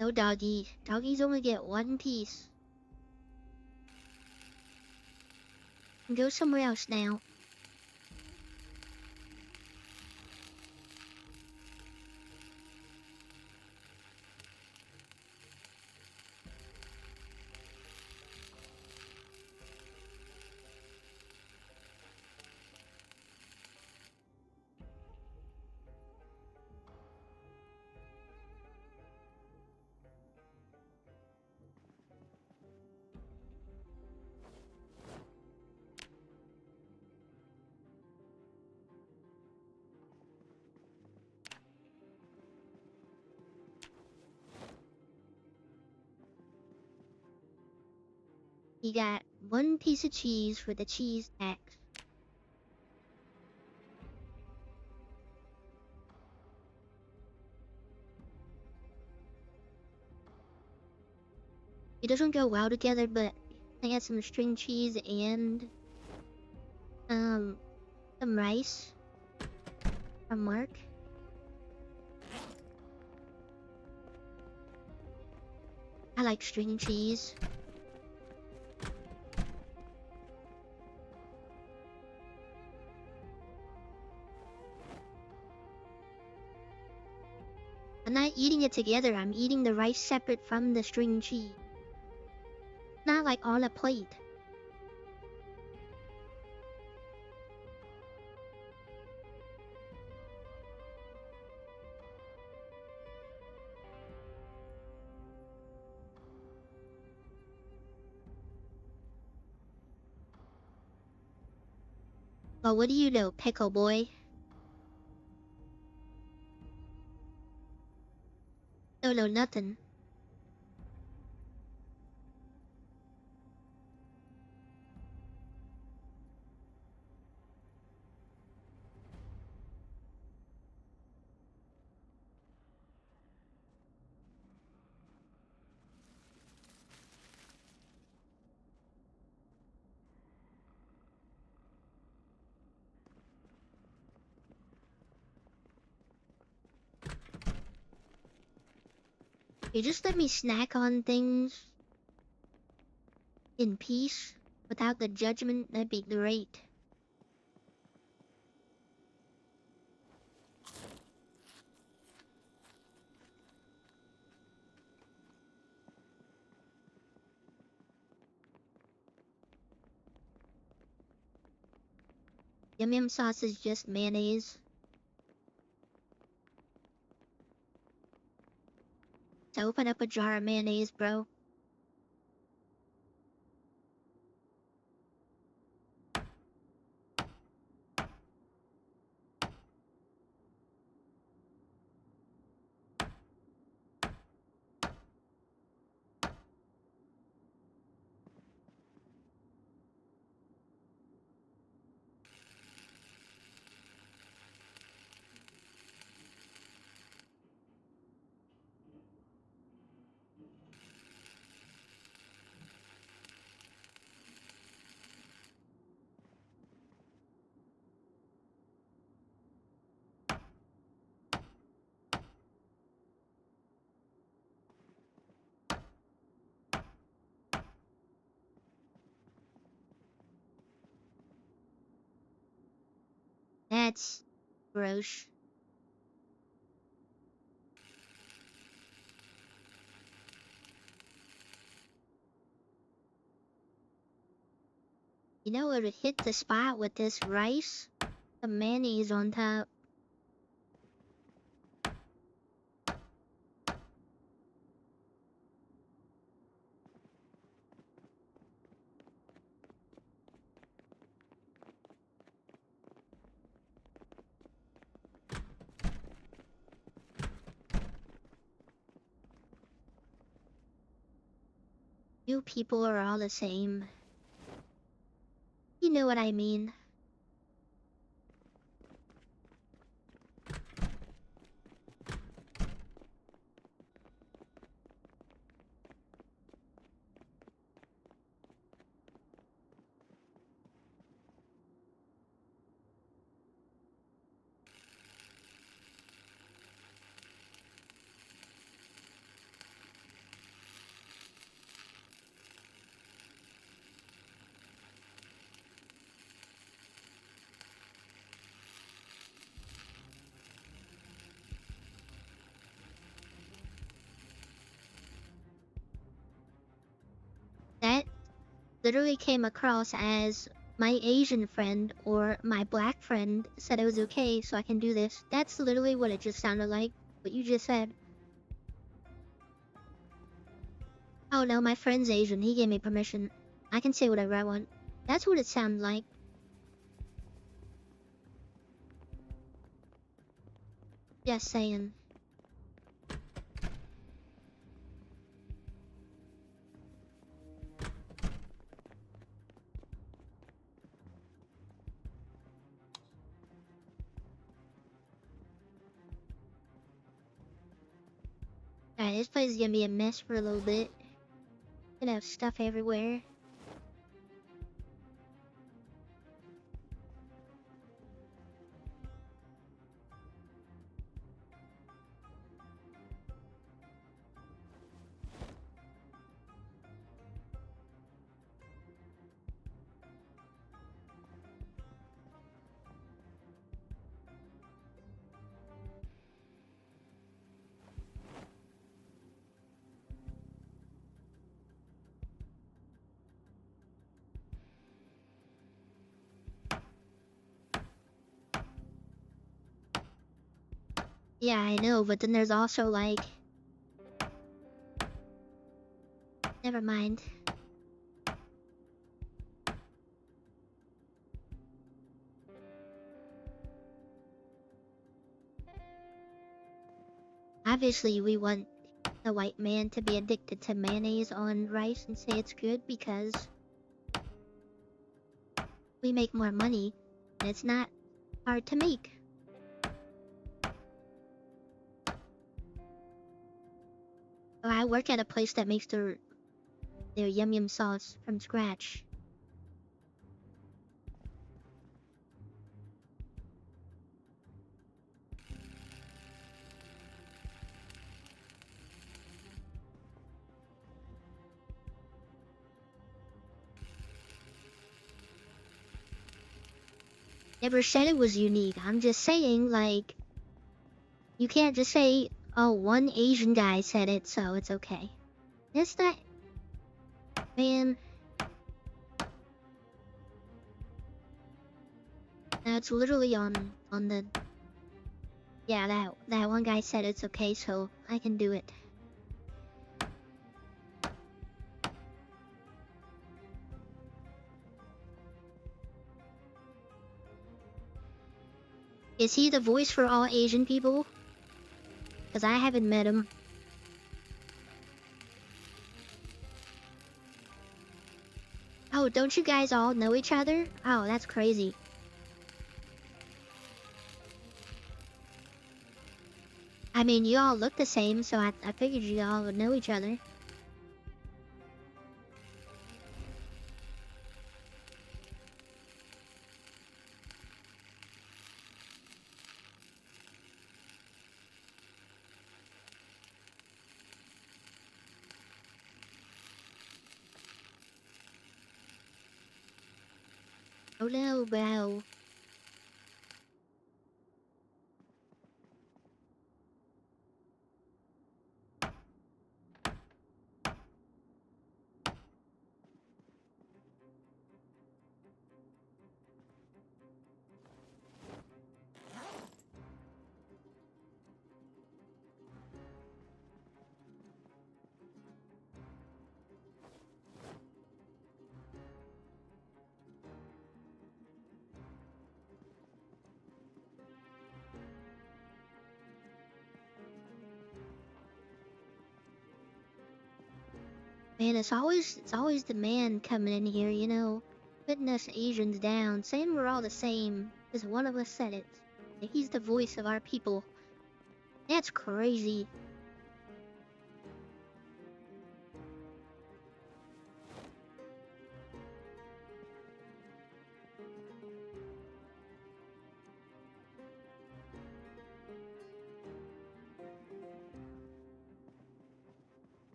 No doggy. Doggies only get one piece. Go somewhere else now. You got one piece of cheese for the cheese tax. It doesn't go well together, but I got some string cheese and some rice from Mark. I like string cheese. I'm not eating it together. I'm eating the rice separate from the string cheese. Not like on a plate. Well, what do you know, pickle boy? No, nothing. You just let me snack on things in peace without the judgment. That'd be great. Yum yum sauce is just mayonnaise. So open up a jar of mayonnaise, bro. That's gross. You know what would hit the spot with this rice? The mayonnaise on top. You people are all the same. You know what I mean. That literally came across as my Asian friend or my black friend said it was okay, so I can do this. That's literally what it just sounded like. What you just said. Oh no, my friend's Asian. He gave me permission. I can say whatever I want. That's what it sounded like. Just saying. Alright, this place is gonna be a mess for a little bit. Gonna have stuff everywhere. Yeah, I know, but then there's also like... Never mind. Obviously, we want the white man to be addicted to mayonnaise on rice and say it's good because we make more money and it's not hard to make. Oh, I work at a place that makes their yum yum sauce from scratch. Never said it was unique. I'm just saying, like, you can't just say, oh, one Asian guy said it, so it's okay. It's not... Man... That's literally on the yeah, that one guy said it's okay, so I can do it. Is he the voice for all Asian people? Because I haven't met him. Oh, don't you guys all know each other? Oh, that's crazy. I mean, you all look the same, so I figured you all would know each other. Oh no, bro. Man, it's always the man coming in here, you know, putting us Asians down, saying we're all the same, because one of us said it. And he's the voice of our people. That's crazy.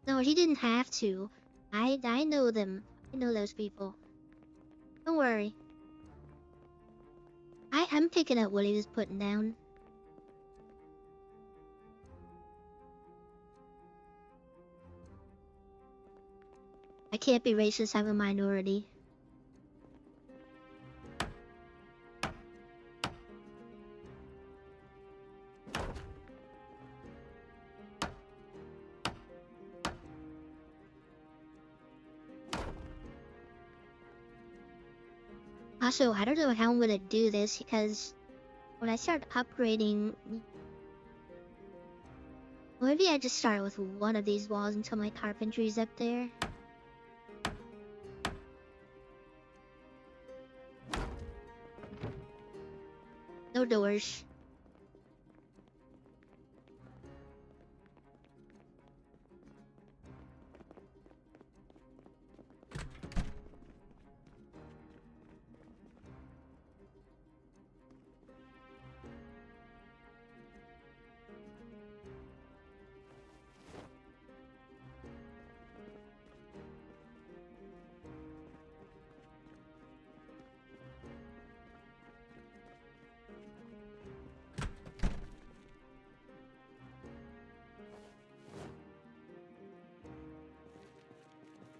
No, he didn't have to. I know them. I know those people. Don't worry. I'm picking up what he was putting down. I can't be racist, I'm a minority. Also, I don't know how I'm gonna do this because when I start upgrading, maybe I just start with one of these walls until my carpentry's up there. No doors.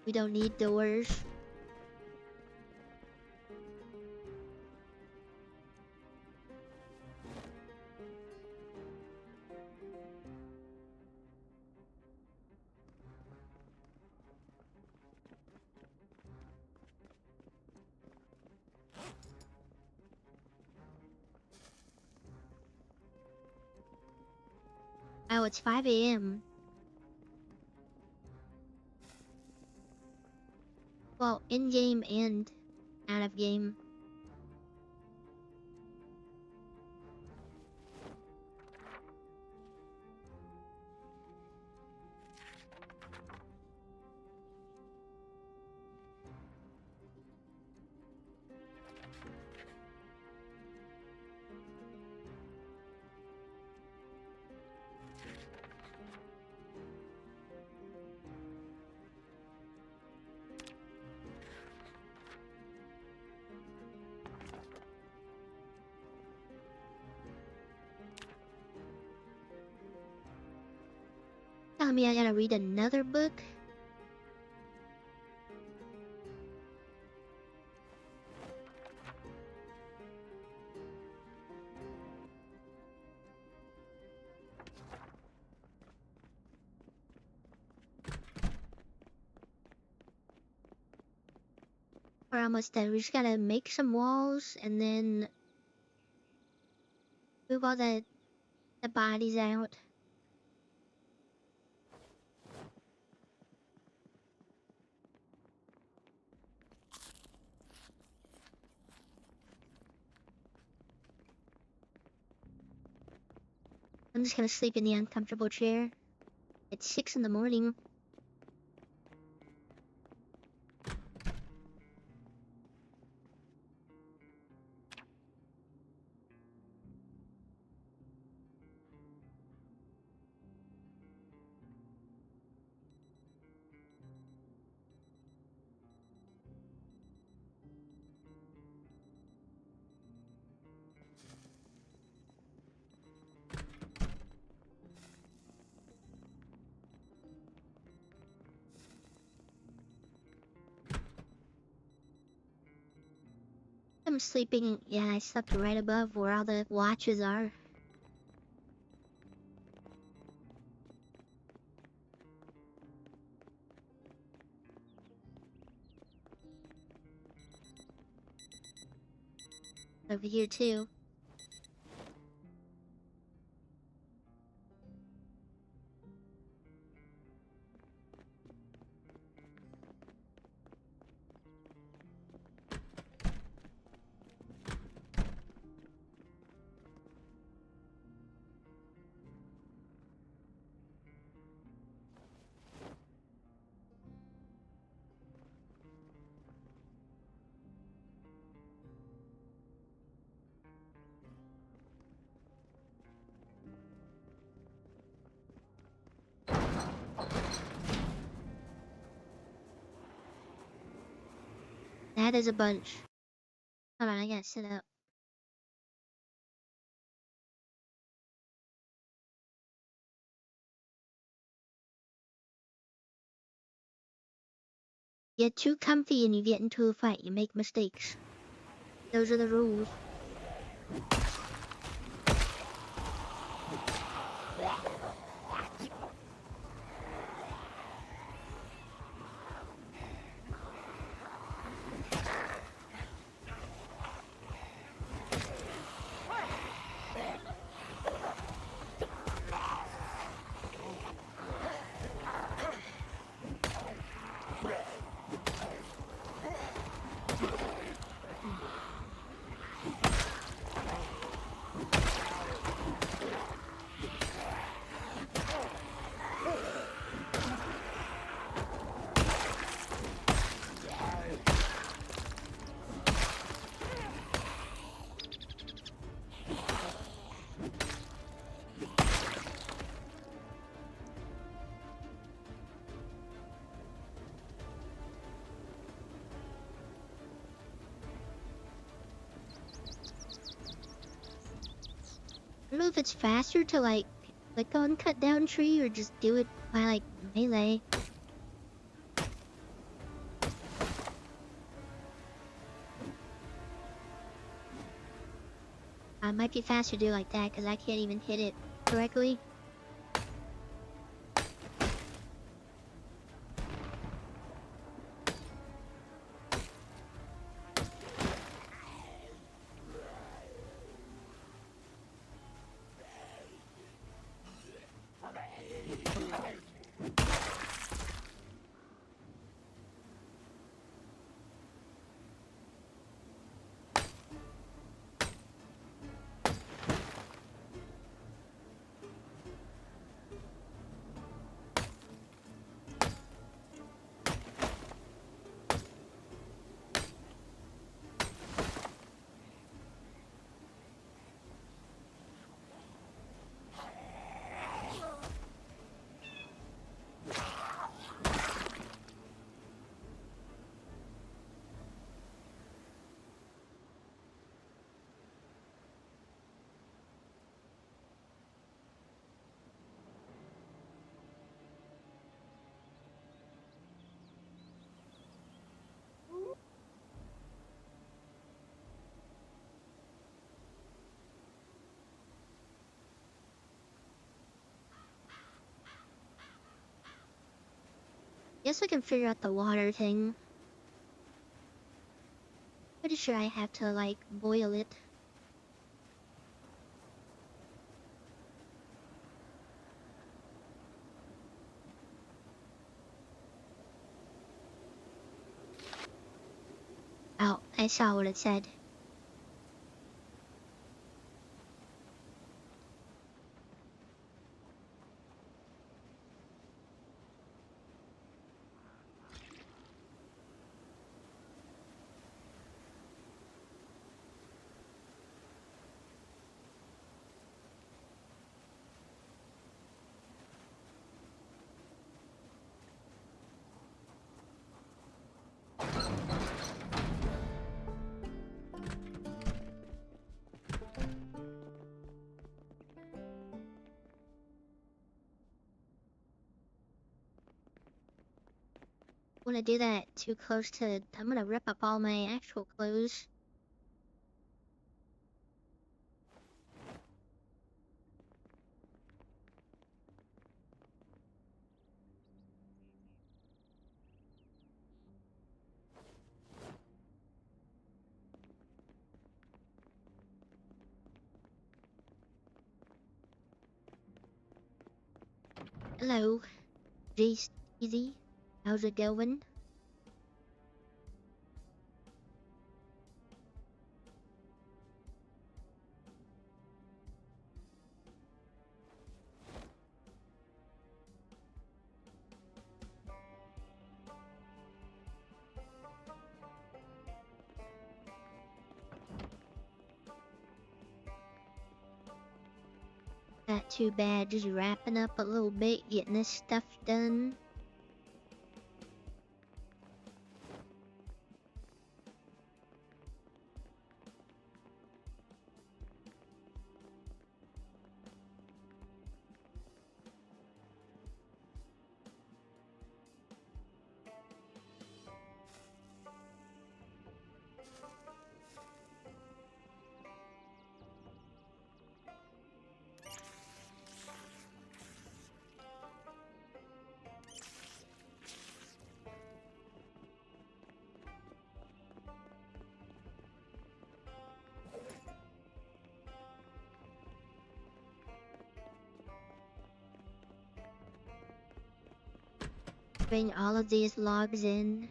We don't need doors. Oh, it's 5 a.m. Well, in-game and out of game. telling me I gotta read another book? We're almost done. We just gotta make some walls and then move all the bodies out. I'm just gonna sleep in the uncomfortable chair. It's 6 in the morning. I'm sleeping. Yeah, I slept right above where all the watches are. Over here too. That is a bunch. Hold on, I gotta sit up. Get too comfy and you get into a fight. You make mistakes. Those are the rules. I don't know if it's faster to like click on cut down tree or just do it by like melee. It might be faster to do like that because I can't even hit it correctly. Guess I can figure out the water thing. Pretty sure I have to, like, boil it. Oh, I saw what it said. When I do that too close to, I'm gonna rip up all my actual clothes. Hello, Jace Easy. How's it going? Not too bad, just wrapping up a little bit, getting this stuff done. Bring all of these logs in.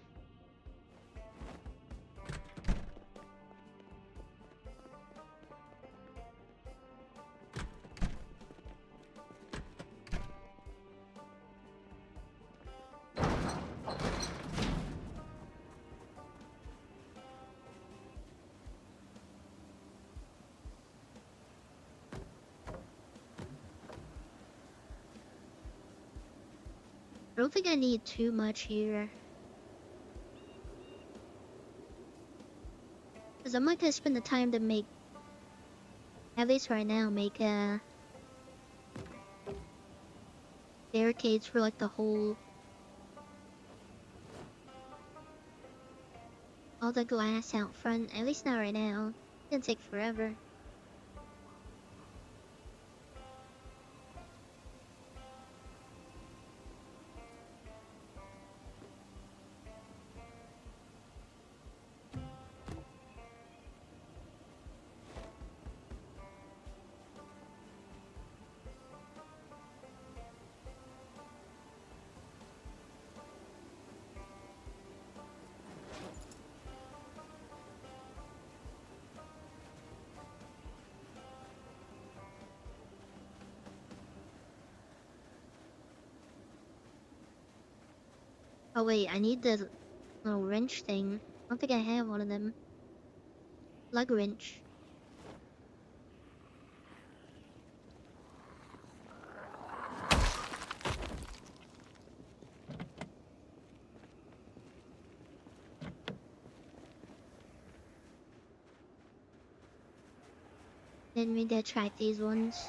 I don't think I need too much here. Because I'm not gonna spend the time to make, at least right now, make barricades for like the whole, all the glass out front. At least not right now. It's gonna take forever. Oh wait, I need the little wrench thing. I don't think I have one of them. Lug wrench. Then maybe I try these ones.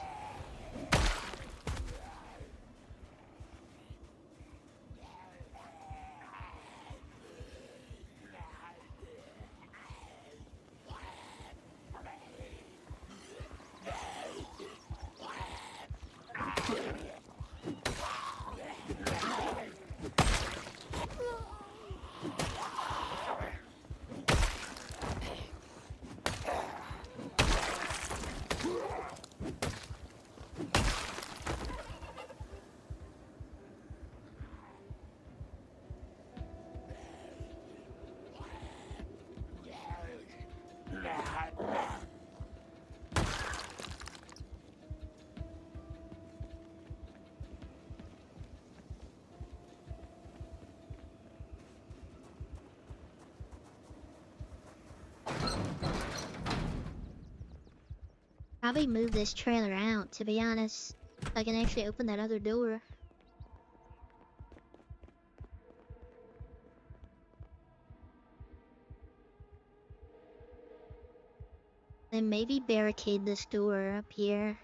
Probably move this trailer out, to be honest, so I can actually open that other door. Then maybe barricade this door up here.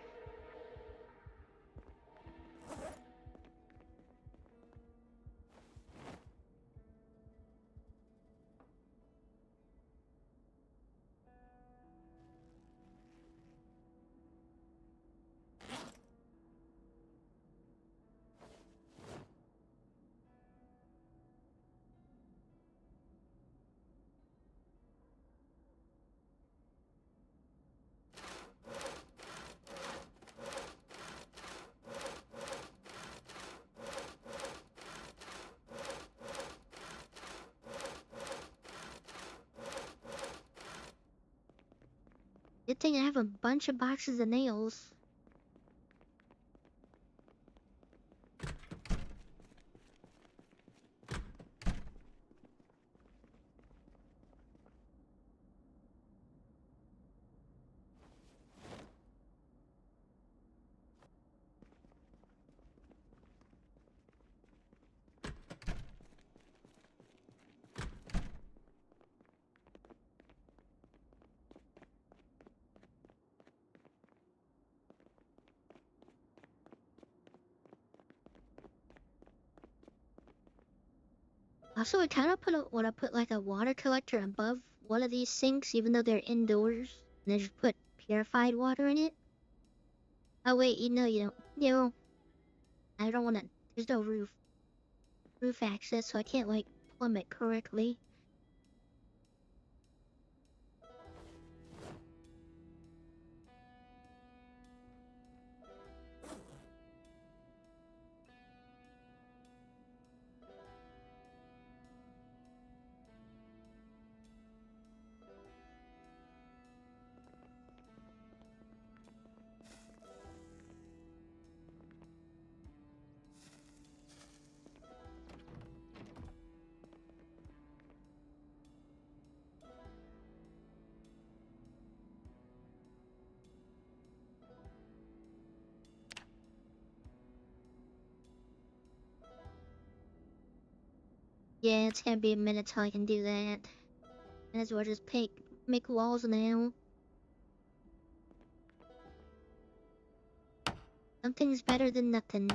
Good thing I have a bunch of boxes of nails. Also, I kind of want to put like a water collector above one of these sinks, even though they're indoors, and then just put purified water in it. Oh wait, you don't. I don't want to. There's no roof access, so I can't like plumb it correctly. Yeah, it's gonna be a minute till I can do that. Might as well just make walls now. Something's better than nothing.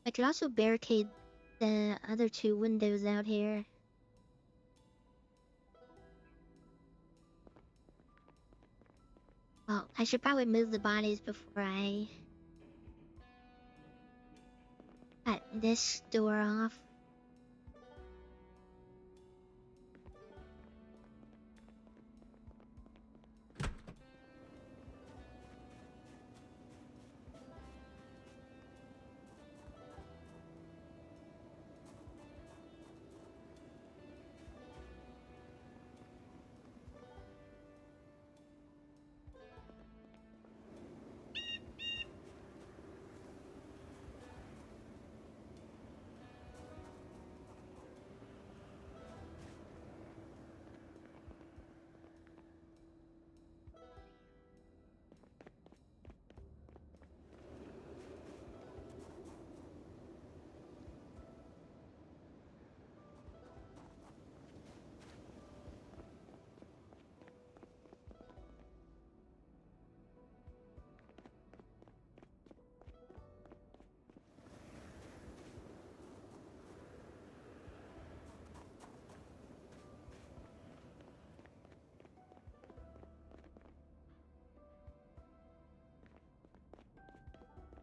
I could also barricade the other two windows out here. Well, I should probably move the bodies before I cut this door off.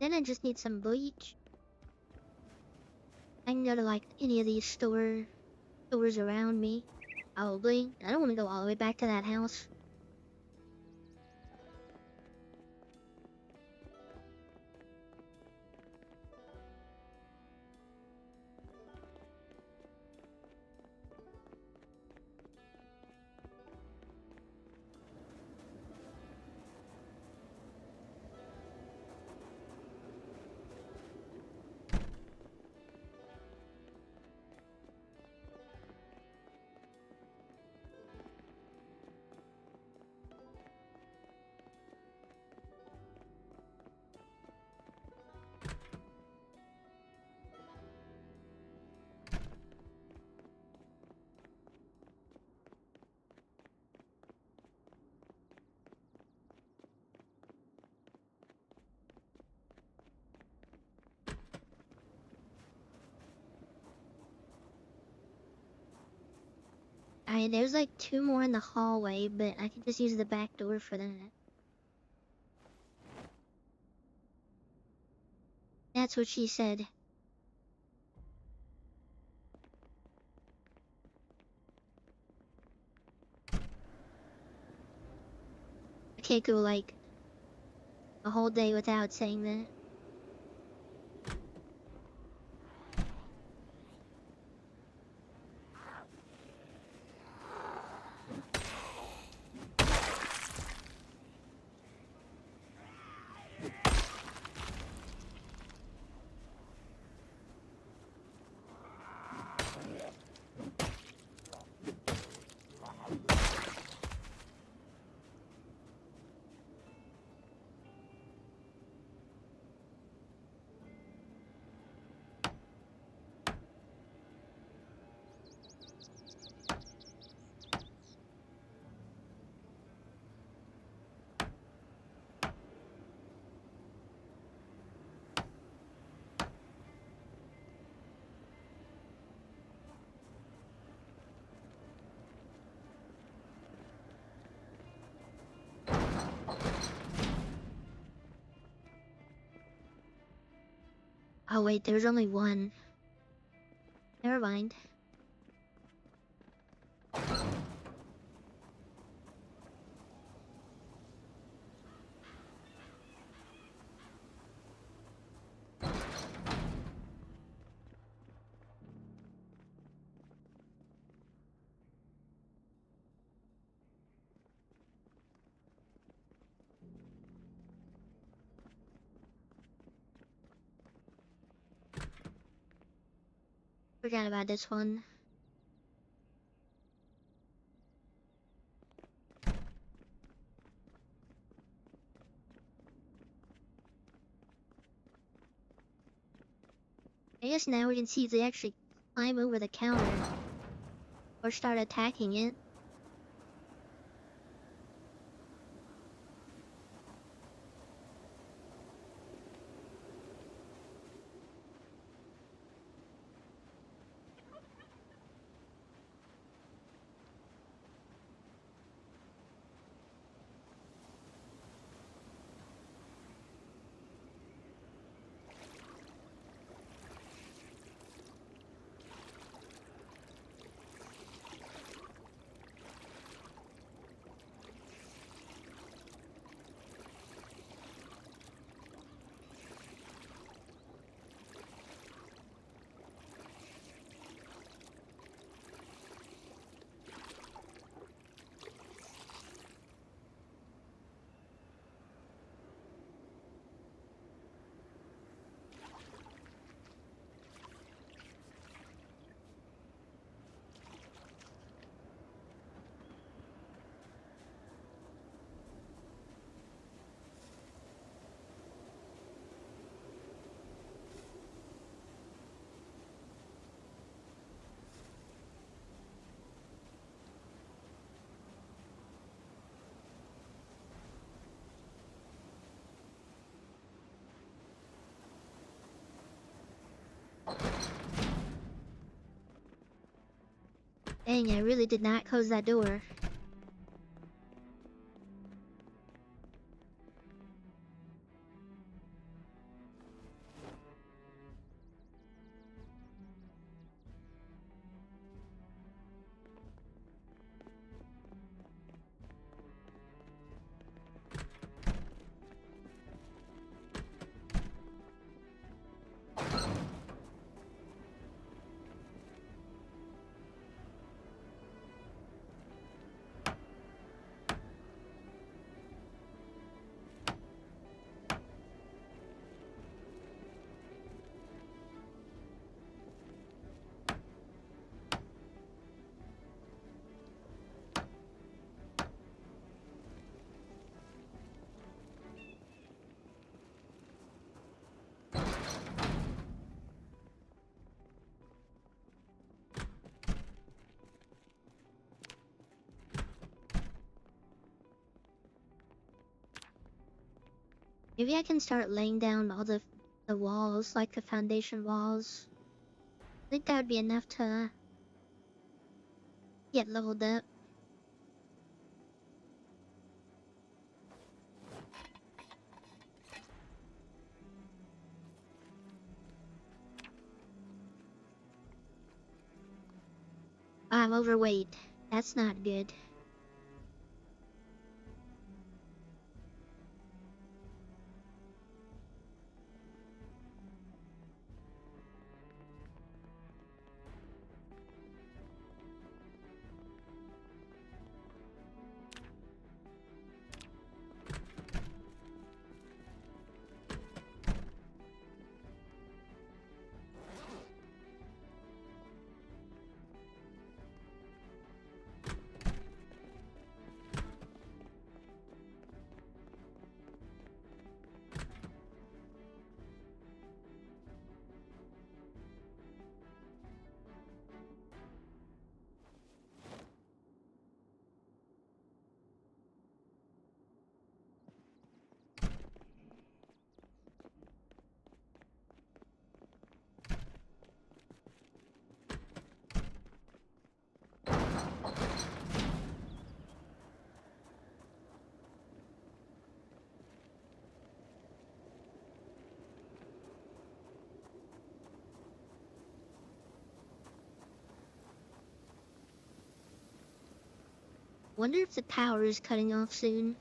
Then I just need some bleach. I can go to like any of these stores around me. Probably. I don't want to go all the way back to that house. Alright, there's like 2 more in the hallway, but I can just use the back door for that. That's what she said. I can't go like a whole day without saying that. Oh wait, there's only one. Never mind. Forgot about this one. I guess now we can see if they actually climb over the counter or start attacking it. Dang, I really did not close that door. Maybe I can start laying down all the walls, like the foundation walls. I think that would be enough to get leveled up. I'm overweight. That's not good. Wonder if the power is cutting off soon.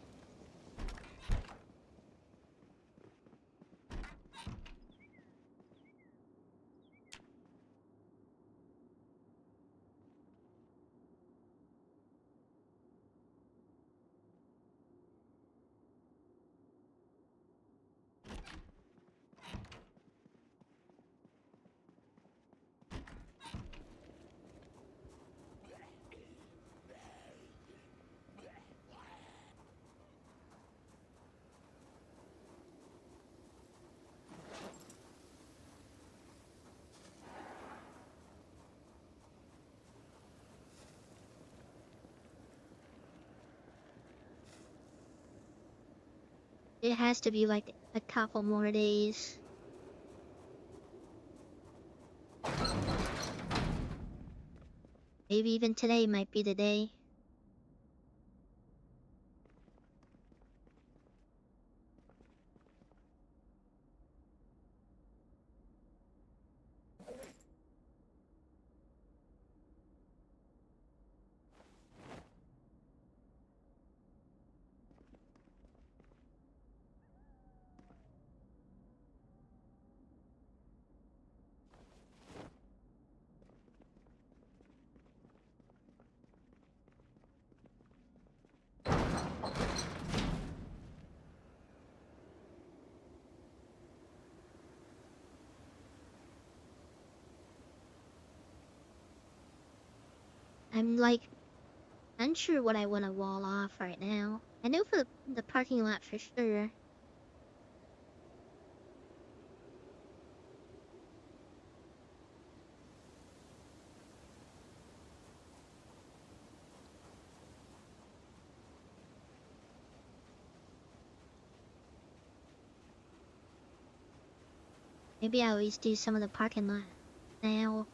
It has to be like a couple more days. Maybe even today might be the day. I'm like unsure what I want to wall off right now. I know for the parking lot for sure. Maybe I always do some of the parking lot now.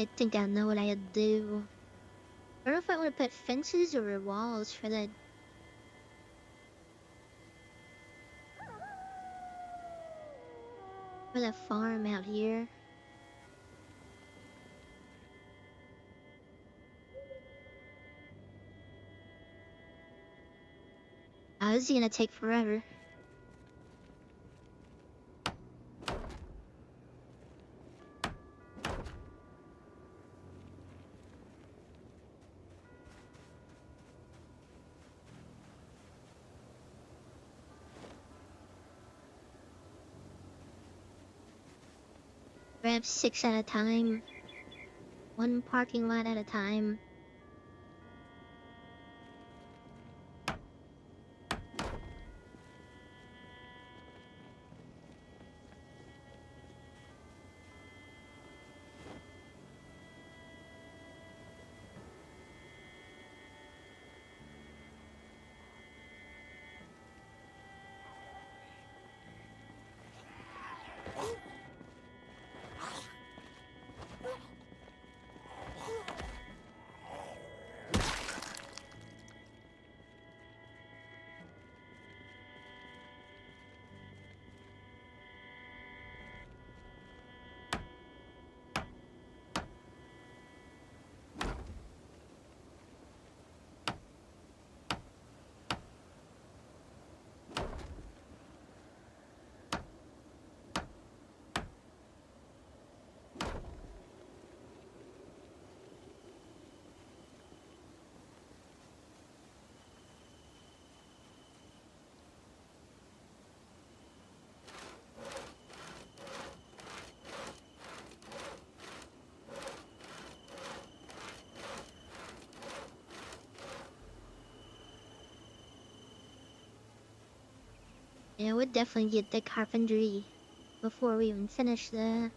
I think I know what I'd do. I don't know if I want to put fences or walls for the farm out here. Oh, this is gonna take forever. Grab 6 at a time. One parking lot at a time. Yeah, we'd definitely get the carpentry before we even finish the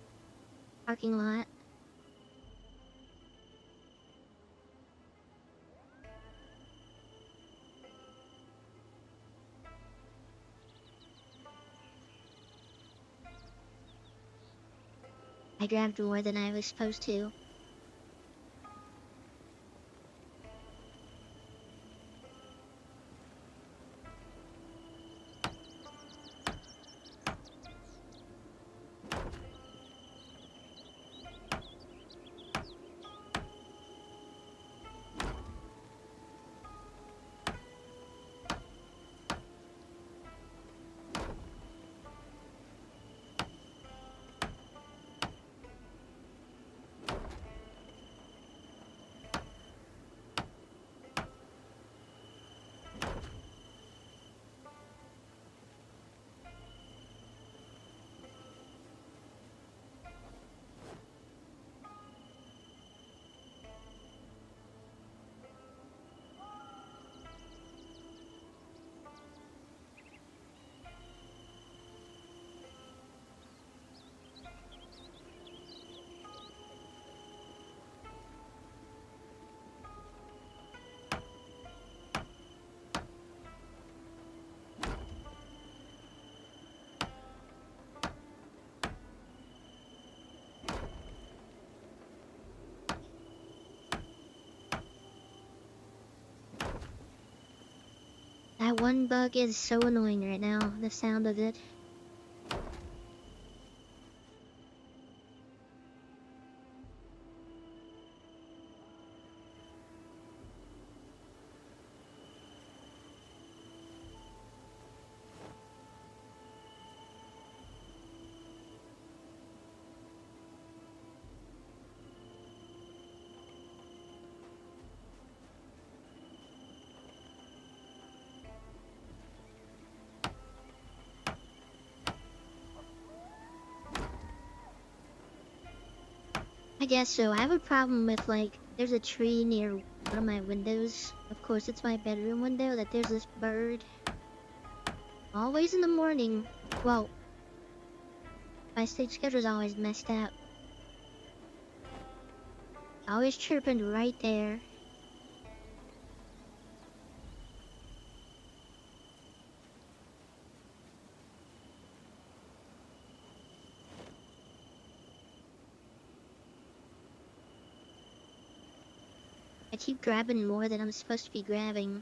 parking lot. I grabbed more than I was supposed to. That one bug is so annoying right now, the sound of it. I guess so. I have a problem with, like, there's a tree near one of my windows. Of course, it's my bedroom window that there's this bird. Always in the morning. Well, my sleep schedule's always messed up. Always chirping right there. I keep grabbing more than I'm supposed to be grabbing.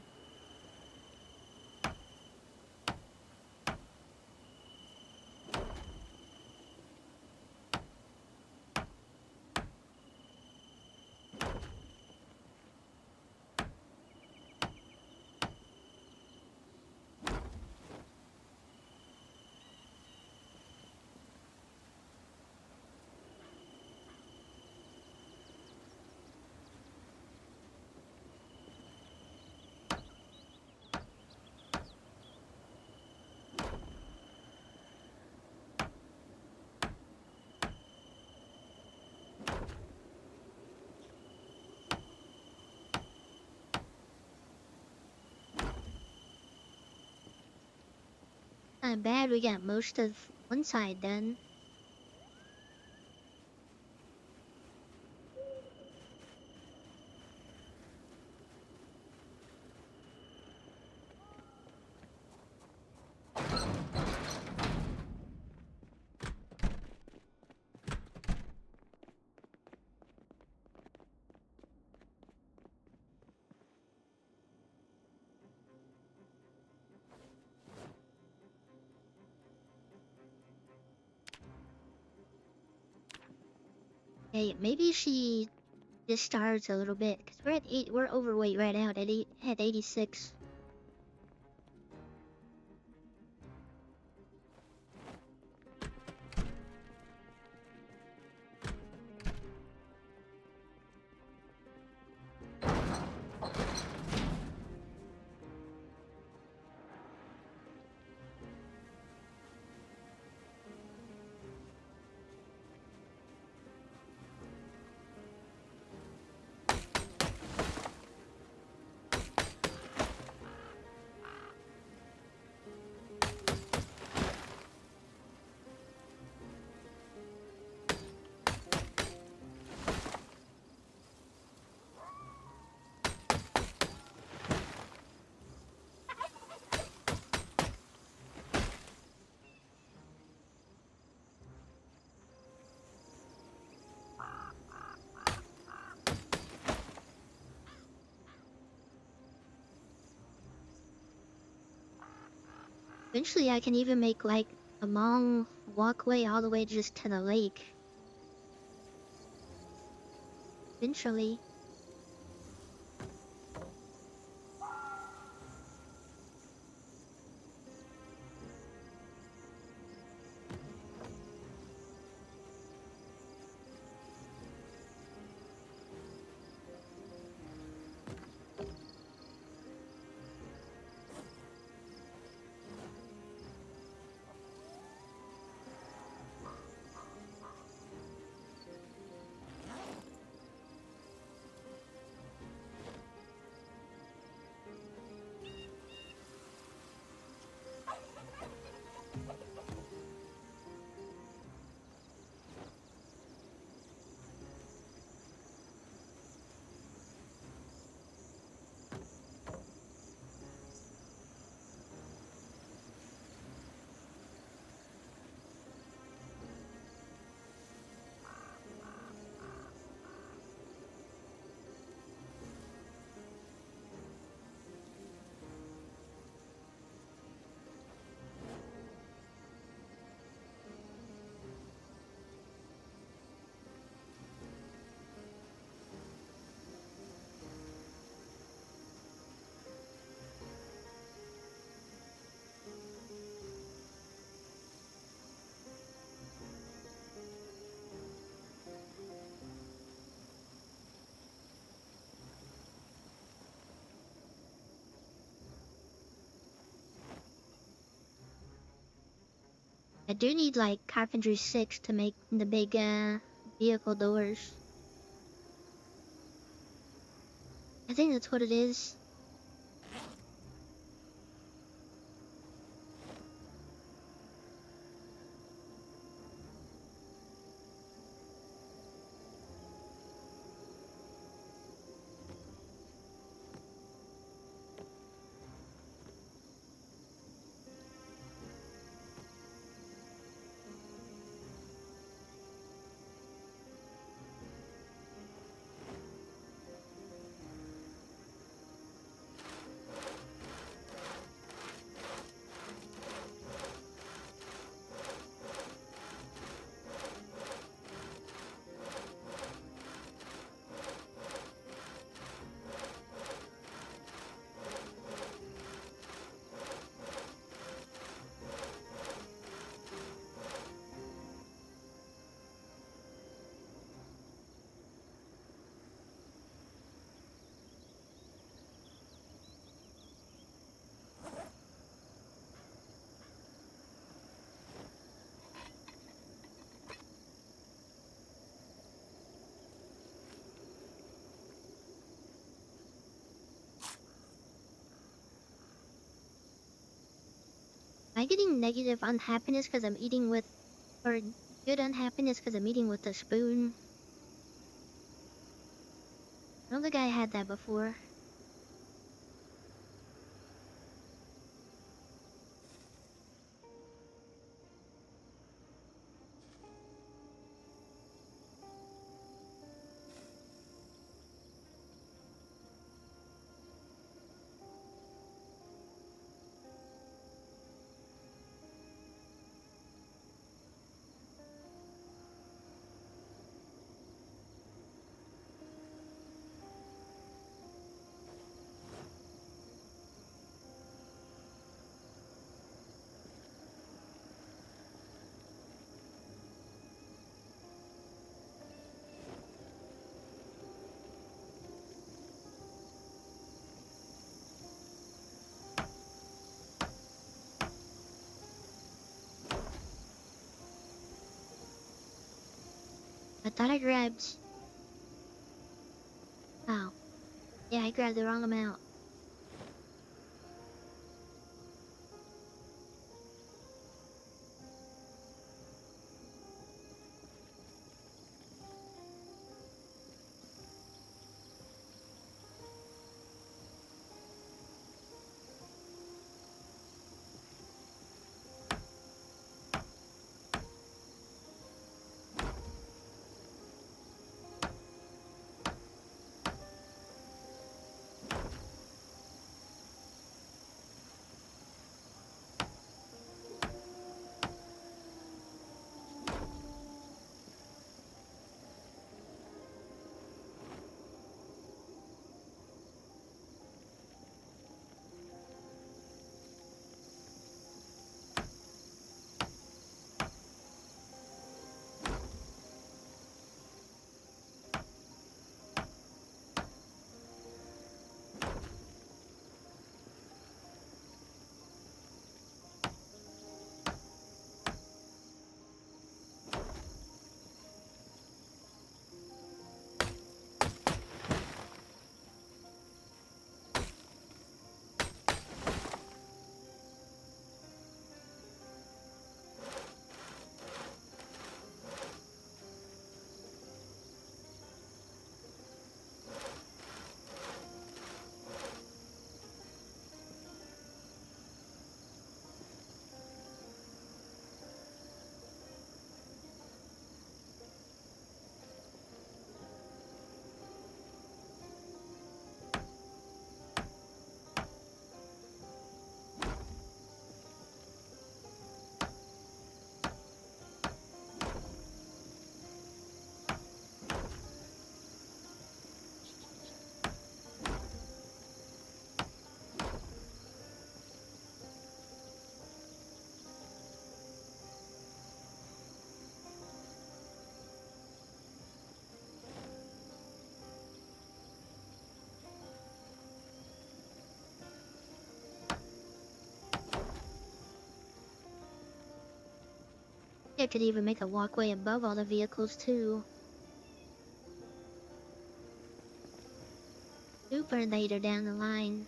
Not bad, we got most of one side done. Hey, maybe she just starts a little bit, because we're at 8, we're overweight right now at 86. Eventually I can even make like a long walkway all the way just to the lake. Eventually. I do need like carpentry 6 to make the big vehicle doors. I think that's what it is. I getting negative unhappiness because I'm eating with, or good unhappiness because I'm eating with a spoon? I don't think I had that before. I thought I grabbed. Oh, yeah, I grabbed the wrong amount. I could even make a walkway above all the vehicles too. Super later down the line.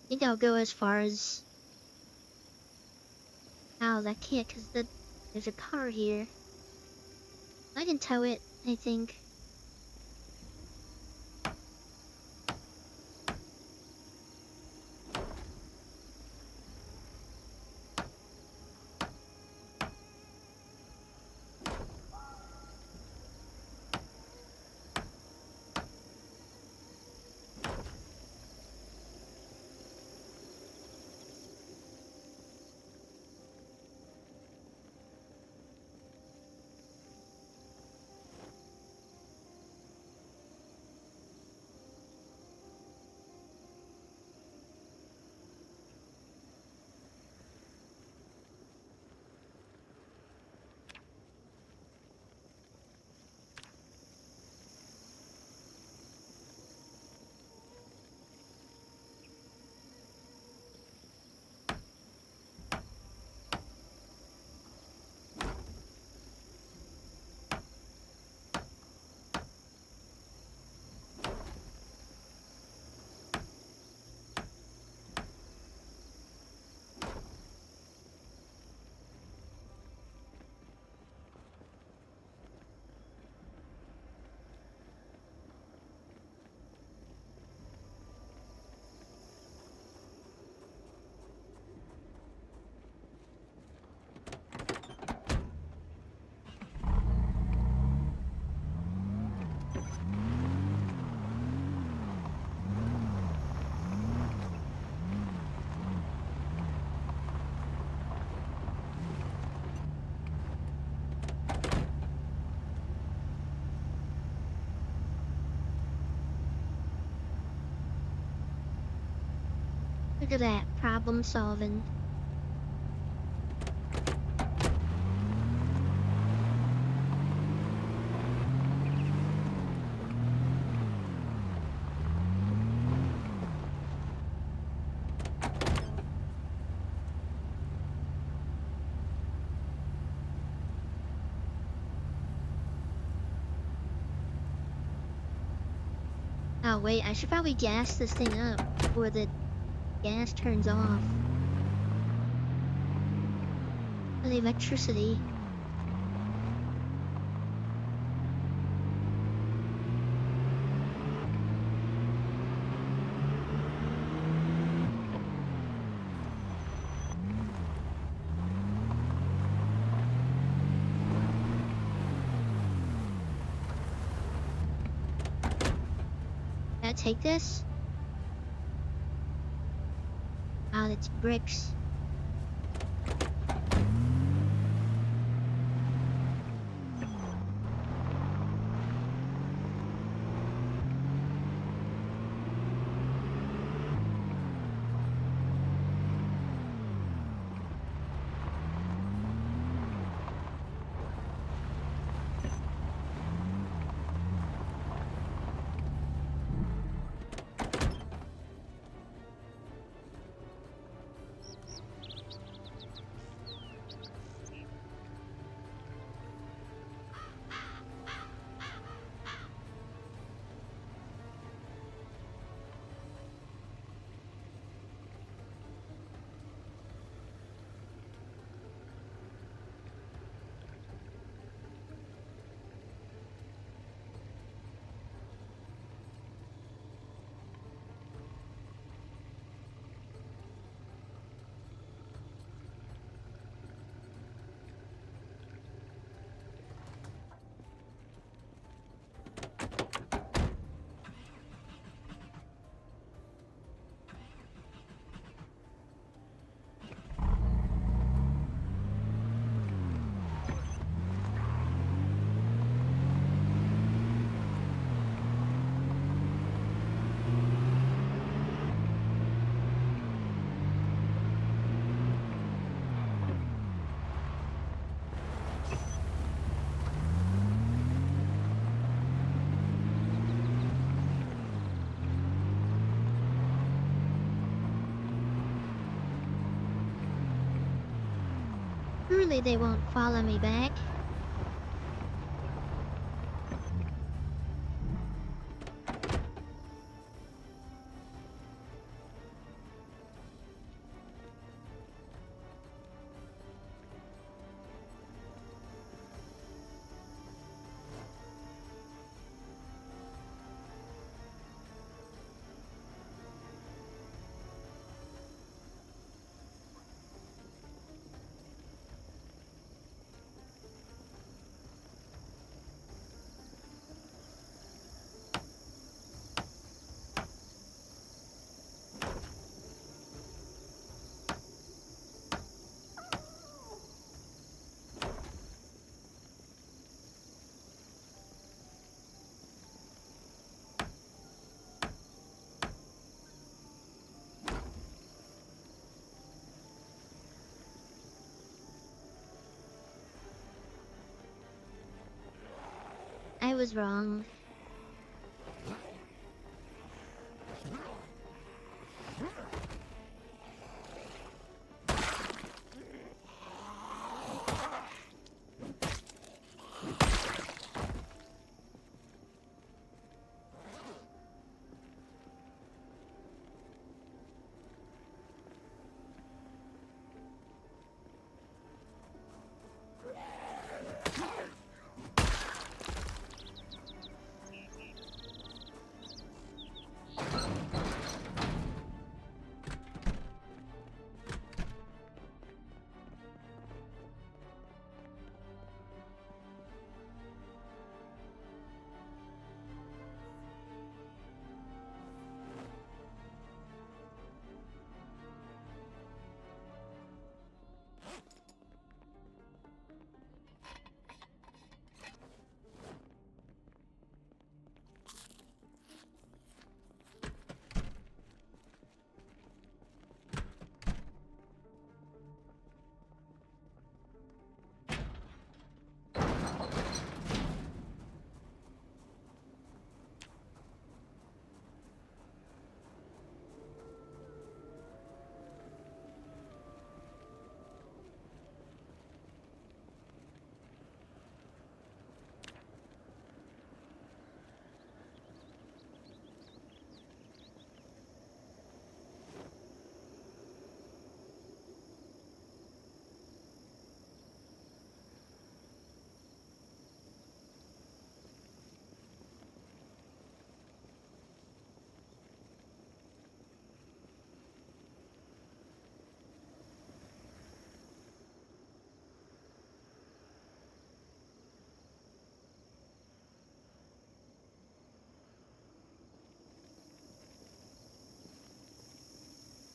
think I'll go as far as... Oh, I can't because there's a car here. I can tow it, I think. Look at that, problem solving. Oh wait, I should probably gas this thing up before the gas turns off. For the electricity. Can I take this? Oh, that's bricks. Surely they won't follow me back. I was wrong.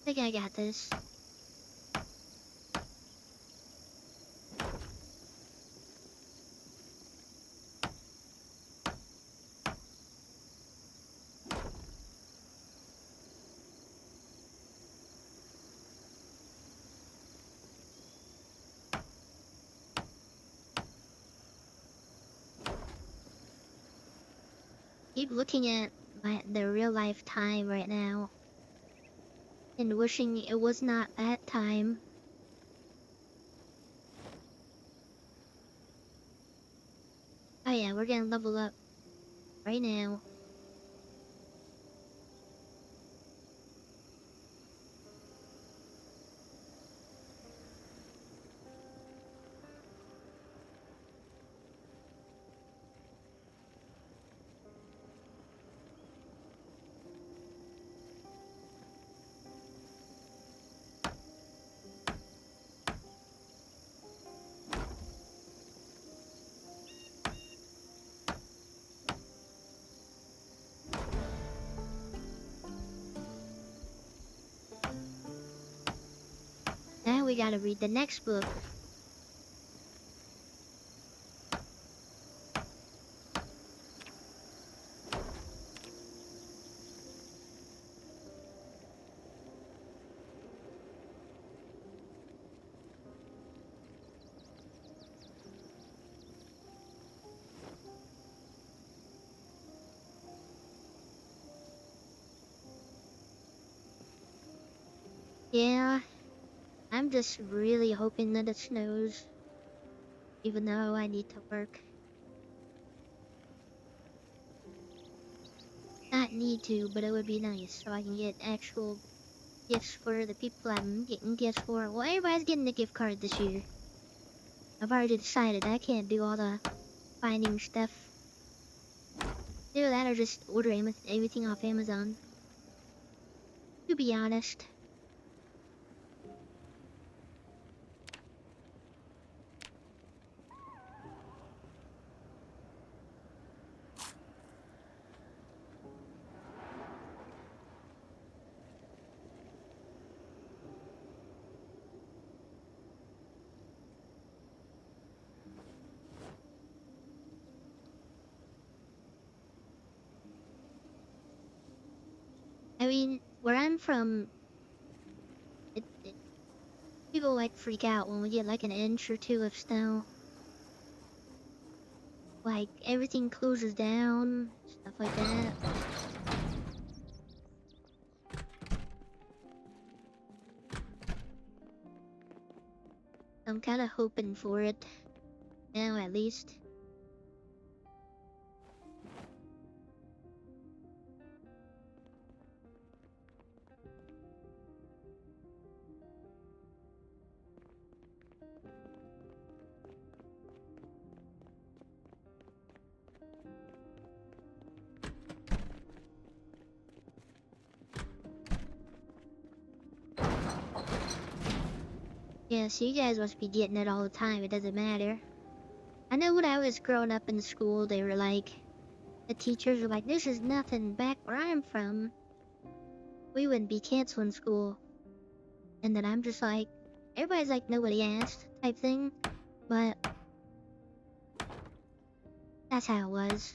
I think I got this. Keep looking at the real life time right now and wishing it was not that time. Oh yeah, we're gonna level up right now. Now we gotta read the next book. Yeah, I'm just really hoping that it snows, even though I need to work. Not need to, but it would be nice so I can get actual gifts for the people I'm getting gifts for. Well, everybody's getting a gift card this year. I've already decided I can't do all the finding stuff. Do that or just order everything off Amazon. To be honest. I mean, where I'm from, people like freak out when we get like an inch or two of snow. Like everything closes down, stuff like that. I'm kind of hoping for it now, at least. Yeah, so you guys must be getting it all the time. It doesn't matter. I know when I was growing up in school, they were like, the teachers were like, this is nothing. Back where I'm from, we wouldn't be canceling school. And then I'm just like, everybody's like, nobody asked type thing. But that's how it was.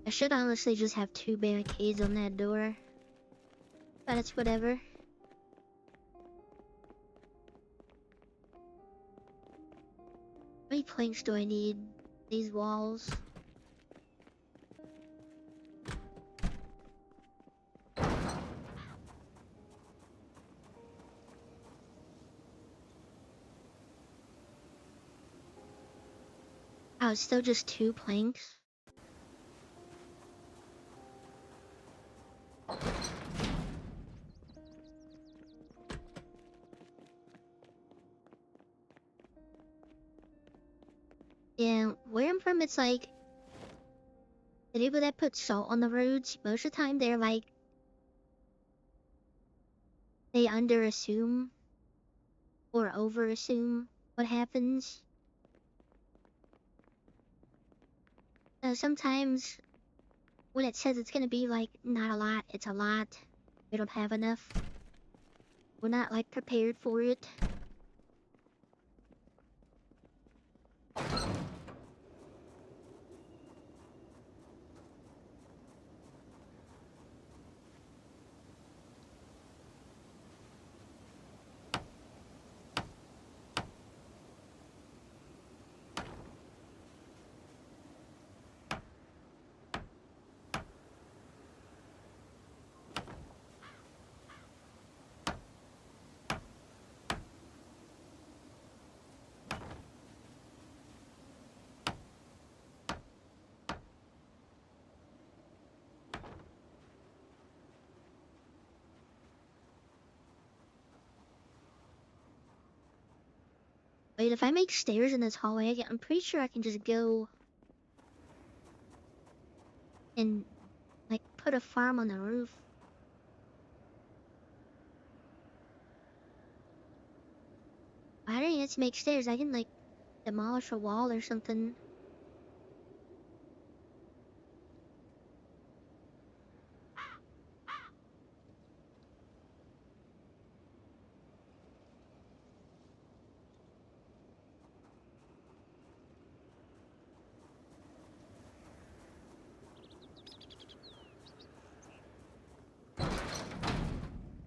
I should honestly just have 2 barricades on that door. But it's whatever. How many planks do I need? These walls. Oh, it's still just 2 planks. Yeah, where I'm from, it's like the people that put salt on the roads, most of the time they're like, they underassume or overassume what happens. So sometimes when it says it's gonna be like not a lot, it's a lot. We don't have enough. We're not like prepared for it. Wait, if I make stairs in this hallway, I'm pretty sure I can just go and like put a farm on the roof. I don't need to make stairs. I can like demolish a wall or something.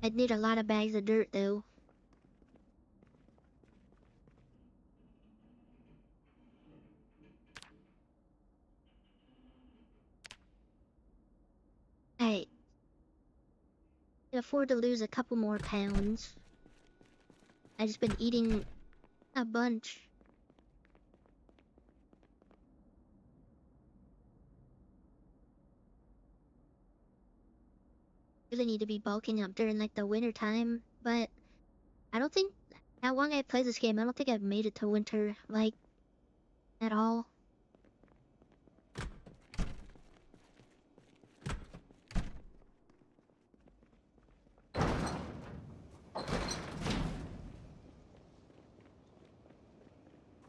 I'd need a lot of bags of dirt though. I can afford to lose a couple more pounds. I've just been eating a bunch. Really need to be bulking up during like the winter time, but I don't think how long I played this game, I don't think I've made it to winter like at all.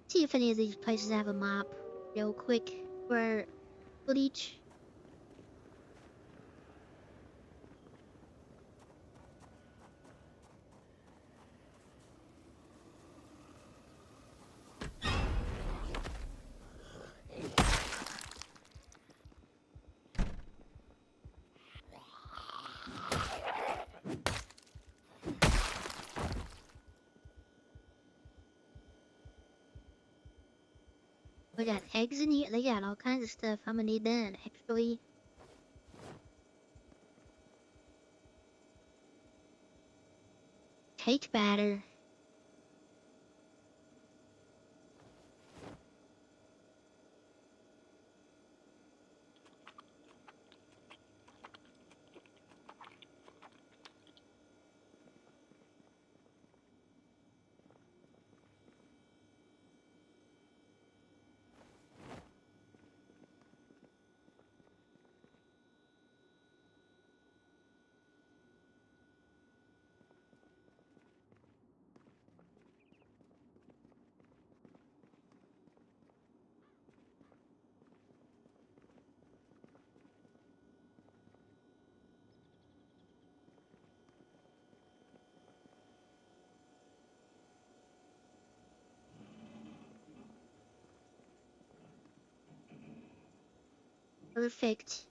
See if any of these places have a map real quick for bleach. We got eggs in here. They got all kinds of stuff I'm gonna need done, actually. Cake batter. Perfect.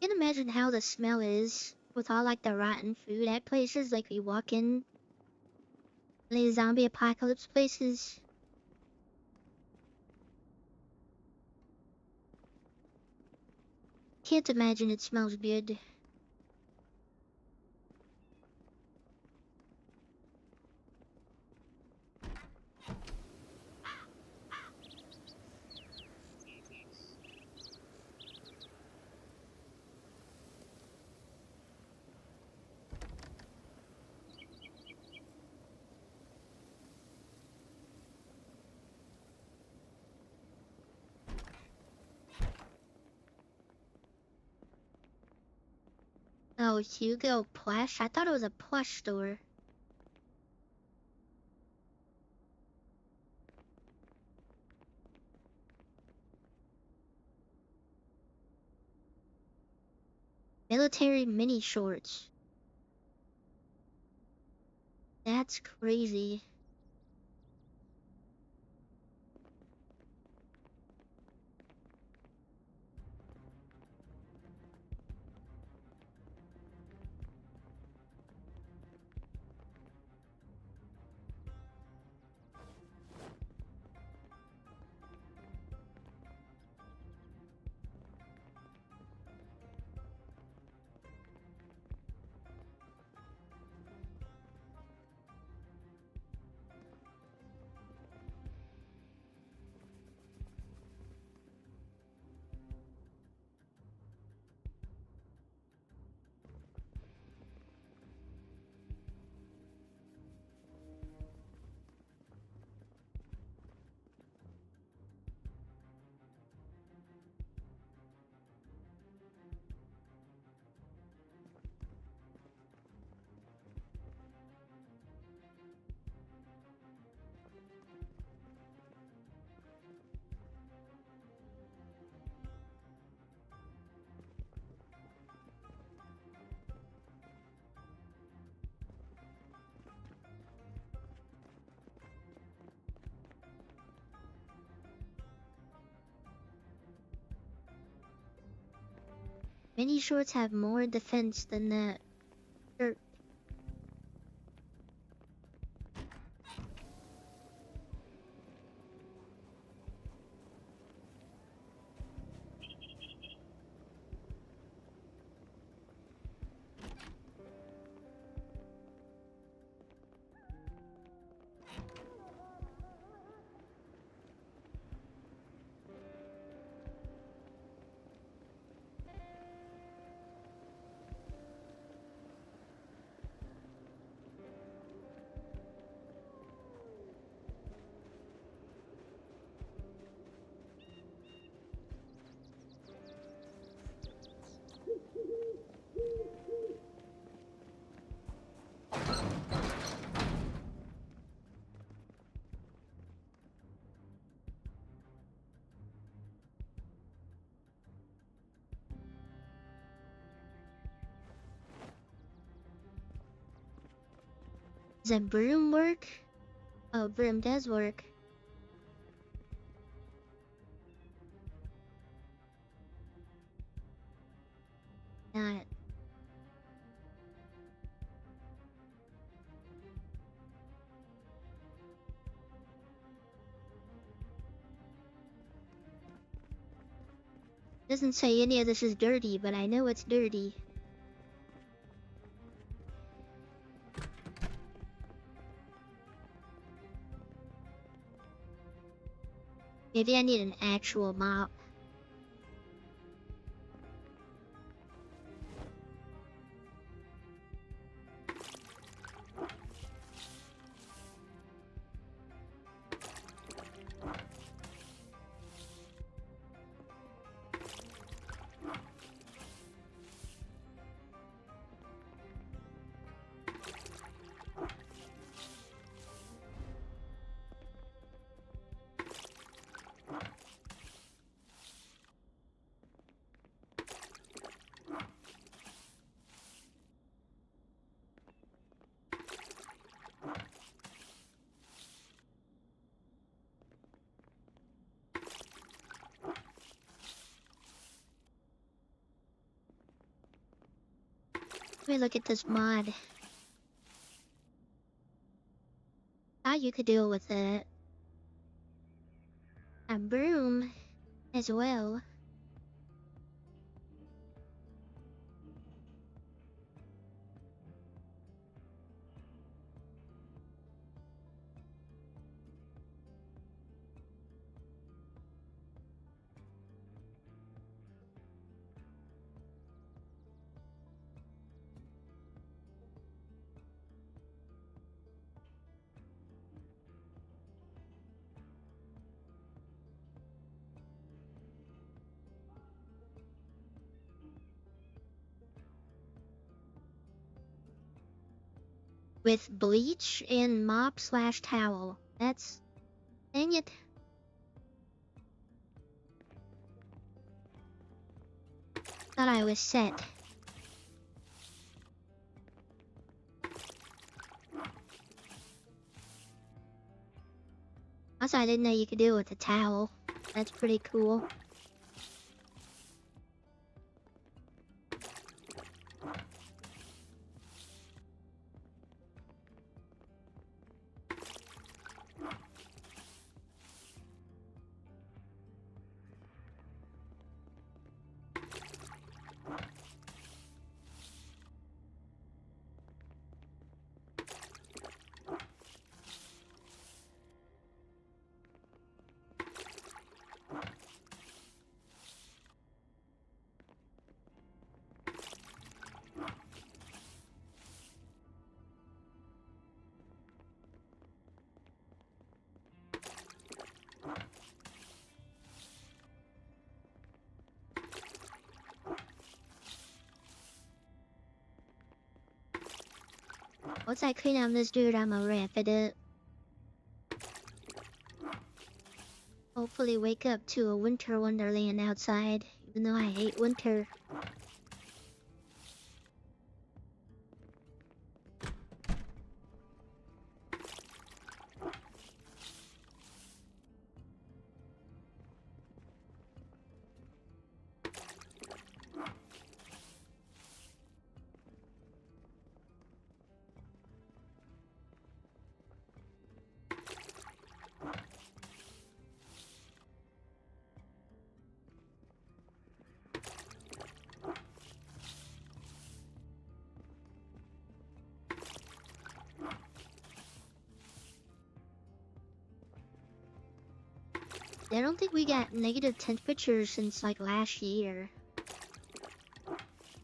Can't imagine how the smell is with all like the rotten food at places like we walk in these zombie apocalypse places. Can't imagine it smells good. Oh, Hugo Plush? I thought it was a plush store. Military mini shorts. That's crazy. Mini shorts have more defense than that. Sure. Does a broom work? Oh, broom does work. Not. Doesn't say any of this is dirty, but I know it's dirty. Maybe I need an actual mop. Let me look at this mod. How you could deal with it. A broom as well. With bleach and mop/towel. That's... dang it. Thought I was set. Also, I didn't know you could do it with a towel. That's pretty cool. Once I clean up this dude, I'ma wrap it up. Hopefully wake up to a winter wonderland outside, even though I hate winter. I don't think we got negative temperatures since like last year.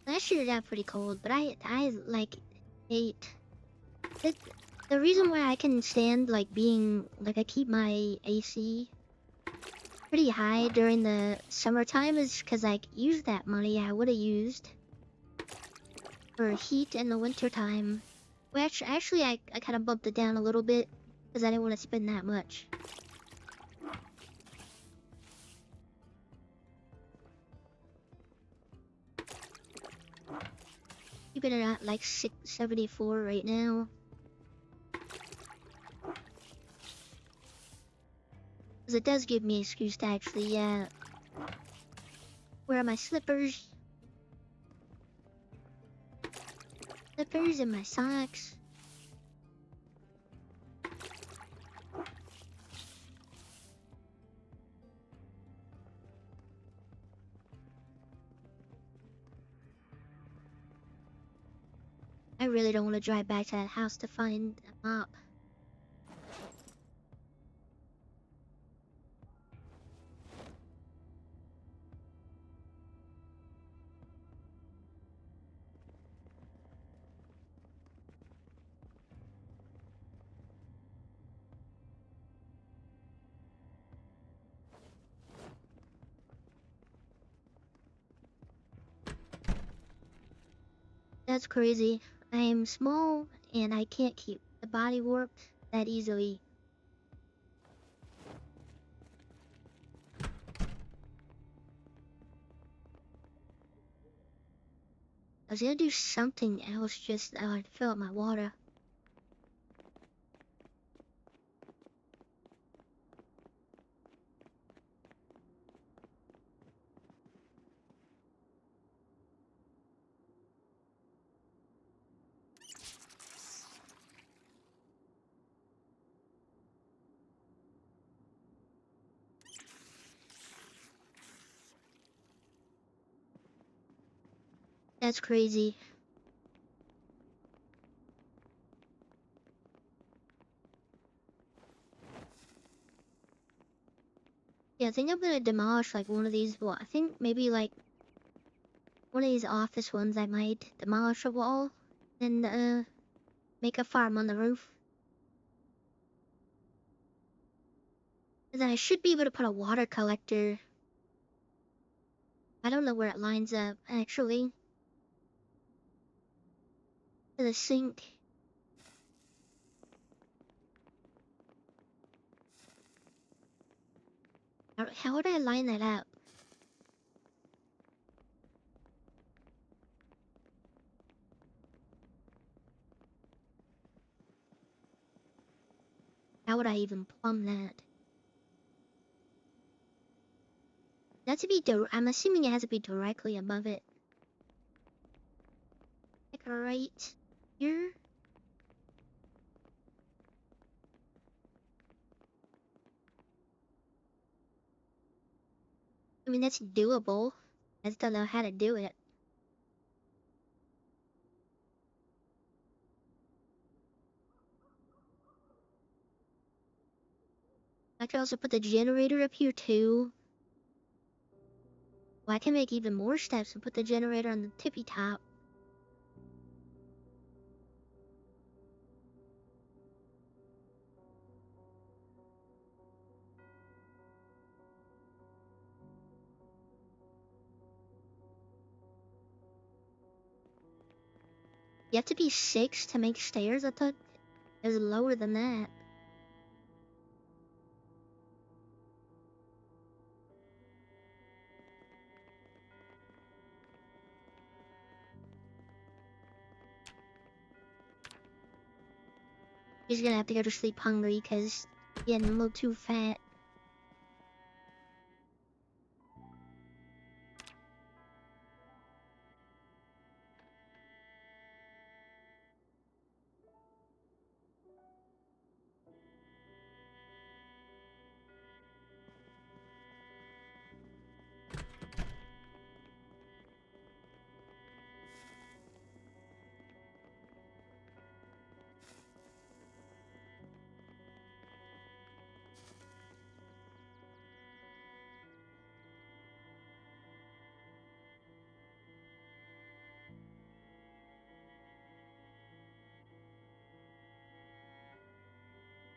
Last year got pretty cold, but I like hate it. The reason why I can stand like being like I keep my AC pretty high during the summertime is because I use that money I would have used for heat in the wintertime. Which actually I kind of bumped it down a little bit because I didn't want to spend that much. Keeping it at like 674 right now. Because it does give me an excuse to actually, wear my slippers. Slippers and my socks. I really don't want to drive back to that house to find a mop. That's crazy. I am small and I can't keep the body warp that easily. I was gonna do something else just to fill up my water. That's crazy. Yeah, I think I'm gonna demolish like one of these. Well, I think maybe like one of these office ones. I might demolish a wall and make a farm on the roof. And then I should be able to put a water collector. I don't know where it lines up actually. To the sink. How would I line that up? How would I even plumb that? That to be I'm assuming it has to be directly above it. Like right here? I mean, that's doable. I just don't know how to do it. I could also put the generator up here too. Well, I can make even more steps and put the generator on the tippy top. You have to be 6 to make stairs? I thought it was lower than that. He's gonna have to go to sleep hungry because he's getting a little too fat.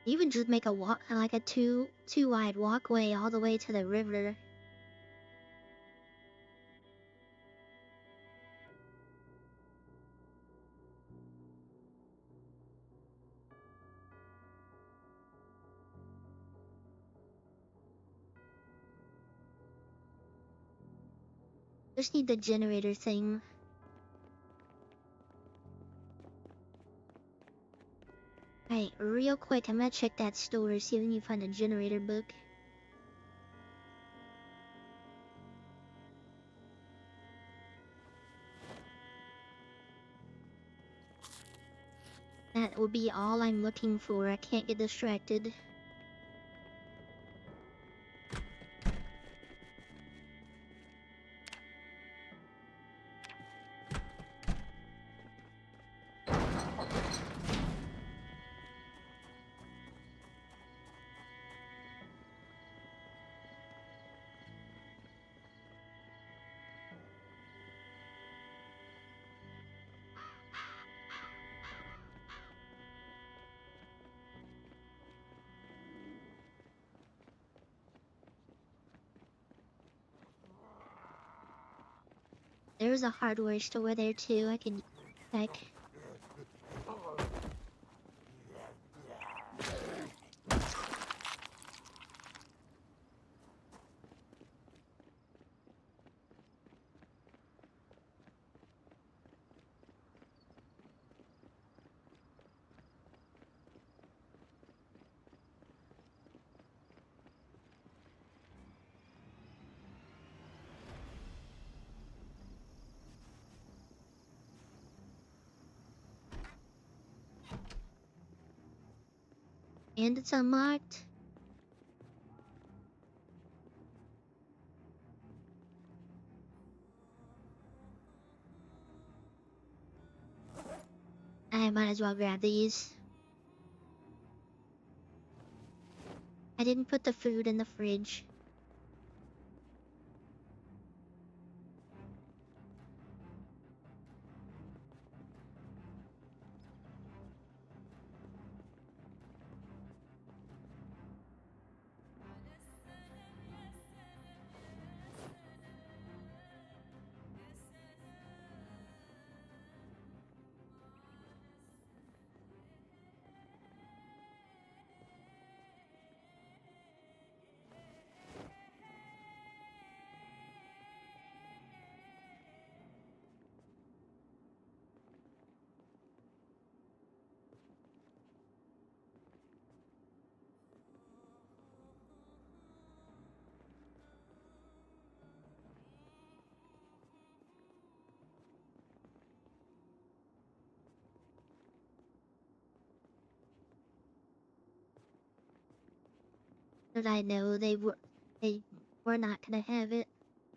Even just make a walk, like a two wide walkway all the way to the river. Just need the generator thing. Alright, real quick, I'm gonna check that store, see if we can find a generator book. That will be all I'm looking for. I can't get distracted. There's a hardware store there too. I can check. And it's unlocked. I might as well grab these. I didn't put the food in the fridge. But I know they were not gonna have it.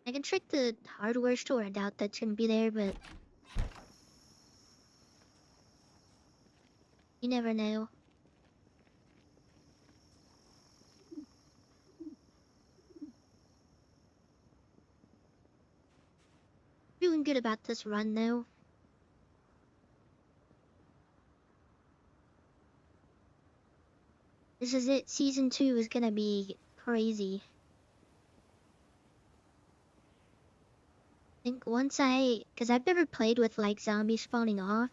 I can trick the hardware store. I doubt that's gonna be there, but you never know. Feeling good about this run though. This is it. Season 2 is gonna be crazy. I think cause I've never played with like zombies spawning off.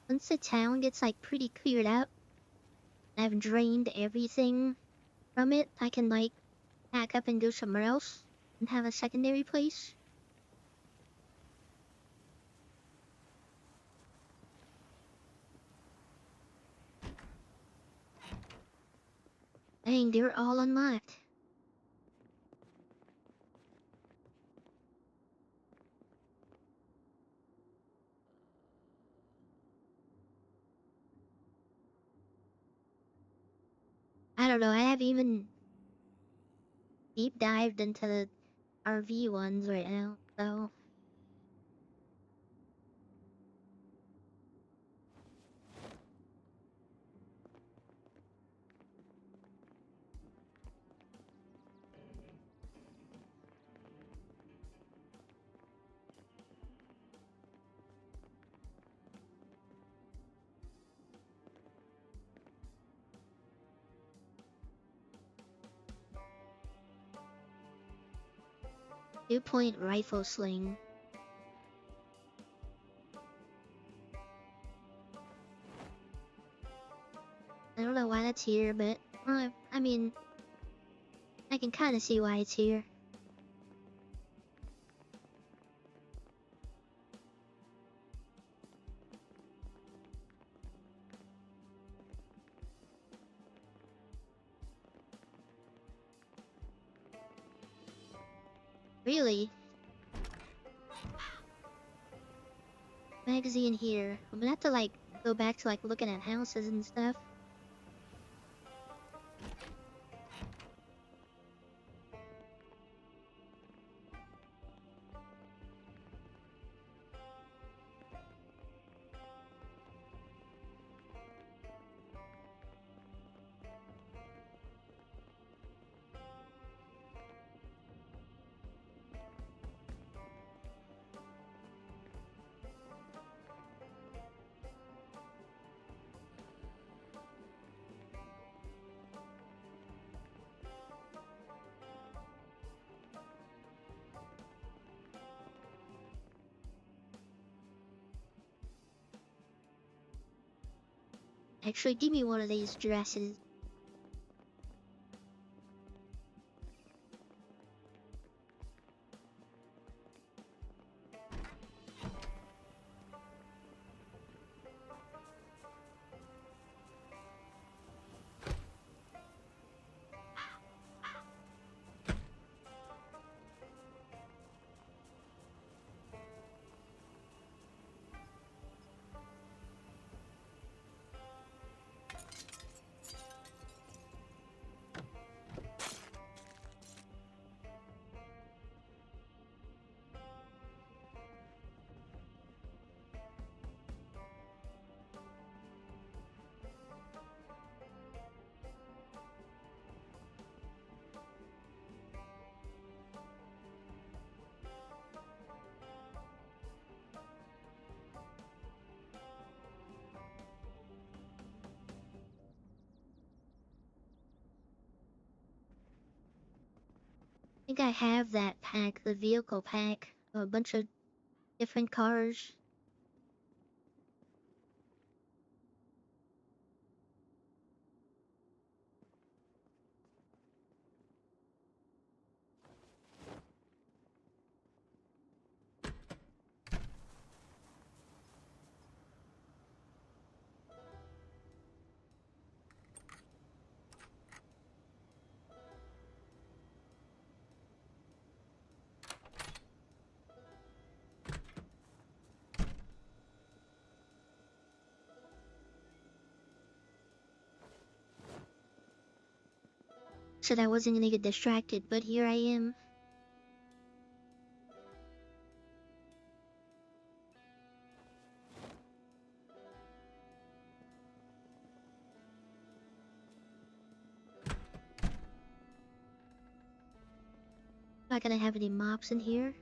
Once the town gets like pretty cleared out, and I've drained everything from it, I can like pack up and go somewhere else and have a secondary place. Dang, they're all unlocked. I don't know, I haven't even deep dived into the RV ones right now, so. Two-point rifle sling. I don't know why that's here, but I mean, I can kind of see why it's here. Really? Magazine here. I'm gonna have to like go back to like looking at houses and stuff. Actually, give me one of these dresses. I think I have that pack, the vehicle pack, a bunch of different cars. Said I wasn't gonna get distracted, but here I am. Not gonna have any mobs in here.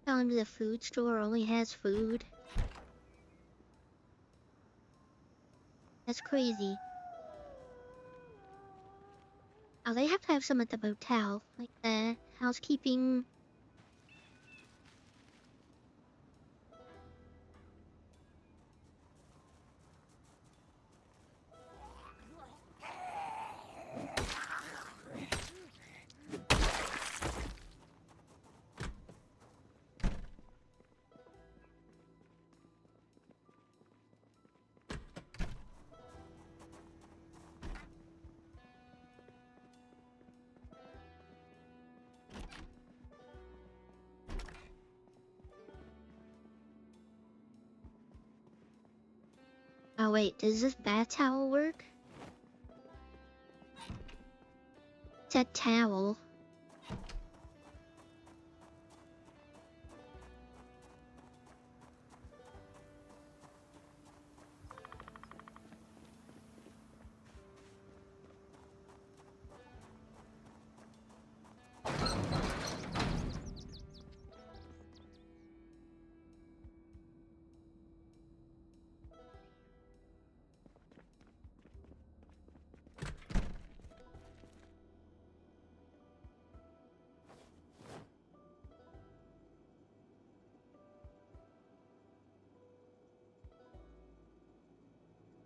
Telling me the food store only has food. That's crazy. Oh, they have to have some at the motel, like the housekeeping. Oh wait, does this bath towel work? It's a towel.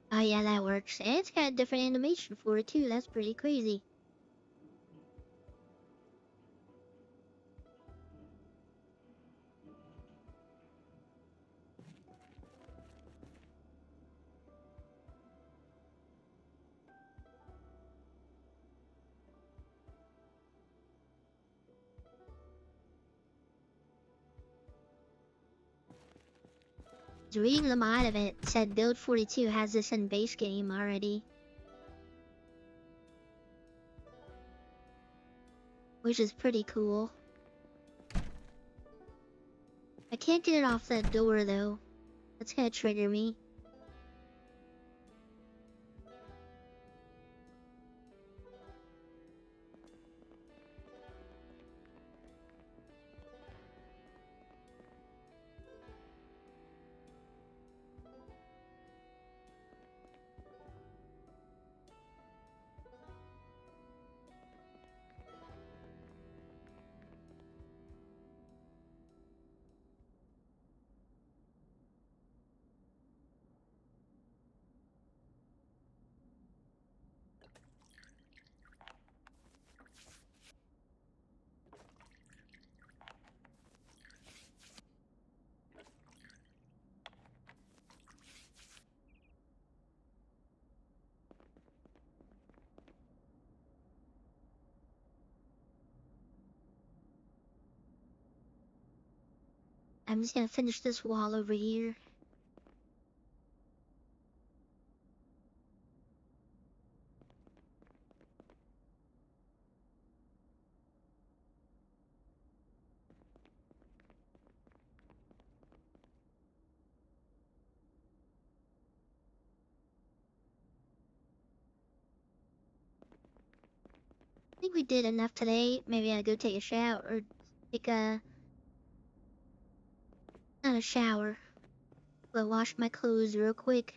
Oh yeah, that works. And it's got a different animation for it too. That's pretty crazy. was reading the mod of it, said Build 42 has this in base game already. Which is pretty cool. I can't get it off that door though. That's gonna trigger me. I'm just gonna finish this wall over here. I think we did enough today. Maybe I'll go take a shower or take a not a shower. Go wash my clothes real quick.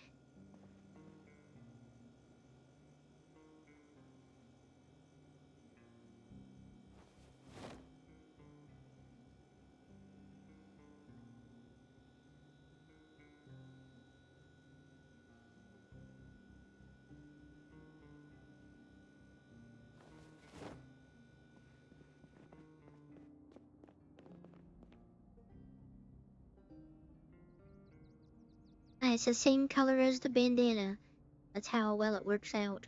Ah, it's the same color as the bandana. That's how well it works out.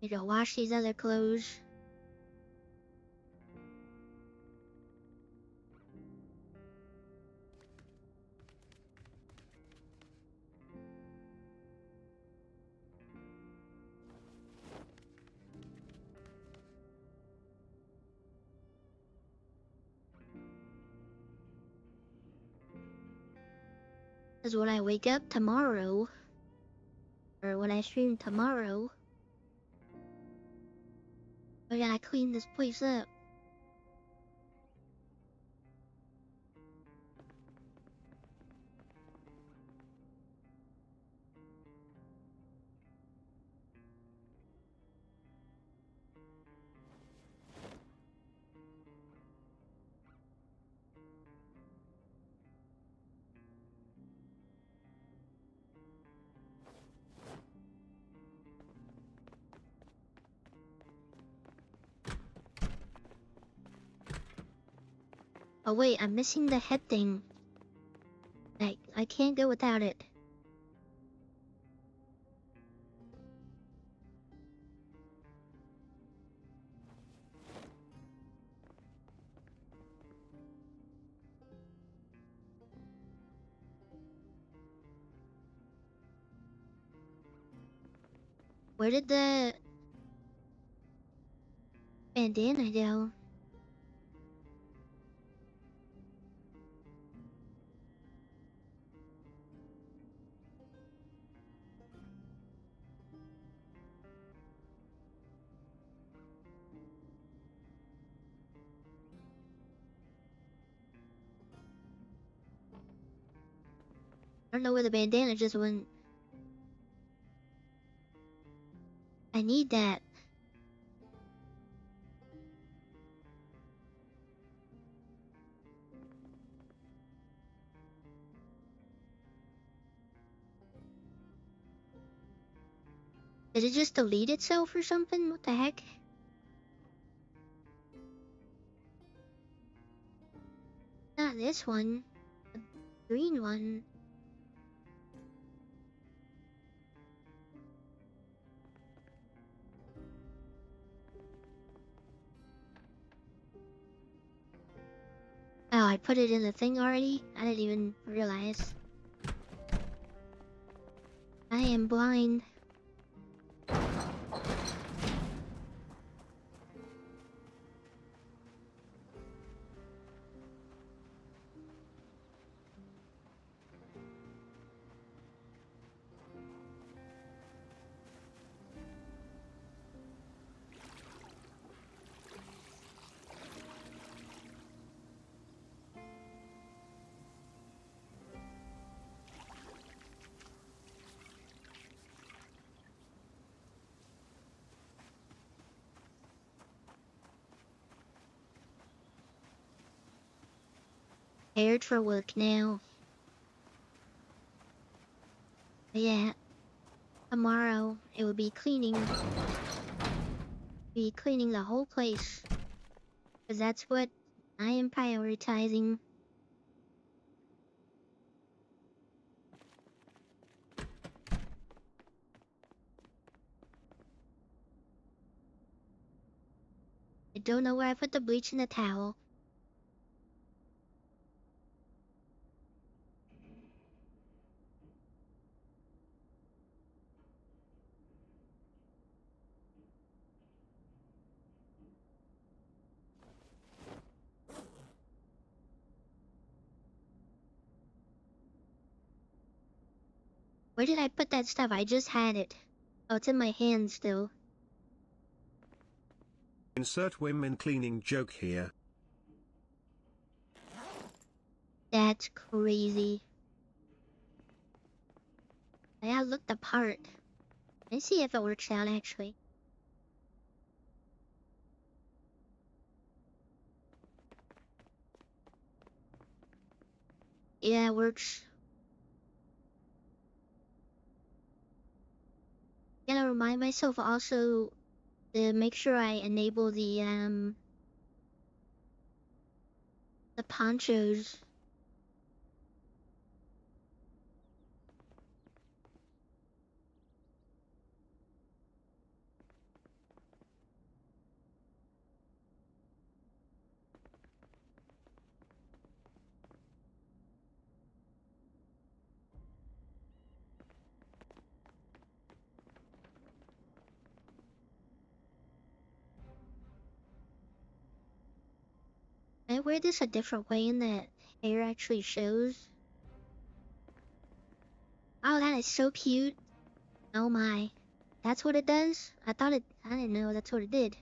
Need to wash these other clothes. Because when I wake up tomorrow, or when I stream tomorrow, I gotta clean this place up. Oh wait, I'm missing the head thing. I can't go without it. Where did the bandana go? I don't know where the bandana just went. I need that. Did it just delete itself or something? What the heck? Not this one. The green one. Oh, I put it in the thing already? I didn't even realize. I am blind. Prepared for work now. But yeah, tomorrow it will be cleaning. Be cleaning the whole place. Because that's what I am prioritizing. I don't know where I put the bleach in the towel. Where did I put that stuff? I just had it. Oh, it's in my hand still. Insert women cleaning joke here. That's crazy. I looked the part. Let's see if it works out actually. Yeah, it works. Gotta remind myself also to make sure I enable the ponchos. I wear this a different way in that hair actually shows. Oh, that is so cute. Oh my. That's what it does? I didn't know that's what it did.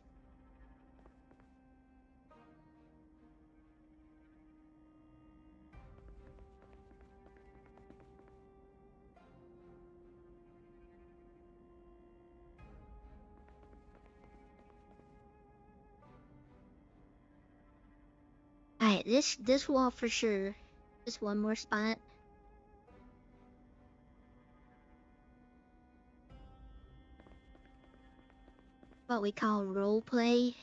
Alright, this wall for sure. Just one more spot. What we call role play.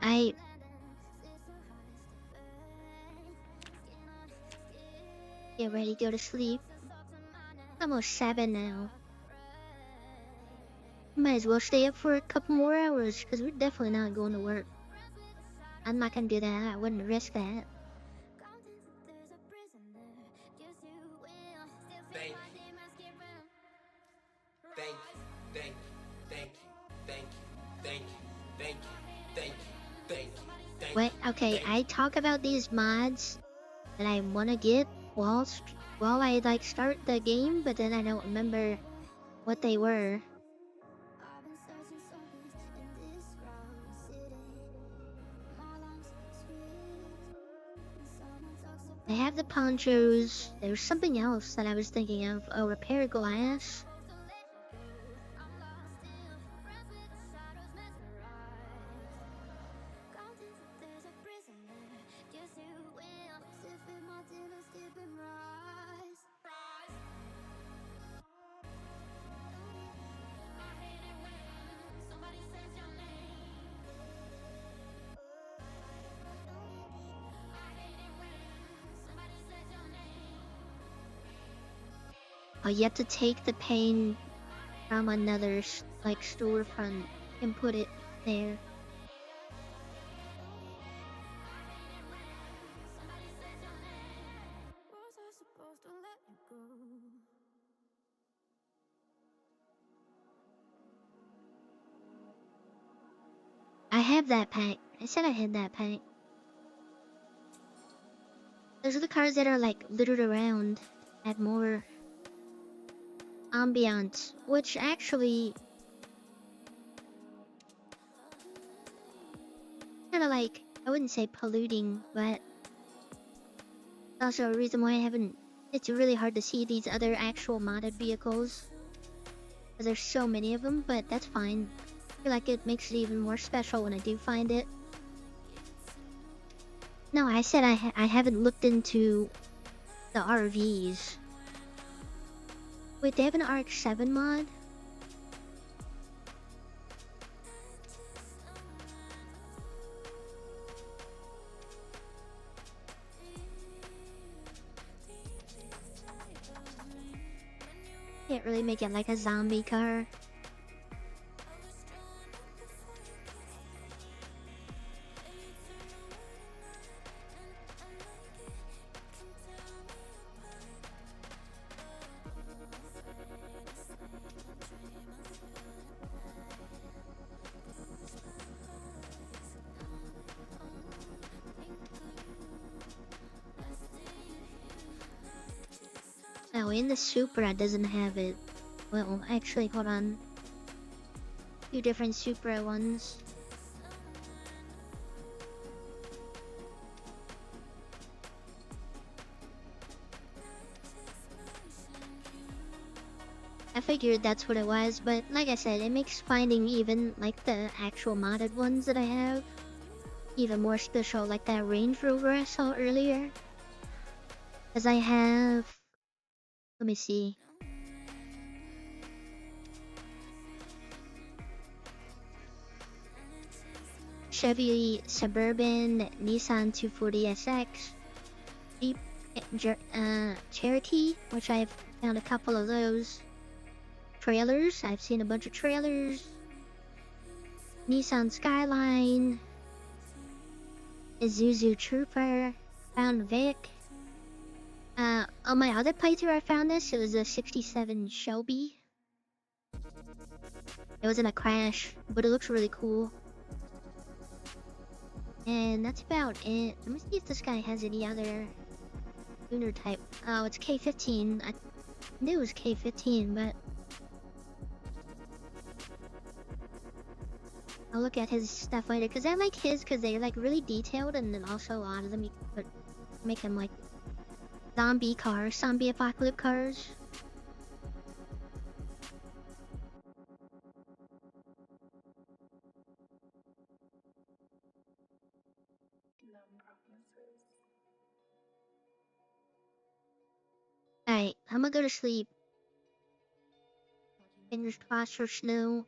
I get ready to go to sleep. Almost 7 now. Might as well stay up for a couple more hours, because we're definitely not going to work. I'm not gonna do that. I wouldn't risk that. Thank you. Thank you. Thank you. Thank you. Thank you. Thank you. Thank you. Thank you. Thank you. Thank you. Wait, okay, I talk about these mods that I want to get while I like start the game, but then I don't remember what they were. I have the ponchos. There's something else that I was thinking of. Oh, repair glass. Oh, you have to take the paint from another like storefront and put it there. I have that pack. I said I had that pack. Those are the cars that are like littered around, add more ambiance, which actually kind of like, I wouldn't say polluting, but also a reason why I haven't. It's really hard to see these other actual modded vehicles because there's so many of them, but that's fine. I feel like it makes it even more special when I do find it. No, I said I haven't looked into the RVs. Wait, they have an RX-7 mod? Can't really make it like a zombie car. Oh, in the Supra doesn't have it. Well, actually, hold on. Two different Supra ones. I figured that's what it was, but like I said, it makes finding even like the actual modded ones that I have even more special, like that Range Rover I saw earlier. Because I have, let me see. Chevy Suburban, Nissan 240SX, Jeep Cherokee, which I've found a couple of those. Trailers, I've seen a bunch of trailers. Nissan Skyline, Isuzu Trooper, found Vic. On my other playthrough I found this, it was a 67 Shelby. It was in a crash, but it looks really cool. And that's about it. Let me see if this guy has any other lunar type. Oh, it's K15. I knew it was K15, but I'll look at his stuff later. Because I like his because they're like really detailed, and then also a lot of them you can make them like zombie cars, zombie apocalypse cars. Alright, I'm gonna go to sleep. Fingers crossed for snow.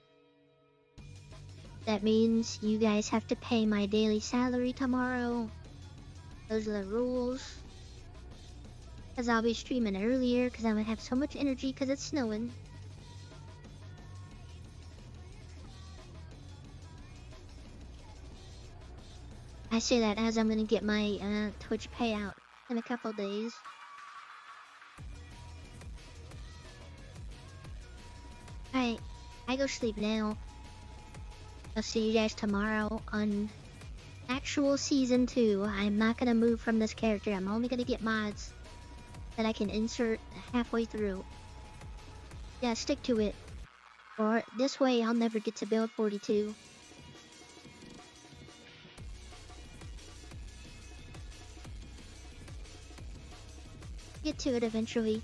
That means you guys have to pay my daily salary tomorrow. Those are the rules. Because I'll be streaming earlier because I'm gonna have so much energy because it's snowing. I say that as I'm gonna get my Twitch payout in a couple days. Alright, I go sleep now. I'll see you guys tomorrow on actual season 2. I'm not gonna move from this character. I'm only gonna get mods that I can insert halfway through. Yeah, stick to it. Or this way I'll never get to build 42. get to it eventually.